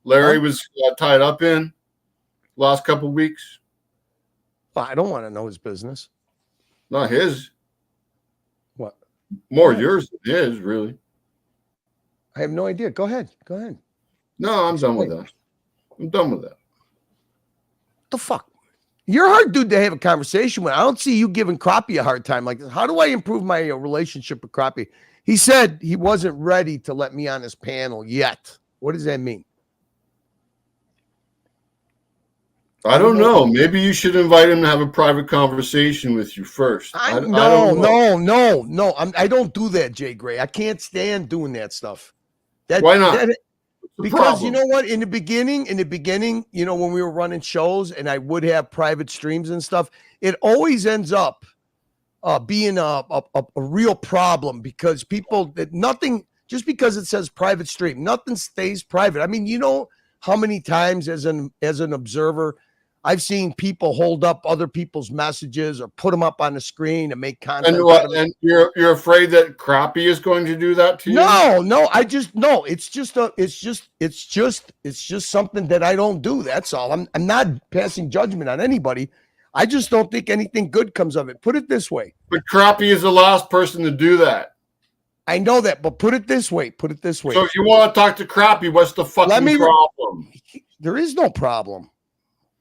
Larry was tied up in last couple of weeks? Well, I don't want to know his business. Not his. What? More yours than his, really. I have no idea. Go ahead. No, I'm done with that. The fuck? You're a hard dude to have a conversation with. I don't see you giving Crappie a hard time. Like, how do I improve my relationship with Crappie? He said he wasn't ready to let me on his panel yet. What does that mean? I don't know. Maybe you should invite him to have a private conversation with you first. I don't know. I don't do that, Jay Gray. I can't stand doing that stuff. Why not? Because you know what? In the beginning, you know, when we were running shows and I would have private streams and stuff, it always ends up being a real problem because people that nothing just because it says private stream, nothing stays private. I mean, you know how many times as an observer I've seen people hold up other people's messages or put them up on the screen and make content. And you're afraid that Crappie is going to do that to you? No. It's just something that I don't do. That's all. I'm not passing judgment on anybody. I just don't think anything good comes of it. Put it this way. But Crappie is the last person to do that. I know that, but put it this way. So if you want to talk to Crappie, what's the fucking problem? There is no problem.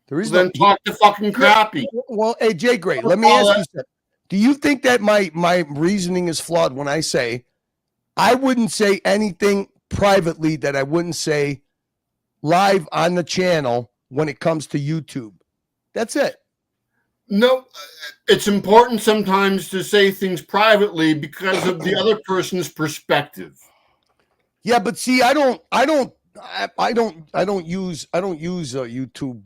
Then talk to fucking Crappie. Well, hey, Jay Gray, let me ask you something. Do you think that my reasoning is flawed when I say I wouldn't say anything privately that I wouldn't say live on the channel when it comes to YouTube? That's it. No, it's important sometimes to say things privately because of the other person's perspective. Yeah, but see, I don't use YouTube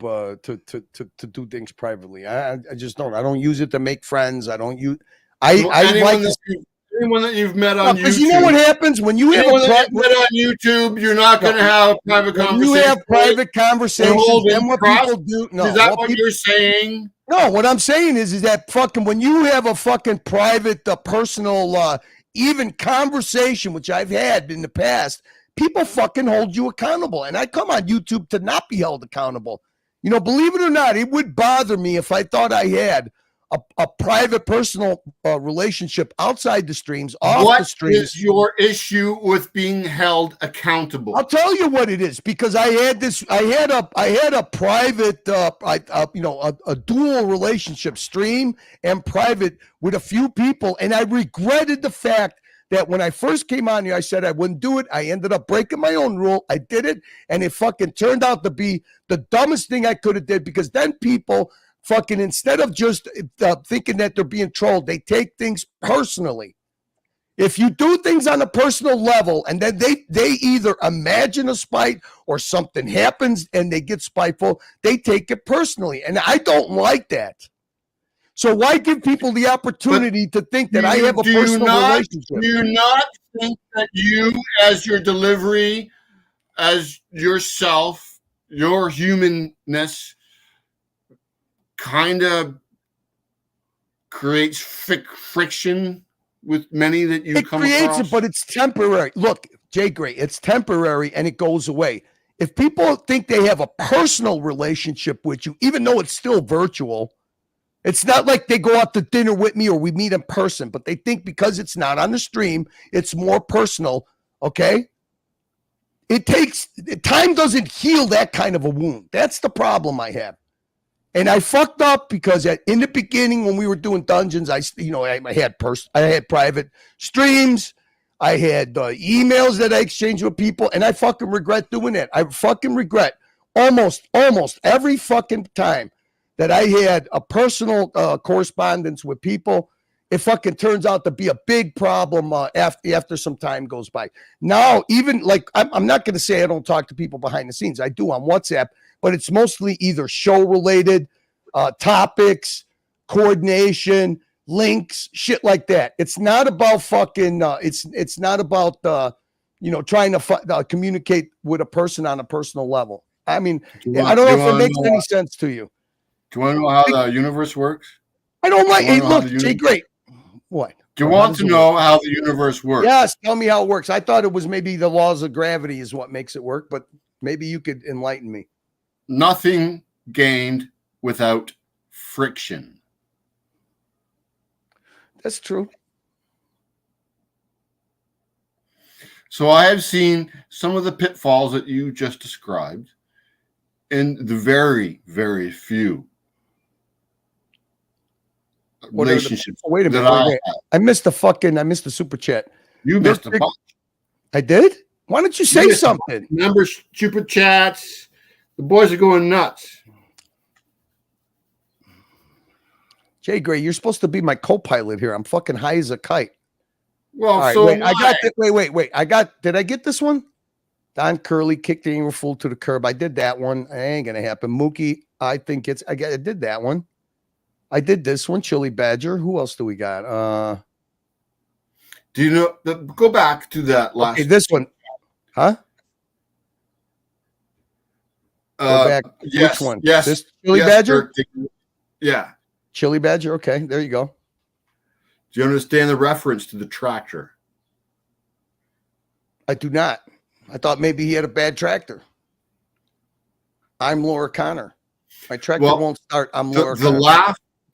to do things privately. I just don't. I don't use it to make friends. I don't use. Anyone that you've met on YouTube. Because you know what happens when you have met on YouTube, you're not going to have a private conversation. You have private conversations. Then what people do? No, is that what you're saying? No, what I'm saying is that fucking when you have a fucking private, personal, even conversation, which I've had in the past. People fucking hold you accountable. And I come on YouTube to not be held accountable. You know, believe it or not, it would bother me if I thought I had a private, personal relationship outside the streams, off the streams. What is your issue with being held accountable? I'll tell you what it is, because I had a private, a dual relationship, stream and private, with a few people. And I regretted the fact that when I first came on here, I said I wouldn't do it. I ended up breaking my own rule. I did it, and it fucking turned out to be the dumbest thing I could have did, because then people fucking, instead of just thinking that they're being trolled, they take things personally. If you do things on a personal level and then they either imagine a spite or something happens and they get spiteful, they take it personally. And I don't like that. So why give people the opportunity to think that I have a personal relationship? Do you not think that you, as your delivery, as yourself, your humanness, kind of creates friction with many that you come across? It creates it, but it's temporary. Look, Jay Gray, it's temporary and it goes away. If people think they have a personal relationship with you, even though it's still virtual, it's not like they go out to dinner with me or we meet in person, but they think because it's not on the stream, it's more personal, okay? Time doesn't heal that kind of a wound. That's the problem I have. And I fucked up because in the beginning when we were doing dungeons, I had private streams, I had emails that I exchanged with people, and I fucking regret doing that. I fucking regret almost every fucking time that I had a personal correspondence with people. It fucking turns out to be a big problem after some time goes by. Now, even like, I'm not going to say I don't talk to people behind the scenes. I do on WhatsApp, but it's mostly either show related topics, coordination, links, shit like that. It's not about fucking. It's not about trying to communicate with a person on a personal level. I mean, I don't know if it makes any sense to you. Do you want to know how the universe works? I don't like. Hey, look, Jay, great. What? Do you want to know how the universe works? Yes, tell me how it works. I thought it was maybe the laws of gravity is what makes it work, but maybe you could enlighten me. Nothing gained without friction. That's true. So I have seen some of the pitfalls that you just described in the very, very few relationships. Wait a minute. I missed the super chat. You missed a bunch. I did? Why don't you say missed a bunch. something? Remember stupid chats? The boys are going nuts. Jay Gray, you're supposed to be my co-pilot here. I'm fucking high as a kite. Well, all right, so wait, I got it. Wait. Did I get this one? Don Curley kicked the Angry Fool to the curb. I did that one. It ain't gonna happen. Mookie, I did that one. I did this one. Chili Badger. Who else do we got? Do you know? Go back to that last. Okay, this one, huh? Go back. Yes, Which one? Yes. This Chili yes, Badger. Yeah. Chili Badger. Okay, there you go. Do you understand the reference to the tractor? I do not. I thought maybe he had a bad tractor. I'm Laura Connor. My tractor won't start. I'm Laura Connor.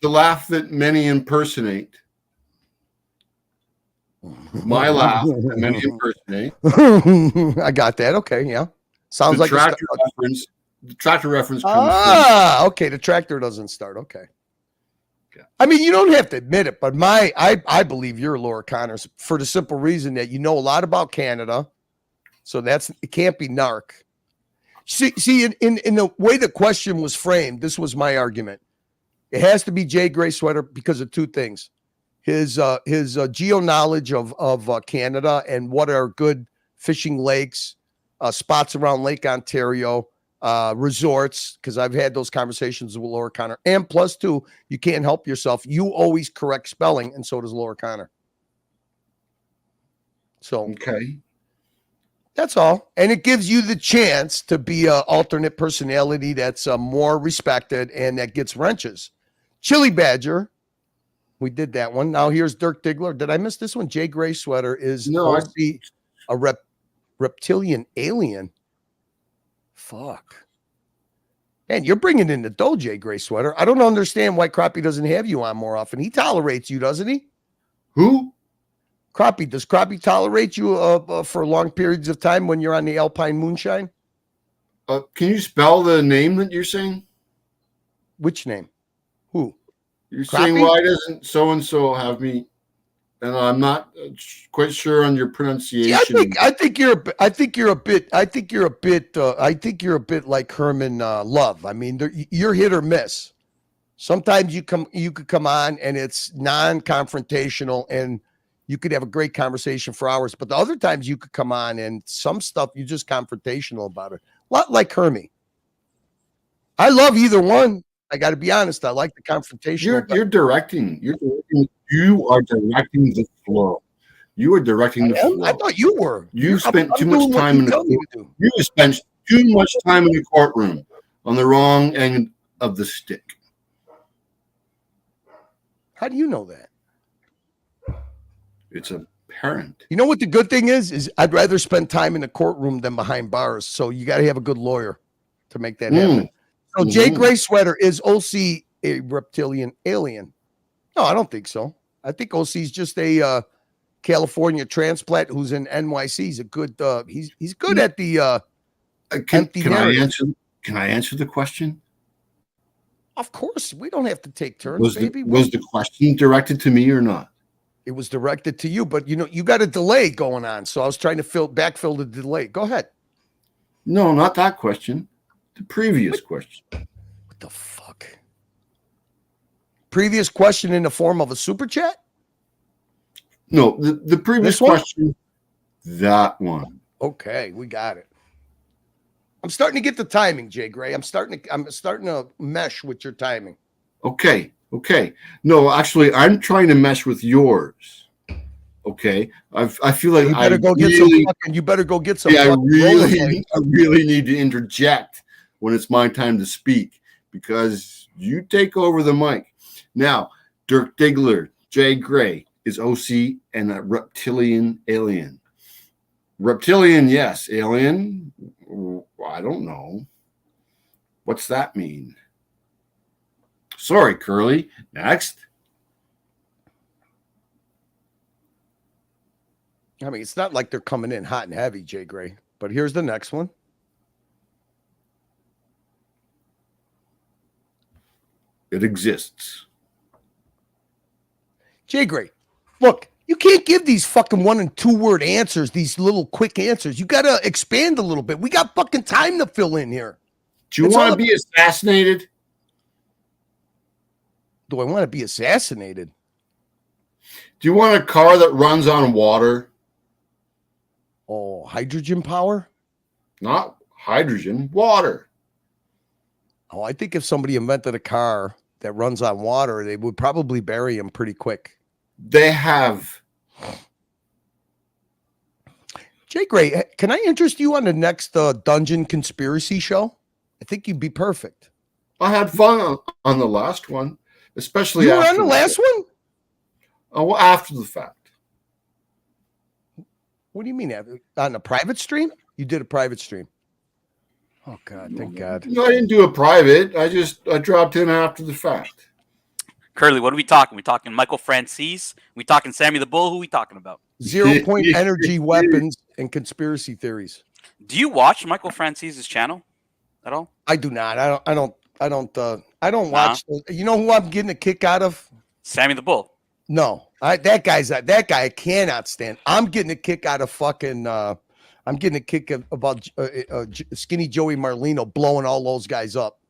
The laugh that many impersonate. My laugh that many impersonate. I got that. Okay, yeah. Sounds the like tractor reference. The tractor reference comes okay. The tractor doesn't start. Okay. I mean, you don't have to admit it, but I believe you're Laura Connor for the simple reason that you know a lot about Canada. So it can't be narc. See, in the way the question was framed, this was my argument. It has to be Jay Gray Sweater because of two things: his geo knowledge of Canada and what are good fishing lakes, spots around Lake Ontario, resorts. Because I've had those conversations with Laura Connor, and plus two, you can't help yourself. You always correct spelling, and so does Laura Connor. So okay. That's all. And it gives you the chance to be an alternate personality that's more respected and that gets wrenches. Chili Badger, we did that one. Now here's Dirk Diggler. Did I miss this one? Jay Gray Sweater is a reptilian alien. Fuck. Man, you're bringing in the dough, Jay Gray Sweater. I don't understand why Crappie doesn't have you on more often. He tolerates you, doesn't he? Who? Crappie, does Crappie tolerate you for long periods of time when you're on the Alpine Moonshine? Can you spell the name that you're saying? Which name? Who? You're Crappie? saying why doesn't so and so have me? And I'm not quite sure on your pronunciation. I think you're a bit like Herman Love. I mean, you're hit or miss. Sometimes you could come on and it's non-confrontational and you could have a great conversation for hours, but the other times you could come on and some stuff you're just confrontational about it. A lot like Hermie. I love either one. I got to be honest. I like the confrontation. You're directing. You are directing the flow. You are directing the flow. I thought you were. You spent too much time in the courtroom. You spent too much time in the courtroom on the wrong end of the stick. How do you know that? It's apparent. You know what the good thing is I'd rather spend time in the courtroom than behind bars. So you got to have a good lawyer to make that happen. So Jay Gray Sweater, is OC a reptilian alien? No, I don't think so. I think OC is just a California transplant who's in NYC. He's a good. He's good at the. Can I answer the question? Of course, we don't have to take turns, baby. Was the question directed to me or not? It was directed to you, but you got a delay going on, so I was trying to backfill the delay. Go ahead. No, not that question. The previous question. What the fuck? Previous question in the form of a super chat? No, the previous question. That one. Okay, we got it. I'm starting to get the timing, Jay Gray. I'm starting to mesh with your timing. Okay. No, actually, I'm trying to mesh with yours. Okay, I feel like you better go get some. Yeah, I really need to interject when it's my time to speak because you take over the mic. Now, Dirk Diggler, Jay Gray is OC and a reptilian alien. Reptilian, yes. Alien, I don't know. What's that mean? Sorry, Curly. Next. I mean, it's not like they're coming in hot and heavy, Jay Gray. But here's the next one. It exists. Jay Gray, look, You can't give these fucking 1 and 2 word answers, these little quick answers. You got to expand a little bit. We got fucking time to fill in here. Do you want to be assassinated? Do I want to be assassinated? Do you want a car that runs on water? Oh, hydrogen power? Not hydrogen, water. Oh, I think if somebody invented a car that runs on water, they would probably bury him pretty quick. They have. Jay Gray, can I interest you on the next Dungeon Conspiracy show? I think you'd be perfect. I had fun on the last one, especially You were after on the last one? Oh, well, after the fact. What do you mean? On a private stream? You did a private stream. Oh, God, thank God. No, I didn't do a private. I dropped in after the fact. Curly, what are we talking? We talking Michael Francis? We talking Sammy the Bull? Who we talking about? 0 point energy weapons and conspiracy theories. Do you watch Michael Francis's channel at all? I do not. I don't watch. You know who I'm getting a kick out of? Sammy the Bull. No, that guy I cannot stand. I'm getting a kick out of fucking. I'm getting a kick about Skinny Joey Marlino blowing all those guys up.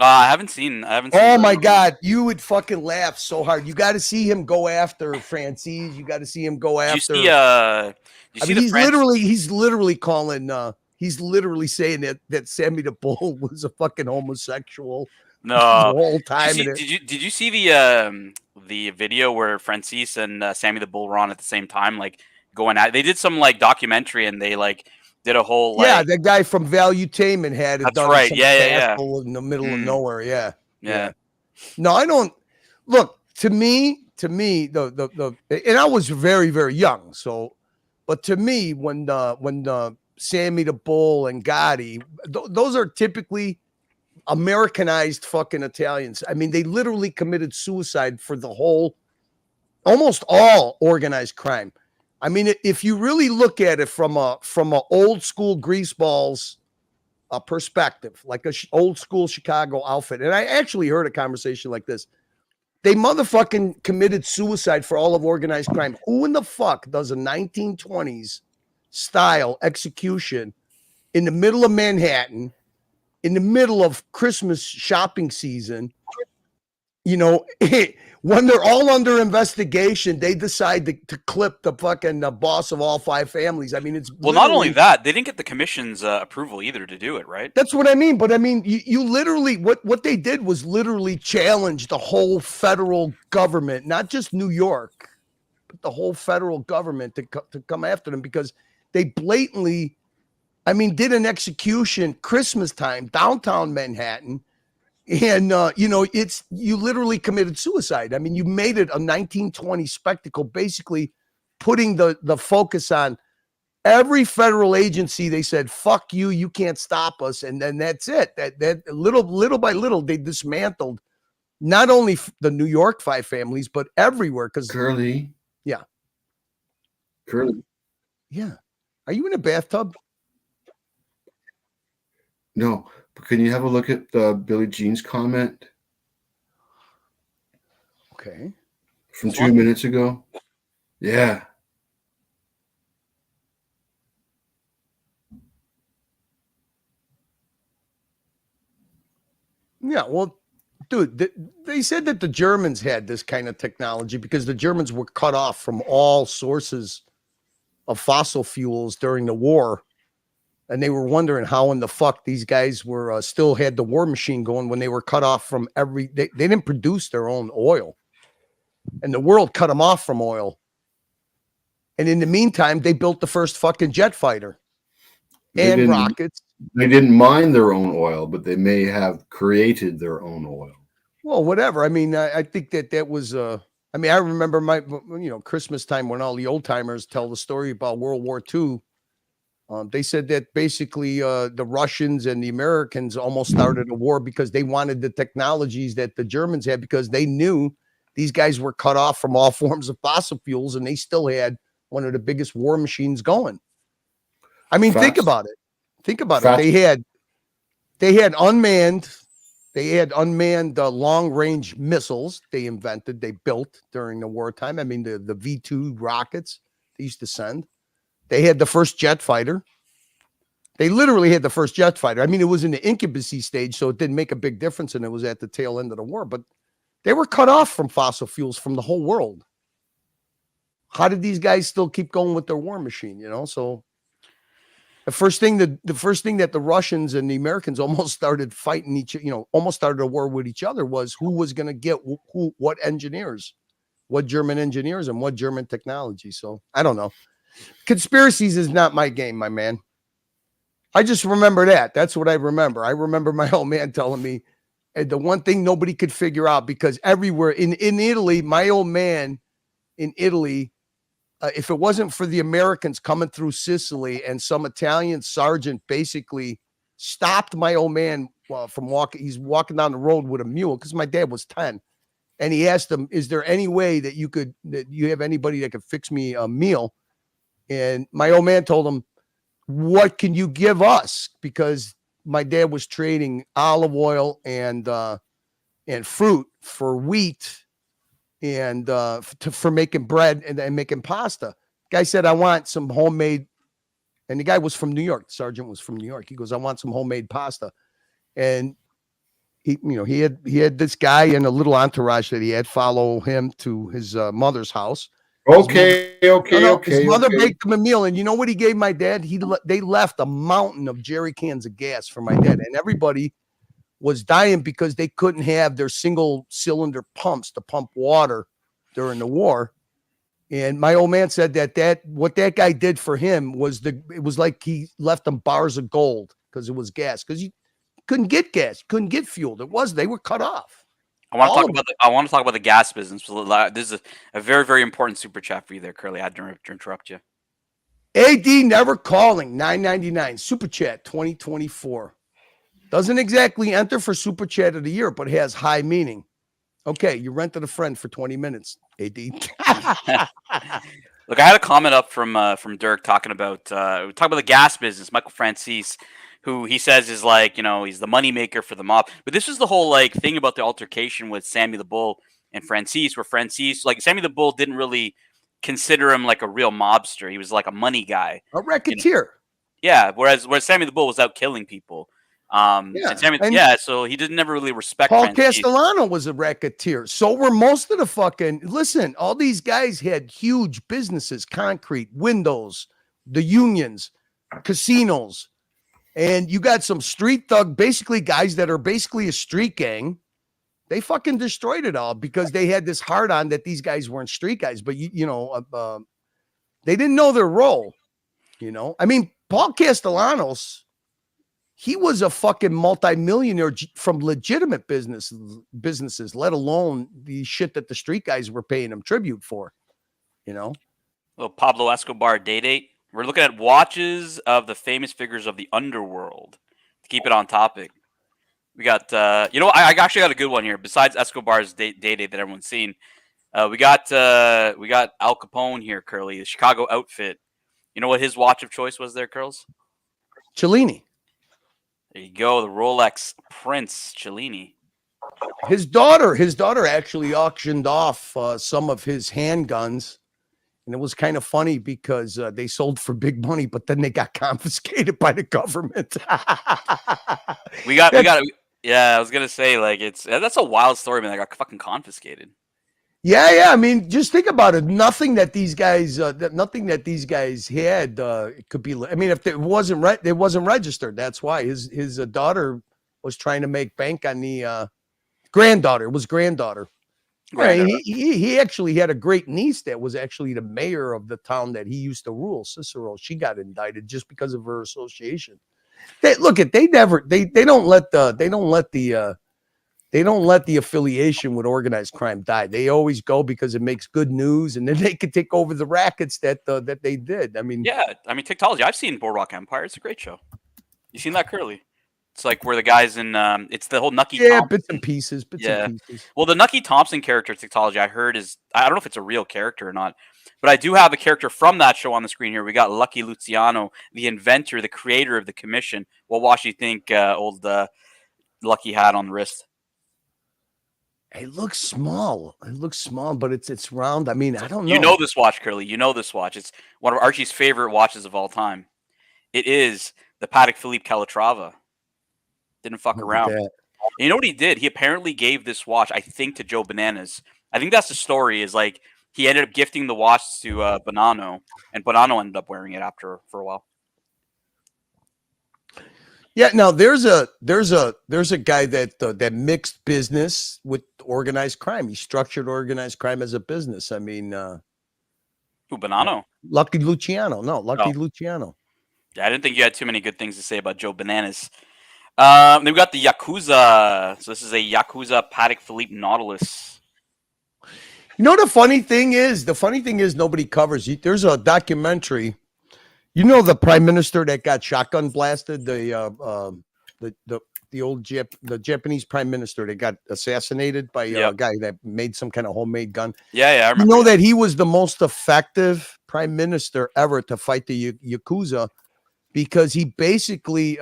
I haven't seen. Oh my God, you would fucking laugh so hard. You got to see him go after Francis. You got to see him go after. He's literally calling. He's literally saying that Sammy the Bull was a fucking homosexual. No, the whole time. Did you see the video where Francis and Sammy the Bull were on at the same time, like going at? They did some like documentary and they like did a whole like, that guy from Valuetainment had it. That's done right. some Yeah. in the middle of nowhere. Yeah. No, I don't look to me, the and I was very, very young. So, but to me, when Sammy the Bull and Gotti, those are typically Americanized fucking Italians. I mean, they literally committed suicide for almost all organized crime. I mean, if you really look at it from a old school greaseballs perspective, like a old school Chicago outfit, and I actually heard a conversation like this. They motherfucking committed suicide for all of organized crime. Who in the fuck does a 1920s style execution in the middle of Manhattan, in the middle of Christmas shopping season? You know, when they're all under investigation, they decide to clip the fucking boss of all 5 families. I mean, it's not only that, they didn't get the commission's approval either to do it, right? That's what I mean. But I mean, you literally what they did was literally challenge the whole federal government, not just New York, but the whole federal government to come after them because they blatantly, I mean, did an execution Christmas time downtown Manhattan. And, you literally committed suicide. I mean, you made it a 1920 spectacle, basically putting the focus on every federal agency. They said, fuck you, you can't stop us. And then that's it. That little by little, they dismantled not only the New York 5 families, but everywhere. Because Curly. Yeah. Curly. Yeah. Are you in a bathtub? No. But can you have a look at Billie Jean's comment? Okay. From 2 minutes ago? Yeah. Yeah, well, dude, they said that the Germans had this kind of technology because the Germans were cut off from all sources of fossil fuels during the war. And they were wondering how in the fuck these guys were still had the war machine going when they were cut off from they didn't produce their own oil. And the world cut them off from oil. And in the meantime, they built the first fucking jet fighter and rockets. They didn't mine their own oil, but they may have created their own oil. Well, whatever. I mean, I think that was I mean, I remember Christmas time when all the old timers tell the story about World War II. They said that basically the Russians and the Americans almost started a war because they wanted the technologies that the Germans had because they knew these guys were cut off from all forms of fossil fuels and they still had one of the biggest war machines going. I mean, think about it. They had unmanned They had unmanned long-range missiles they built during the wartime. I mean, the V-2 rockets they used to send. They had the first jet fighter. They literally had the first jet fighter. I mean, it was in the incubacy stage, so it didn't make a big difference, and it was at the tail end of the war. But they were cut off from fossil fuels from the whole world. How did these guys still keep going with their war machine? So the first thing that the Russians and the Americans almost started fighting almost started a war with each other was who was going to get what engineers, what German engineers and what German technology. So I don't know. Conspiracies is not my game, my man. I just remember that. That's what I remember. I remember my old man telling me the one thing nobody could figure out, because everywhere in Italy, my old man in Italy, if it wasn't for the Americans coming through Sicily and some Italian sergeant basically stopped my old man from walking. He's walking down the road with a mule because my dad was 10. And he asked him, is there any way that you have anybody that could fix me a meal? And my old man told him, what can you give us? Because my dad was trading olive oil and fruit for wheat and for making bread and making pasta. Guy said, I want some homemade, and the guy was from New York. The sergeant was from New York. He goes, I want some homemade pasta. And he had this guy and a little entourage that he had follow him to his mother's house. Okay. His mother baked him a meal, and you know what he gave my dad? They left a mountain of jerry cans of gas for my dad, and everybody was dying because they couldn't have their single cylinder pumps to pump water during the war. And my old man said that what that guy did for him was it was like he left them bars of gold because it was gas, because you couldn't get gas, couldn't get fuel. They were cut off. I want to talk about the gas business. This is a very, very important super chat for you there, Curly. I had to interrupt you. AD never calling, $9.99 super chat 2024. Doesn't exactly enter for super chat of the year, but has high meaning. Okay, you rented a friend for 20 minutes, AD. Look, I had a comment up from Dirk talking about the gas business. Michael Francis, who he says is like, he's the moneymaker for the mob. But this is the whole thing about the altercation with Sammy the Bull and Francis, where Francis, Sammy the Bull didn't really consider him like a real mobster. He was like a money guy, a racketeer. Yeah, whereas Sammy the Bull was out killing people. So he didn't never really respect Paul Francis. Castellano was a racketeer. So were most of the all these guys had huge businesses, concrete, windows, the unions, casinos. And you got some street thug, basically guys that are basically a street gang. They fucking destroyed it all because they had this hard on that these guys weren't street guys, but they didn't know their role. I mean, Paul Castellanos, he was a fucking multimillionaire from legitimate businesses, let alone the shit that the street guys were paying him tribute for. Little Pablo Escobar date. We're looking at watches of the famous figures of the underworld. To keep it on topic, we got I actually got a good one here. Besides Escobar's date that everyone's seen, we got Al Capone here, Curly, the Chicago outfit. You know what his watch of choice was there, Curls? Cellini. There you go, the Rolex Prince Cellini. His daughter actually auctioned off some of his handguns. And it was kind of funny because they sold for big money, but then they got confiscated by the government. Yeah, I was gonna say that's a wild story, man. They got fucking confiscated. Yeah. I mean, just think about it. Nothing that these guys had could be. I mean, if it wasn't registered. That's why his daughter was trying to make bank on the granddaughter. It was granddaughter. Right. He actually had a great niece that was actually the mayor of the town that he used to rule, Cicero. She got indicted just because of her association. They don't let the affiliation with organized crime die. They always go because it makes good news, and then they can take over the rackets that they did. I mean, Tickology. I've seen Boardwalk Empire. It's a great show. You seen that, Curly? It's like where the guys in it's the whole Nucky Thompson. Bits and pieces. Well, the Nucky Thompson character, Tickology, I heard I don't know if it's a real character or not, but I do have a character from that show on the screen here. We got Lucky Luciano, the inventor, the creator of the commission. What watch do you think, old lucky hat on the wrist. It looks small. It looks small, but it's round. I mean, I don't know. You know this watch, Curly. You know this watch. It's one of Archie's favorite watches of all time. It is the Patek Philippe Calatrava. Didn't fuck Look at around. that. And you know what he did? He apparently gave this watch, I think, to Joe Bananas. I think that's the story. Is like he ended up gifting the watch to Bonanno, and Bonanno ended up wearing it after for a while. Yeah, now there's a guy that mixed business with organized crime. He structured organized crime as a business. I mean, Who, Bonanno? Lucky Luciano. No, Lucky Oh. Luciano. Yeah, I didn't think you had too many good things to say about Joe Bananas. Then we got the Yakuza. So this is a Yakuza Patek Philippe Nautilus. You know the funny thing is nobody covers it. There's a documentary. You know the prime minister that got shotgun blasted, the Japanese prime minister that got assassinated by a guy that made some kind of homemade gun. Yeah, I remember. You know that he was the most effective prime minister ever to fight the Yakuza because he basically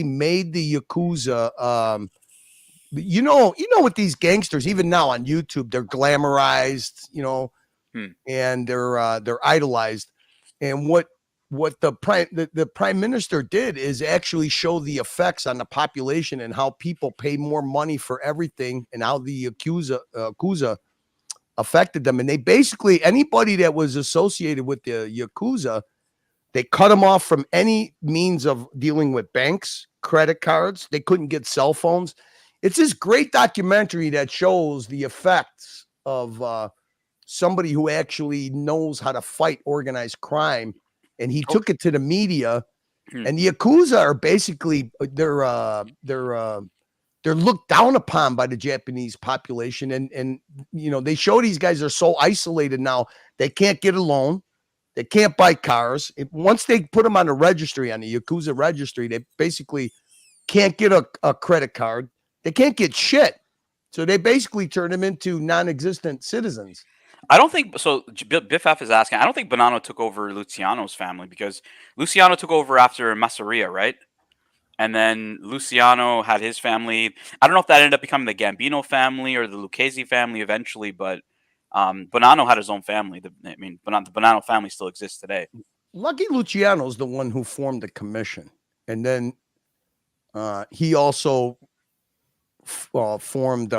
made the Yakuza. You know, with these gangsters, even now on YouTube, they're glamorized, and they're idolized. And what the prime minister did is actually show the effects on the population and how people pay more money for everything and how the Yakuza affected them. And they basically, anybody that was associated with the Yakuza, they cut them off from any means of dealing with banks, credit cards. They couldn't get cell phones. It's this great documentary that shows the effects of somebody who actually knows how to fight organized crime. And he took it to the media, and the Yakuza are basically they're looked down upon by the Japanese population, and they show these guys are so isolated now they can't get a loan, they can't buy cars. Once they put them on the registry, on the Yakuza registry, they basically can't get a credit card, they can't get shit, so they basically turn them into non-existent citizens. I don't think so. Biff F is asking. I don't think Bonanno took over Luciano's family because Luciano took over after Masseria, right? And then Luciano had his family. I don't know if that ended up becoming the Gambino family or the Lucchese family eventually, but Bonanno had his own family. The Bonanno family still exists today. Lucky Luciano's the one who formed the commission, and then he also formed.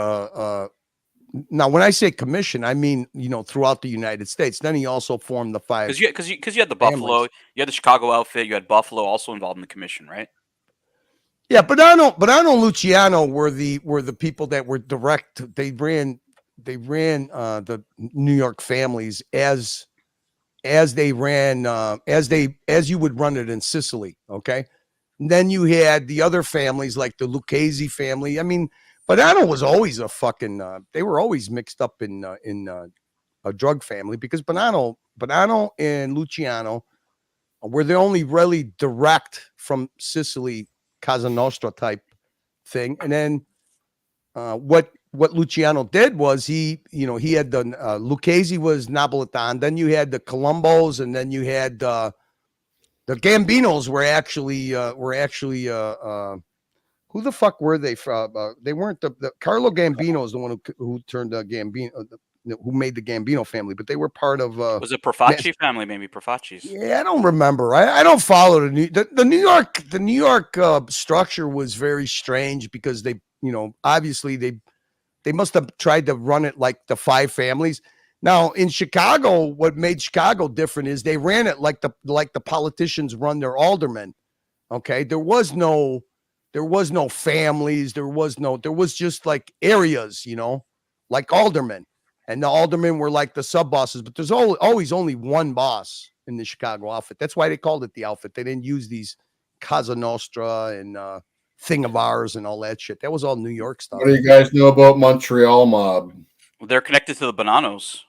Now, when I say commission, I mean throughout the United States. Then he also formed the five. Because you had the Buffalo, you had the Chicago outfit, you had Buffalo also involved in the commission, right? Yeah, Bonanno and Luciano were the people that were direct. They ran the New York families as you would run it in Sicily. Okay, and then you had the other families like the Lucchese family. I mean, Bonanno was always a fucking. They were always mixed up in a drug family because Bonanno and Luciano were the only really direct from Sicily Casa Nostra type thing. And then what Luciano did was he had the Lucchese was Napolitan. Then you had the Colombos, and then you had the Gambinos were actually who the fuck were they from? They weren't the Carlo Gambino is the one who turned Gambino, who made the Gambino family, but they were part of. Was it Profaci family? Maybe Profaci's. Yeah, I don't remember. I don't follow the New York structure was very strange because they obviously they must have tried to run it like the five families. Now in Chicago, what made Chicago different is they ran it like the politicians run their aldermen. Okay, there was no families. There was just like areas, like aldermen, and the aldermen were like the sub bosses. But there's always only one boss in the Chicago outfit. That's why they called it the outfit. They didn't use these Casa Nostra and Thing of Ours and all that shit. That was all New York stuff. What do you guys know about Montreal mob? Well, they're connected to the Bonannos.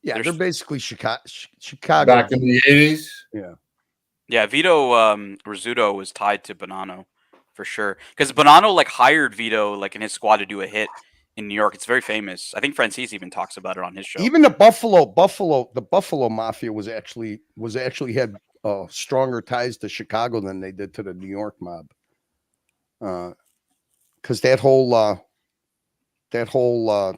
Yeah, they're basically Chicago. Back in the 80s? Yeah. Yeah, Vito Rizzuto was tied to Bonanno for sure. Because Bonanno hired Vito in his squad to do a hit in New York. It's very famous. I think Francis even talks about it on his show. Even the Buffalo Mafia was actually had stronger ties to Chicago than they did to the New York mob. Because because that whole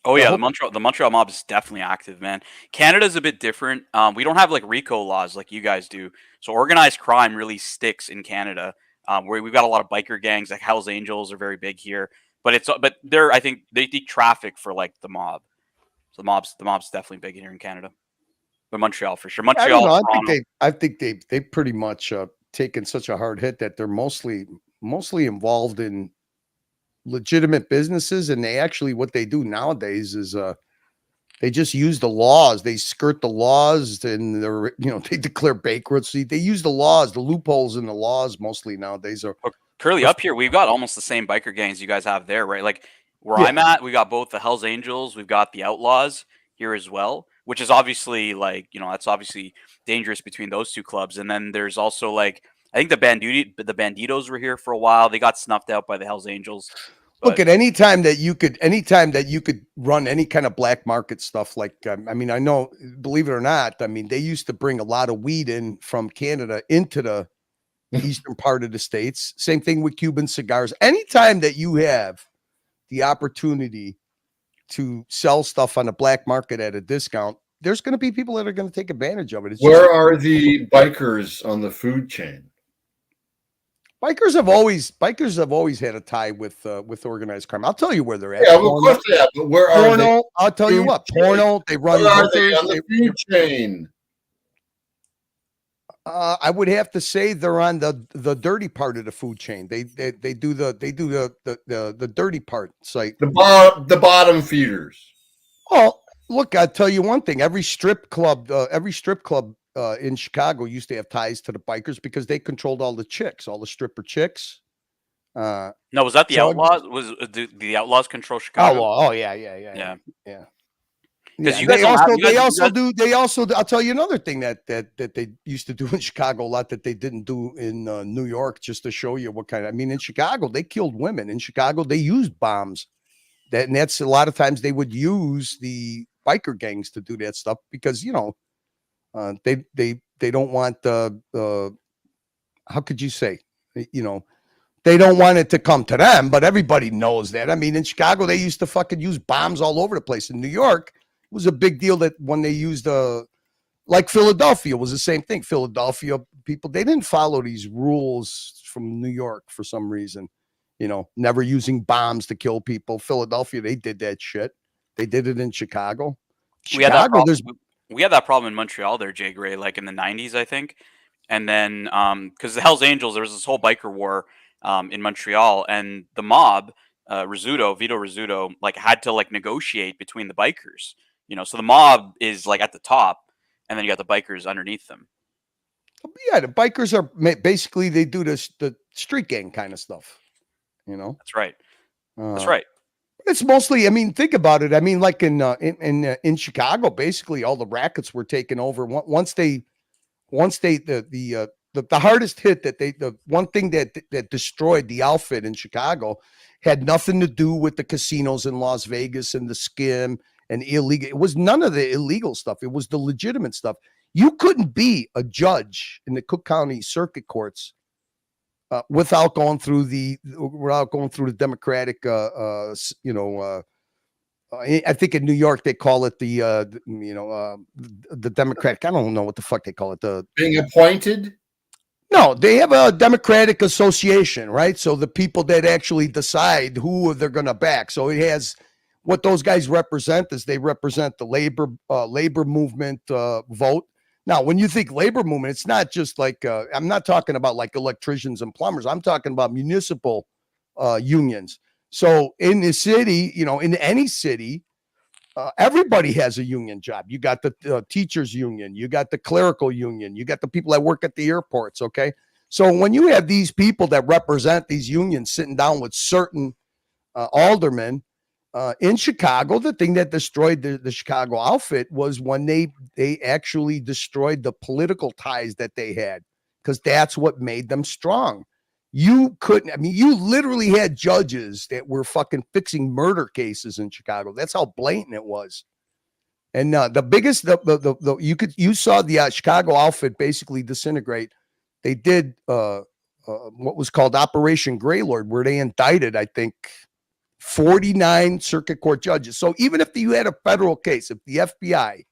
Oh yeah, the Montreal mob is definitely active, man. Canada's a bit different. We don't have like RICO laws like you guys do, so organized crime really sticks in Canada. Where we've got a lot of biker gangs, like Hell's Angels are very big here, but they're I think they traffic for like the mob. So the mob's definitely big here in Canada, but Montreal for sure. I don't Montreal, know. Toronto. I think they pretty much taken such a hard hit that they're mostly involved in legitimate businesses, and they actually what they do nowadays is they just use the laws. They skirt the laws, and they're they declare bankruptcy. They use the laws, the loopholes in the laws mostly nowadays. Are Curly, up here we've got almost the same biker gangs you guys have there, right? Like where Yeah. I'm at, we got both the Hell's Angels, we've got the Outlaws here as well, which is obviously like that's obviously dangerous between those two clubs. And then there's also like I think the Banditos were here for a while. They got snuffed out by the Hell's Angels. Look at any time that you could run any kind of black market stuff. Like, I mean, I know, believe it or not, I mean, they used to bring a lot of weed in from Canada into the eastern part of the States. Same thing with Cuban cigars. Anytime that you have the opportunity to sell stuff on the black market at a discount, there's going to be people that are going to take advantage of it. Where are the bikers on the food chain? Bikers have always had a tie with organized crime. I'll tell you where they're at. Yeah, well, of course they have. But where are Porno, they? I'll tell you what. Porno. They run. Where are they hookers, on the food chain? I would have to say they're on the dirty part of the food chain. They do the dirty part. It's like the bottom feeders. Oh, look, I'll tell you one thing. Every strip club in Chicago used to have ties to the bikers because they controlled all the chicks, all the stripper chicks. No, was that the so- Outlaws? Was the Outlaws control Chicago? Oh, yeah. Because Yeah, you guys they also I'll tell you another thing that they used to do in Chicago a lot that they didn't do in New York, just to show you what kind of, I mean, in Chicago they killed women. In Chicago they used bombs. That's a lot of times they would use the biker gangs to do that stuff because they don't want how could you say, they don't want it to come to them, but everybody knows that. I mean, in Chicago they used to fucking use bombs all over the place. In New York it was a big deal that when they used like Philadelphia was the same thing. Philadelphia people, they didn't follow these rules from New York for some reason. Never using bombs to kill people. Philadelphia, they did that shit. They did it in Chicago. We had that problem in Montreal there, Jay Gray, like in the 90s, I think. And then because the Hells Angels, there was this whole biker war in Montreal, and the mob, Vito Rizzuto, like had to like negotiate between the bikers. So the mob is like at the top, and then you got the bikers underneath them. Yeah, the bikers are basically, they do the street gang kind of stuff. That's right. That's right. It's mostly, I mean, think about it. I mean, like in Chicago, basically all the rackets were taken over once the hardest hit the one thing that destroyed the outfit in Chicago had nothing to do with the casinos in Las Vegas and the skim and illegal. It was none of the illegal stuff. It was the legitimate stuff. You couldn't be a judge in the Cook County Circuit Courts without going through the Democratic, I think in New York they call it the Democratic. I don't know what the fuck they call it. The being appointed. No, they have a Democratic Association, right? So the people that actually decide who they're going to back. So it has what those guys represent is they represent the labor movement vote. Now, when you think labor movement, it's not just like I'm not talking about like electricians and plumbers. I'm talking about municipal unions. So in the city, in any city, everybody has a union job. You got the teachers union, you got the clerical union, you got the people that work at the airports. Okay. So when you have these people that represent these unions sitting down with certain aldermen in Chicago, the thing that destroyed the Chicago outfit was when they actually destroyed the political ties that they had, because that's what made them strong. You couldn't, I mean, you literally had judges that were fucking fixing murder cases in Chicago. That's how blatant it was. And the biggest, you saw the Chicago outfit basically disintegrate. They did what was called Operation Greylord, where they indicted, I think, 49 circuit court judges. So even if you had a federal case, if the FBI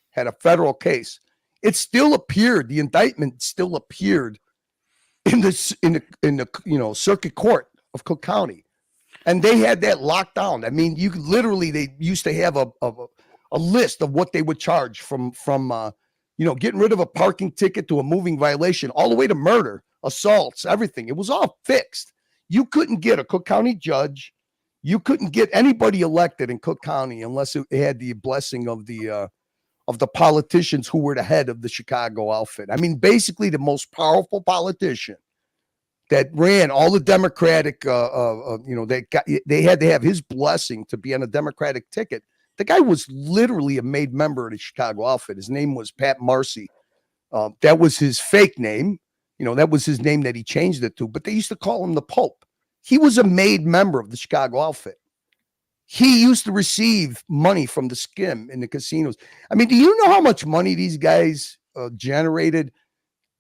had a federal case, it still appeared, the indictment still appeared in the circuit court of Cook County. And they had that locked down. I mean, you could literally, they used to have a list of what they would charge from getting rid of a parking ticket to a moving violation, all the way to murder, assaults, everything. It was all fixed. You couldn't get a Cook County judge. You couldn't get anybody elected in Cook County unless it had the blessing of the politicians who were the head of the Chicago outfit. I mean, basically the most powerful politician that ran all the Democratic, they had to have his blessing to be on a Democratic ticket. The guy was literally a made member of the Chicago outfit. His name was Pat Marcy. That was his fake name. That was his name that he changed it to, but they used to call him the Pope. He was a made member of the Chicago outfit. He used to receive money from the skim in the casinos. I mean, do you know how much money these guys generated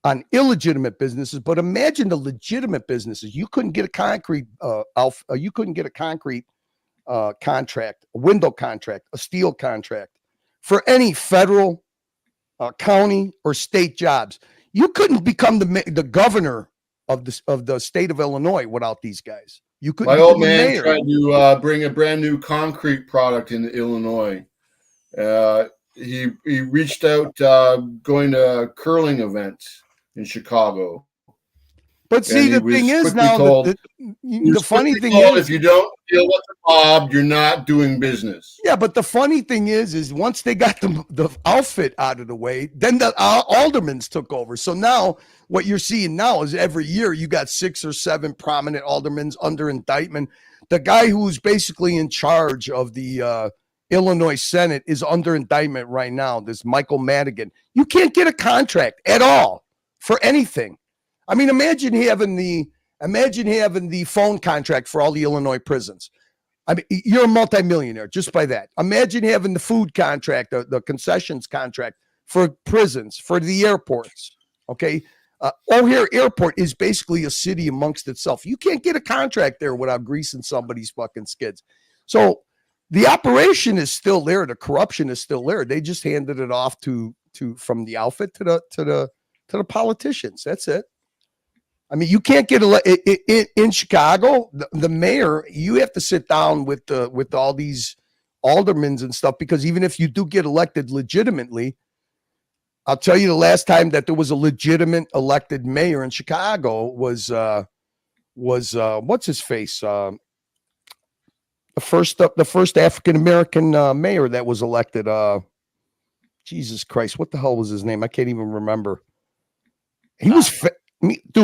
on illegitimate businesses? But imagine the legitimate businesses. You couldn't get a concrete contract, a window contract, a steel contract for any federal, county, or state jobs. You couldn't become the governor of the state of Illinois without these guys. You couldn't. My old man tried to bring a brand new concrete product into Illinois. He reached out going to curling events in Chicago. But see, the thing is now, the funny thing is, if you don't deal with the mob, you're not doing business. Yeah, but the funny thing is once they got the outfit out of the way, then the aldermans took over. So now what you're seeing now is every year you got 6 or 7 prominent aldermans under indictment. The guy who's basically in charge of the Illinois Senate is under indictment right now. This Michael Madigan. You can't get a contract at all for anything. I mean, imagine having the phone contract for all the Illinois prisons. I mean, you're a multimillionaire just by that. Imagine having the food contract, the concessions contract for prisons, for the airports. Okay. O'Hare Airport is basically a city amongst itself. You can't get a contract there without greasing somebody's fucking skids. So the operation is still there. The corruption is still there. They just handed it off from the outfit to the politicians. That's it. I mean, you can't get in Chicago. The mayor, you have to sit down with all these aldermen and stuff, because even if you do get elected legitimately, I'll tell you the last time that there was a legitimate elected mayor in Chicago was what's his face? The first African American mayor that was elected. Jesus Christ, what the hell was his name? I can't even remember. He was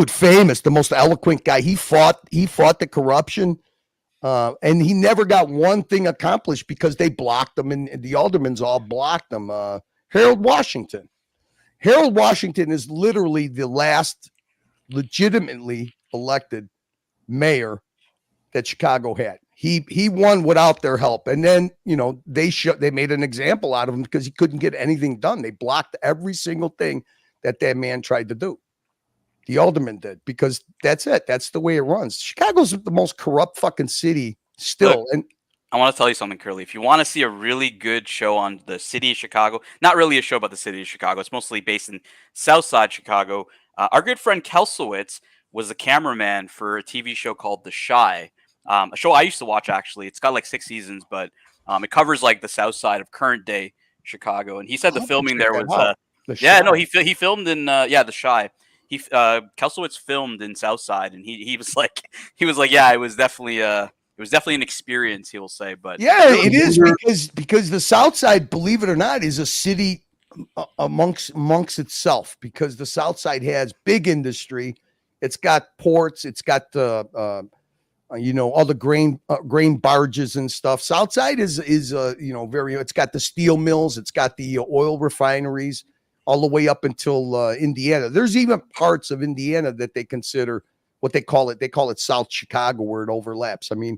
famous, the most eloquent guy. He fought the corruption, and he never got one thing accomplished because they blocked him, and the aldermans all blocked him. Harold Washington. Harold Washington is literally the last legitimately elected mayor that Chicago had. He won without their help, and then they made an example out of him because he couldn't get anything done. They blocked every single thing that man tried to do. The alderman did, because that's it. That's the way it runs. Chicago's the most corrupt fucking city still. Look, and I want to tell you something, Curly. If you want to see a really good show on the city of Chicago, not really a show about the city of Chicago, it's mostly based in Southside Chicago. Our good friend Kelsiewicz was the cameraman for a TV show called The Chi, a show I used to watch, actually. It's got like 6 seasons, but it covers like the South Side of current day Chicago. And he said the filming there was he filmed in The Chi. Kelsiewicz filmed in Southside, and he was like, yeah, it was definitely an experience, he will say. But yeah, it is, because the South Side, believe it or not, is a city amongst itself, because the South Side has big industry. It's got ports. It's got all the grain barges and stuff. South Side is very. It's got the steel mills. It's got the oil refineries, all the way up until Indiana. There's even parts of Indiana that they consider what they call it. They call it South Chicago, where it overlaps. I mean,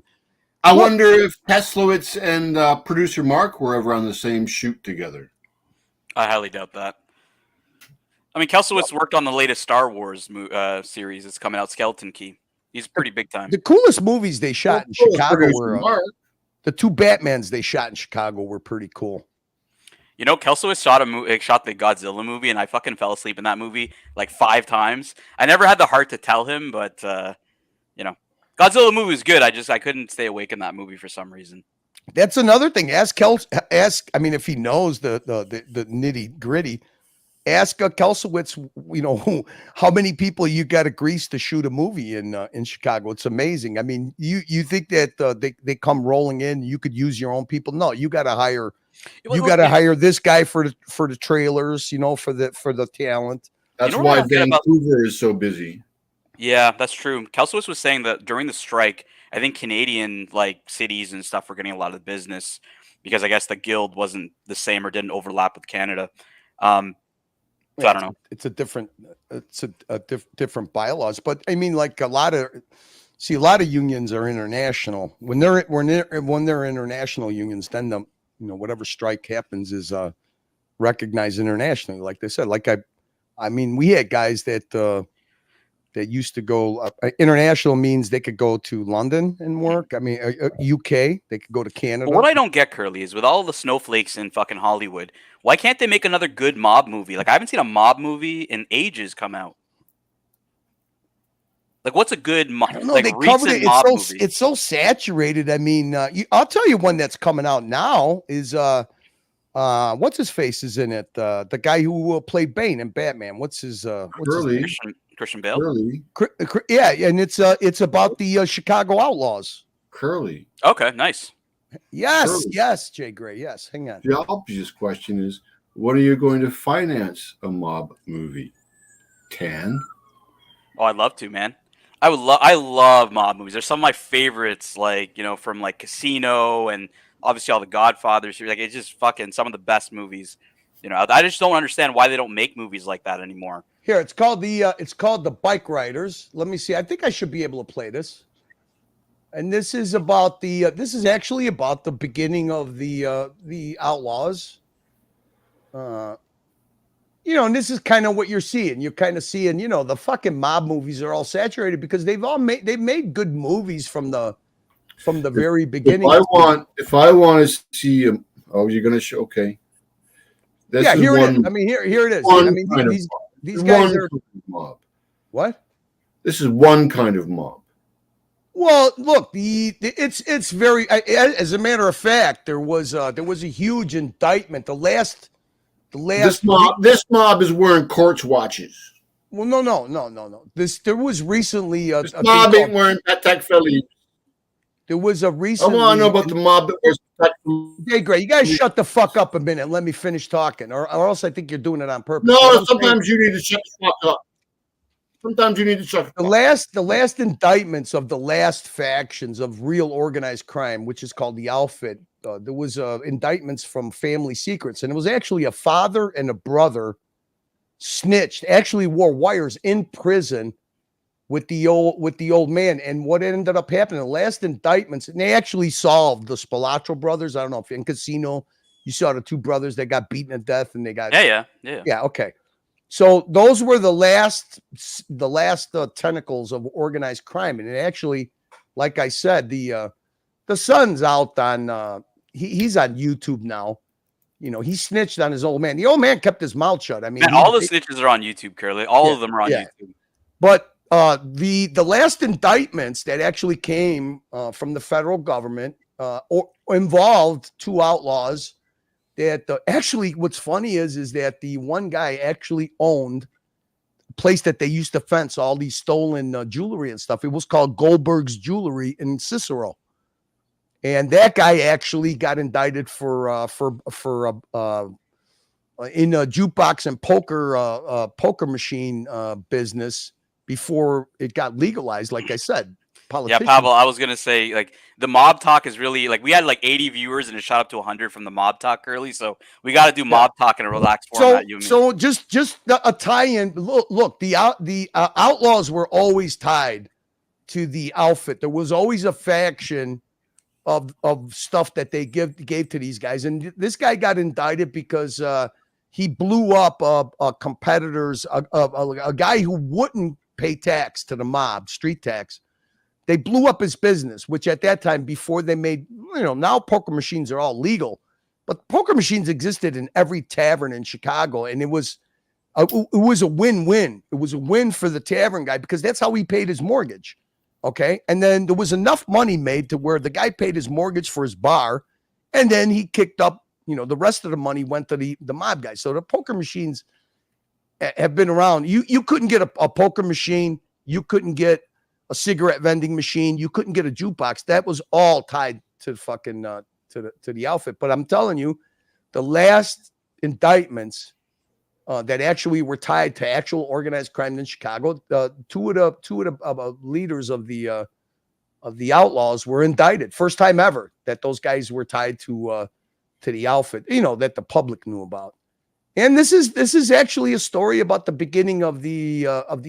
I wonder if Kelsiewicz and producer Mark were ever on the same shoot together. I highly doubt that. I mean, Kelsiewicz worked on the latest Star Wars series that's coming out, Skeleton Key. He's pretty big time. The coolest movies they shot in Chicago produced were Mark. the two Batmans they shot in Chicago were pretty cool. You know, Kelsiewicz shot the Godzilla movie, and I fucking fell asleep in that movie like 5 times. I never had the heart to tell him, but you know, Godzilla movie was good. I couldn't stay awake in that movie for some reason. That's another thing. Ask I mean, if he knows the nitty gritty, ask Kelsiewicz. You know how many people you got to grease to shoot a movie in Chicago. It's amazing. I mean, you think that they come rolling in, you could use your own people? No, you got to hire. You got to hire this guy for the trailers. You know, for the talent. That's why Vancouver is so busy. Yeah, that's true. Kelsiewicz was saying that during the strike, I think Canadian cities and stuff were getting a lot of the business because I guess the guild wasn't the same or didn't overlap with Canada. So I don't know. It's a different different bylaws, but I mean, like a lot of unions are international. When they're international unions, then whatever strike happens is recognized internationally. Like they said, I mean, we had guys that used to go international means they could go to London and work. I mean, UK, they could go to Canada. But what I don't get, Curly, is with all the snowflakes in fucking Hollywood, why can't they make another good mob movie? Like, I haven't seen a mob movie in ages come out. Like, what's a good mob? They covered it. It's so saturated. I mean, I'll tell you one that's coming out now is what's his face is in it? The guy who played Bane in Batman. What's his name? Christian Bale. Curly. Yeah, and it's about the Chicago Outlaws. Curly. Okay, nice. Yes, Curly. yes, Jay Gray. Yes, hang on. The obvious question is, when are you going to finance a mob movie? 10? Oh, I'd love to, man. I love mob movies. They're some of my favorites, from Casino and obviously all the Godfathers. Like, it's just fucking some of the best movies. I just don't understand why they don't make movies like that anymore. Here, it's called the Bike Riders. Let me see. I think I should be able to play this. And this is about this is actually about the beginning of the Outlaws. And this is kind of what you're seeing. You're kind of seeing, the fucking mob movies are all saturated because they've made good movies from the very beginning. If I want to see you're going to show. Okay. Here it is. I mean, here it is. I mean, these guys are mob. What? This is one kind of mob. Well, look, it's very. As a matter of fact, there was a huge indictment. This mob is wearing Courts watches. Well, no. There was recently this mob ain't wearing Patek Philippe. There was a recent. I want to know about the mob that wears Patek Philippe. Hey, Gray, you guys shut the fuck up a minute and let me finish talking, or else I think you're doing it on purpose. No, sometimes you need to shut the fuck up. Sometimes you need to shut the last indictments of the last factions of real organized crime, which is called the Outfit. There was indictments from Family Secrets, and it was actually a father and a brother snitched, actually wore wires in prison with the old man. And what ended up happening, the last indictments, and they actually solved the Spilotro brothers. I don't know if in Casino you saw the two brothers that got beaten to death, and they got yeah. Okay. So those were the last tentacles of organized crime, and it actually, like I said, the son's out on he's on YouTube now. He snitched on his old man. The old man kept his mouth shut. I mean, all the snitches are on YouTube, Curly. All of them are on YouTube. But the last indictments that actually came from the federal government or involved two outlaws. That actually, what's funny is that the one guy actually owned a place that they used to fence all these stolen jewelry and stuff. It was called Goldberg's Jewelry in Cicero, and that guy actually got indicted for in a jukebox and poker machine business before it got legalized. Like I said. Yeah, Pablo, I was going to say, the mob talk is really, we had 80 viewers and it shot up to 100 from the mob talk early. So we got to do mob talk in a relaxed format. So just a tie-in. Look, the Outlaws were always tied to the Outfit. There was always a faction of stuff that they gave to these guys. And this guy got indicted because he blew up a competitor's a guy who wouldn't pay tax to the mob, street tax. They blew up his business, which at that time, before they made, now poker machines are all legal, but poker machines existed in every tavern in Chicago, and it was a win-win. It was a win for the tavern guy because that's how he paid his mortgage. Okay, and then there was enough money made to where the guy paid his mortgage for his bar, and then he kicked up. The rest of the money went to the mob guys. So the poker machines have been around. You couldn't get a poker machine. You couldn't get a cigarette vending machine. You couldn't get a jukebox. That was all tied to fucking to the outfit. But I'm telling you, the last indictments that actually were tied to actual organized crime in Chicago, two of the leaders of the outlaws were indicted. First time ever that those guys were tied to the outfit, that the public knew about. And this is actually a story about the beginning of the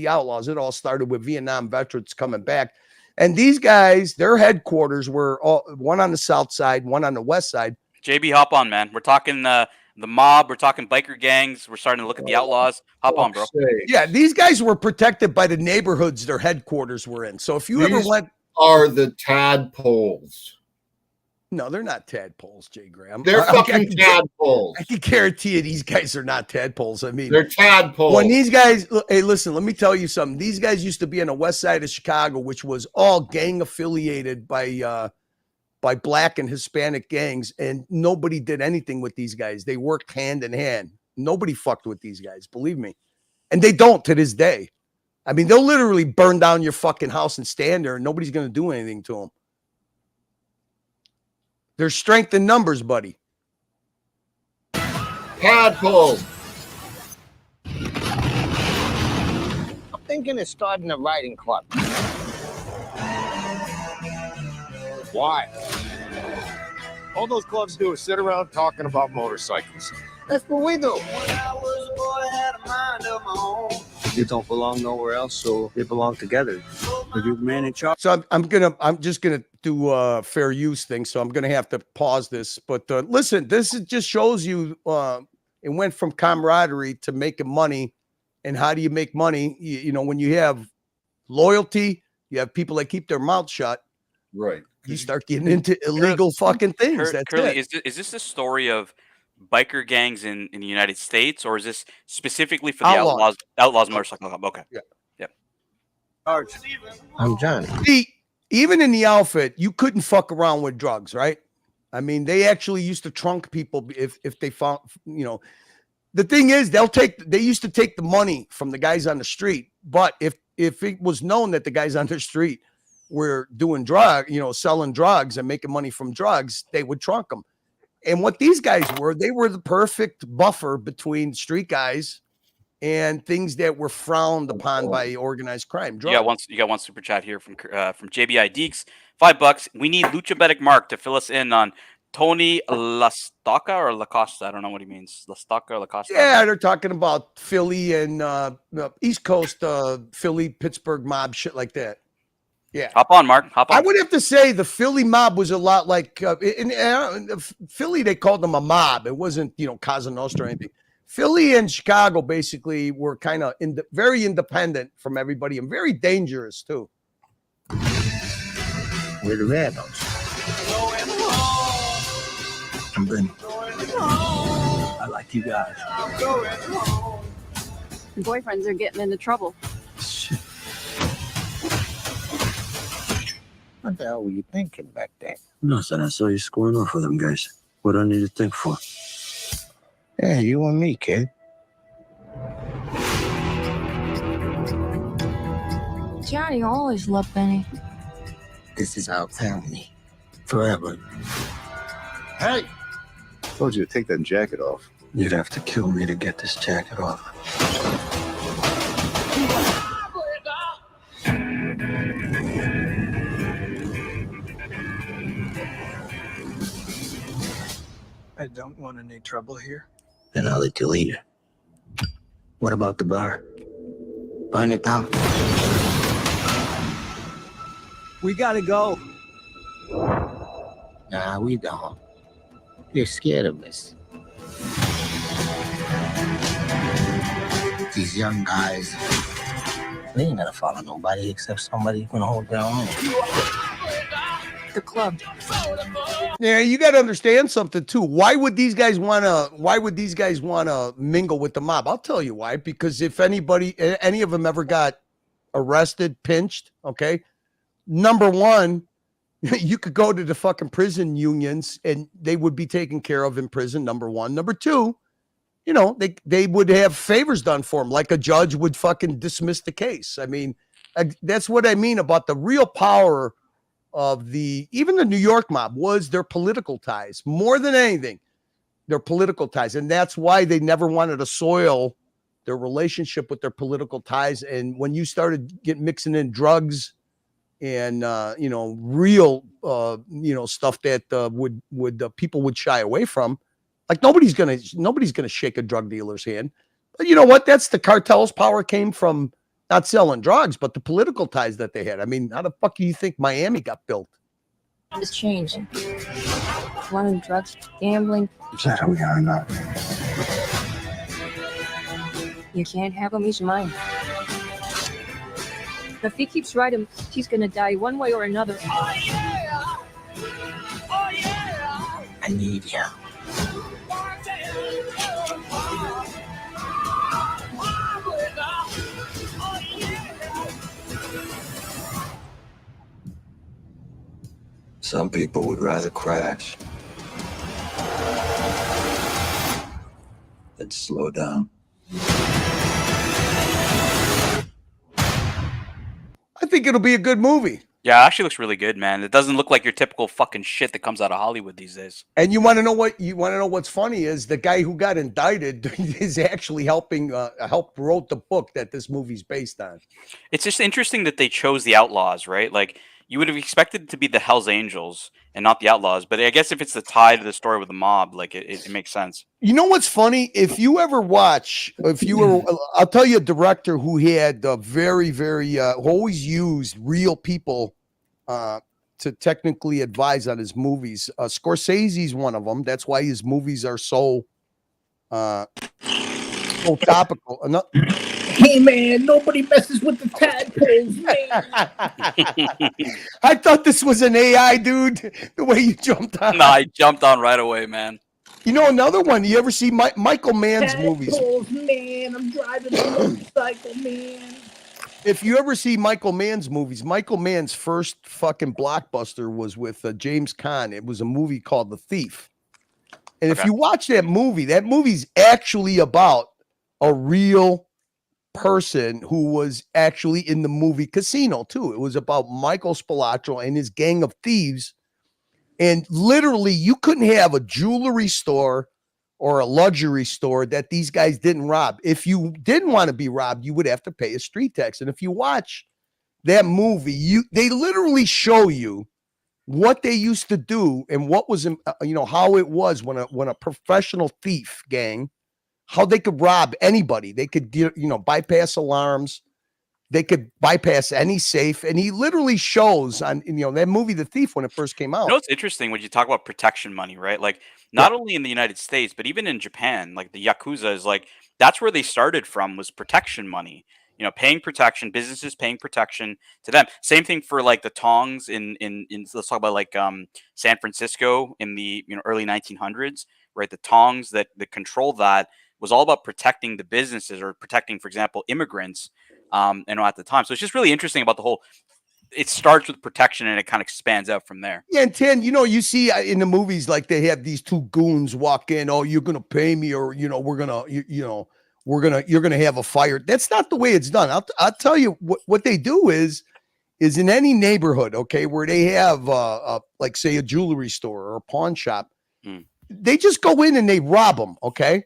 outlaws. It all started with Vietnam veterans coming back, and these guys, their headquarters were one on the south side, one on the west side. JB, hop on, man. We're talking the mob. We're talking biker gangs. We're starting to look at the outlaws. Hop on, bro. Yeah, these guys were protected by the neighborhoods their headquarters were in. So if you ever went, are the tadpoles. No, they're not tadpoles, Jay Graham. They're fucking tadpoles. I can guarantee you these guys are not tadpoles. I mean, they're tadpoles. When these guys, hey, listen, let me tell you something. These guys used to be on the west side of Chicago, which was all gang affiliated by black and Hispanic gangs, and nobody did anything with these guys. They worked hand in hand. Nobody fucked with these guys, believe me. And they don't to this day. I mean, they'll literally burn down your fucking house and stand there, and nobody's going to do anything to them. There's strength in numbers, buddy. Tadpoles. I'm thinking of starting a riding club. Why? All those clubs do is sit around talking about motorcycles. That's what we do. You don't belong nowhere else, so they belong together. You're the man in charge. So I'm just gonna do a fair use thing. So I'm gonna have to pause this. But listen, just shows you it went from camaraderie to making money. And how do you make money? When you have loyalty, you have people that keep their mouth shut. Right. You start getting into illegal fucking things. That's Curly, it. is this a story of biker gangs in the United States, or is this specifically for the Outlaws Motorcycle Club? Okay. Yeah. I'm Johnny. See, even in the outfit, you couldn't fuck around with drugs, right? I mean, they actually used to trunk people if they found, the thing is they used to take the money from the guys on the street. But if it was known that the guys on the street were doing selling drugs and making money from drugs, they would trunk them. And what these guys were, they were the perfect buffer between street guys and things that were frowned upon by organized crime. You got one super chat here from JBI Deeks, $5. We need Lucha Medic Mark to fill us in on Tony Lastaca or Lacosta. I don't know what he means. Lastaca or Lacosta. Yeah, they're talking about Philly and East Coast Philly, Pittsburgh mob, shit like that. Yeah. Hop on, Mark. Hop on. I would have to say the Philly mob was a lot like in Philly, they called them a mob. It wasn't, Cosa Nostra or anything. Philly and Chicago basically were kind of very independent from everybody and very dangerous too. We're the Randos. I'm Benny. I like you guys. Your boyfriends are getting into trouble. What the hell were you thinking back then? No, son, I saw you scoring off with them guys. What do I need to think for? Yeah, you and me, kid. Johnny always loved Benny. This is our family. Forever. Hey! I told you to take that jacket off. You'd have to kill me to get this jacket off. I don't want any trouble here. Then I'll let you later. What about the bar? Burn it down. We gotta go. Nah, we don't. You're scared of us. these young guys, they ain't gonna follow nobody except somebody who's gonna hold their own. The club. Yeah, you got to understand something too. Why would these guys want to mingle with the mob? I'll tell you why. Because if any of them ever got arrested, pinched, okay, number one, you could go to the fucking prison unions and they would be taken care of in prison. Number one. Number two, you know, they would have favors done for them, like a judge would fucking dismiss the case. I mean, that's what I mean about the real power of even the New York mob was their political ties. More than anything, their political ties. And that's why they never wanted to soil their relationship with their political ties. And when you started mixing in drugs and, you know, real, you know, stuff that people would shy away from, like nobody's going to shake a drug dealer's hand. But you know what? That's the cartel's power came from not selling drugs, but the political ties that they had. I mean, how the fuck do you think Miami got built? It's changing. Running drugs, gambling. That we are not. You can't have him, he's mine. If he keeps riding, he's gonna die one way or another. I need you. Some people would rather crash than slow down. I think it'll be a good movie. Yeah, it actually looks really good, man. It doesn't look like your typical fucking shit that comes out of Hollywood these days. And you want to know what's funny is the guy who got indicted is actually helped wrote the book that this movie's based on. It's just interesting that they chose the Outlaws, right? Like, you would have expected it to be the Hells Angels and not the Outlaws, but I guess if it's the tie to the story with the mob, like it makes sense. You know what's funny? I'll tell you a director who had very, very, who always used real people to technically advise on his movies. Scorsese's one of them. That's why his movies are so topical. Hey man, nobody messes with the tadpoles, man. I thought this was an AI, dude. The way you jumped on. No, I jumped on right away, man. You know another one. You ever see Michael Mann's movies? Tadpoles, man. I'm driving a motorcycle, man. If you ever see Michael Mann's movies, Michael Mann's first fucking blockbuster was with James Caan. It was a movie called The Thief. And if you watch that movie's actually about a real person who was actually in the movie Casino too. It was about Michael Spilotro and his gang of thieves. And literally you couldn't have a jewelry store or a luxury store that these guys didn't rob. If you didn't want to be robbed, you would have to pay a street tax. And if you watch that movie, they literally show you what they used to do and what was, how it was when a professional thief gang, how they could rob anybody. They could, bypass alarms. They could bypass any safe. And he literally shows on, that movie, The Thief, when it first came out. You know what's interesting when you talk about protection money, right? Like, not only in the United States, but even in Japan, like the Yakuza is like, that's where they started from, was protection money. Paying protection, businesses paying protection to them. Same thing for like the Tongs in let's talk about like San Francisco in the early 1900s, right? The Tongs that controlled that was all about protecting the businesses or protecting, for example, immigrants at the time. So it's just really interesting about the whole, it starts with protection and it kind of expands out from there. Yeah, and Tin, you see in the movies, like they have these two goons walk in, oh, you're going to pay me, or, we're going to, you're going to have a fire. That's not the way it's done. I'll tell you what they do is in any neighborhood, okay, where they have like say a jewelry store or a pawn shop, they just go in and they rob them. Okay.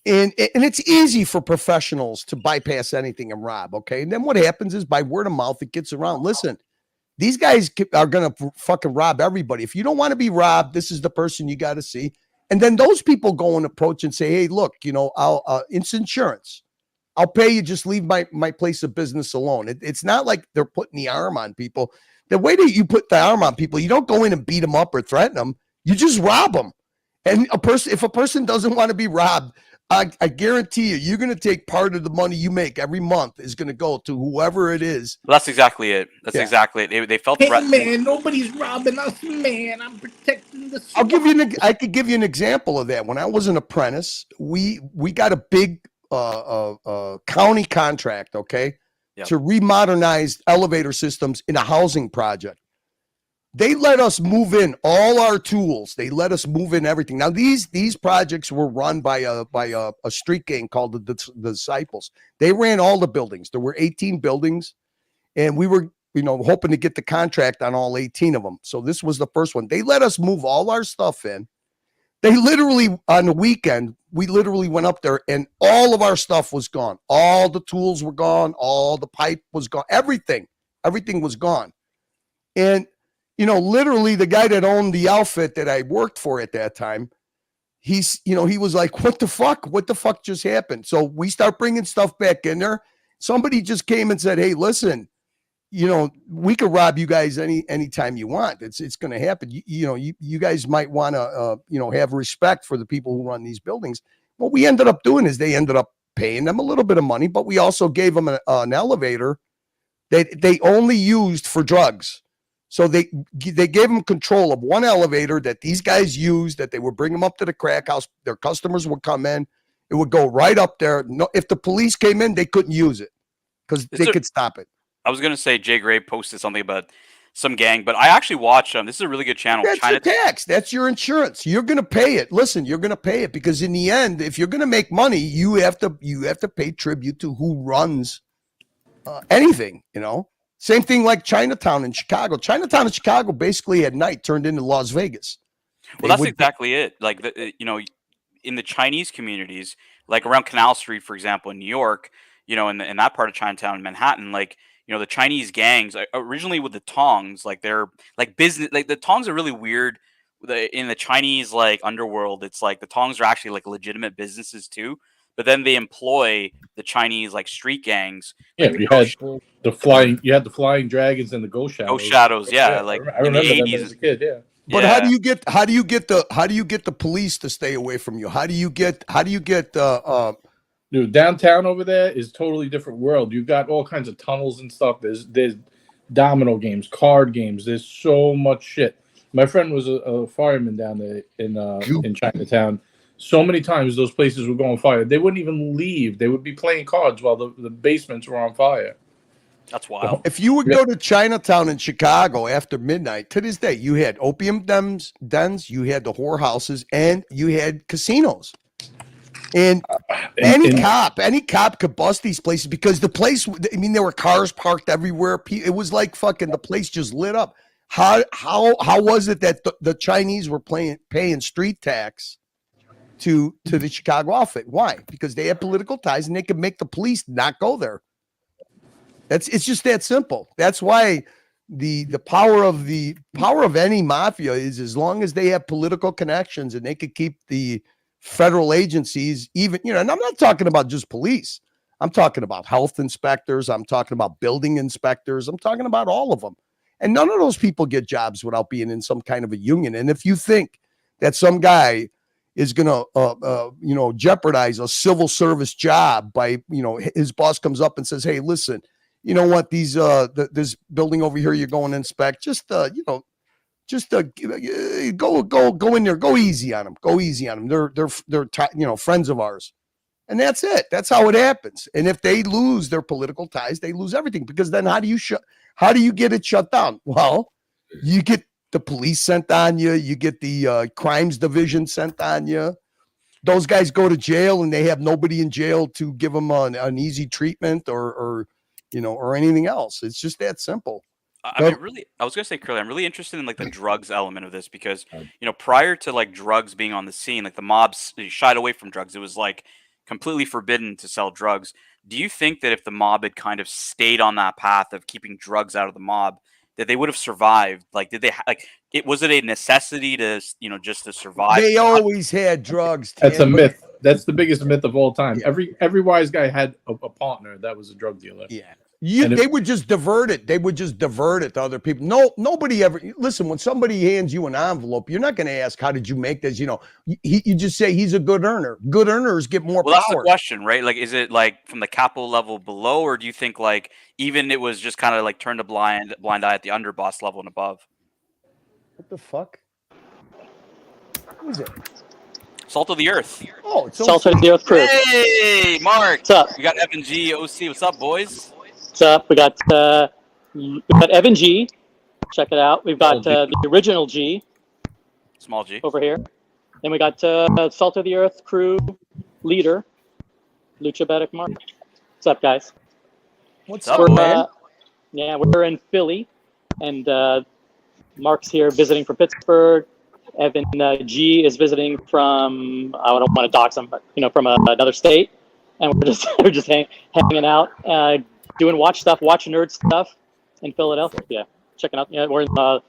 And it's easy for professionals to bypass anything and rob. Okay. And then what happens is by word of mouth, it gets around. Listen, these guys are going to fucking rob everybody. If you don't want to be robbed, this is the person you got to see. And then those people go and approach and say, hey, look, it's insurance. I'll pay you. Just leave my place of business alone. It's not like they're putting the arm on people. The way that you put the arm on people, you don't go in and beat them up or threaten them. You just rob them. And if a person doesn't want to be robbed, I guarantee you're going to take part of the money you make every month is going to go to whoever it is. Well, that's exactly it. That's Yeah. exactly it. They felt Hey threatened. man, nobody's robbing us, man. I'm protecting the. I'll give you I could give you an example of that. When I was an apprentice, we got a big county contract, okay, to remodernize elevator systems in a housing project. They let us move in all our tools. They let us move in everything. Now these projects were run by a street gang called the Disciples. They ran all the buildings. There were 18 buildings, and we were hoping to get the contract on all 18 of them. So this was the first one. They let us move all our stuff in. They literally, on the weekend, we literally went up there and all of our stuff was gone. All the tools were gone. All the pipe was gone. Everything was gone. And literally the guy that owned the outfit that I worked for at that time, he was like, what the fuck? What the fuck just happened? So we start bringing stuff back in there. Somebody just came and said, hey, listen, we could rob you guys anytime you want. It's going to happen. You guys might want to, have respect for the people who run these buildings. What we ended up doing is they ended up paying them a little bit of money, but we also gave them an elevator that they only used for drugs. So they gave them control of one elevator that these guys used, that they would bring them up to the crack house. Their customers would come in. It would go right up there. No, if the police came in, they couldn't use it because they could stop it. I was going to say Jay Gray posted something about some gang, but I actually watched them. This is a really good channel. That's your tax. That's your insurance. You're going to pay it. Listen, you're going to pay it because in the end, if you're going to make money, you have to pay tribute to who runs anything, Same thing like Chinatown in Chicago. Chinatown in Chicago basically at night turned into Las Vegas. Well, that's exactly it. Like, in the Chinese communities, like around Canal Street, for example, in New York, in that part of Chinatown in Manhattan, like, the Chinese gangs originally with the Tongs, like they're like business, like the Tongs are really weird. In the Chinese like underworld, it's like the Tongs are actually like legitimate businesses too. But then they employ the Chinese like street gangs. Yeah, like you had the flying dragons and the ghost shadows. Ghost shadows, yeah. Like I remember in the them 80s. as a kid. Yeah. But how do you get the police to stay away from you? How do you get Dude, downtown over there is totally different world. You've got all kinds of tunnels and stuff. There's domino games, card games. There's so much shit. My friend was a fireman down there in Chinatown. So many times those places would go on fire. They wouldn't even leave. They would be playing cards while the basements were on fire. That's wild. If you would go to Chinatown in Chicago after midnight, to this day, you had opium dens, you had the whorehouses, and you had casinos. And any cop could bust these places because the place, there were cars parked everywhere. It was like fucking the place just lit up. How was it that the Chinese were paying street tax to the Chicago outfit? Why? Because they had political ties and they could make the police not go there. It's just that simple. That's why the power of any mafia is as long as they have political connections and they could keep the federal agencies, even, and I'm not talking about just police. I'm talking about health inspectors. I'm talking about building inspectors. I'm talking about all of them. And none of those people get jobs without being in some kind of a union. And if you think that some guy is going to, jeopardize a civil service job by, his boss comes up and says, hey, listen, you know what, this building over here you're going to inspect, go in there, go easy on them. Go easy on them. They're friends of ours. And that's it. That's how it happens. And if they lose their political ties, they lose everything, because then how do you get it shut down? Well, you get the police sent on you. You get the crimes division sent on you. Those guys go to jail and they have nobody in jail to give them an easy treatment or anything else. It's just that simple. I was gonna say, Curly, I'm really interested in like the drugs element of this because prior to like drugs being on the scene, like the mobs shied away from drugs. It was like completely forbidden to sell drugs. Do you think that if the mob had kind of stayed on that path of keeping drugs out of the mob, that they would have survived? Like, was it a necessity to just to survive? They always had drugs. That's a myth. That's the biggest myth of all time. Yeah. Every wise guy had a partner that was a drug dealer. Yeah. They would just divert it. They would just divert it to other people. Nobody ever listen. When somebody hands you an envelope, you're not going to ask, "How did you make this?" You just say he's a good earner. Good earners get more Well, that's the power. question, right? Like, is it like from the capo level below, or do you think like even it was just kind of like turned a blind eye at the underboss level and above? What the fuck? Who is it? Salt of the Earth. Oh, it's Salt of the Earth crew. Hey, Mark. What's up? We got Evan G, OC. What's up, boys? What's up? We got Evan G. Check it out. We've got the original G. Small G. Over here. Then we got Salt of the Earth crew leader, Lucha Bedic Mark. What's up, guys? What's up, man? Yeah, we're in Philly, and Mark's here visiting from Pittsburgh. Evan G is visiting from, I don't want to dox him, but from another state, and we're just hanging out, doing watch nerd stuff in Philadelphia. Checking out, we're in the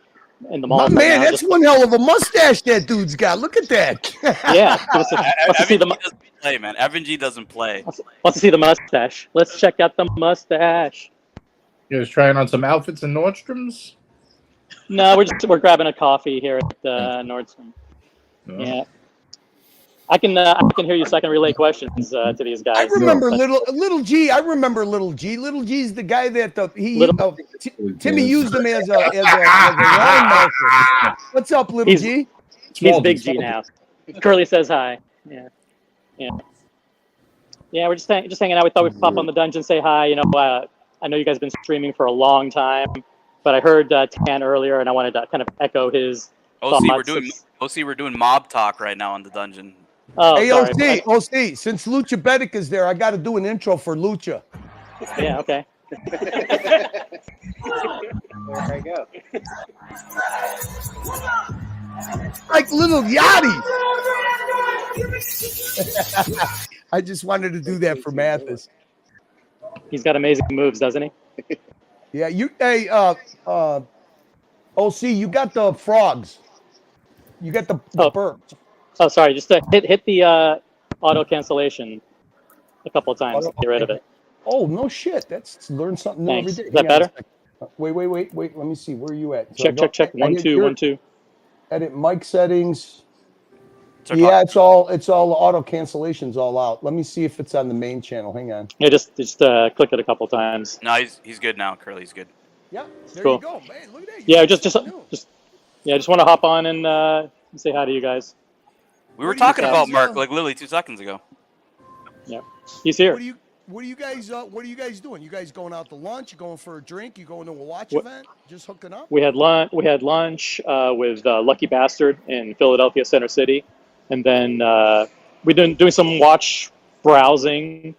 mall. Oh man, that's one hell of a mustache that dude's got. Look at that. Yeah, wants to see the doesn't play, man. Evan G doesn't play. Wants to see the mustache. Let's check out the mustache. You guys trying on some outfits in Nordstrom's? No, we're grabbing a coffee here at Nordstrom. Yeah, I can hear you, so I can relay questions to these guys. I remember little G. I remember little G. Little G's the guy that Timmy used him as a line marker. What's up, little G? He's Big G now. Curly says hi. Yeah. We're just hanging out. We thought we'd pop on the dungeon, say hi. I know you guys have been streaming for a long time, but I heard Tan earlier, and I wanted to kind of echo his OC, thoughts. we're doing mob talk right now on the dungeon. Oh, hey, sorry. OC, since Lucha Bedic is there, I got to do an intro for Lucha. Yeah, okay. There I go. Like little Yachty. I just wanted to do that for Mathis. He's got amazing moves, doesn't he? Yeah, OC, you got the frogs. You got the birds. Oh, sorry. Just hit the auto cancellation a couple of times to get rid of it. Oh, no shit. That's learn something new every day. Is that better? Wait. Let me see. Where are you at? Check. 1, 2, 1, 2. Edit mic settings. Yeah, it's all auto cancellation's all out. Let me see if it's on the main channel. Hang on. Yeah, just click it a couple times. No, he's good now. Curly's good. Yeah, there cool. You go, man. Look at that. Yeah, just want to hop on and say hi to you guys. We were talking about Mark like literally 2 seconds ago. Yeah, he's here. What are you guys doing? You guys going out to lunch? You going for a drink? You going to a watch event? Just hooking up? We had lunch with Lucky Bastard in Philadelphia Center City, and then we've been doing some watch browsing.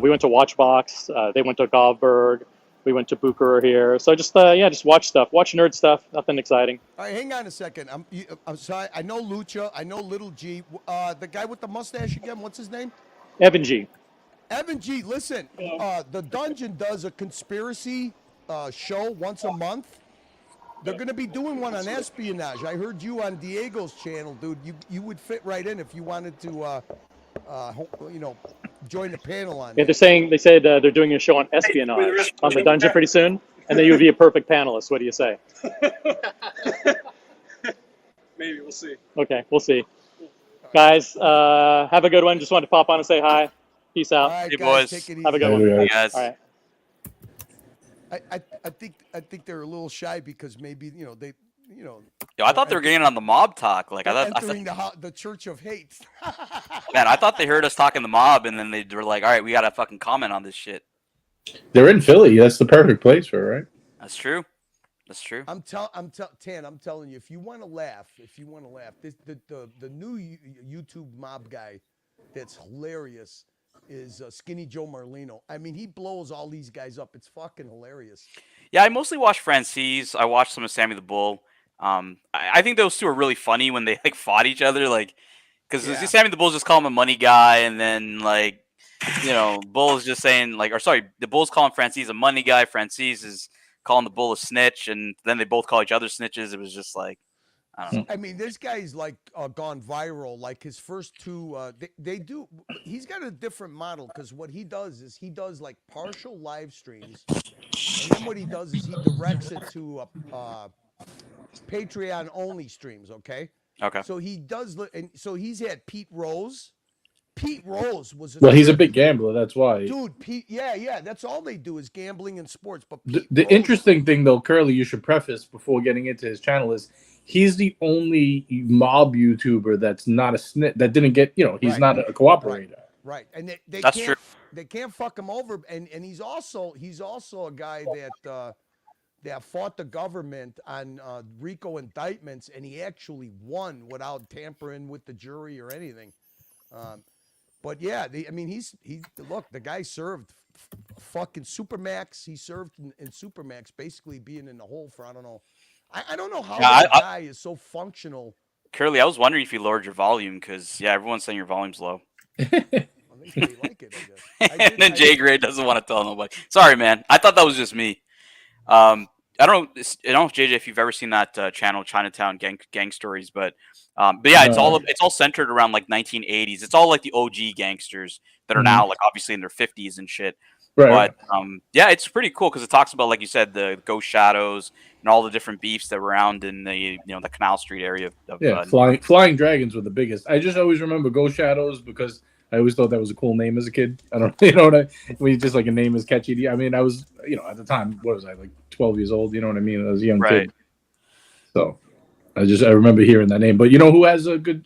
We went to Watchbox. They went to Goldberg. We went to Booker here. So just watch stuff, watch nerd stuff. Nothing exciting. All right, hang on a second. I'm sorry. I know Lucha. I know Little G. The guy with the mustache again. What's his name? Evan G. Evan G. Listen, the Dungeon does a conspiracy show once a month. They're going to be doing one on espionage. I heard you on Diego's channel, dude. You would fit right in if you wanted to, join the panel on. Yeah, they said they're doing a show on espionage on the Dungeon pretty soon, and then you would be a perfect panelist. What do you say? Maybe we'll see. Okay, we'll see. Guys, have a good one. Just wanted to pop on and say hi. Peace out. All right, hey, guys, boys. take it Have a easy. good one. Hey, guys. All right. I think they're a little shy because maybe they. Yo, I thought they were getting on the mob talk. Like I thought entering the Church of Hate. man, I thought they heard us talking the mob, and then they were like, "All right, we gotta fucking comment on this shit." They're in Philly. That's the perfect place for it, right? That's true. That's true. Tan, I'm telling you, if you want to laugh, the new YouTube mob guy that's hilarious is Skinny Joe Marlino. I mean, he blows all these guys up. It's fucking hilarious. Yeah, I mostly watch Francis. I watched some of Sammy the Bull. I think those two are really funny when they like fought each other, like because Sammy the Bull's just calling him a money guy, and then like Bull's just saying the Bull's calling Francis a money guy. Francis is calling the Bull a snitch, and then they both call each other snitches. It was just like I don't know. I mean, this guy's like gone viral. Like his first two, they do. He's got a different model because what he does is he does like partial live streams And then what he does is he directs it to Patreon only streams. Okay. Okay. So he does, and so he's had Pete Rose. Pete Rose was Well, he's a big gambler. That's why. dude. Pete, yeah. That's all they do is gambling and sports. But The interesting thing, though, Curly, you should preface before getting into his channel is he's the only mob YouTuber that's not a snitch. That didn't get, he's not a cooperator. Right, and they That's can't, true. They can't fuck him over, and he's also a guy that fought the government on RICO indictments, and he actually won without tampering with the jury or anything. But yeah, look, the guy served fucking Supermax. He served in Supermax, basically being in the hole for I don't know. I don't know how that guy is so functional. Curly, I was wondering if you lowered your volume because everyone's saying your volume's low. They like it, I guess. And then Jay Gray doesn't want to tell nobody. Sorry, man. I thought that was just me. I don't know if JJ, if you've ever seen that channel, Chinatown Gang Stories, but yeah, it's all centered around like 1980s. It's all like the OG gangsters that are now like obviously in their 50s and shit. Right. But yeah, it's pretty cool because it talks about, like you said, the ghost shadows and all the different beefs that were around in the the Canal Street area. Flying dragons were the biggest. I just always remember Ghost Shadows because I always thought that was a cool name as a kid. I don't, just like a name is catchy. I mean, I was, at the time, what was I, like 12 years old? You know what I mean? I was a young kid. So I remember hearing that name. But you know who has a good?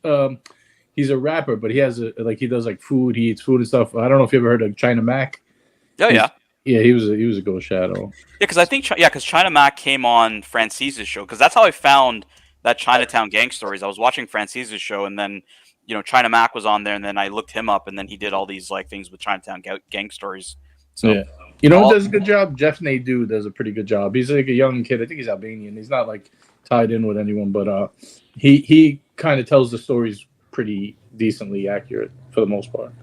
He's a rapper, but he has he does like food. He eats food and stuff. I don't know if you ever heard of China Mac. Oh yeah. Yeah, he was a Ghost Shadow. Yeah, because I think because China Mac came on Francese's show because that's how I found that Chinatown Gang Stories. I was watching Francese's show and then China Mac was on there and then I looked him up and then he did all these like things with Chinatown Gang Stories. So yeah. Who does a good job? Jeff Nadeau does a pretty good job. He's like a young kid. I think he's Albanian. He's not like tied in with anyone, but he kind of tells the stories pretty decently accurate for the most part.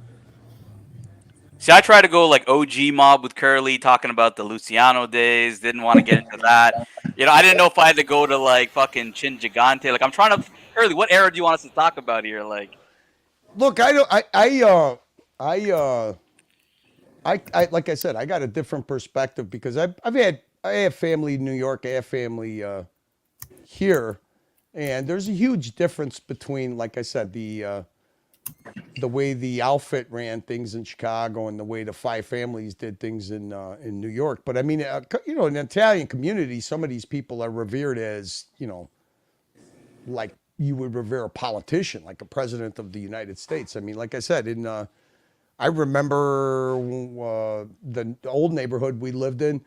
See, I try to go like OG mob with Curly, talking about the Luciano days. Didn't want to get into that. I didn't know if I had to go to like fucking Chin Gigante. Like, I'm trying to, Curly, what era do you want us to talk about here? Like, look, like I said, I got a different perspective because I have family in New York, I have family here, and there's a huge difference between, like I said, the way the outfit ran things in Chicago and the way the Five Families did things in New York. But I mean, in the Italian community, some of these people are revered as, like you would revere a politician, like a president of the United States. I mean, like I said, I remember the old neighborhood we lived in.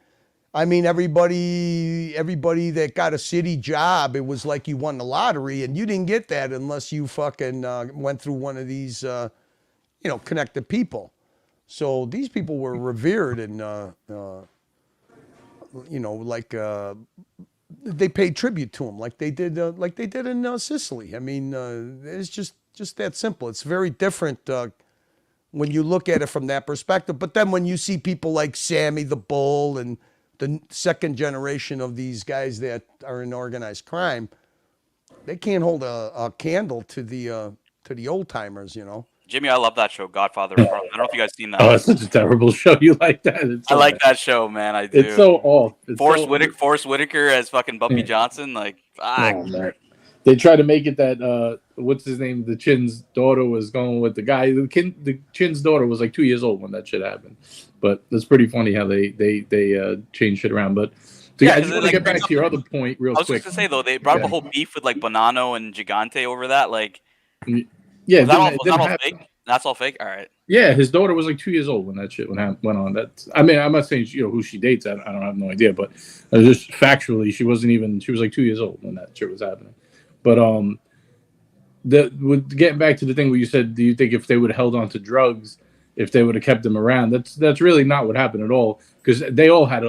I mean, everybody that got a city job, it was like you won the lottery, and you didn't get that unless you fucking went through one of these, connected people. So these people were revered, and they paid tribute to them, like they did in Sicily. I mean, it's just that simple. It's very different when you look at it from that perspective. But then when you see people like Sammy the Bull and the second generation of these guys that are in organized crime, they can't hold a candle to the old timers, Jimmy, I love that show, Godfather. I don't know if you guys seen that. Oh, it's such a terrible show. You like that? I like that show, man. I do. It's so off. Forrest Whitaker as fucking Bumpy Johnson, like, fuck. Oh, man. They try to make it that what's his name? The Chin's daughter was going with the guy. The Chin's daughter was like 2 years old when that shit happened. But it's pretty funny how they change shit around. But I just want to get back to your other point real quick. I was just gonna say though, they brought up a whole beef with like Bonanno and Gigante over that. Like, yeah, was that all fake? That's all fake. All right. Yeah, his daughter was like 2 years old when that shit went on. I mean, I'm not saying who she dates. I don't have no idea, but just factually, she was like 2 years old when that shit was happening. But getting back to the thing where you said, do you think if they would have held on to drugs, if they would have kept them around, that's really not what happened at all, because they all had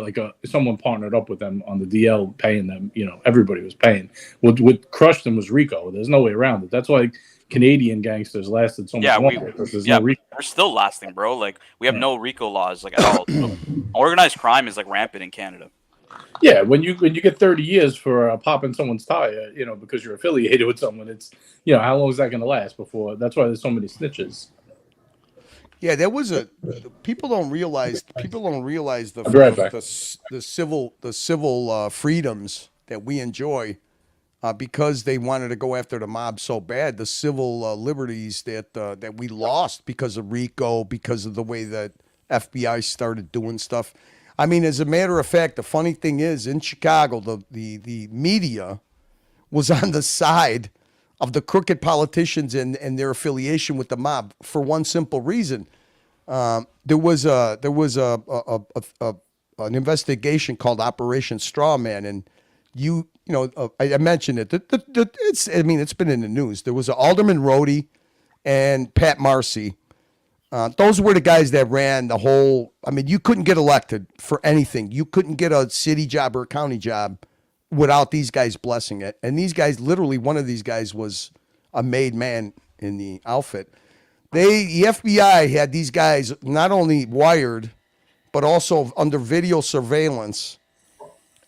someone partnered up with them on the DL paying them. Everybody was paying. What crushed them was RICO. There's no way around it. That's why Canadian gangsters lasted so much longer. They're still lasting, bro. Like, we have no RICO laws like at all. So, organized crime is like rampant in Canada. Yeah, when you get 30 years for popping someone's tire, because you're affiliated with someone, it's how long is that going to last before? That's why there's so many snitches. Yeah, there was a. People don't realize. People don't realize I'll be right back. the civil freedoms that we enjoy, because they wanted to go after the mob so bad. The civil liberties that we lost because of RICO, because of the way that FBI started doing stuff. I mean, as a matter of fact, the funny thing is, in Chicago, the media was on the side of the crooked politicians and their affiliation with the mob for one simple reason. There was an investigation called Operation Strawman, and I mentioned it. It's been in the news. There was Alderman Rhodey and Pat Marcy. Those were the guys that ran the whole. I mean, you couldn't get elected for anything. You couldn't get a city job or a county job without these guys blessing it. And these guys, literally, one of these guys was a made man in the outfit. The FBI had these guys not only wired, but also under video surveillance.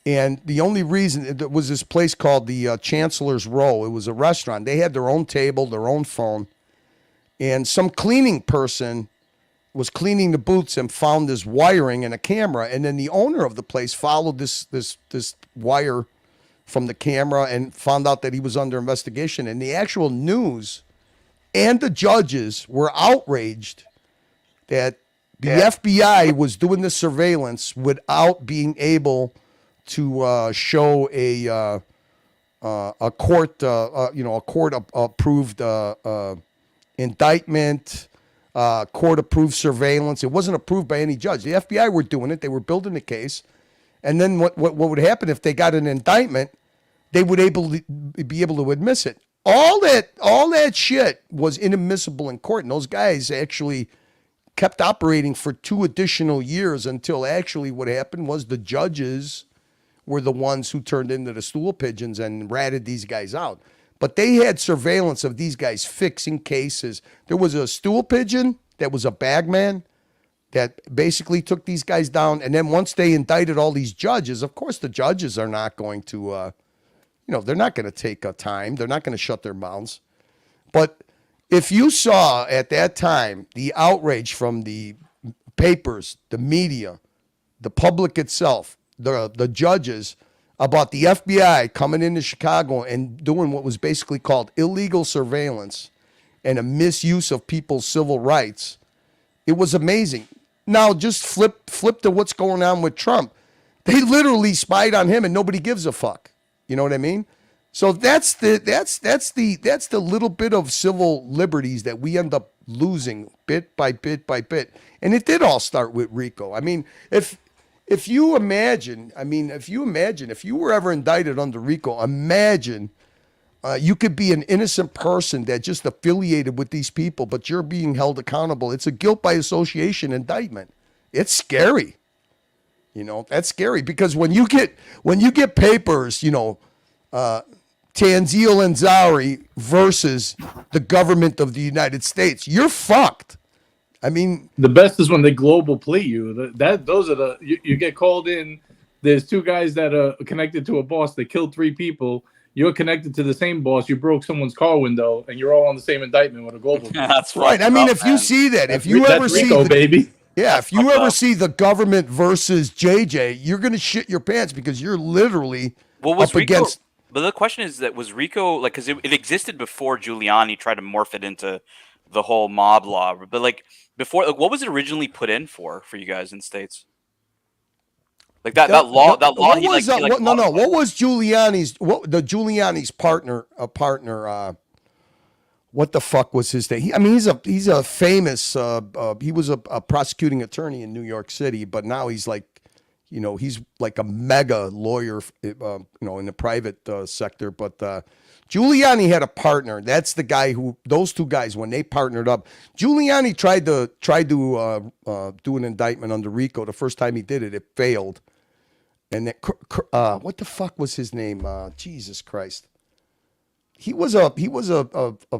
And the only reason it was this place called the Chancellor's Row. It was a restaurant. They had their own table, their own phone. And some cleaning person was cleaning the booths and found this wiring and a camera. And then the owner of the place followed this wire from the camera and found out that he was under investigation. And the actual news and the judges were outraged that the FBI was doing this surveillance without being able to show a court approved indictment, court approved surveillance. It wasn't approved by any judge. The FBI were doing it. They were building the case. And then what would happen if they got an indictment? They would be able to admit it. All that shit was inadmissible in court, and those guys actually kept operating for 2 additional years until actually what happened was the judges were the ones who turned into the stool pigeons and ratted these guys out. But they had surveillance of these guys fixing cases. There was a stool pigeon that was a bagman that basically took these guys down. And then once they indicted all these judges, of course, the judges are not going to, they're not going to take time. They're not going to shut their mouths. But if you saw at that time the outrage from the papers, the media, the public itself, the judges, about the FBI coming into Chicago and doing what was basically called illegal surveillance and a misuse of people's civil rights, it was amazing. Now just flip to what's going on with Trump. They literally spied on him and nobody gives a fuck. You know what I mean? So that's the little bit of civil liberties that we end up losing bit by bit by bit. And it did all start with RICO. I mean, if you imagine, if you were ever indicted under RICO, imagine you could be an innocent person that just affiliated with these people, but you're being held accountable. It's a guilt by association indictment. It's scary. That's scary because when you get papers, Tanzil Ansari versus the government of the United States, you're fucked. I mean, the best is when they global plea you. Those are you get called in. There's 2 guys that are connected to a boss that killed 3 people. You're connected to the same boss. You broke someone's car window, and you're all on the same indictment with a global plea. That's right. I mean, if you see that, if you ever see RICO, baby. Yeah, if you ever see the government versus JJ, you're gonna shit your pants because you're literally up against. But the question is that was RICO because it existed before Giuliani tried to morph it into the whole mob law, but before, what was it originally put in for you guys in states? Like that law. What was Giuliani's? Giuliani's partner? What the fuck was his name? He's a famous. He was a prosecuting attorney in New York City, but now he's he's like a mega lawyer, in the private sector. But Giuliani had a partner. That's the guy who those 2 guys when they partnered up. Giuliani tried to do an indictment under RICO. The first time he did it, it failed. And what the fuck was his name? Jesus Christ. He was a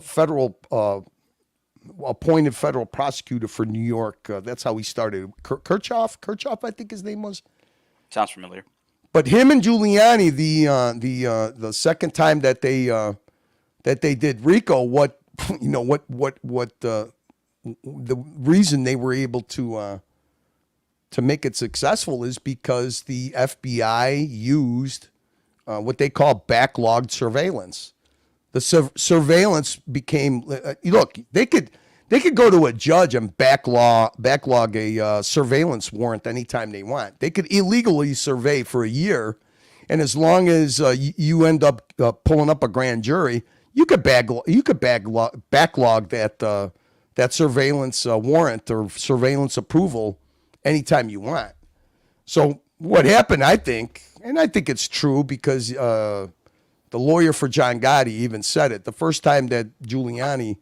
federal appointed federal prosecutor for New York. That's how he started. Kirchhoff, I think his name was. Sounds familiar. But him and Giuliani, the second time that they did RICO, what the reason they were able to make it successful is because the FBI used what they call backlogged surveillance. The surveillance became look. They could go to a judge and backlog a surveillance warrant anytime they want. They could illegally survey for a year, and as long as you end up pulling up a grand jury, you could backlog that surveillance warrant or surveillance approval anytime you want. So what happened, I think it's true because the lawyer for John Gotti even said it. The first time that Giuliani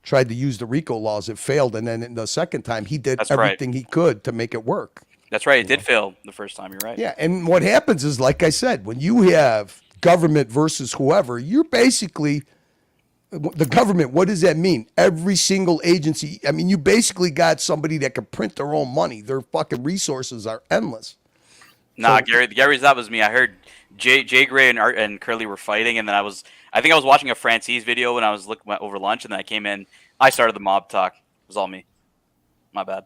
tried to use the RICO laws, it failed. And then the second time, he did everything he could to make it work. That's right. It did fail the first time. You're right. Yeah. And what happens is, like I said, when you have government versus whoever, you're basically the government. What does that mean? Every single agency. I mean, you basically got somebody that can print their own money. Their fucking resources are endless. Nah, Gary, that was me. I heard Jay Gray and Curly were fighting, and then I think I was watching a Francis video when I was looking over lunch, and then I came in. I started the mob talk. It was all me. My bad.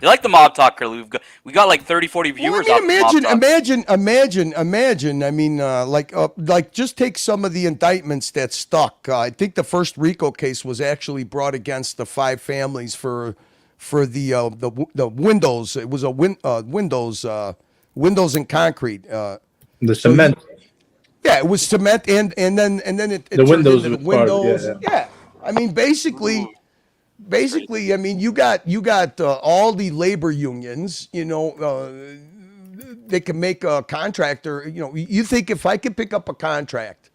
You like the mob talk, Curly? We got like 30, 40 viewers. Well, I mean, imagine. I mean, like just take some of the indictments that stuck. I think the first RICO case was actually brought against the 5 families for the windows. It was a windows and concrete. The cement. Yeah, it was cement, and then it the windows. Into the windows. Yeah, I mean, basically, I mean, you got all the labor unions. You know, they can make a contractor. You know, you think if I could pick up a contract,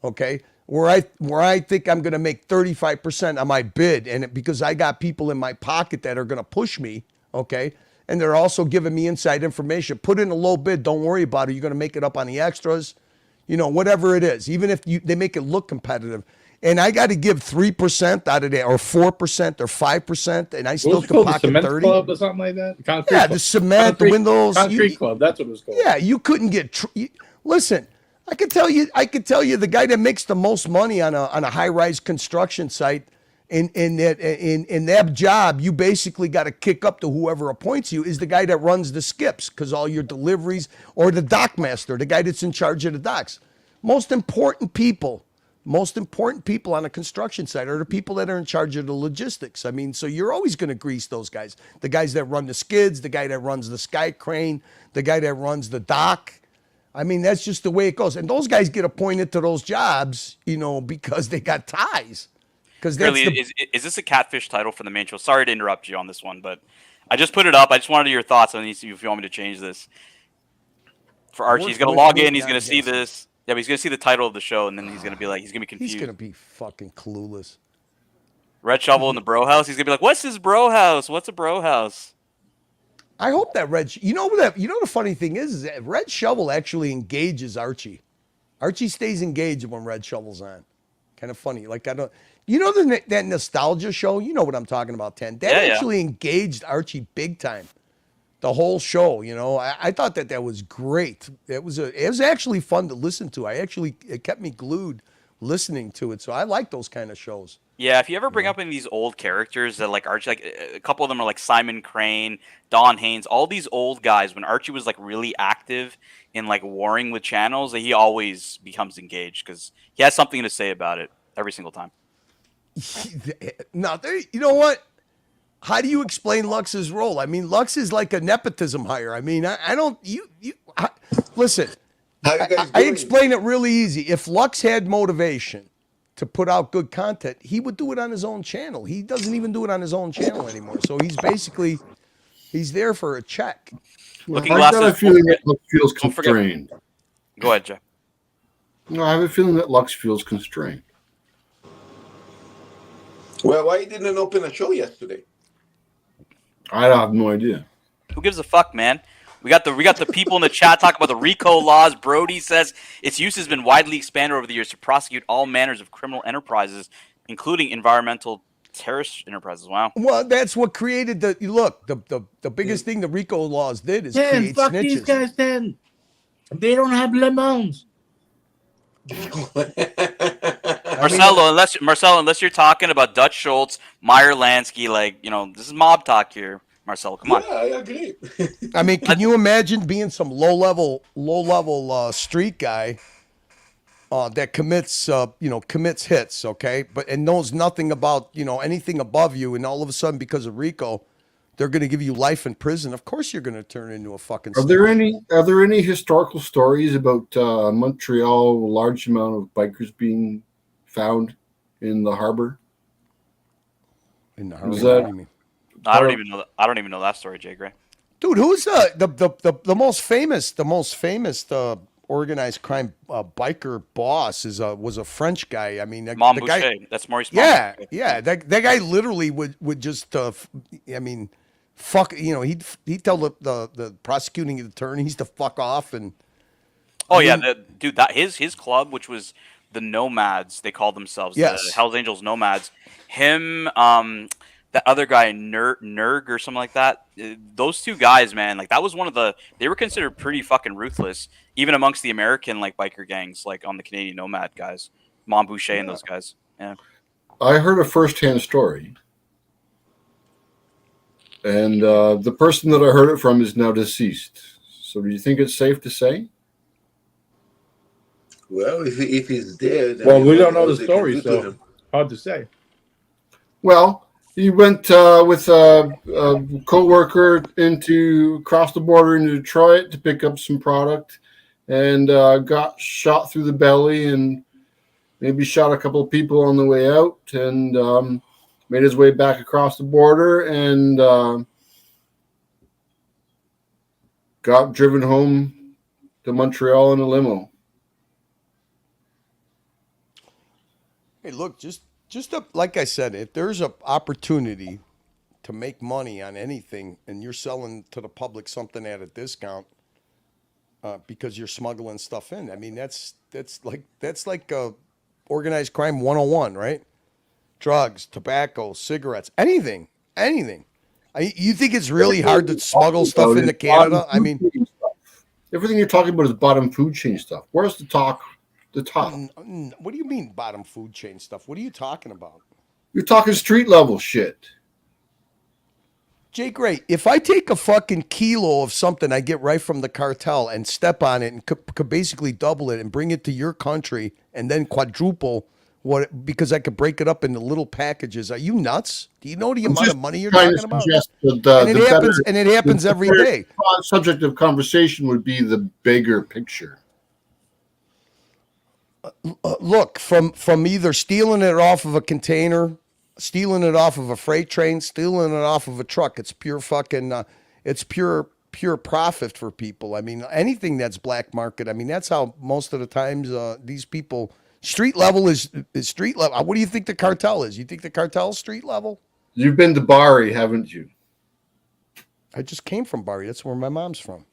okay, where I think I'm going to make 35% on my bid, and because I got people in my pocket that are going to push me, okay, and they're also giving me inside information. Put in a low bid. Don't worry about it. You're going to make it up on the extras, you know, whatever it is. Even if they make it look competitive, and I got to give 3% out of that, or 4%, or 5%, and I still can pocket 30. Cement Club or something like that. Concrete Club. The cement, the windows. Concrete Club. That's what it was called. Yeah, you couldn't get. Listen. I could tell you the guy that makes the most money on a high-rise construction site in that job, you basically got to kick up to whoever appoints you, is the guy that runs the skips, because all your deliveries, or the dock master, the guy that's in charge of the docks. Most important people on a construction site are the people that are in charge of the logistics. I mean, so you're always going to grease those guys. The guys that run the skids, the guy that runs the sky crane, the guy that runs the dock. I mean, that's just the way it goes. And those guys get appointed to those jobs, you know, because they got ties. Really, is this a catfish title for the main show? Sorry to interrupt you on this one, but I just put it up. I just wanted your thoughts on these, if you want me to change this. For Archie, he's going to log in. He's going to see this. Yeah, but he's going to see the title of the show, and then he's going to be like, he's going to be confused. He's going to be fucking clueless. Red Shovel in the bro house. He's going to be like, what's this bro house? What's a bro house? I hope that the funny thing is that Red Shovel actually engages Archie. Archie stays engaged when Red Shovel's on. Kind of funny. Like, I don't, that nostalgia show, you know what I'm talking about, 10. That actually engaged Archie big time. The whole show, you know. I thought that was great. It was actually fun to listen to. It kept me glued listening to it. So I like those kind of shows. Yeah, if you ever bring up any of these old characters that like Archie, like a couple of them are like Simon Crane, Don Haynes, all these old guys, when Archie was like really active in like warring with channels, he always becomes engaged because he has something to say about it every single time. Now, you know what? How do you explain Lux's role? I mean, Lux is like a nepotism hire. I mean, listen, I explain it really easy. If Lux had motivation to put out good content, he would do it on his own channel. He doesn't even do it on his own channel anymore. So he's there for a check. I got a feeling that Lux feels constrained. Go ahead, Jeff. No, I have a feeling that Lux feels constrained. Well, why you didn't open a show yesterday? I have no idea. Who gives a fuck, man? We got the people in the chat talking about the RICO laws. Brody says its use has been widely expanded over the years to prosecute all manners of criminal enterprises, including environmental terrorist enterprises. Wow. Well, that's what created the biggest thing the RICO laws did is create fuck snitches. These guys then. They don't have lemons. Marcelo, unless you're talking about Dutch Schultz, Meyer Lansky, like this is mob talk here. Marcelo, come on. Yeah, I agree. I mean, can you imagine being some low level street guy that commits hits, okay, and knows nothing about anything above you, and all of a sudden because of RICO, they're going to give you life in prison. Of course, you're going to turn into a fucking. Are there any historical stories about Montreal? A large amount of bikers being found in the harbor. In the harbor. Is that, what do you mean? I don't even know. I don't even know that story, Jay Gray. Dude, who's the most famous organized crime biker boss was a French guy. I mean, the Boucher. guy. That's Maurice. Yeah, yeah. That guy literally would just. I mean, fuck. He'd tell the prosecuting attorneys to fuck off and. Oh yeah, dude. That his club, which was the Nomads, they called themselves. Yes. The Hells Angels Nomads. Him, that other guy, Nerg or something like that. Those two guys, man, like that was they were considered pretty fucking ruthless, even amongst the American biker gangs, on the Canadian Nomad guys, Boucher and those guys. Yeah. I heard a firsthand story, and the person that I heard it from is now deceased. So, do you think it's safe to say? Well, if he's dead, well, we don't know the story, so hard to say. Well, he went with a co-worker across the border into Detroit to pick up some product, and got shot through the belly, and maybe shot a couple of people on the way out, and made his way back across the border, and got driven home to Montreal in a limo. Hey, look, just like I said, if there's an opportunity to make money on anything, and you're selling to the public something at a discount because you're smuggling stuff in, I mean that's like organized crime 101, right? Drugs, tobacco, cigarettes, anything. You think it's really hard to smuggle stuff into Canada? I mean, everything you're talking about is bottom food chain stuff. Where's the top? What do you mean bottom food chain stuff? What are you talking about? You're talking street level shit. Jay Gray, if I take a fucking kilo of something I get right from the cartel and step on it and could basically double it and bring it to your country and then quadruple because I could break it up into little packages, are you nuts? Do you know the amount of money you're talking about? And it happens every day. Subject of conversation would be the bigger picture. Look, from either stealing it off of a container, stealing it off of a freight train, stealing it off of a truck, it's pure fucking, it's pure profit for people. I mean, anything that's black market. I mean, that's how most of the times these people, street level is street level. What do you think the cartel is? You think the cartel is street level? You've been to Bari, haven't you? I just came from Bari. That's where my mom's from.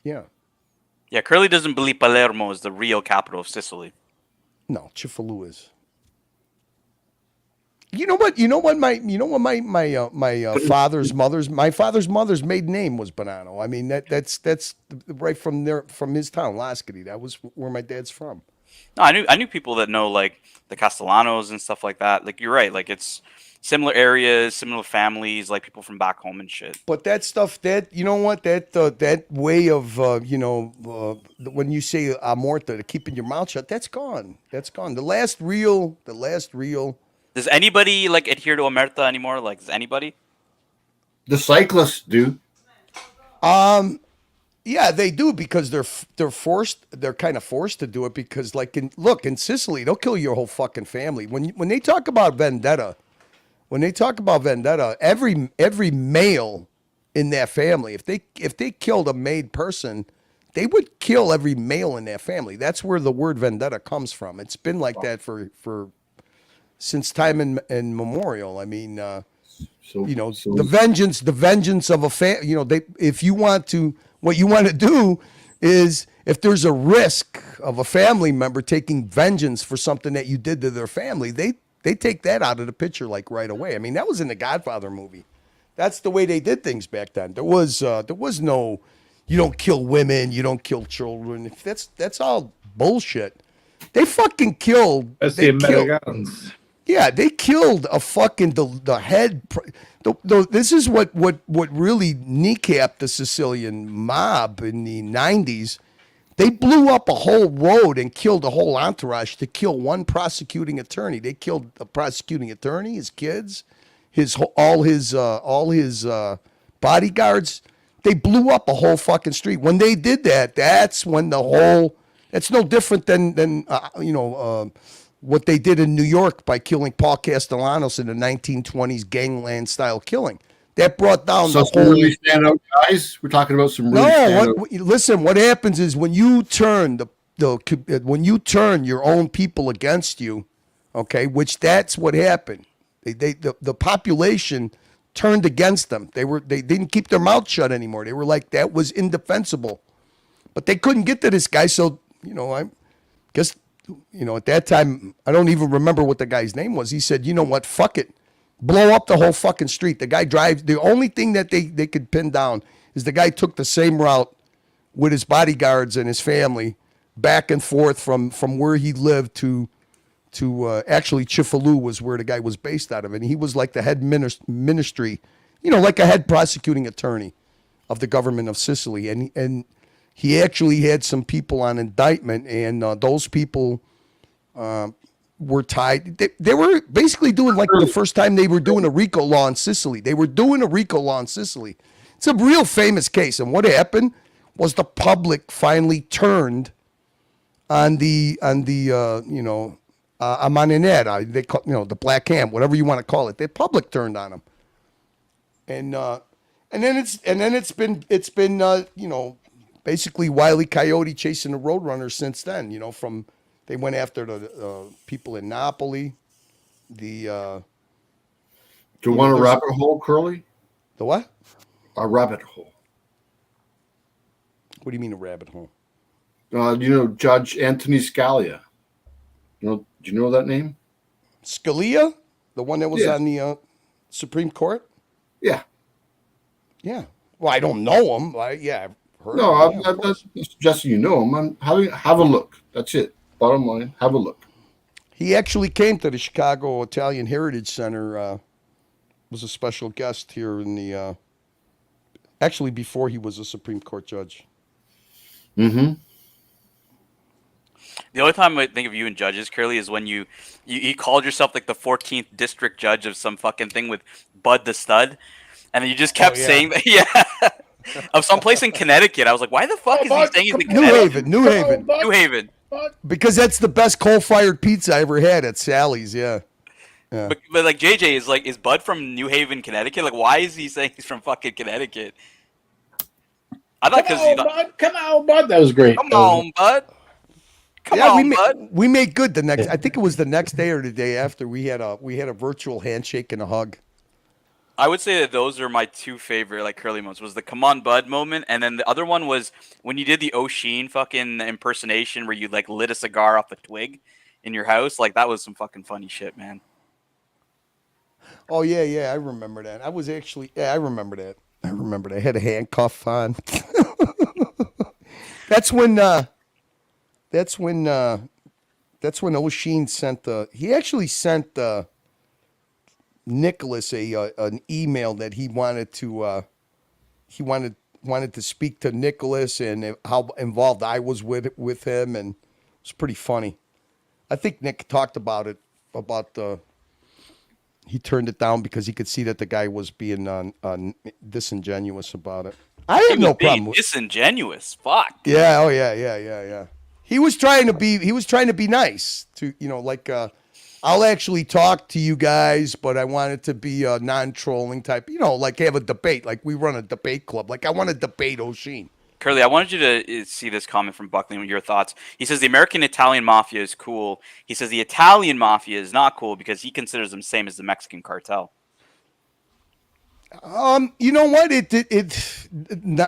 Yeah. Yeah, Curly doesn't believe Palermo is the real capital of Sicily. No, Cefalù is. You know what? My father's mother's maiden name was Bonanno. I mean that's right from his town, Lascity. That was where my dad's from. No, I knew people that know the Castellanos and stuff like that. Like you're right. Like it's similar areas, similar families, like people from back home and shit. But that stuff, that way of when you say amorta, to keeping your mouth shut, that's gone. That's gone. The last real. Does anybody adhere to omerta anymore? Like, does anybody? The cyclists do. Yeah, they do because they're forced. They're kind of forced to do it because, in Sicily, they'll kill your whole fucking family. When they talk about vendetta. When they talk about vendetta, every male in that family, if they killed a made person, they would kill every male in that family. That's where the word vendetta comes from. It's been like that for since time immemorial. I mean, the vengeance of a if you want to, what you want to do is, if there's a risk of a family member taking vengeance for something that you did to their family, they take that out of the picture right away. I mean, that was in the Godfather movie. That's the way they did things back then. There was no, you don't kill women, you don't kill children. That's all bullshit. They fucking killed. That's they the killed. Americans. Yeah, they killed a fucking the head. This is what really kneecapped the Sicilian mob in the 90s. They blew up a whole road and killed a whole entourage to kill one prosecuting attorney. They killed a prosecuting attorney, his kids, all his bodyguards. They blew up a whole fucking street. When they did that, that's when the whole. It's no different than what they did in New York by killing Paul Castellanos in the 1920s gangland style killing. That brought down So the some whole. really standout guys. We're talking about some really standout. Listen. What happens is when you turn when you turn your own people against you, okay, which that's what happened. The population turned against them. They didn't keep their mouth shut anymore. They were like, that was indefensible, but they couldn't get to this guy. So I guess at that time I don't even remember what the guy's name was. He said, you know what, fuck it. Blow up the whole fucking street. The guy drives. The only thing that they could pin down is the guy took the same route with his bodyguards and his family back and forth from where he lived to actually Chifalou was where the guy was based out of. And he was like the head ministry, like a head prosecuting attorney of the government of Sicily. And he actually had some people on indictment, and those people were tied. They were basically doing like the first time they were doing a RICO law in Sicily. They were doing a RICO law in Sicily. It's a real famous case. And what happened was the public finally turned on the Amaninera. They call, the Black Hand, whatever you want to call it. The public turned on them. And then it's been basically Wile E. Coyote chasing the Roadrunner since then. From they went after the people in Napoli. Do you want a rabbit hole, Curly? The what? A rabbit hole. What do you mean a rabbit hole? Judge Anthony Scalia. Do you know that name? Scalia, the one that was on the Supreme Court. Yeah. Yeah. Well, I don't know him. I've heard. No, of him. I'm suggesting you know him. Have a look. That's it. Bottom line, have a look. He actually came to the Chicago Italian Heritage Center. Was a special guest here in the. Actually, before he was a Supreme Court judge. Mm-hmm. The only time I think of you and judges, Curly, is when you called yourself like the 14th district judge of some fucking thing with Bud the Stud, and then you just kept saying that. Yeah. Of some place in Connecticut. I was like, why the fuck is he saying he's in Connecticut? New Haven. Because that's the best coal-fired pizza I ever had at Sally's. Yeah. But like JJ is Bud from New Haven, Connecticut? Like, why is he saying he's from fucking Connecticut? I thought because Come on, Bud. That was great. Come on, Bud. Come on, Bud. We made good the next. I think it was the next day or the day after. We had a virtual handshake and a hug. I would say that those are my two favorite like Curly moments. Was the "Come on, Bud" moment, and then the other one was when you did the O'Sheen fucking impersonation where you like lit a cigar off a twig in your house. Like that was some fucking funny shit, man. Oh yeah, I remember that. I remember that. I had a handcuff on. That's when O'Sheen sent he actually sent Nicholas an email that he wanted to speak to Nicholas and how involved I was with him, and it was pretty funny. I think Nick talked about it he turned it down because he could see that the guy was being disingenuous about it. I have no problem with disingenuous. Fuck. Yeah. Oh yeah. He was trying to be nice to I'll actually talk to you guys, but I want it to be a non-trolling type, like have a debate, like we run a debate club. Like I want to debate O'Sheen. Curly, I wanted you to see this comment from Buckley with your thoughts. He says the American-Italian mafia is cool. He says the Italian mafia is not cool because he considers them same as the Mexican cartel. You know what?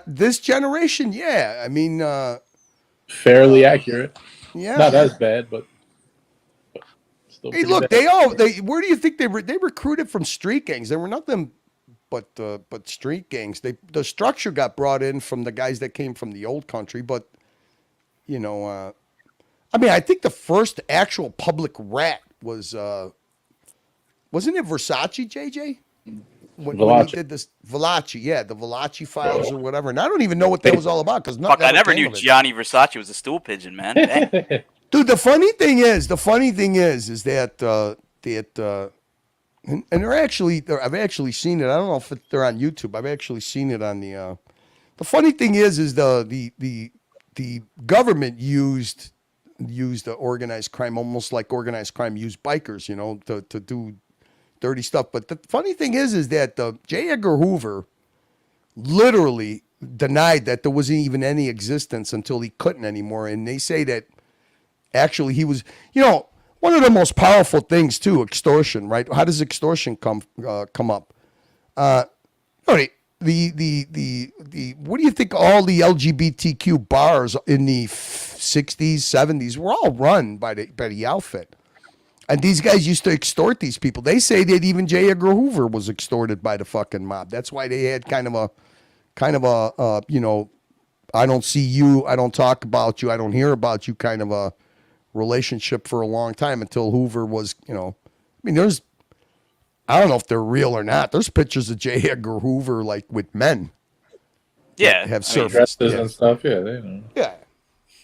This generation, yeah. I mean, fairly accurate. Yeah, not as bad, but still. Hey, look, bad. Where do you think they recruited from street gangs? There were nothing but street gangs. The structure got brought in from the guys that came from the old country, but I mean, I think the first actual public rat was, wasn't it Versace, JJ? When he Valachi. did this, Valachi, yeah, the Valachi files or whatever. And I don't even know what that was all about because Fuck, nothing I ever never came knew of it. Gianni Versace was a stool pigeon, man. Damn. Dude, the funny thing is that and I've actually seen it. I don't know if they're on YouTube. I've actually seen it on the. The funny thing is the government used the organized crime almost like organized crime used bikers, you know, to do dirty stuff. But the funny thing is that J. Edgar Hoover literally denied that there wasn't even any existence until he couldn't anymore. And they say that actually he was, you know, one of the most powerful things too, extortion, right? How does extortion come up? All right. The what do you think all the LGBTQ bars in the 60s, 70s were all run by the outfit. And these guys used to extort these people. They say that even J. Edgar Hoover was extorted by the fucking mob. That's why they had kind of a you know, I don't see you, I don't talk about you, I don't hear about you kind of a relationship for a long time until Hoover was, you know, I mean, I don't know if they're real or not. There's pictures of J. Edgar Hoover like with men. Yeah, have I mean, surfaced. Dresses and stuff. Yeah, they know.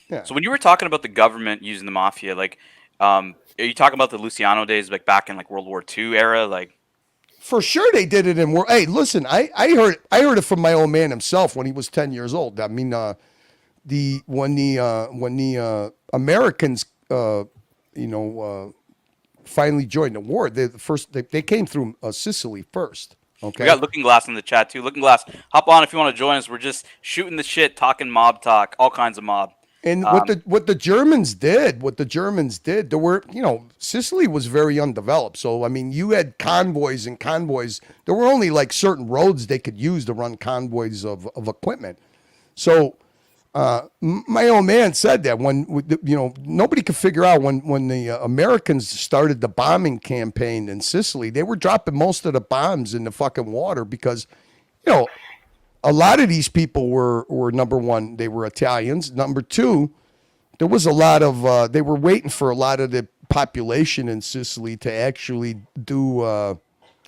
Yeah. So when you were talking about the government using the mafia, like, are you talking about the Luciano days, like back in like World War II era, like? For sure, they did it in war. Hey, listen, I heard it from my old man himself when he was 10 years old. I mean, when the Americans, finally joined the war, they came through Sicily first. Okay, We got Looking Glass in the chat too. Looking Glass, hop on if you want to join us. We're just shooting the shit, talking mob talk, all kinds of mob. And what the Germans did, there were, you know, Sicily was very undeveloped. So, I mean, you had convoys and convoys. There were only like certain roads they could use to run convoys of equipment. So, my old man said that when, you know, nobody could figure out when the Americans started the bombing campaign in Sicily, they were dropping most of the bombs in the fucking water because, you know, a lot of these people were number one, they were Italians. Number two, there was a lot of, they were waiting for a lot of the population in Sicily to actually do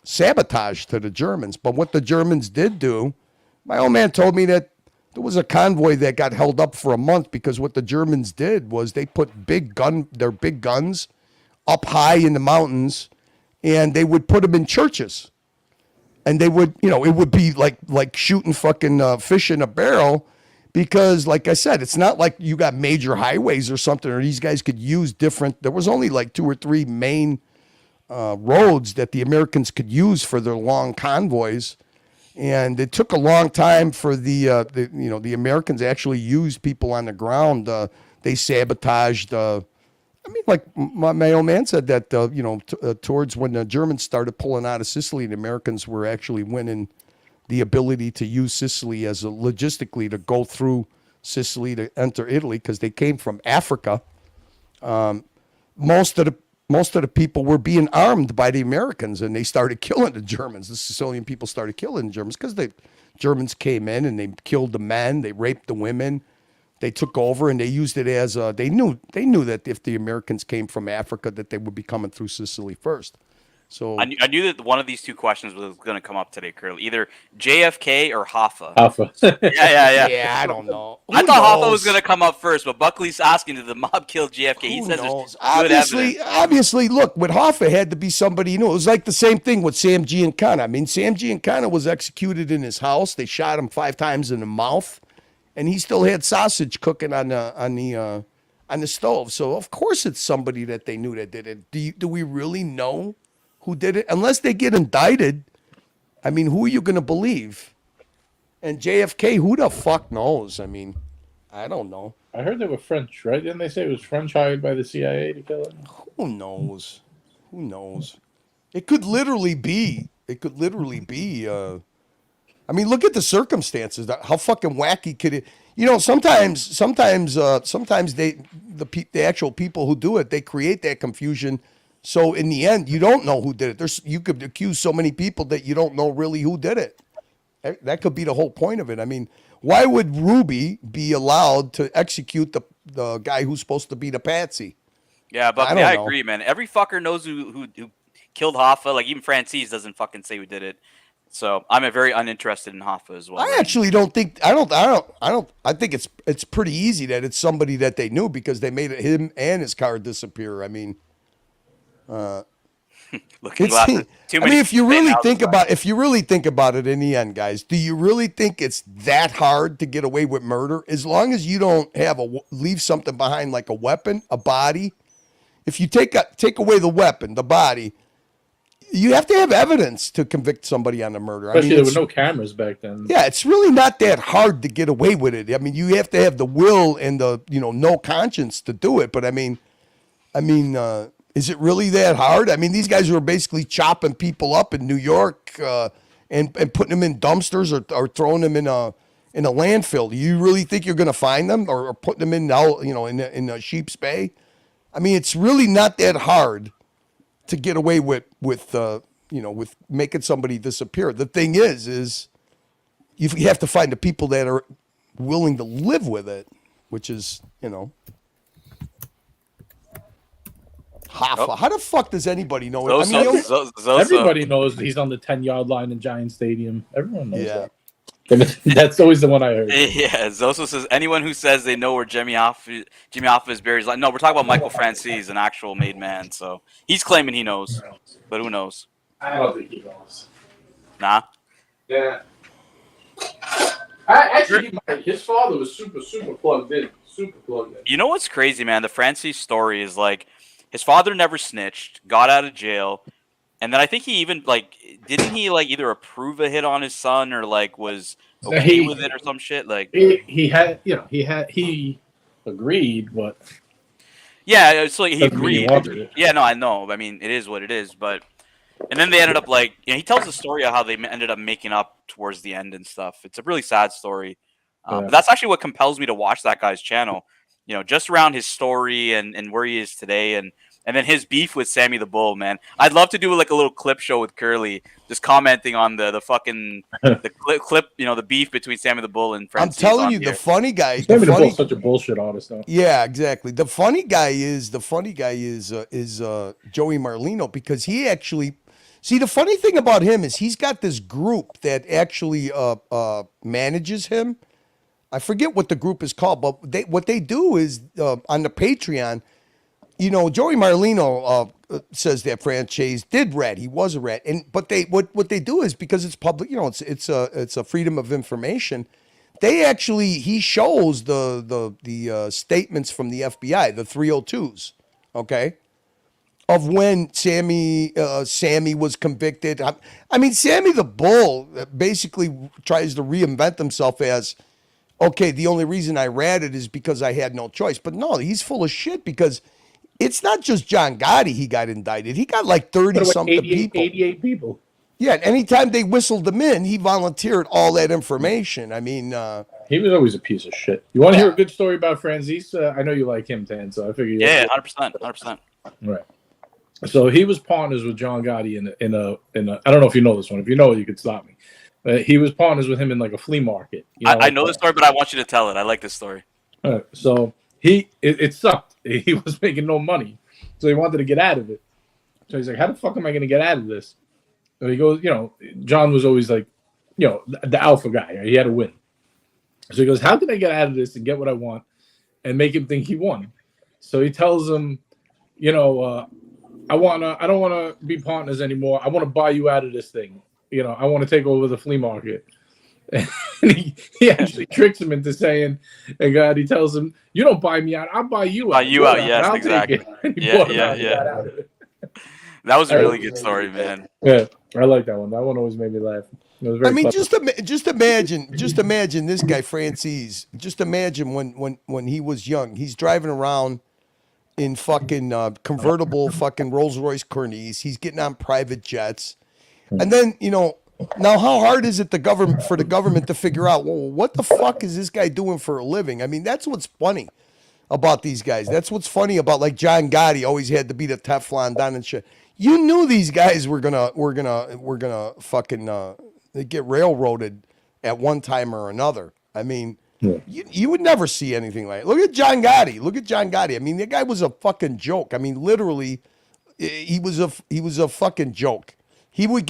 sabotage to the Germans. But what the Germans did do, my old man told me that there was a convoy that got held up for a month because what the Germans did was they put their big guns up high in the mountains and they would put them in churches. And they would, you know, it would be like shooting fucking fish in a barrel because, like I said, it's not like you got major highways or something, or these guys could use different. There was only like 2 or 3 main roads that the Americans could use for their long convoys, and it took a long time for the Americans actually used people on the ground. They sabotaged. I mean, like my old man said that, towards when the Germans started pulling out of Sicily, the Americans were actually winning the ability to use Sicily as logistically to go through Sicily to enter Italy because they came from Africa. Most of the people were being armed by the Americans and they started killing the Germans. The Sicilian people started killing the Germans because the Germans came in and they killed the men, they raped the women. They took over and they used it as they knew that if the Americans came from Africa that they would be coming through Sicily first. So I knew that one of these two questions was going to come up today, Curly. Either JFK or Hoffa. Yeah. Yeah, I don't know. I thought Hoffa was going to come up first, but Buckley's asking, did the mob kill JFK? He says there's good evidence. Obviously, look, with Hoffa had to be somebody, you know, it was like the same thing with Sam Giancana. I mean, Sam Giancana was executed in his house. They shot him 5 times in the mouth. And he still had sausage cooking on the stove. So of course it's somebody that they knew that did it. Do we really know who did it? Unless they get indicted, I mean, who are you going to believe? And JFK, who the fuck knows? I mean, I don't know. I heard they were French, right? Didn't they say it was French hired by the CIA to kill him? Who knows? It could literally be. I mean, look at the circumstances. How fucking wacky could it? You know, sometimes the actual people who do it, they create that confusion. So in the end, you don't know who did it. You could accuse so many people that you don't know really who did it. That could be the whole point of it. I mean, why would Ruby be allowed to execute the guy who's supposed to be the patsy. Yeah, but I I don't know. agree, man. Every fucker knows who killed Hoffa. Like even Francis doesn't fucking say who did it. So I'm very uninterested in Hoffa as well. I actually don't think I think it's pretty easy that it's somebody that they knew because they made him and his car disappear. I mean, Looking it's, glasses. Too I many mean, if you people really think about it in the end, guys, do you really think it's that hard to get away with murder? As long as you don't have leave something behind like a weapon, a body. If you take away the weapon, the body, you have to have evidence to convict somebody on the murder. Especially there were no cameras back then. Yeah, it's really not that hard to get away with it. I mean, you have to have the will and the no conscience to do it. But I mean, is it really that hard? I mean, these guys were basically chopping people up in New York and putting them in dumpsters or throwing them in a landfill. Do you really think you're going to find them or putting them in in a Sheep's Bay? I mean, it's really not that hard to get away with making somebody disappear. The thing is you have to find the people that are willing to live with it, which is Hoffa. How the fuck does anybody know it? I mean, everybody knows he's on the 10-yard line in Giant Stadium. Everyone knows that. That's always the one I heard. Yeah, Zoso says anyone who says they know where Jimmy Hoffa is buried is like, no, we're talking about Michael Francis, an actual made man. So he's claiming he knows, but who knows? I don't think he knows. Nah. Yeah. Actually, his father was super plugged in. Super plugged in. You know what's crazy, man? The Francis story is like his father never snitched, got out of jail, and then I think he even didn't he either approve a hit on his son or was okay with it or some shit? He agreed, but yeah, it's like he doesn't mean he agreed. wanted it. Yeah, no, I know. I mean, it is what it is, but and then they ended up he tells the story of how they ended up making up towards the end and stuff. It's a really sad story. But that's actually what compels me to watch that guy's channel. Just around his story and where he is today and then his beef with Sammy the Bull, man. I'd love to do a little clip show with Curly, just commenting on the fucking the clip, the beef between Sammy the Bull and Francis. I'm telling you, the funny guy. Sammy the Bull's such a bullshit artist, though. Yeah, exactly. The funny guy is Joey Marlino because he actually. See, the funny thing about him is he's got this group that actually manages him. I forget what the group is called, but what they do is on the Patreon, Joey Marlino says that Franchise did rat. He was a rat, but what they do is because it's public, it's a freedom of information. He shows the statements from the FBI, the 302s, okay, of when Sammy was convicted. I mean, Sammy the Bull basically tries to reinvent himself as, okay, the only reason I ratted is because I had no choice. But no, he's full of shit because it's not just John Gotti he got indicted. He got 30-something people. 88 people. Yeah, and anytime they whistled him in, he volunteered all that information. I mean... he was always a piece of shit. You want to hear a good story about Francis? I know you like him, Tan, so I figured... Yeah, 100%. Right. So he was partners with John Gotti in a I don't know if you know this one. If you know it, you could stop me. He was partners with him in a flea market. I know this story, but I want you to tell it. I like this story. So it sucked. He was making no money, so he wanted to get out of it. So he's like, "How the fuck am I going to get out of this?" So he goes, John was always the alpha guy. Right? He had to win. So he goes, "How can I get out of this and get what I want, and make him think he won?" So he tells him, I don't want to be partners anymore. I want to buy you out of this thing. I want to take over the flea market. And he actually tricks him into saying, and God, he tells him, "You don't buy me out. I'll buy you out." Buy you out, yes, exactly. Yeah. That was a really good story, man. Yeah, I like that one. That one always made me laugh. It was very clever. just imagine this guy Francis. Just imagine when he was young. He's driving around in fucking convertible fucking Rolls Royce Cornets. He's getting on private jets. And then, now how hard is it for the government to figure out, well, what the fuck is this guy doing for a living? I mean, that's what's funny about these guys. That's what's funny about John Gotti always had to be the Teflon Don and shit. You knew these guys were gonna fucking get railroaded at one time or another. I mean, You would never see anything like it. Look at John Gotti. Look at John Gotti. I mean, the guy was a fucking joke. I mean, literally, he was a fucking joke. He would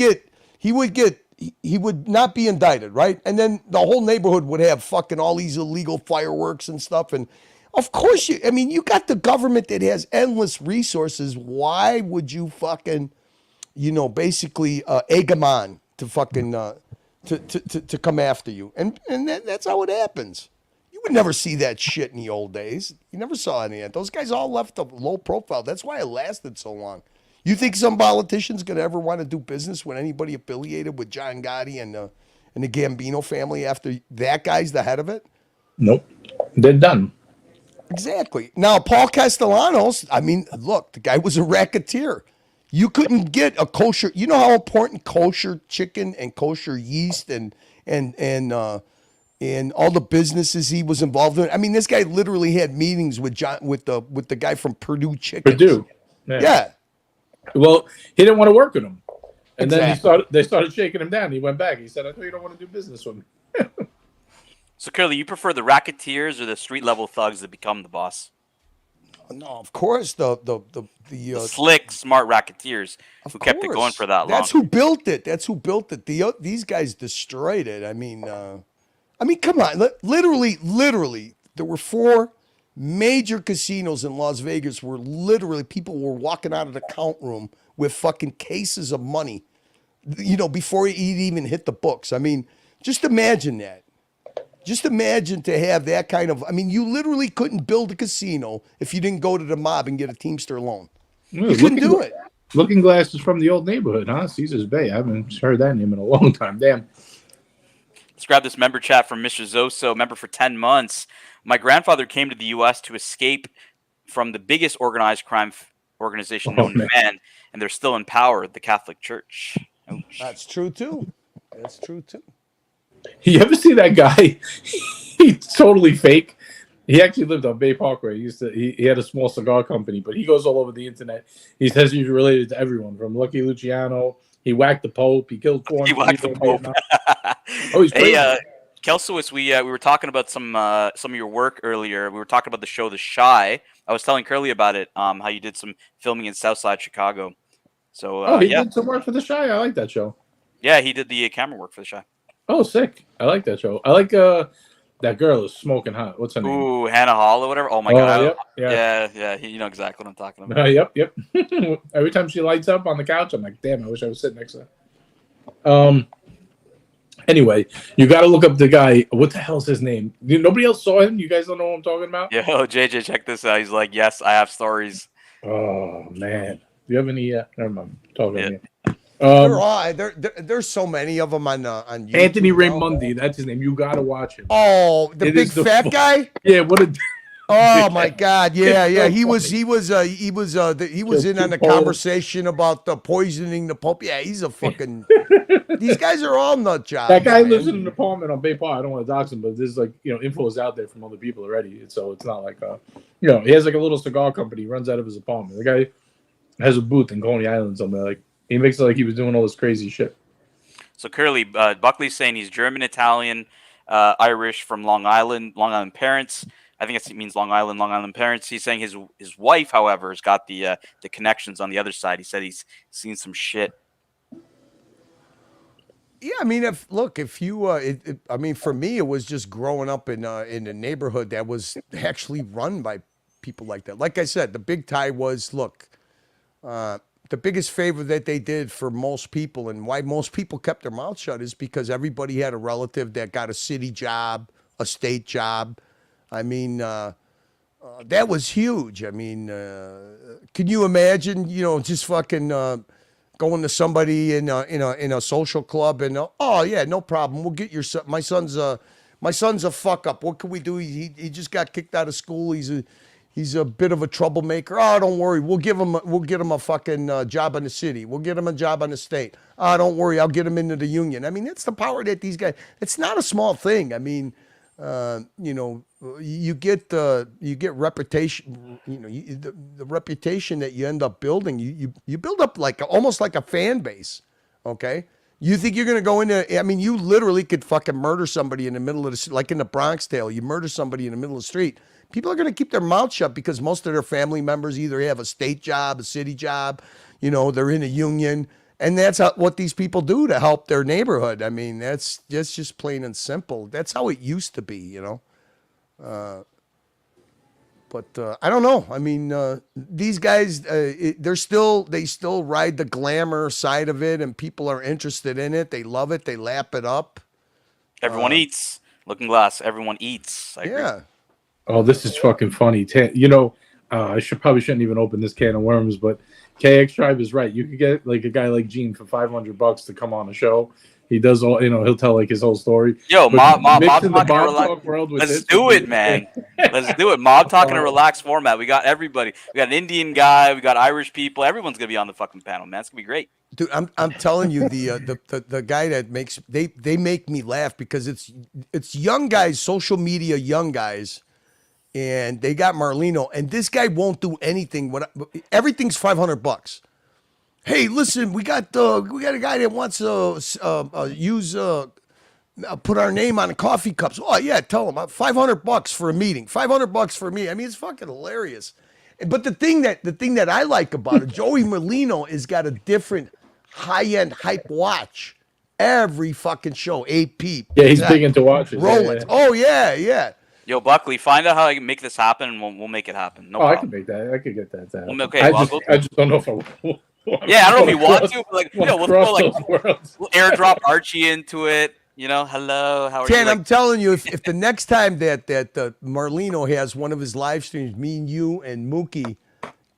not be indicted, right? And then the whole neighborhood would have fucking all these illegal fireworks and stuff. And of course, you got the government that has endless resources. Why would you fucking, basically egg them on to fucking to come after you? And that's how it happens. You would never see that shit in the old days. You never saw any of that. Those guys all left a low profile. That's why it lasted so long. You think some politician's gonna ever want to do business with anybody affiliated with John Gotti and the Gambino family after that guy's the head of it? Nope, they're done. Exactly. Now, Paul Castellanos, I mean, look, the guy was a racketeer. You couldn't get a kosher. You know how important kosher chicken and kosher yeast and all the businesses he was involved in. I mean, this guy literally had meetings with the guy from Purdue Chicken. Purdue. Yeah. Well, he didn't want to work with him, and Exactly. then they started shaking him down. He went back. He said, "I thought you don't want to do business with me." So, Curly, you prefer the racketeers or the street level thugs that become the boss? No, of course the slick, smart racketeers who kept it going for that long. That's who built it. That's who built it. These guys destroyed it. I mean, come on. Literally, there were 4 major casinos in Las Vegas where literally people were walking out of the count room with fucking cases of money, before he'd even hit the books. I mean, just imagine that. Just imagine to have that kind of, you literally couldn't build a casino if you didn't go to the mob and get a Teamster loan. You couldn't do it. Looking Glass is from the old neighborhood, huh? Caesar's Bay. I haven't heard that name in a long time. Damn. Let's grab this member chat from Mr. Zoso, member for 10 months. My grandfather came to the U.S. to escape from the biggest organized crime organization known to man, and they're still in power, the Catholic Church. Ouch. That's true, too. You ever see that guy? He's totally fake. He actually lived on Bay Parkway. He had a small cigar company, but he goes all over the internet. He says he's related to everyone, from Lucky Luciano. He whacked the Pope. He killed 400 He whacked the people. Pope. Oh, he's crazy. Hey, Kelsois, we were talking about some of your work earlier. We were talking about the show The Shy. I was telling Curly about it, how you did some filming in Southside Chicago. So he did some work for The Shy. I like that show. Yeah, he did the camera work for The Shy. Oh, sick. I like that show. I like that girl is smoking hot. What's her name? Ooh, Hannah Hall or whatever. Oh my god. Yep, yeah. You know exactly what I'm talking about. Yep. Every time she lights up on the couch, I'm like, damn, I wish I was sitting next to her. Anyway, you got to look up the guy. What the hell's his name? Nobody else saw him. You guys don't know what I'm talking about? Yo, JJ, check this out. He's like, yes, I have stories. Oh man, do you have any? Never mind. Talking. There's so many of them on YouTube. Anthony Raimondi, that's his name. You gotta watch him. Oh, the big fat guy. Yeah, what a. Oh my God! Yeah. He was in on the conversation about the poisoning the Pope. Yeah, he's a fucking. These guys are all nut jobs. That guy lives in an apartment on Bay Park. I don't want to dox him, but there's info is out there from other people already. So it's not like he has like a little cigar company. He runs out of his apartment. The guy has a booth in Coney Island somewhere. Like he makes it like he was doing all this crazy shit. So Curly, Buckley's saying he's German, Italian, Irish from Long Island parents. I think it means Long Island parents. He's saying his wife, however, has got the connections on the other side. He said he's seen some shit. Yeah, I mean, for me, it was just growing up in a neighborhood that was actually run by people like that. Like I said, the big tie was, the biggest favor that they did for most people and why most people kept their mouth shut is because everybody had a relative that got a city job, a state job. I mean, that was huge. I mean, can you imagine, just fucking going to somebody in a social club and oh yeah, no problem. We'll get your son. My son's a fuck up. What can we do? He just got kicked out of school. He's a bit of a troublemaker. Oh, don't worry. We'll get him a fucking job in the city. We'll get him a job on the state. Oh, don't worry. I'll get him into the union. I mean, that's the power that these guys. It's not a small thing. I mean, you get reputation. The reputation that you end up building. You build up almost like a fan base. Okay. You think you're gonna go into? I mean, you literally could fucking murder somebody in the middle of the, like in the Bronx Tale. You murder somebody in the middle of the street. People are gonna keep their mouth shut because most of their family members either have a state job, a city job, they're in a union, and that's what these people do to help their neighborhood. I mean, that's just plain and simple. That's how it used to be, But I don't know. I mean, these guys, they still ride the glamour side of it, and people are interested in it. They love it. They lap it up. Everyone eats. Looking Glass. Everyone eats. I agree. Yeah. Oh, this is fucking funny. I shouldn't even open this can of worms, but KX Tribe is right. You could get like a guy like Gene for $500 to come on a show. He does all, he'll tell like his whole story. Yo, But Mob mixing the Talk in a Bob relax. Talk world with Let's this do would it, be- man. Let's do it. Mob Talk in a relaxed format. We got everybody. We got an Indian guy. We got Irish people. Everyone's gonna be on the fucking panel, man. It's gonna be great. Dude, I'm telling you, the guy that makes they make me laugh because it's young guys, social media young guys, and they got Marlino, and this guy won't do anything. Everything's $500. Hey, listen, we got a guy that wants to use put our name on the coffee cups. Oh yeah, tell him $500 for a meeting. $500 for me. I mean, it's fucking hilarious. But the thing that I like about it, Joey Merlino has got a different high-end hype watch every fucking show. AP. Yeah, he's big into watches. Rolex. Yeah. Oh yeah. Yo, Buckley, find out how I can make this happen, and we'll make it happen. No I problem. can make that. I could get that. Okay, I well, just don't know if I. Yeah, I don't know if you want to, but like, we'll throw like worlds. we'll airdrop Archie into it. Hello, how are Tan, you? I'm telling you, if the next time that Marlino has one of his live streams, me and you and Mookie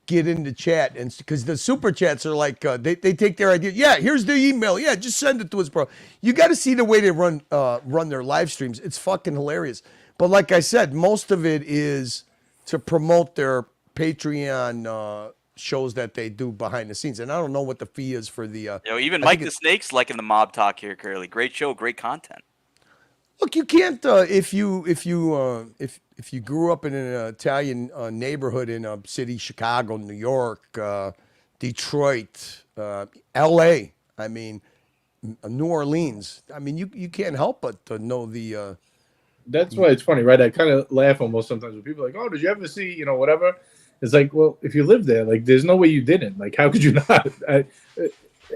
get into chat, and because the super chats are like they take their idea. Yeah, here's the email. Yeah, just send it to us, bro. You got to see the way they run their live streams. It's fucking hilarious. But like I said, most of it is to promote their Patreon shows that they do behind the scenes, and I don't know what the fee is for the. Even Mike the Snake's liking the Mob Talk here, Curly. Great show, great content. Look, you can't if you grew up in an Italian neighborhood in a city, Chicago, New York, Detroit, L.A. I mean, New Orleans. I mean, you can't help but to know the. That's why it's funny, right? I kind of laugh almost sometimes when people are like, "Oh, did you ever see whatever?" It's like, well, if you live there, like, there's no way you didn't. Like, how could you not? I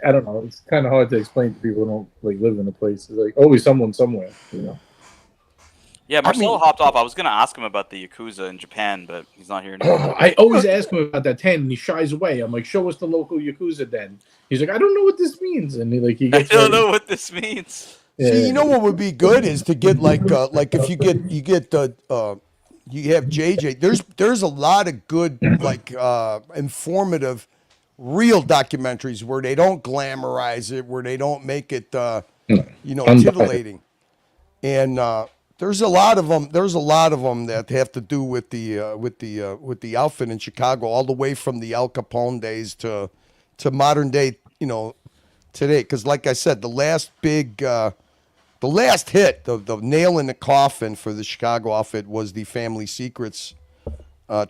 don't know. It's kind of hard to explain to people who don't like live in a place. It's like always someone somewhere, Yeah, Marcelo hopped off. I was gonna ask him about the Yakuza in Japan, but he's not here anymore. I always ask him about that 10, and he shies away. I'm like, show us the local Yakuza den. He's like, I don't know what this means, and I gets don't know what this means. Yeah. See, you know what would be good is to get like if you get the. You have JJ. There's a lot of good like informative, real documentaries where they don't glamorize it, where they don't make it titillating. And there's a lot of them. There's a lot of them that have to do with the outfit in Chicago, all the way from the Al Capone days to modern day, today. Because like I said, the last big. The last hit, the nail in the coffin for the Chicago outfit was the Family Secrets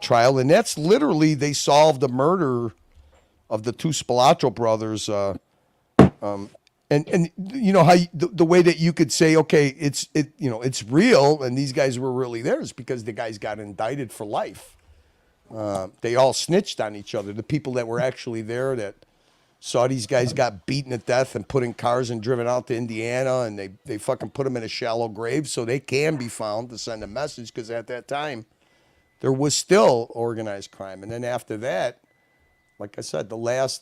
trial. And that's literally, they solved the murder of the two Spilatro brothers. And you know, how the way that you could say, okay, it's real and these guys were really there is because the guys got indicted for life. They all snitched on each other. The people that were actually there that saw these guys got beaten to death and put in cars and driven out to Indiana, and they fucking put them in a shallow grave so they can be found to send a message, because at that time there was still organized crime. And then after that, like I said, the last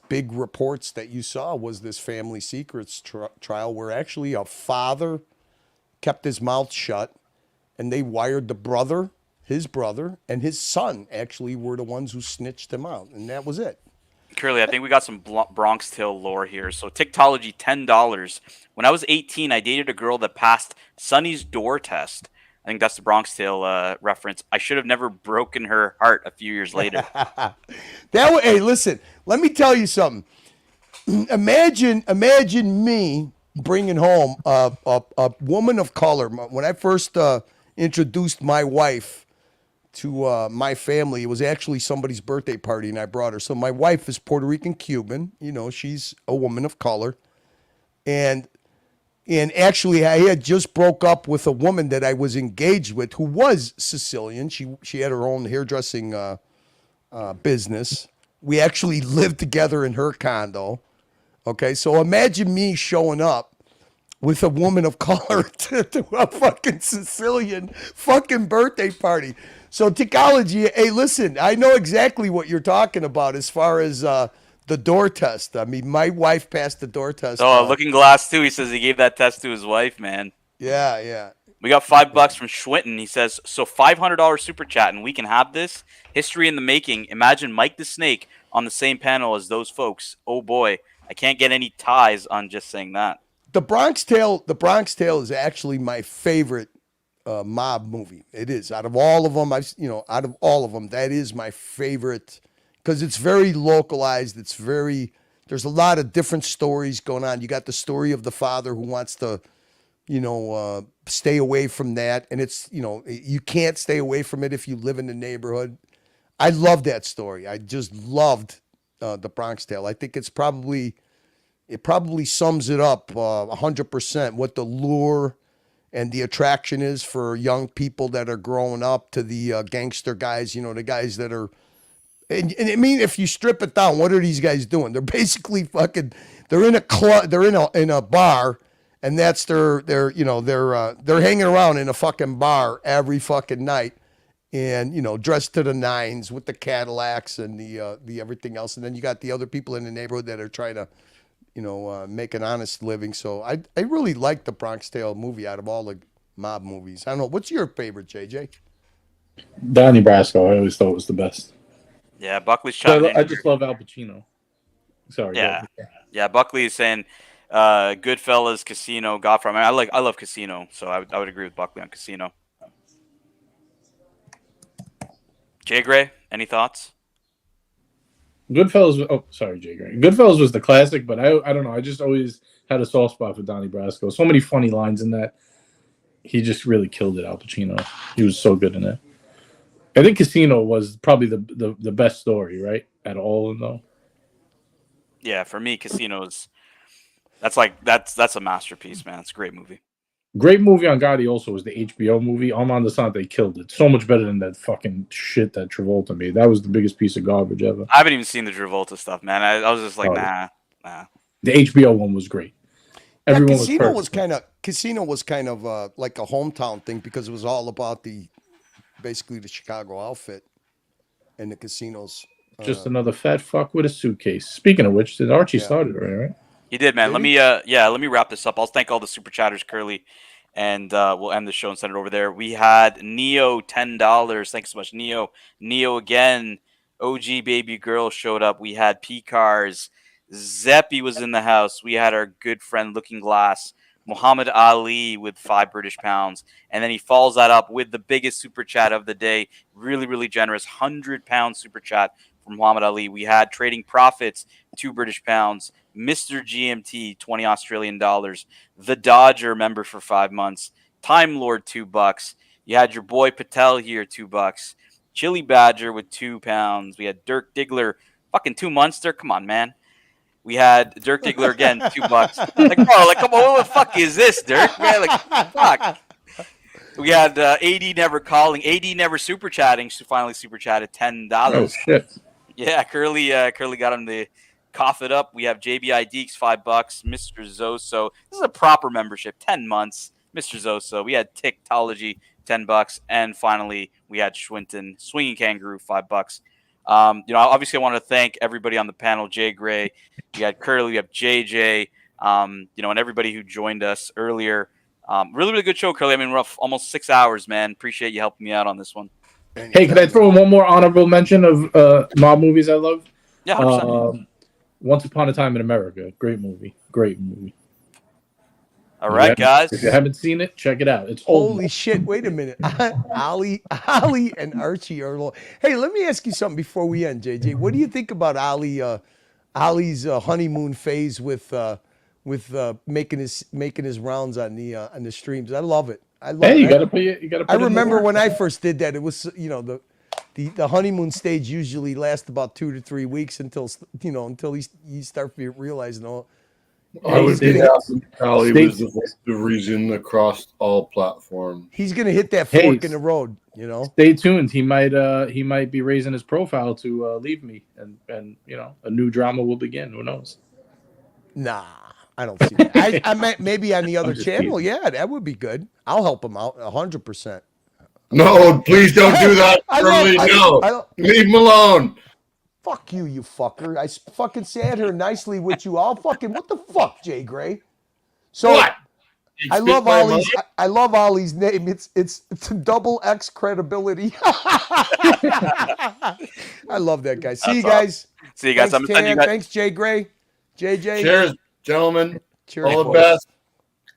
big reports that you saw was this Family Secrets trial, where actually a father kept his mouth shut, and they wired the brother. His brother and his son actually were the ones who snitched him out, and that was it. Curly, I think we got some Bronx Tale lore here. So, Ticketology, $10. When I was 18, I dated a girl that passed Sonny's door test. I think that's the Bronx Tale reference. I should have never broken her heart a few years later. Hey, listen, let me tell you something. Imagine me bringing home a woman of color. When I first introduced my wife to my family. It was actually somebody's birthday party, and I brought her. So my wife is Puerto Rican Cuban. You know, she's a woman of color, and actually I had just broke up with a woman that I was engaged with who was Sicilian. She had her own hairdressing business. We actually lived together in her condo. Okay, so imagine me showing up with a woman of color to a fucking Sicilian fucking birthday party. So Technology, hey, listen, I know exactly what you're talking about as far as the door test. I mean, my wife passed the door test. Oh, Looking Glass too. He says he gave that test to his wife, man. Yeah. We got $5 from Schwinton. He says, so $500 super chat, and we can have this history in the making. Imagine Mike the Snake on the same panel as those folks. Oh boy, I can't get any ties on just saying that. The Bronx Tale is actually my favorite mob movie. It is. Out of all of them, that is my favorite because it's very localized. There's a lot of different stories going on. You got the story of the father who wants to, stay away from that. And it's, you can't stay away from it if you live in the neighborhood. I love that story. I just loved the Bronx Tale. I think it probably sums it up 100% what the lure and the attraction is for young people that are growing up to the gangster guys, the guys that are, and I mean, if you strip it down, what are these guys doing? They're basically they're in a club, they're in a bar, and that's they're hanging around in a fucking bar every fucking night, and dressed to the nines with the Cadillacs and the everything else, and then you got the other people in the neighborhood that are trying to make an honest living. So I really like the Bronx Tale movie out of all the mob movies. I don't know. What's your favorite, JJ? Donnie Brasco. I always thought was the best. Yeah, Buckley's chiming in. I just love Al Pacino. Sorry. Yeah. Buckley is saying Goodfellas, Casino, Godfather. I mean, I love Casino, so I would agree with Buckley on Casino. Jay Gray, any thoughts? Goodfellas. Oh, sorry, Jay Gray. Goodfellas was the classic, but I don't know. I just always had a soft spot for Donnie Brasco. So many funny lines in that. He just really killed it, Al Pacino. He was so good in it. I think Casino was probably the best story, right? At all in though. Yeah, for me, Casino's that's a masterpiece, man. It's a great movie. Great movie on Gotti also was the HBO movie. Armand Assante killed it. So much better than that fucking shit that Travolta made. That was the biggest piece of garbage ever. I haven't even seen the Travolta stuff, man. I was just like, nah. The HBO one was great. Everyone Casino was kind of like a hometown thing because it was all about basically the Chicago outfit and the casinos. Just another fat fuck with a suitcase. Speaking of which, did Archie started already, right? He did, man. Let me wrap this up. I'll thank all the super chatters, Curly, and we'll end the show and send it over there. We had Neo $10. Thanks so much, Neo. Neo again. OG Baby Girl showed up. We had P-Cars. Zeppy was in the house. We had our good friend Looking Glass. Muhammad Ali with 5 British pounds. And then he follows that up with the biggest super chat of the day. Really, really generous. 100-pound super chat from Muhammad Ali. We had Trading Profits, 2 British pounds. Mr. GMT, 20 Australian dollars. The Dodger member for 5 months. Time Lord, $2. You had your boy Patel here, $2. Chili Badger with 2 pounds. We had Dirk Diggler, fucking 2 months there. Come on, man. We had Dirk Diggler again, $2. Like, bro, come on, what the fuck is this, Dirk? Man, fuck. We had AD Never calling, AD Never super chatting. She finally super chatted $10. Oh shit! Yeah, Curly got him to cough it up. We have JBI Deeks, $5. Mr. Zoso, this is a proper membership, 10 months. Mr. Zoso. We had Tickology, $10, and finally we had Schwinton, Swinging Kangaroo, $5. Obviously I want to thank everybody on the panel, Jay Gray, you had Curly, we have JJ, and everybody who joined us earlier. Really, really good show, Curly. I mean, we're almost 6 hours, man. Appreciate you helping me out on this one. Hey, can I throw in one more honorable mention of mob movies I love? Yeah, 100%. Once Upon a Time in America. Great movie. All right, guys. If you haven't seen it, check it out. It's holy shit. Wait a minute. Ali and Archie are. Hey, let me ask you something before we end, JJ. What do you think about Ali's honeymoon phase with making his rounds on the streams? I love it. I love. Hey, you it. gotta put you gotta. Put I in the remember work. when I first did that. It was the honeymoon stage usually lasts about 2 to 3 weeks until you start realizing I would he's be gonna happy. Ali was the reason across all platforms. he's gonna hit that Hey, fork in the road. Stay tuned. He might be raising his profile to leave me, and a new drama will begin. Who knows? Nah, I don't see that. I meant maybe on the other just channel. teasing. Yeah, that would be good. I'll help him out 100%. No, please don't do that. I Really, love- no. Leave him alone. Fuck you, you fucker. I fucking sat here nicely with you. I'll fucking what the fuck, Jay Gray? So What? I love Ollie's. I love Ollie's name. It's double X credibility. I love that guy. See you guys. See you guys. Thanks, I'm gonna send you Tan. guys. Thanks, Jay Gray. JJ. Cheers, gentlemen. Cheers, all the boys. best.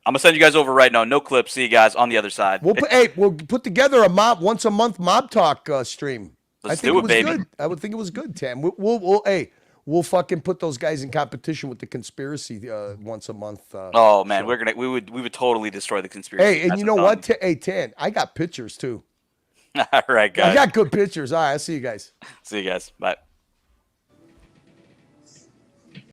I'm gonna send you guys over right now. No clips. See you guys on the other side. We'll put together a once a month mob talk stream. Let's I think do it it, was baby. good. I would think it was good, Tam. We'll fucking put those guys in competition with the conspiracy once a month. Oh man, we would totally destroy the conspiracy. Hey, and That's you a know ton. what? Hey, Tan, I got pictures too. All right, guys. I got good pictures. All right, I'll see you guys. See you guys. Bye.